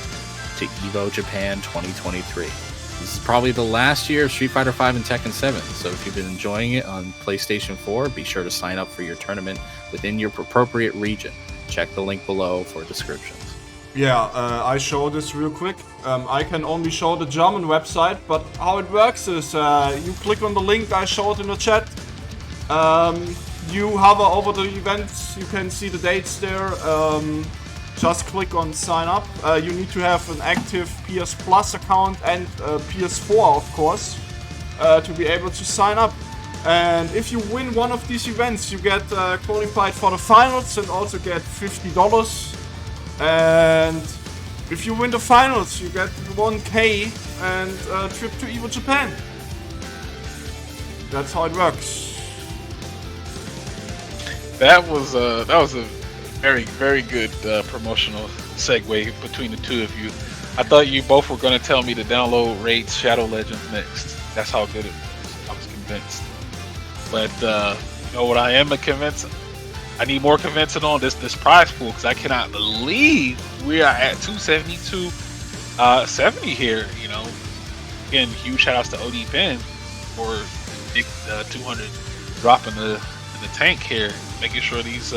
to EVO Japan 2023. This is probably the last year of Street Fighter V and Tekken 7, so if you've been enjoying it on PlayStation 4, be sure to sign up for your tournament within your appropriate region. Check the link below for descriptions. Yeah, I show this real quick. I can only show the German website, but how it works is you click on the link I showed in the chat. You hover over the events, you can see the dates there. Just click on sign up. You need to have an active PS Plus account and PS4, of course, to be able to sign up. And if you win one of these events, you get qualified for the finals and also get $50. And if you win the finals, you get 1K and a trip to EVO Japan. That's how it works. That was a very, very good promotional segue between the two of you. I thought you both were going to tell me to download Raid Shadow Legends next. That's how good it was. I was convinced. But you know what I am convinced? I need more convincing on this prize pool because I cannot believe we are at 272 70 here. You know, again, huge shout outs to OD Pen for the big 200 drop in the tank here, making sure these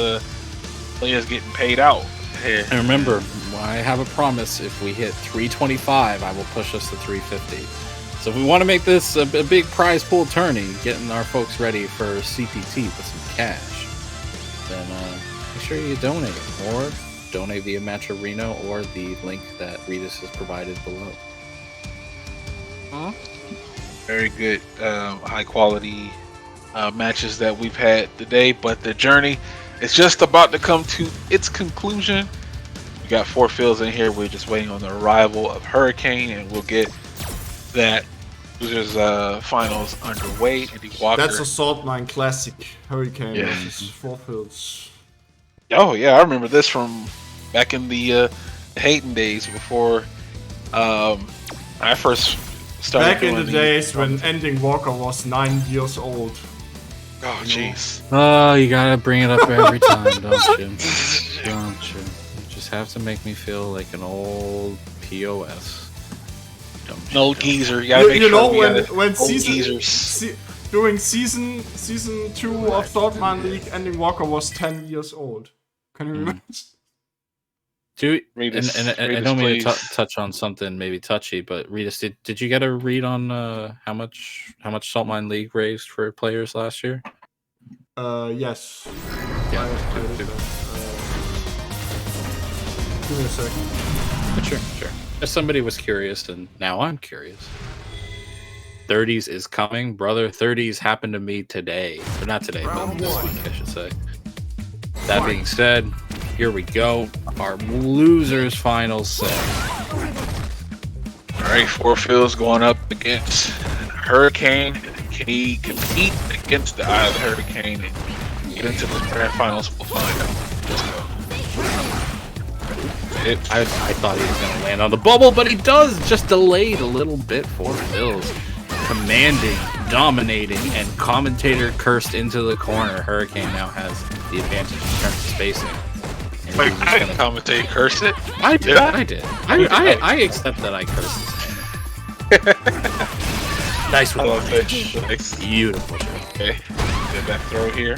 players getting paid out here. And remember, I have a promise: if we hit 325, I will push us to 350. So if we want to make this a big prize pool tourney, getting our folks ready for CPT with some cash, then make sure you donate, or donate via Match Arena or the link that Ritas has provided below. Very good, high quality matches that we've had today, but the journey is just about to come to its conclusion. We got 4 fields in here. We're just waiting on the arrival of Hurricane, and we'll get that losers finals underway. EndingWalker. That's a Saltmine classic. Hurricane versus 4 fields. Oh yeah, I remember this from back in the Hayden days before I first started. Back in the days when EndingWalker was 9 years old. Oh jeez. Oh, you gotta bring it up every time, don't you? Don't you? You just have to make me feel like an old POS. An old geezer. You gotta make you know sure when during season 2 of Saltmine League, EndingWalker was 10 years old. Can you remember? I don't mean to touch on something maybe touchy, but Ritas, did you get a read on how much Saltmine League raised for players last year? Yes. Yeah. I did that. Give me a second. Sure. If somebody was curious, and now I'm curious. 30s is coming, brother. 30s happened to me today. Or not today, but this week, I should say. That being said, here we go. Our losers final set. Alright, Four Fields going up against Hurricane. Can he compete against the Eye of the Hurricane and get into the grand finals? We'll find out. Let's go. I thought he was going to land on the bubble, but he does. Just delayed a little bit for Phils. Commanding, dominating, and commentator cursed into the corner. Hurricane now has the advantage in terms of spacing. And Wait, he's I didn't gonna- commentate curse it. I did. Did I? I did. I accept that I cursed. Nice I love one. fish. Nice. Beautiful. Okay, good back throw here.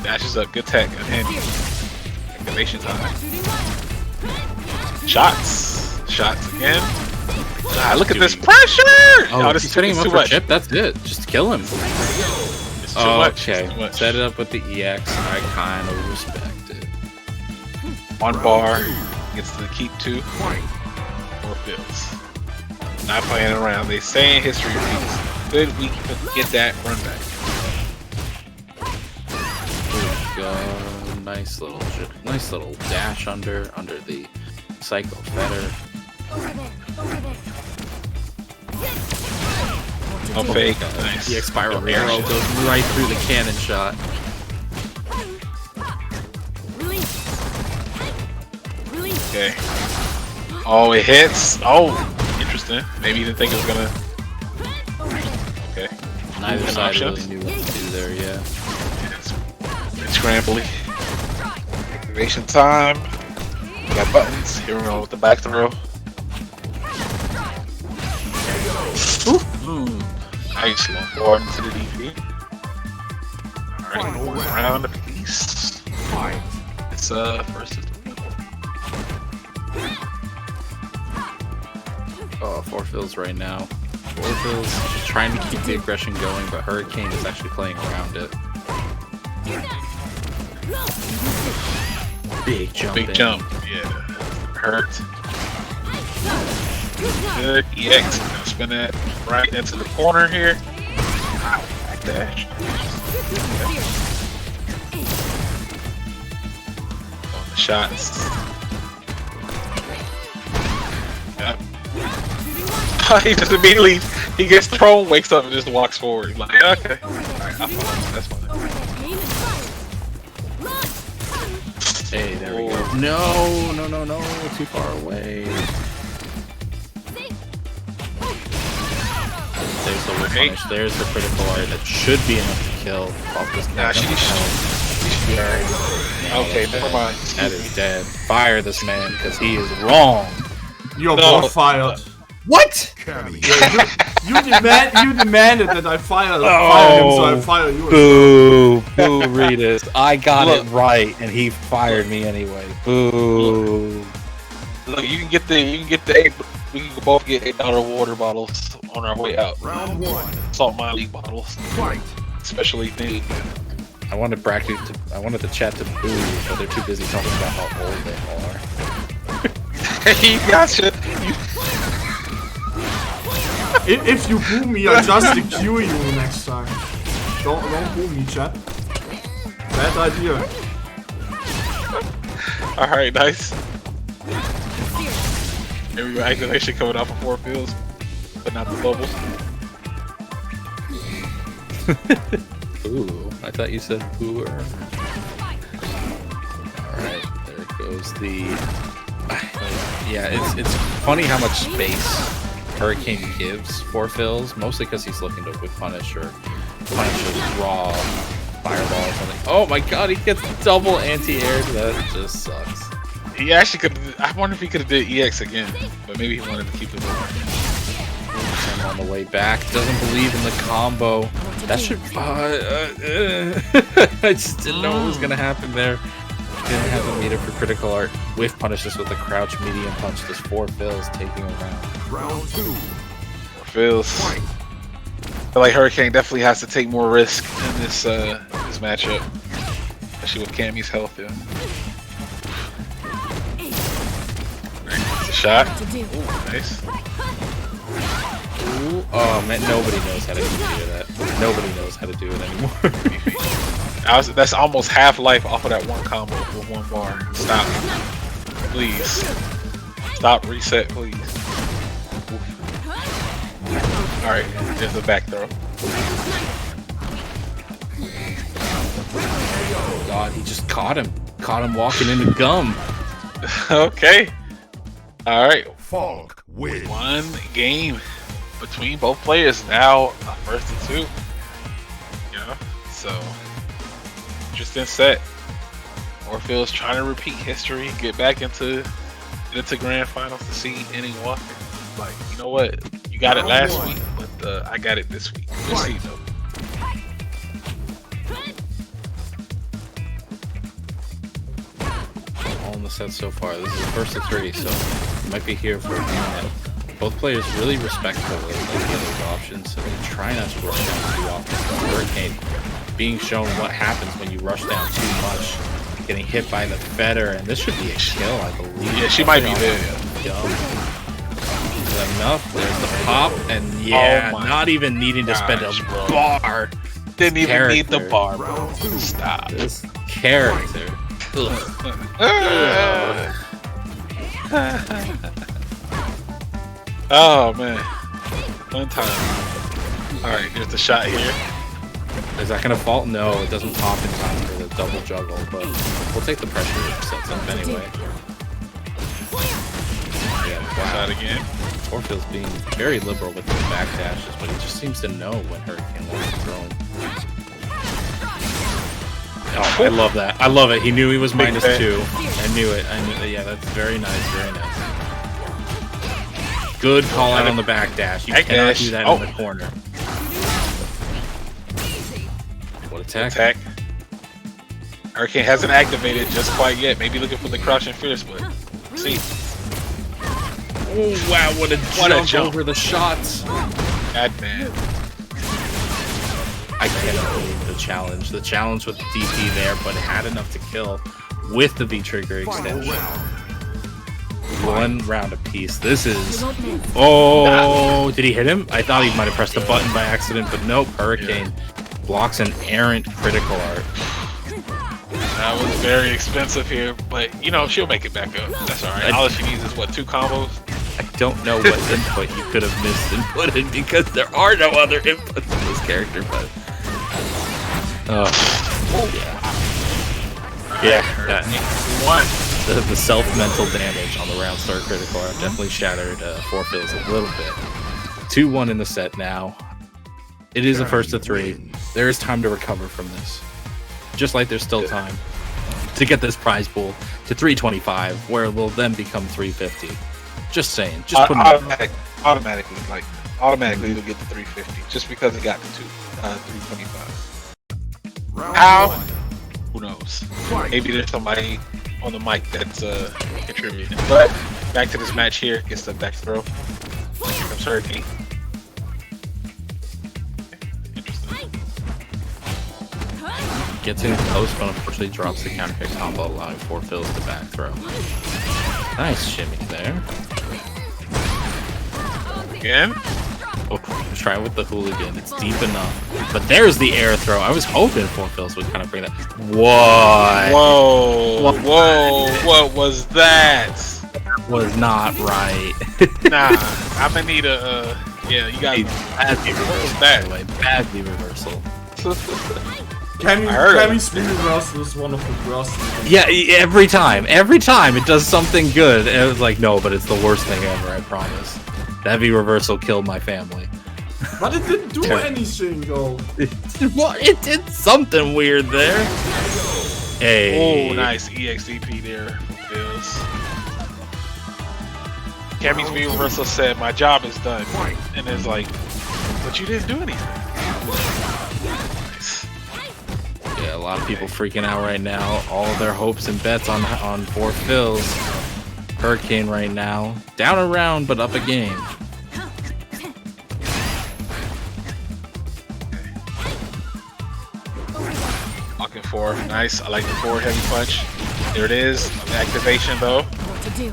Dashes up, good tech, good handy. Activation time. Shots. Shots again. Ah, look at this pressure! Oh, this he's setting him is up too for much. chip. That's it. Just kill him. It's too much. Okay. It's too much. Set it up with the EX. I kind of respect it. 1 bar. Gets to keep 2. 4 Fields. Not playing around. They say in history repeats. Good we can get that run back. Nice little dash under the cycle fetter. No fake. Nice. The spiral arrow goes right through the cannon shot. Okay. Oh, it hits. Oh, interesting. Maybe you didn't think it was gonna. Okay. Neither An side option. really knew what to do there. Yeah. It's scrambly. Activation time. We got buttons. Here we go with the back throw. Nice. Going forward into the DP. Alright, round apiece. It's first is the Oh, Four Fields right now. Four Fields just trying to keep the aggression going, but Hurricane is actually playing around it. Big jump. big in. jump. Yeah. Hurt. Good. EX. Gonna spin that right into the corner here. Wow. Backdash. On the shots. Yep. He just immediately he gets thrown, wakes up, and just walks forward. He's like, okay, alright, I'm fine. That's fine. Hey, there we go. No, too far away. There's the whip punish. There's the critical art. That should be enough to kill. Off this Nah, she should be alright. Okay, never mind. That is dead. Fire this man because he is wrong. You're No. both fired. What? You demanded that I fire him, so I fire you. Boo, boo, Reedus. I got it right, and he fired me anyway. Boo. Look, you can get the 8. We can both get $8 water bottles on our way out. Round 1. Saltmine League bottles, Fight. especially themed. I wanted the chat to boo, but they're too busy talking about how old they are. He gotcha. If you boo me, I just EQ you next time. Don't boo me, chat. Bad idea. All right, nice. Every activation coming off of 4 Fields, but not the bubbles. Ooh, I thought you said booer. Alright, there goes the... Yeah, it's funny how much space Hurricane gives for Phils, mostly because he's looking to whip punish or punish with raw fireball or something. Oh my god, he gets double anti-aired. That just sucks. He actually could. I wonder if he could have did EX again, but maybe he wanted to keep it going. And on the way back, doesn't believe in the combo. That should... I just didn't know what was going to happen there. Didn't have a meter for critical art. Whiff punish this with a crouch medium punch. This 4 Phils taking around. Round 2. Feels. I feel like Hurricane definitely has to take more risk in this this matchup, especially with Cammy's health. Yeah. Shot. Nice. Ooh, oh man, nobody knows how to do that. Nobody knows how to do it anymore. That's almost half life off of that one combo with 1 bar. Stop. Please. Stop, reset, please. Alright, there's a back throw. Oh god, he just caught him. Caught him walking into gum. Okay. Alright. Falk win. One game between both players. Now a first and 2. Yeah. So interesting set. Orphil's trying to repeat history, get back into grand finals to see EndingWalker. Like, you know what? You got it last week, but I got it this week. We'll see though. All in the set so far. This is the first of 3, so you might be here for a minute. Both players really respectful of the other's options, so they try not to rush down too often. Hurricane being shown what happens when you rush down too much, getting hit by the fetter, and this should be a kill, I believe. Yeah, she might be there. Enough. There's the pop, and yeah, Oh my not even needing to spend a bro. bar. Didn't even need the Character. bar, bro. Stop. This character. Ugh. Oh man, one time. All right, here's the shot here. Is that gonna fall? No, it doesn't pop in time for the double juggle, but we'll take the pressure it sets up anyway. Yeah, Shot again. Orphil's being very liberal with his back dashes, but he just seems to know when Hurricane wants to throw him. Oh, I love that. I love it. He knew he was Big -2. bet. I knew it. I knew. Yeah, that's very nice. Very nice. Good call out on the back dash. You Back cannot dash. do that Oh. in the corner. What attack? Attack. Hurricane hasn't activated just quite yet. Maybe looking for the crouching fierce, but see. Oh wow! What a jump over the shots. Bad man. I cannot believe the challenge. The challenge with the DP there, but it had enough to kill with the V-trigger extension. One round apiece. This is... Oh, did he hit him? I thought he might have pressed the button by accident, but nope. Hurricane blocks an errant critical art. That was very expensive here, but you know, she'll make it back up. That's alright. All she needs is what, 2 combos? I don't know what input you could have missed inputted because there are no other inputs in this character, but... Oh, yeah. That, One. the self-mental damage on the round start critical art definitely shattered Orphil's a little bit. 2-1 in the set now. It is a first of 3. There is time to recover from this. Just like there's still time to get this prize pool to 325, where it will then become 350. Just saying. Just put automatically it'll get to 350 just because it got to 325. How? Who knows? Maybe there's somebody on the mic that's contributing. But back to this match here. Gets the back throw. Here comes Hurricane. Interesting. Gets in close, but unfortunately drops the counter hit combo, allowing Orphil's to back throw. Nice shimmy there. Again? Oh, try with the hooligan. It's deep enough. But there's the air throw. I was hoping Orphil's would kind of bring that. What? Whoa! Whoa! What was that? Was not right. Nah, I'm gonna need a. Yeah, you got badly What was reversal. that? By the way, badly reversal. Cammy's spin reversal is one of the worst. Yeah, every time it does something good. And it was like, no, but it's the worst thing ever. I promise. That V reversal killed my family. But it didn't do anything, though. Well, it did something weird there. Hey. Oh, nice EXDP there from Bills. Cammy's V reversal said, "My job is done," and it's like, "But you didn't do anything." Nice. Yeah, a lot of people freaking out right now. All their hopes and bets on Orphil's. Hurricane right now. Down a round, but up a game. Walking forward, nice. I like the forward heavy punch. There it is. The activation though. What to do?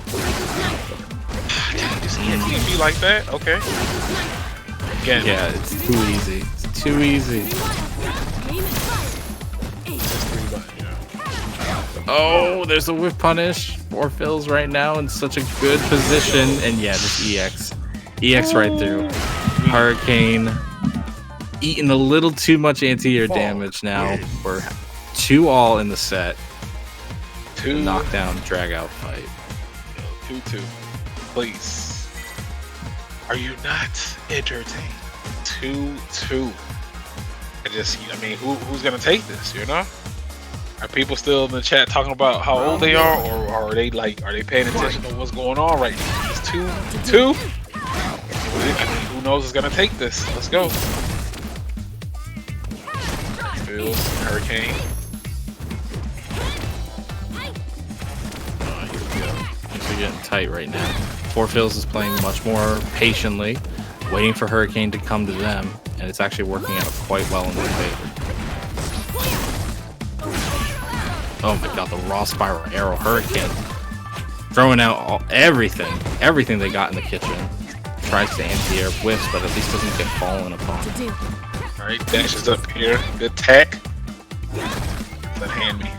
Just EXDP like that? Okay. Again. Yeah, it's too easy. It's too easy. Oh, there's a whip punish. Orphil's right now in such a good position. And yeah, this EX EX right through. Hurricane eating a little too much anti-air damage now. We're 2-all in the set. Knockdown, drag out fight. 2-2. Please. Are you not entertained? 2-2. I mean, who's gonna take this, you know? Are people still in the chat talking about how old they are, or are they paying attention to what's going on right now? It's 2-2. I mean, who knows is gonna take this? Let's go. Bills, Hurricane. They're getting tight right now. Four Fills is playing much more patiently, waiting for Hurricane to come to them, and it's actually working out quite well in their favor. Oh my god, the raw spiral arrow Hurricane. Throwing out everything they got in the kitchen. Tries to anti-air whiffs, but at least doesn't get fallen upon. Alright, dashes up here. Good tech. Let hand me.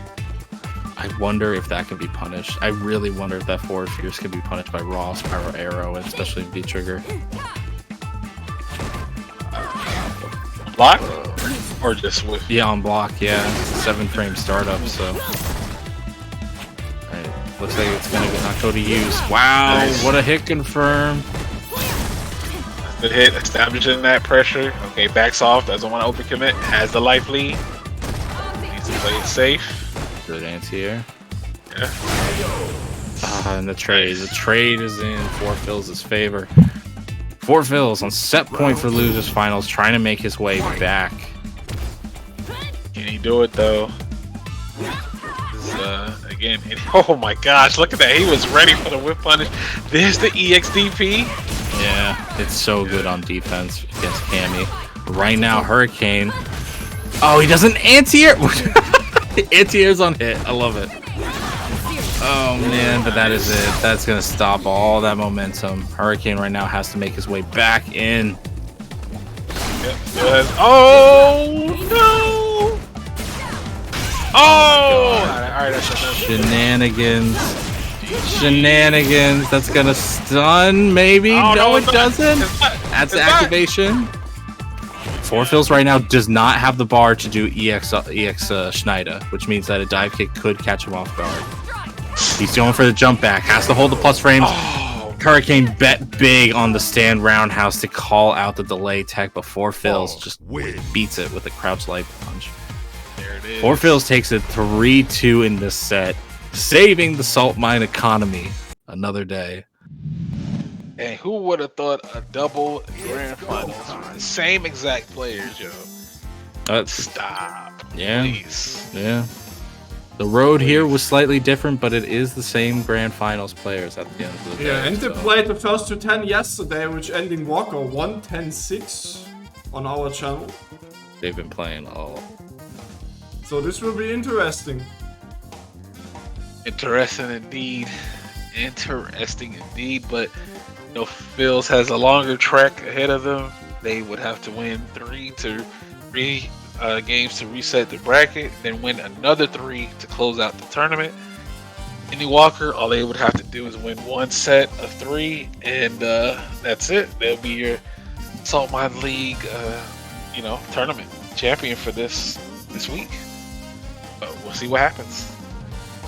I wonder if that can be punished. I really wonder if that forward fierce can be punished by raw spiral arrow, and especially V-trigger. Block? Or just with? Yeah, on block, yeah. It's a 7-frame startup, so. Alright, looks like it's gonna not go to use. Wow, nice. What a hit confirm. Good hit, establishing that pressure. Okay, backs off, doesn't want to open commit, has the life lead. Needs to play it safe. Good anti-air. Yeah. And the trade. The trade is in Four Fills' favor. Four Fills on set point for losers finals, trying to make his way back. Can he do it though? Again, oh my gosh, look at that. He was ready for the whip punish. There's the EXDP. Yeah, it's so good on defense against Cammy. Right now, Hurricane. Oh, he doesn't anti-air. Anti-air's on hit. I love it. Oh man, but that is it. That's gonna stop all that momentum. Hurricane right now has to make his way back in. Yep. Oh no! Oh! Alright, that's Shenanigans. Shenanigans. That's gonna stun, maybe? Oh, no, it not. doesn't. That's activation. Four Fills right now does not have the bar to do EX Schneider, which means that a dive kick could catch him off guard. He's going for the jump back. Has to hold the plus frames. Oh. Hurricane bet big on the stand roundhouse to call out the delay tech, but Four Fills just beats it with a crouch light punch. There it is. Four Fills takes it 3-2 in this set, saving the salt mine economy another day. And who would have thought a double grand finals with the same exact players, yo? Stop. Yeah. Please. Yeah. The road here was slightly different, but it is the same grand finals players at the end of the day. Yeah, and they played the first 2-10 yesterday, which EndingWalker won 10-6 on our channel. They've been playing all. So this will be interesting. Interesting indeed. Interesting indeed, but you know, Phils has a longer track ahead of them. They would have to win 3 games to reset the bracket, then win another 3 to close out the tournament. EndingWalker, all they would have to do is win 1 set of 3, and that's it. They'll be your Saltmine League, tournament champion for this week. But we'll see what happens.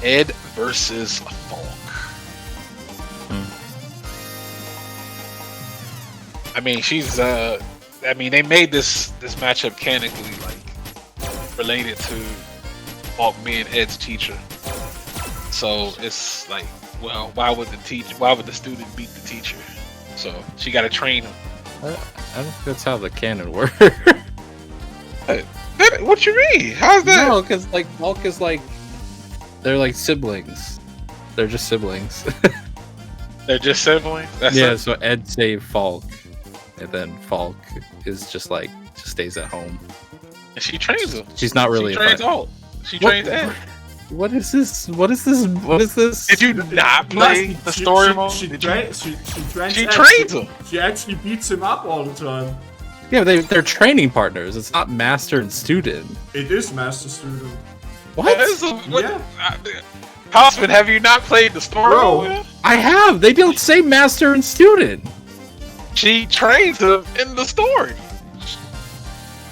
Ed versus Falk. I mean, they made this matchup canonically related to Falk being Ed's teacher. So it's like, well, why would the student beat the teacher? So she got to train him. I don't think that's how the canon works. What you mean? How's that? No, because Falk is they're like siblings. They're just siblings. They're just siblings? That's yeah, it? so Ed saved Falk. And then Falk is just stays at home. And she trains him. She's not really. She trains all. She trains Ed. What is this? What is this? What is this? Did you not play the story mode? She trains him. She actually beats him up all the time. Yeah, they're training partners. It's not master and student. It is master student. What? Yeah. Hoffman, have you not played the story mode? I have. They don't say master and student. She trains him in the story.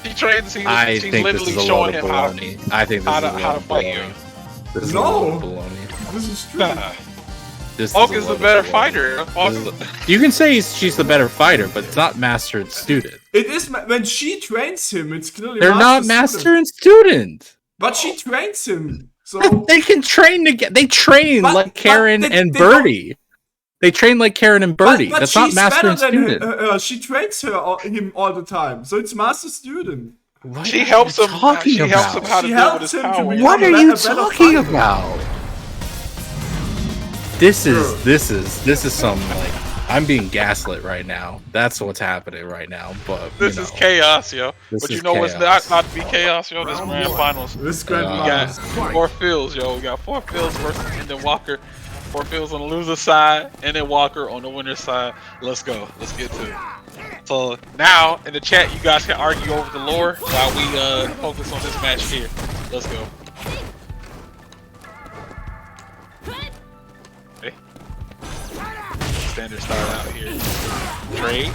She trains him. I She's think this literally is a showing lot of him how baloney. I think this is a how lot to of fight you. baloney. This is a No. lot of baloney. This is true. Nah. This Hulk a is the lot of better baloney. fighter. You can say she's the better fighter, but it's not master and student. It is when she trains him. It's clearly They're not master student. and student. But she trains him. So They can train together. They train But- like Karen but and they don't- Birdie. They train like Karen and Birdie. but That's not she's master better and than student. her. She trains him all the time. So it's master student. What She are helps you him. talking She helps him about? how to She deal with his helps him to power. be- What are a you better talking fighter. about? This is some like I'm being gaslit right now. That's what's happening right now. But This is chaos, yo. This But you is know what's chaos. not to be chaos, yo? This grand finals. This grand We finals. got 4 fields, yo. We got 4 fields versus EndingWalker. 4 fields on the loser side, EndingWalker on the winner side. Let's go. Let's get to it. So now in the chat, you guys can argue over the lore while we focus on this match here. Let's go. Okay. Standard start out here. Trade.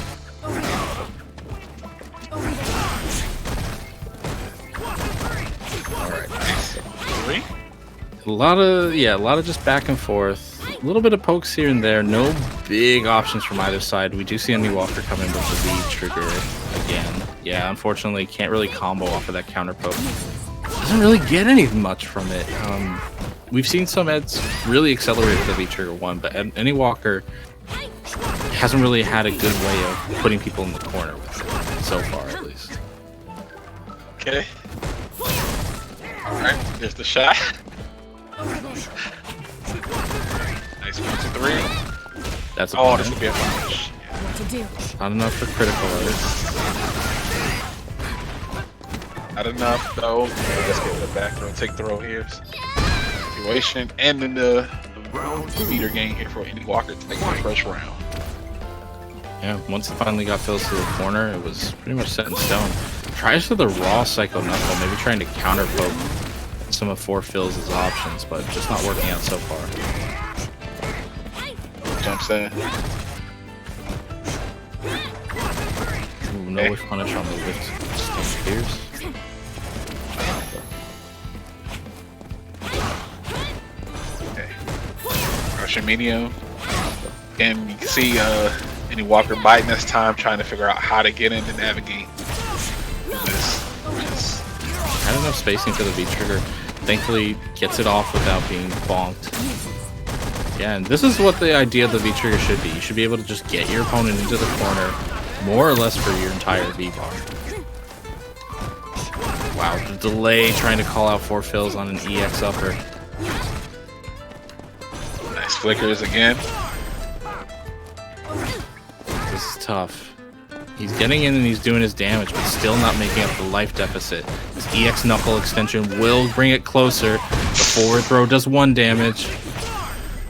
Alright, nice. 3. A lot of just back and forth. A little bit of pokes here and there. No big options from either side. We do see EndingWalker come in with the V trigger again. Yeah, unfortunately, can't really combo off of that counter poke. Doesn't really get anything much from it. We've seen some Eds really accelerate with the V trigger 1, but EndingWalker hasn't really had a good way of putting people in the corner with it, so far at least. Okay. Alright, here's the shot. Nice 1, 2, 3. That's a Oh, this punish. would be a finish. What to do? Not enough for critical alert. Not enough though. Let's get the back throw, take throw here. Situation and then the meter gain here for EndingWalker to take the first round. Yeah, once it finally got Phils to the corner, it was pretty much set in stone. Tries for the raw Psycho Knuckle, maybe trying to counter poke some of 4 Phils' options, but just not working out so far. Jumps in. Ooh, no whiff punish on the lift. Stone Spears. Okay. Russian medium. And you can see EndingWalker biting this time, trying to figure out how to get in and navigate this. Just Had enough spacing for the V trigger. Thankfully, gets it off without being bonked. Yeah, and this is what the idea of the V trigger should be. You should be able to just get your opponent into the corner, more or less for your entire V bar. Wow, the delay trying to call out 4 Phils on an EX upper. nice flickers again. This is tough. He's getting in and he's doing his damage, but still not making up the life deficit. This EX knuckle extension will bring it closer. The forward throw does 1 damage.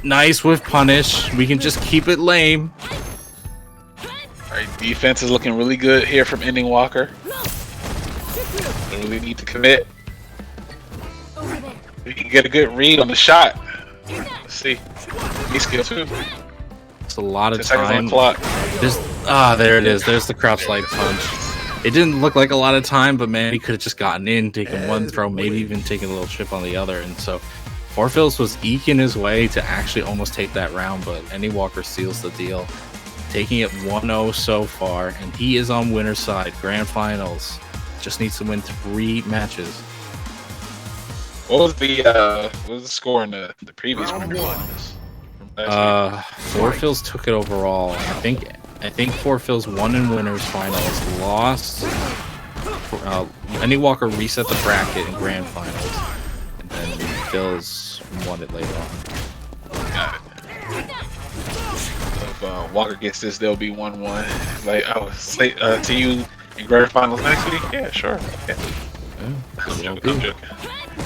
Nice with punish. We can just keep it lame. Alright, defense is looking really good here from EndingWalker. They really need to commit. We can get a good read on the shot. Let's see. He skill too. It's a lot of 10 seconds on time. the clock. There it is. There's the crouch light punch. It didn't look like a lot of time, but man, he could have just gotten in, taken 1 throw, maybe even taken a little chip on the other. And so 4 Phils was eking his way to actually almost take that round, but EndingWalker seals the deal, taking it 1-0 so far, and he is on winner's side. Grand finals. Just needs to win 3 matches. What was the score in the previous quarterfinals? 4 Phils took it overall. I think 4 Phils won in winners finals, lost. EndingWalker reset the bracket in grand finals, and then Phils won it later on. Got it. If Walker gets this, there'll be 1-1. Like, oh, say to you in grand finals next week? Yeah, sure. Okay. Yeah, I'm could well joking. I'm be. joking.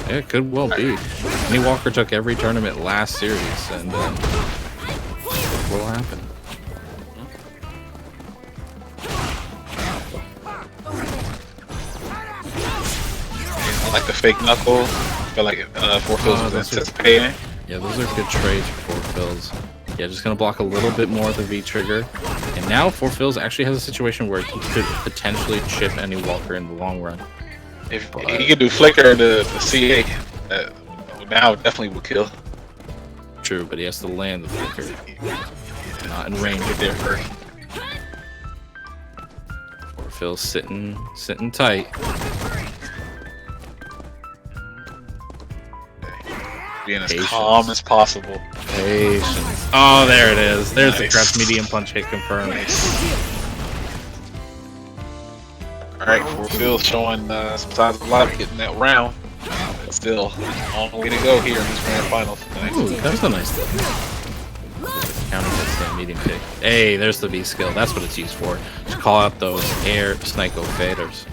Yeah, it could well be. EndingWalker took every tournament last series, and what will happen? I like the fake knuckle. I feel like 4 Phils was that's anticipating. Yeah, those are good trades for 4 Phils. Yeah, just gonna block a little bit more of the V trigger, and now Forfills actually has a situation where he could potentially chip EndingWalker in the long run. If he could do Flicker the CA, now definitely would kill. True, but he has to land the Flicker. Not in range. Get there first. Forfills sitting tight. Being as Patience. calm as possible. Patience. Oh, there it is. There's the Nice. crest medium punch hit confirmed. Alright, Forfills showing some signs of life getting that round. But still, long way to go here in this grand finals. Nice. Ooh, that was a nice thing. Counter hits the medium kick. Hey, there's the V skill. That's what it's used for. To call out those air Snico faders.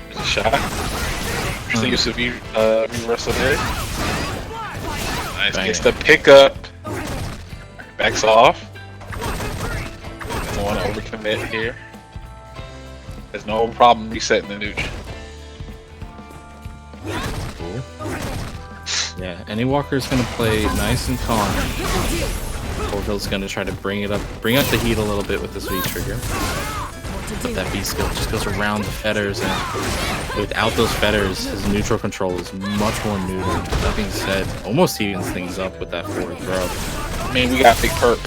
There's a shot. Interesting use of reversal there. Nice. Bang Gets it. the pickup. Backs off. Doesn't want to overcommit here. There's no problem resetting the neutral. Cool. Yeah, EndingWalker's gonna play nice and calm. Forfill's gonna try to bring up the heat a little bit with this V trigger. But that V skill just goes around the fetters, and without those fetters, his neutral control is much more neutered. That being said, almost evens things up with that forward throw. I mean, we got big perp.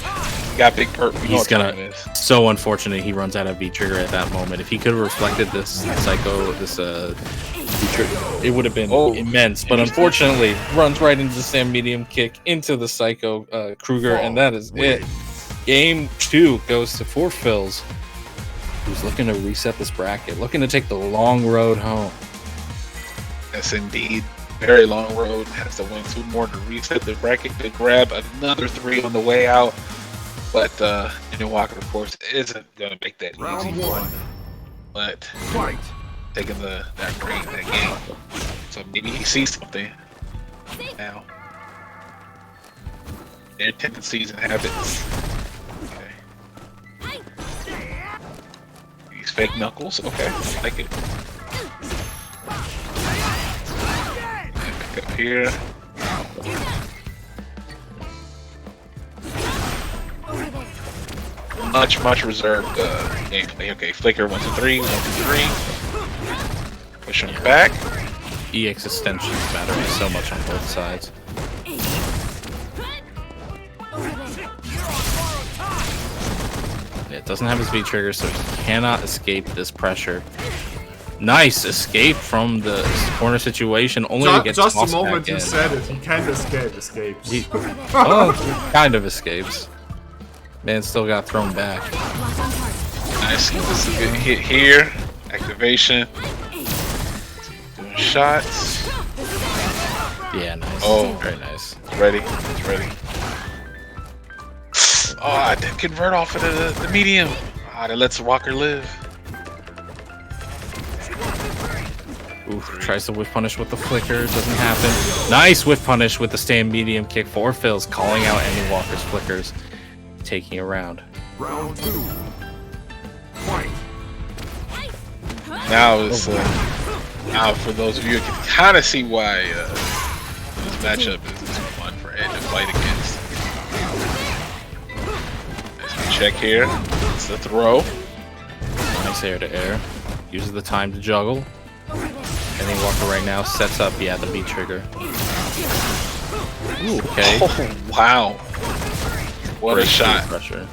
We got big perp. We know He's what time gonna. it is. So unfortunate he runs out of V trigger at that moment. If he could have reflected this Psycho, this V trigger, it would have been immense. But unfortunately, runs right into the Sam medium kick into the Psycho Kruger, and that is it. Game 2 goes to Forfills, who's looking to reset this bracket, looking to take the long road home. Yes, indeed. Very long road. Has to win 2 more to reset the bracket to grab another 3 on the way out. But EndingWalker, of course, isn't going to make that easy one. But taking that game. So maybe he sees something now. Their tendencies and habits. Okay. These fake knuckles. Okay, I like it. Pick up here. Much reserved gameplay. Okay, Flicker 1 2 3, 1 2 3. Push him back. EX extensions matter so much on both sides. It doesn't have his V trigger, so he cannot escape this pressure. Nice escape from the corner situation, only to get Just the tossed moment back you in. said it, he can't escapes. He kind of escapes. Man still got thrown back. Nice. This is a good hit here. Activation. Doing shots. Yeah, nice. Oh. Very nice. It's ready. It's ready. Oh, I didn't convert off of the medium. Ah, that lets Walker live. Ooh, tries to whiff punish with the flicker, doesn't happen. Nice whiff punish with the stand medium kick. Forfills calling out EndingWalker's flickers, taking a round. Now is now for those of you who can kind of see why this matchup is fun for Ed to fight against. Nice check here. It's the throw. Nice air to air. Uses the time to juggle. EndingWalker right now sets up, the V trigger. Ooh, okay. Oh, wow. What Great a shot. Pressure.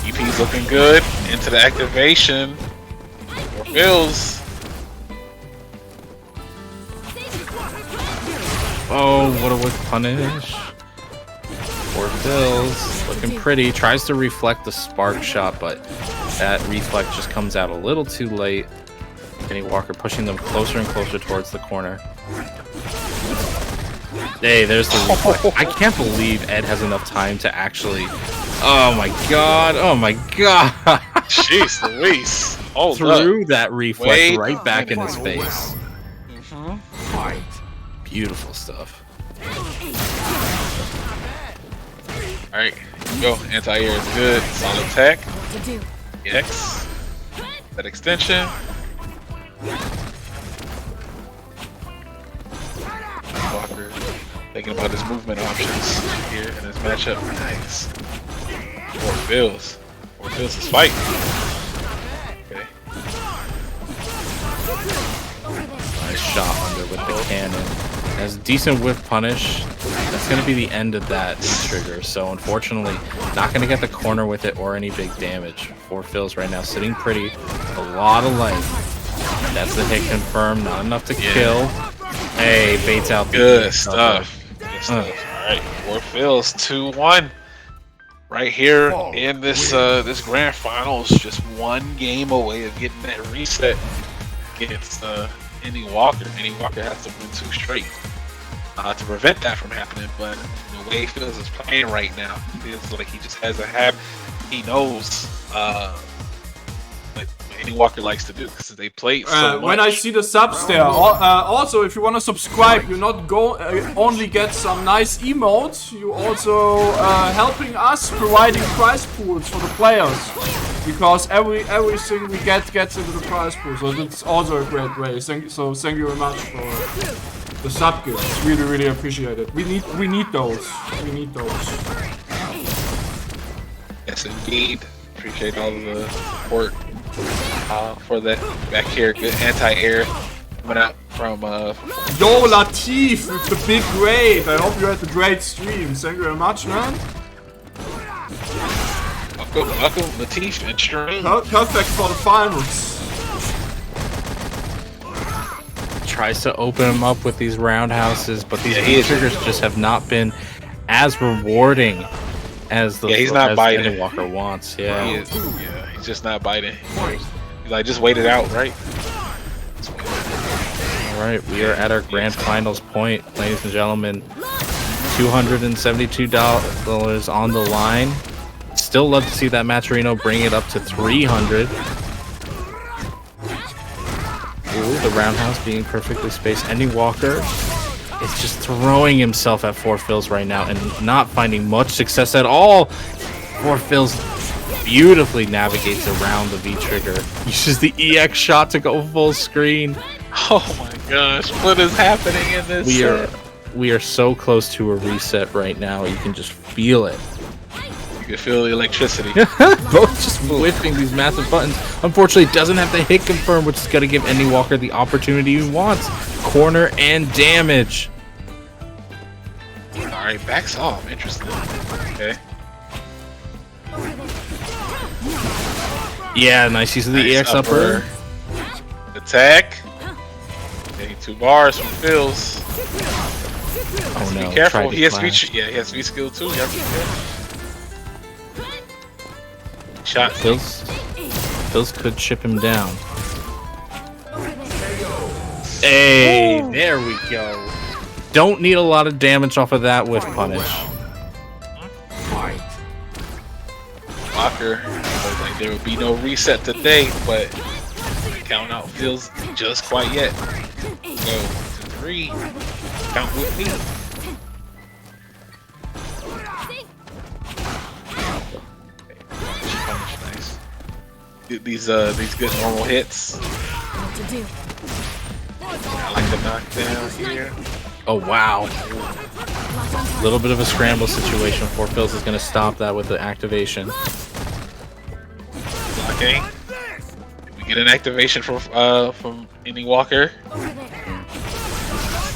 EP's looking good. Into the activation. Forfills. Oh, what a whiff punish. Forfills looking pretty. Tries to reflect the spark shot, but that reflect just comes out a little too late. EndingWalker pushing them closer and closer towards the corner. Hey, there's the reflect. I can't believe Ed has enough time to actually... Oh my god, oh my god! Jeez Louise. Hold Threw up. that reflect Wait right back in his face. Mhm. Beautiful stuff. Alright, go. Anti-air is good. Solid tech. What to do? X. That extension. Walker thinking about his movement options here in this matchup. Nice. Four Phils is fighting. Okay. Nice shot under with the cannon. As decent whiff punish. That's going to be the end of that trigger. So unfortunately, not going to get the corner with it or any big damage. Four Phils right now sitting pretty. A lot of life. That's the hit confirmed. Not enough to kill. Hey, baits out the Good stuff. Good stuff. All right, Four Phils 2-1. Right here in this this grand finals, just one game away of getting that reset against EndingWalker. EndingWalker has to win 2 straight to prevent that from happening. But the way Phils is playing right now, it feels like he just has a habit. He knows what EndingWalker likes to do because they play so much. When I see the subs there, also if you want to subscribe, you not only get some nice emotes, you also helping us providing prize pools for the players, because everything we get gets into the prize pool, so that's also a great way. Thank you very much for the sub gifts. Really appreciate it. We need those. We need those. Yes, indeed. Appreciate all of the support for that back here. Good anti-air coming out from Yo, Latif with the big raid. I hope you had a great stream. Thank you very much, man. Welcome, Latif and stream. Perfect for the finals. Tries to open him up with these roundhouses, but these triggers just have not been as rewarding as the he's not biting. EndingWalker wants. Yeah. He's just not biting. He's like, just wait it out, right? All right, we are at our grand finals point, ladies and gentlemen. $272 on the line. Still love to see that Maturino bring it up to 300. Ooh, the roundhouse being perfectly spaced. EndingWalker is just throwing himself at Four Phils right now and not finding much success at all. Four Phils beautifully navigates around the V trigger. Uses the EX shot to go full screen. Oh my gosh, what is happening in this? We are so close to a reset right now. You can just feel it. You can feel the electricity. Both just whipping these massive buttons. Unfortunately, doesn't have the hit confirm, which is going to give EndingWalker the opportunity he wants. Corner and damage. Alright, backs off. Interesting. Okay. Yeah, nice use of the EX upper. Attack. Getting 2 bars from Phils. Oh no! Be careful. He has V. Yeah, he has V skill too. You have to be careful. Shot. Phils could chip him down. Hey, there we go. Don't need a lot of damage off of that whiff punish. Walker was like there would be no reset today, but the count out feels just quite yet. Go to 3. Count with me. Nice. These good normal hits. What to do? I like the knockdown here. Oh wow! A little bit of a scramble situation. Four Phils is going to stop that with the activation. Okay. We get an activation from EndingWalker.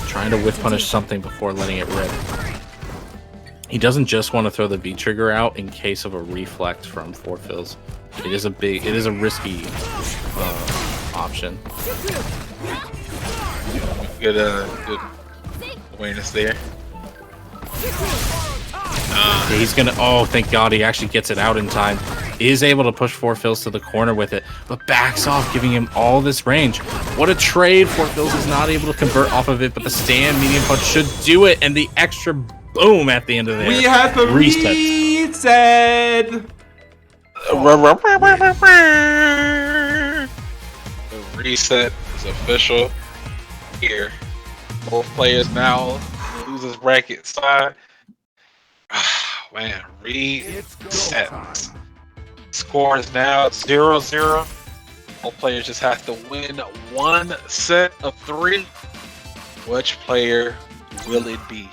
Trying to whiff punish something before letting it rip. He doesn't just want to throw the V trigger out in case of a reflect from Four Phils. It is a risky option. Good awareness there. He's gonna. Oh, thank God, he actually gets it out in time. Is able to push Four Phils to the corner with it, but backs off, giving him all this range. What a trade! Four Phils is not able to convert off of it, but the stand medium punch should do it, and the extra boom at the end of there. We have a reset. The reset is official here. Both players now loses bracket side. Man, reset. Score is now 0-0. Both players just have to win 1 set of 3. Which player will it be?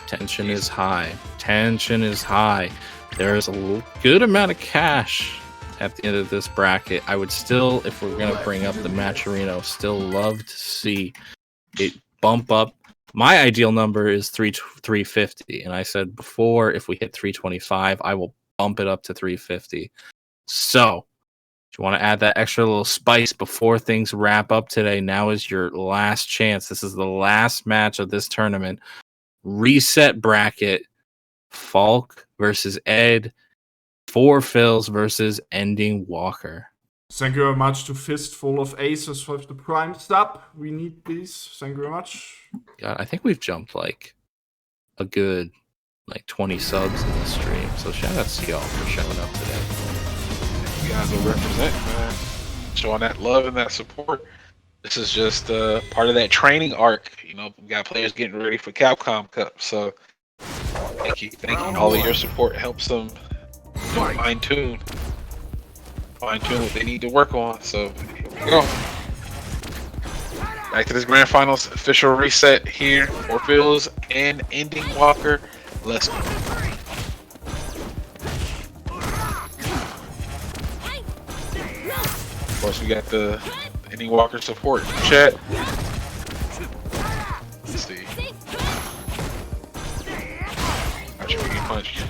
Tension is high. Tension is high. There is a good amount of cash at the end of this bracket. I would still, if we're going to bring up the Matcherino, still love to see it bump up. My ideal number is 350. And I said before, if we hit 325, I will bump it up to 350. So, if you want to add that extra little spice before things wrap up today, now is your last chance. This is the last match of this tournament. Reset bracket. Falk versus Ed. 4 fills versus EndingWalker. Thank you very much to Fistful of Aces for the prime sub. We need these. Thank you very much. God, I think we've jumped like a good 20 subs in the stream. So shout out to y'all for showing up today. You guys will represent, man. Showing that love and that support. This is just part of that training arc. You know, we got players getting ready for Capcom Cup. So thank you. All of your support helps them fine tune what they need to work on. So here we go. Back to this grand finals official reset here. 4 fills and EndingWalker. Let's go. Of course, we got the EndingWalker support in the chat. Let's see. Punch.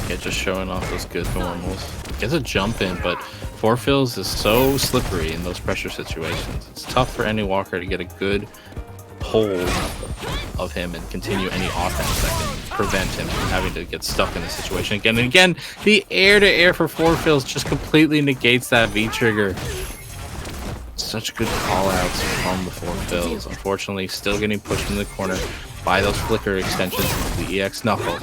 Yeah, just showing off those good normals. Gets a jump in, but 4 fills is so slippery in those pressure situations. It's tough for EndingWalker to get a good hold of him and continue any offense that can prevent him from having to get stuck in the situation again and again. The air-to-air for 4 fills just completely negates that V-trigger. Such good call-outs from the 4 fills. Unfortunately, still getting pushed in the corner by those flicker extensions of the EX Knuckle.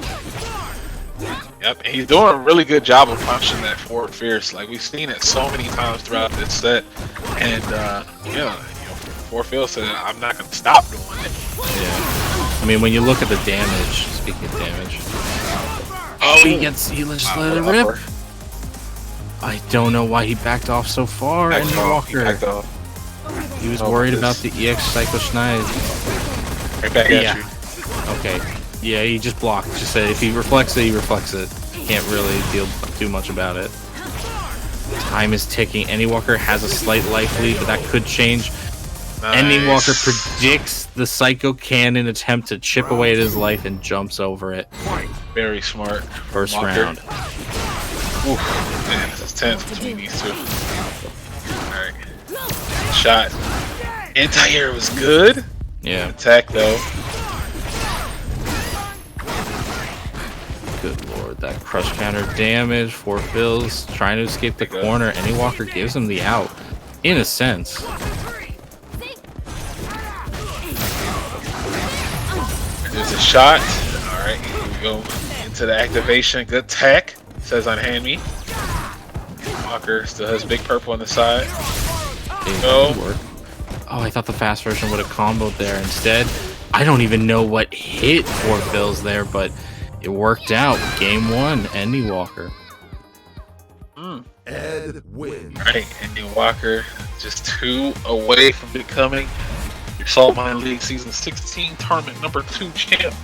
Yep, he's doing a really good job of punching that forward fierce. Like, we've seen it so many times throughout this set. And, yeah, 4 fills said, I'm not going to stop doing it. Yeah. I mean, when you look at the damage, speaking of damage, he just let it rip. I don't know why he backed off so far. EndingWalker. He was worried about the EX Psycho Schneid. Right back at you. Okay. Yeah, he just blocked. Just said if he reflects it, he reflects it. Can't really do much about it. Time is ticking. EndingWalker has a slight life lead, but that could change. Nice. EndingWalker predicts the Psycho Cannon attempt to chip away at his life and jumps over it. Very smart. First round. Oof. Man, this is tense between these two. Alright. Shot. Anti-air was good. Yeah. Attack though. Good lord, that crush counter damage. 4 fills, trying to escape the corner. EndingWalker gives him the out, in a sense. There's a shot. Alright, here we go into the activation. Good tech, says on hand me. Walker still has big purple on the side. No. Oh, I thought the fast version would have comboed there. Instead, I don't even know what hit 4 fills there, but it worked out. Game 1, EndingWalker. Ed wins. Alright, EndingWalker just 2 away from becoming your Saltmine League Season 16 Tournament number 2 champ.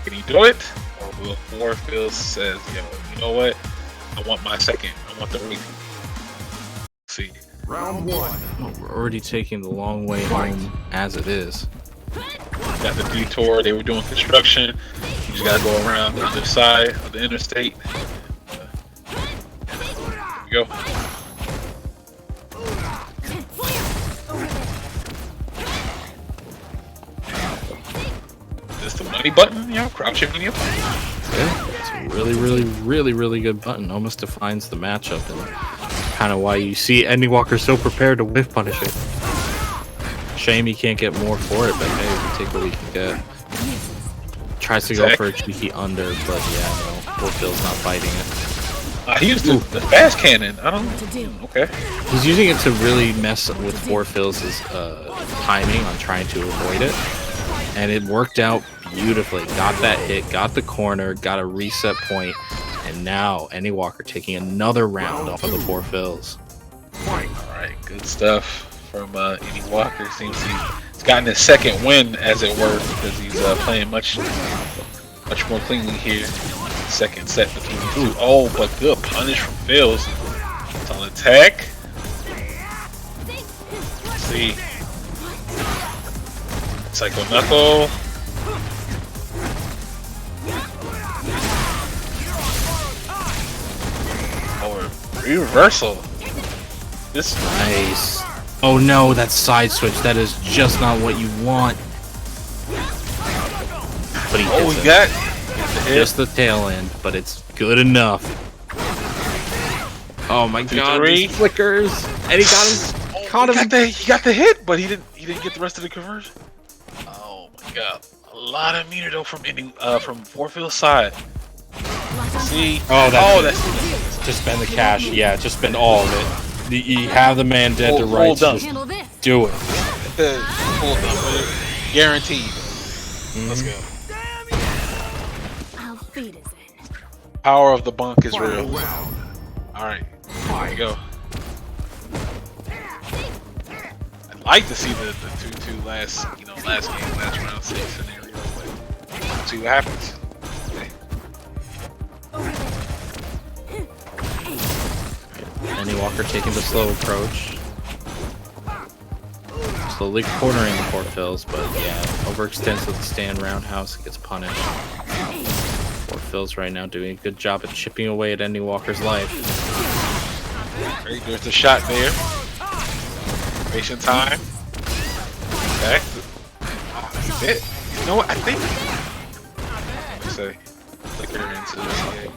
Can he do it? Or will 4 fills says, yo, you know what? I want my second. I want the repeat. See. Round 1. Oh, we're already taking the long way home as it is. Got the detour. They were doing construction. You just gotta go around the other side of the interstate. Here we go. Is this the money button? Yeah, crouching medium. Yeah, it's a really good button. Almost defines the matchup and kind of why you see EndingWalker so prepared to whiff punish it. Shame he can't get more for it, but hey, we take what we can get. Tries to go for a cheeky under, but yeah, no, 4 fills not fighting it. He used the fast cannon. I don't know. Okay. He's using it to really mess with 4 fills' timing on trying to avoid it. And it worked out beautifully. Got that hit, got the corner, got a reset point, and now EndingWalker taking another round off of the 4 fills. Alright, good stuff from EndingWalker. Seems he's gotten his second win, as it were, because he's playing much much more cleanly here. Second set between the two. Oh, but good punish from Phils. It's on attack. Let's see. Psycho Knuckle. Oh, reversal. This Nice. Oh no, that's side switch. That is just not what you want. But he oh, hits we it. got the Just the tail end, but it's good enough. Oh my god, three. these flickers. And he got him. Caught him. He got the hit, but he didn't get the rest of the conversion. Oh my god. A lot of meter though from Forfield's side. See? Oh, that's that's just spend the cash. Yeah, just spend all of it. You have the man dead to Full rights. dunk. Just Handle this. do it. the full done, guaranteed. Let's go. I'll feed us in. Power of the bunk is real. Alright, here we go. I'd like to see the 2-2 last game, last round 6 scenario, but we'll see what happens. EndingWalker taking the slow approach. Slowly cornering the Fort Phils, but yeah, overextends with the stand roundhouse, gets punished. Fort Phils right now doing a good job at chipping away at EndingWalker's life. Alright, there's the shot there. Patient time. Okay. That's it. You know what? I think. Say, flicker into this game.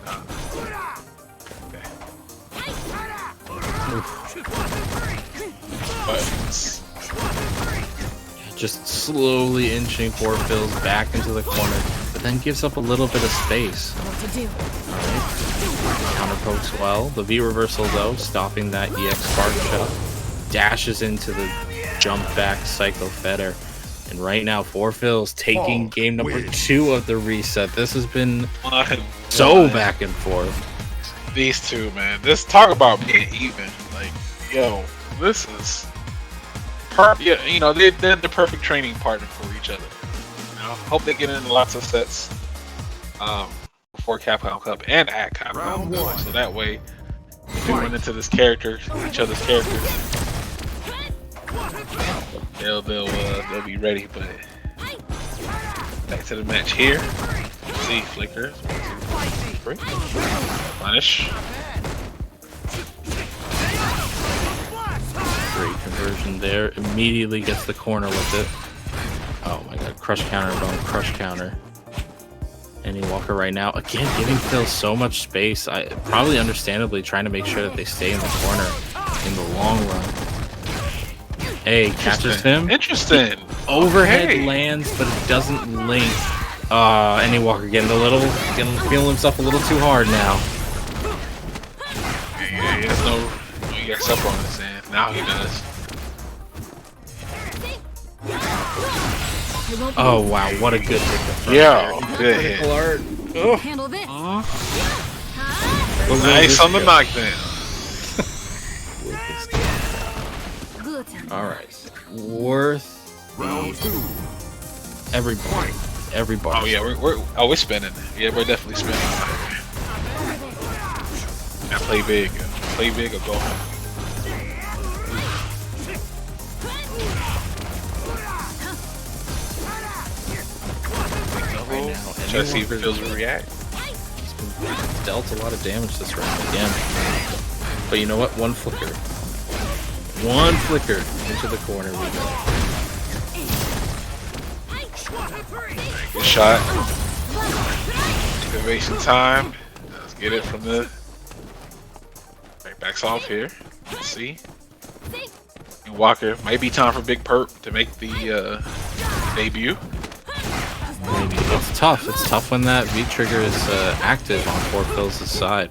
But Just slowly inching Fort Phils back into the corner, but then gives up a little bit of space. What to do? Alright. Counter pokes well. The V reversal though, stopping that EX spark shot. Dashes into the jump back Psycho Fetter. And right now, Fort Phils taking game number 2 of the reset. This has been so back and forth. these two, man. This talk about being even. Like, yo, this is yeah, you know, they're the perfect training partner for each other. You know, hope they get into lots of sets before Capcom Cup and at Capcom Cup, so that way if they run into each other's characters, they'll be ready. But back to the match here. Let's see, flicker. 1, 2, 3. Punish. Great conversion there. Immediately gets the corner with it. Oh my god, crush counter, bone, crush counter. EndingWalker right now, again, giving Phil so much space. Probably understandably trying to make sure that they stay in the corner in the long run. Hey, catches him. Interesting. Overhead lands, but it doesn't link. EndingWalker getting feeling himself a little too hard now. Yeah, he has no EX up on his end. Now he does. Oh wow, what a good hit. Yeah, good hit. Art. Handle this. Nice on the knockdown. Good. Alright. Worth every bar. Every bar. Oh yeah, we're spinning. Yeah, we're definitely spinning. Now play big. Play big or go home. Try to see if Phils will react. He's been dealt a lot of damage this round again. But you know what? One flicker into the corner we go. Good shot. Activation time. Let's get it from the right, backs off here. Let's see. And Walker might be time for Big Perp to make the debut. Maybe. It's tough. It's tough when that V trigger is active on Fort Phil's side.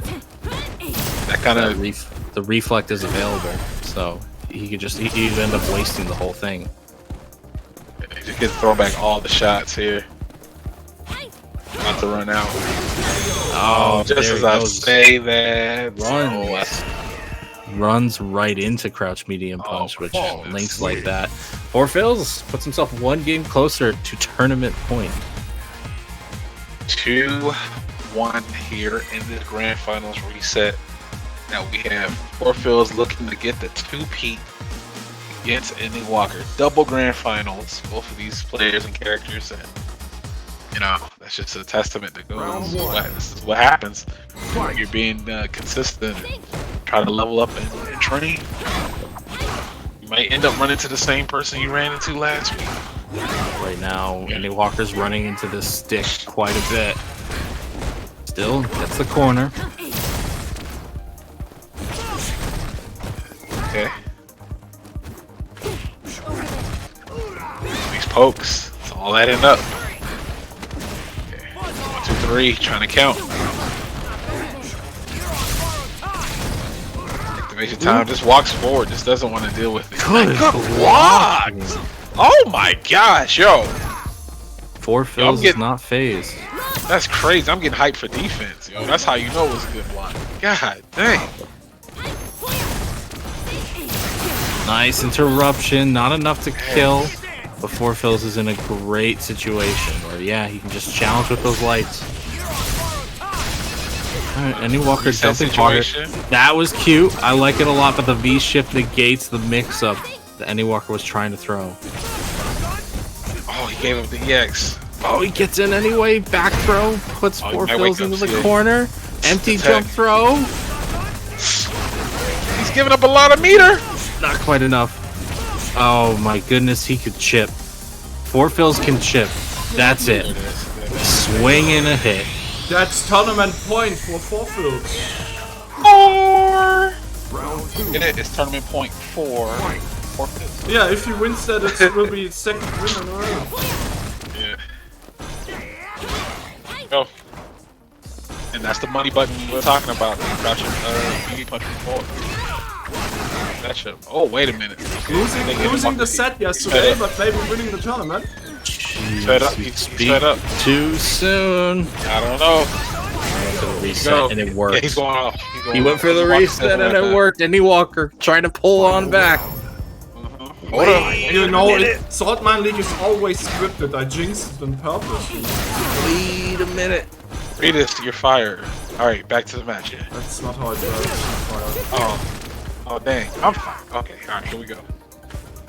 That kind of the reflect is available, so he could end up wasting the whole thing. He just gets thrown back all the shots here. About to run out. Oh, just as I say that, runs right into crouch medium punch, which links like that. Fort Phil's puts himself one game closer to tournament point. 2-1 here in the grand finals reset. Now we have Forfields looking to get the 2-peat against EndingWalker. Double grand finals, both of these players and characters, and you know, that's just a testament to go. This is what happens. You're being consistent and try to level up and train. You might end up running into the same person you ran into last week. Right now, EndingWalker's running into this stick quite a bit. Still gets the corner. Okay. These pokes, it's all adding up. Okay. 1, 2, 3, trying to count. Activation time just walks forward, just doesn't want to deal with it. Good block! Oh my gosh, yo! Forfields is not phased. That's crazy. I'm getting hyped for defense, yo. That's how you know it's a good block. God dang. Nice interruption, not enough to kill. But Forfields is in a great situation where, yeah, he can just challenge with those lights. Alright, EndingWalker jumping harder. That was cute. I like it a lot, but the V-shift negates the mix-up that EndingWalker was trying to throw. Oh, he gave him the EX. Oh, he gets in anyway. Back throw. Puts Forfields into the corner. Empty jump throw. He's giving up a lot of meter. Not quite enough. Oh my goodness, he could chip. Forfields can chip. That's it. Swing and a hit. That's tournament point for Forfields. 4. It's tournament point 4. Forfields. Yeah, if he wins that, it will be second win in a row. Yeah. Go. And that's the money button we were talking about. Crouching, BB punching forward. That should. Oh, wait a minute. Losing the set yesterday, but maybe winning the tournament. Fed up. He's fed up. Too soon. I don't know. For the reset, and it worked. Yeah, he's going off. He went for the reset, and it worked. EndingWalker trying to pull on back. Hold on. You know, Saltmine League is always scripted. I jinxed it on purpose. Wait a minute. Read this. You're fired. All right, back to the match. Yeah. That's not how it works. Oh, dang. I'm fine. Okay, alright, here we go.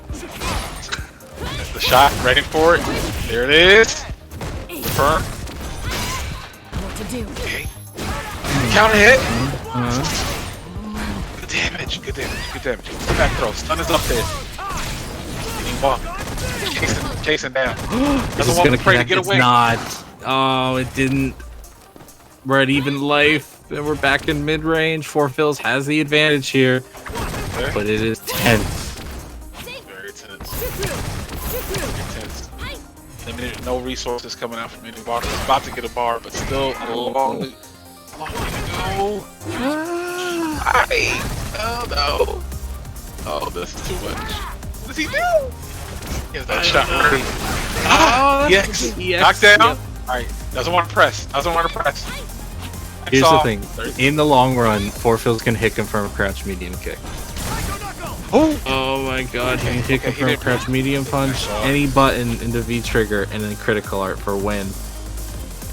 That's the shot. Ready for it. There it is. Confirm. What to do? Okay. Counter hit. Good damage. Good damage. Good damage. Back throw. Stun is up there. Chasing down. Doesn't want to pray to get away. It's not. Oh, it didn't. We're at even life. And we're back in mid-range. Forfields has the advantage here, but it is tense. Very tense. Limited, no resources coming out from EndingWalker. It's about to get a bar, but still a long way to go. Oh no! Oh, this is too much. What does he do? He has that shot ready. Yes. Knockdown. Yep. All right. Doesn't want to press. Doesn't want to press. Here's the thing. In the long run, Forfields can hit confirm crouch medium kick. Oh my god, he can hit confirm crouch medium punch, any button into V trigger, and then critical art for win.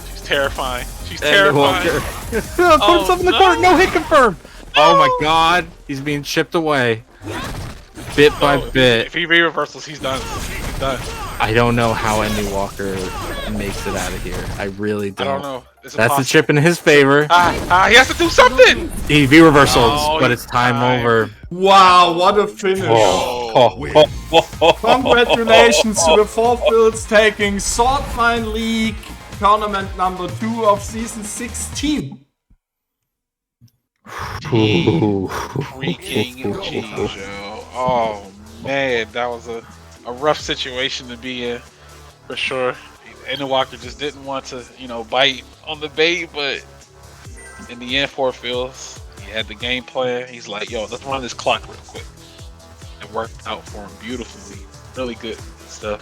She's terrifying. She's terrifying. Put himself in the corner, no hit confirm! Oh my god, he's being chipped away. Bit by bit. If he re-reversals, he's done. He's done. I don't know how EndingWalker makes it out of here. I really don't. I don't know. That's the chip in his favor. He has to do something! He V-reversals, but it's time over. Wow, what a finish. Congratulations to the Forfields taking Saltmine League tournament number 2 of season 16. Freaking jeez, yo. Oh man, that was a rough situation to be in, for sure. EndingWalker just didn't want to, bite on the bait, but in the end, Forfields, he had the game plan. He's like, yo, let's run this clock real quick. It worked out for him beautifully. Really good stuff.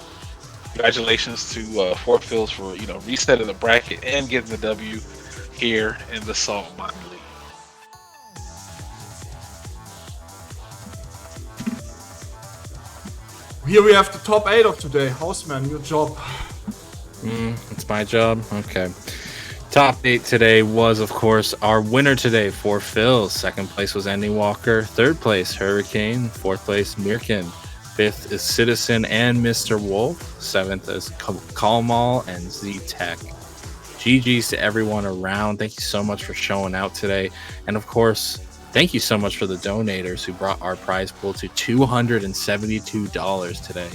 Congratulations to Forfields for, resetting the bracket and getting the W here in the Saltmine League. Here we have the top 8 of today. Houseman, your job. It's my job? Okay. Top 8 today was, of course, our winner today for Phil. Second place was EndingWalker. Third place, Hurricane. Fourth place, Myrken. Fifth is Citizen and Mr. Wolf. Seventh is Kalmal and Z-Tech. GG's to everyone around. Thank you so much for showing out today. And of course, thank you so much for the donators who brought our prize pool to $272 today.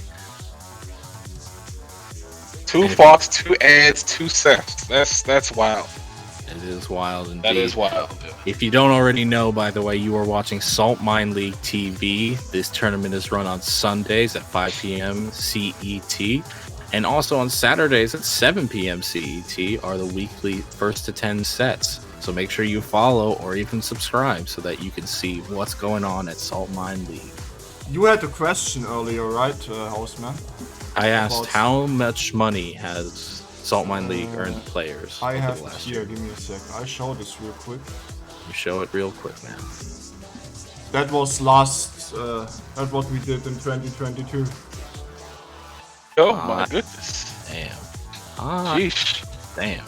2 Fox, 2 ads, 2 cents. That's wild. It is wild indeed. That is wild. If you don't already know, by the way, you are watching Saltmine League TV. This tournament is run on Sundays at 5 p.m. CET. And also on Saturdays at 7 p.m. CET are the weekly 1st to 10 sets. So make sure you follow or even subscribe so that you can see what's going on at Saltmine League. You had a question earlier, right, Houseman? I asked how much money has Saltmine League earned the players I over have the it last here, year. give me a sec. I show this real quick. You show it real quick, man. That was that's what we did in 2022. Oh my goodness. Damn. Sheesh. Damn.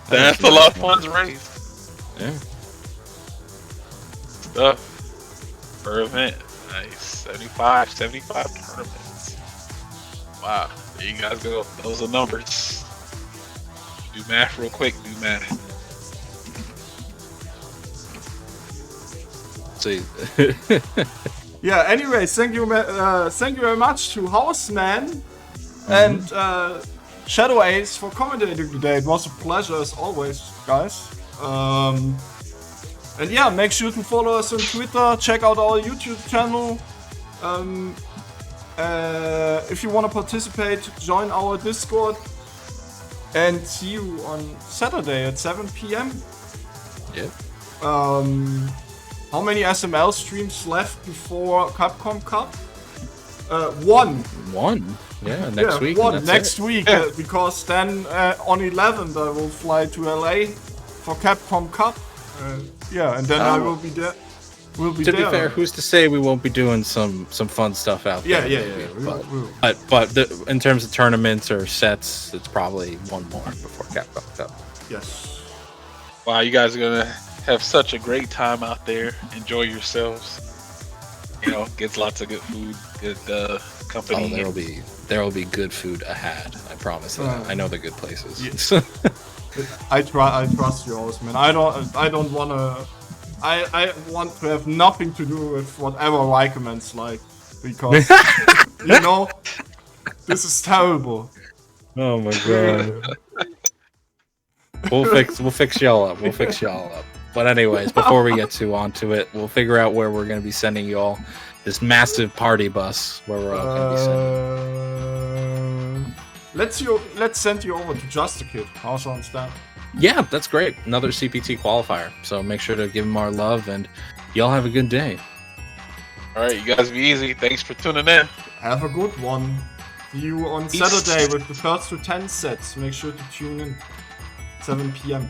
That's a lot of funds raised. Yeah. Stuff per event. Nice. 75 tournaments. Wow. There you guys go. Those are numbers. Do math real quick. Do math. So, Yeah, anyways, thank you very much to Houseman and Shadow Ace for commentating today. It was a pleasure as always, guys. And yeah, make sure to follow us on Twitter, check out our YouTube channel. If you want to participate, join our Discord. And see you on Saturday at 7 p.m. Yep. How many SML streams left before Capcom Cup? One. One. Yeah, next week. One and that's next it. week, because then on 11th I will fly to LA for Capcom Cup. Yeah, and then I will be there. We'll be To there. be fair, who's to say we won't be doing some fun stuff out there? Yeah. maybe, We But, will. but in terms of tournaments or sets, it's probably one more before Capcom Cup. Yes. Wow, you guys are gonna have such a great time out there. Enjoy yourselves. You know, gets lots of good food, good company. Oh, there will be good food ahead. I promise that. I know the good places. Yes. I trust you, Houseman. I don't wanna. I want to have nothing to do with whatever Reichman's like, because you know this is terrible. Oh my god. We'll fix y'all up. We'll fix y'all up. But anyways, before we get too onto it, we'll figure out where we're gonna be sending y'all this massive party bus where we're all gonna be sending. Let's send you over to JeSTeRPoWeR. How sounds that? Yeah, that's great. Another CPT qualifier. So make sure to give him our love, and y'all have a good day. All right, you guys be easy. Thanks for tuning in. Have a good one. See you on Saturday with the first to 10 sets. Make sure to tune in. 7 p.m.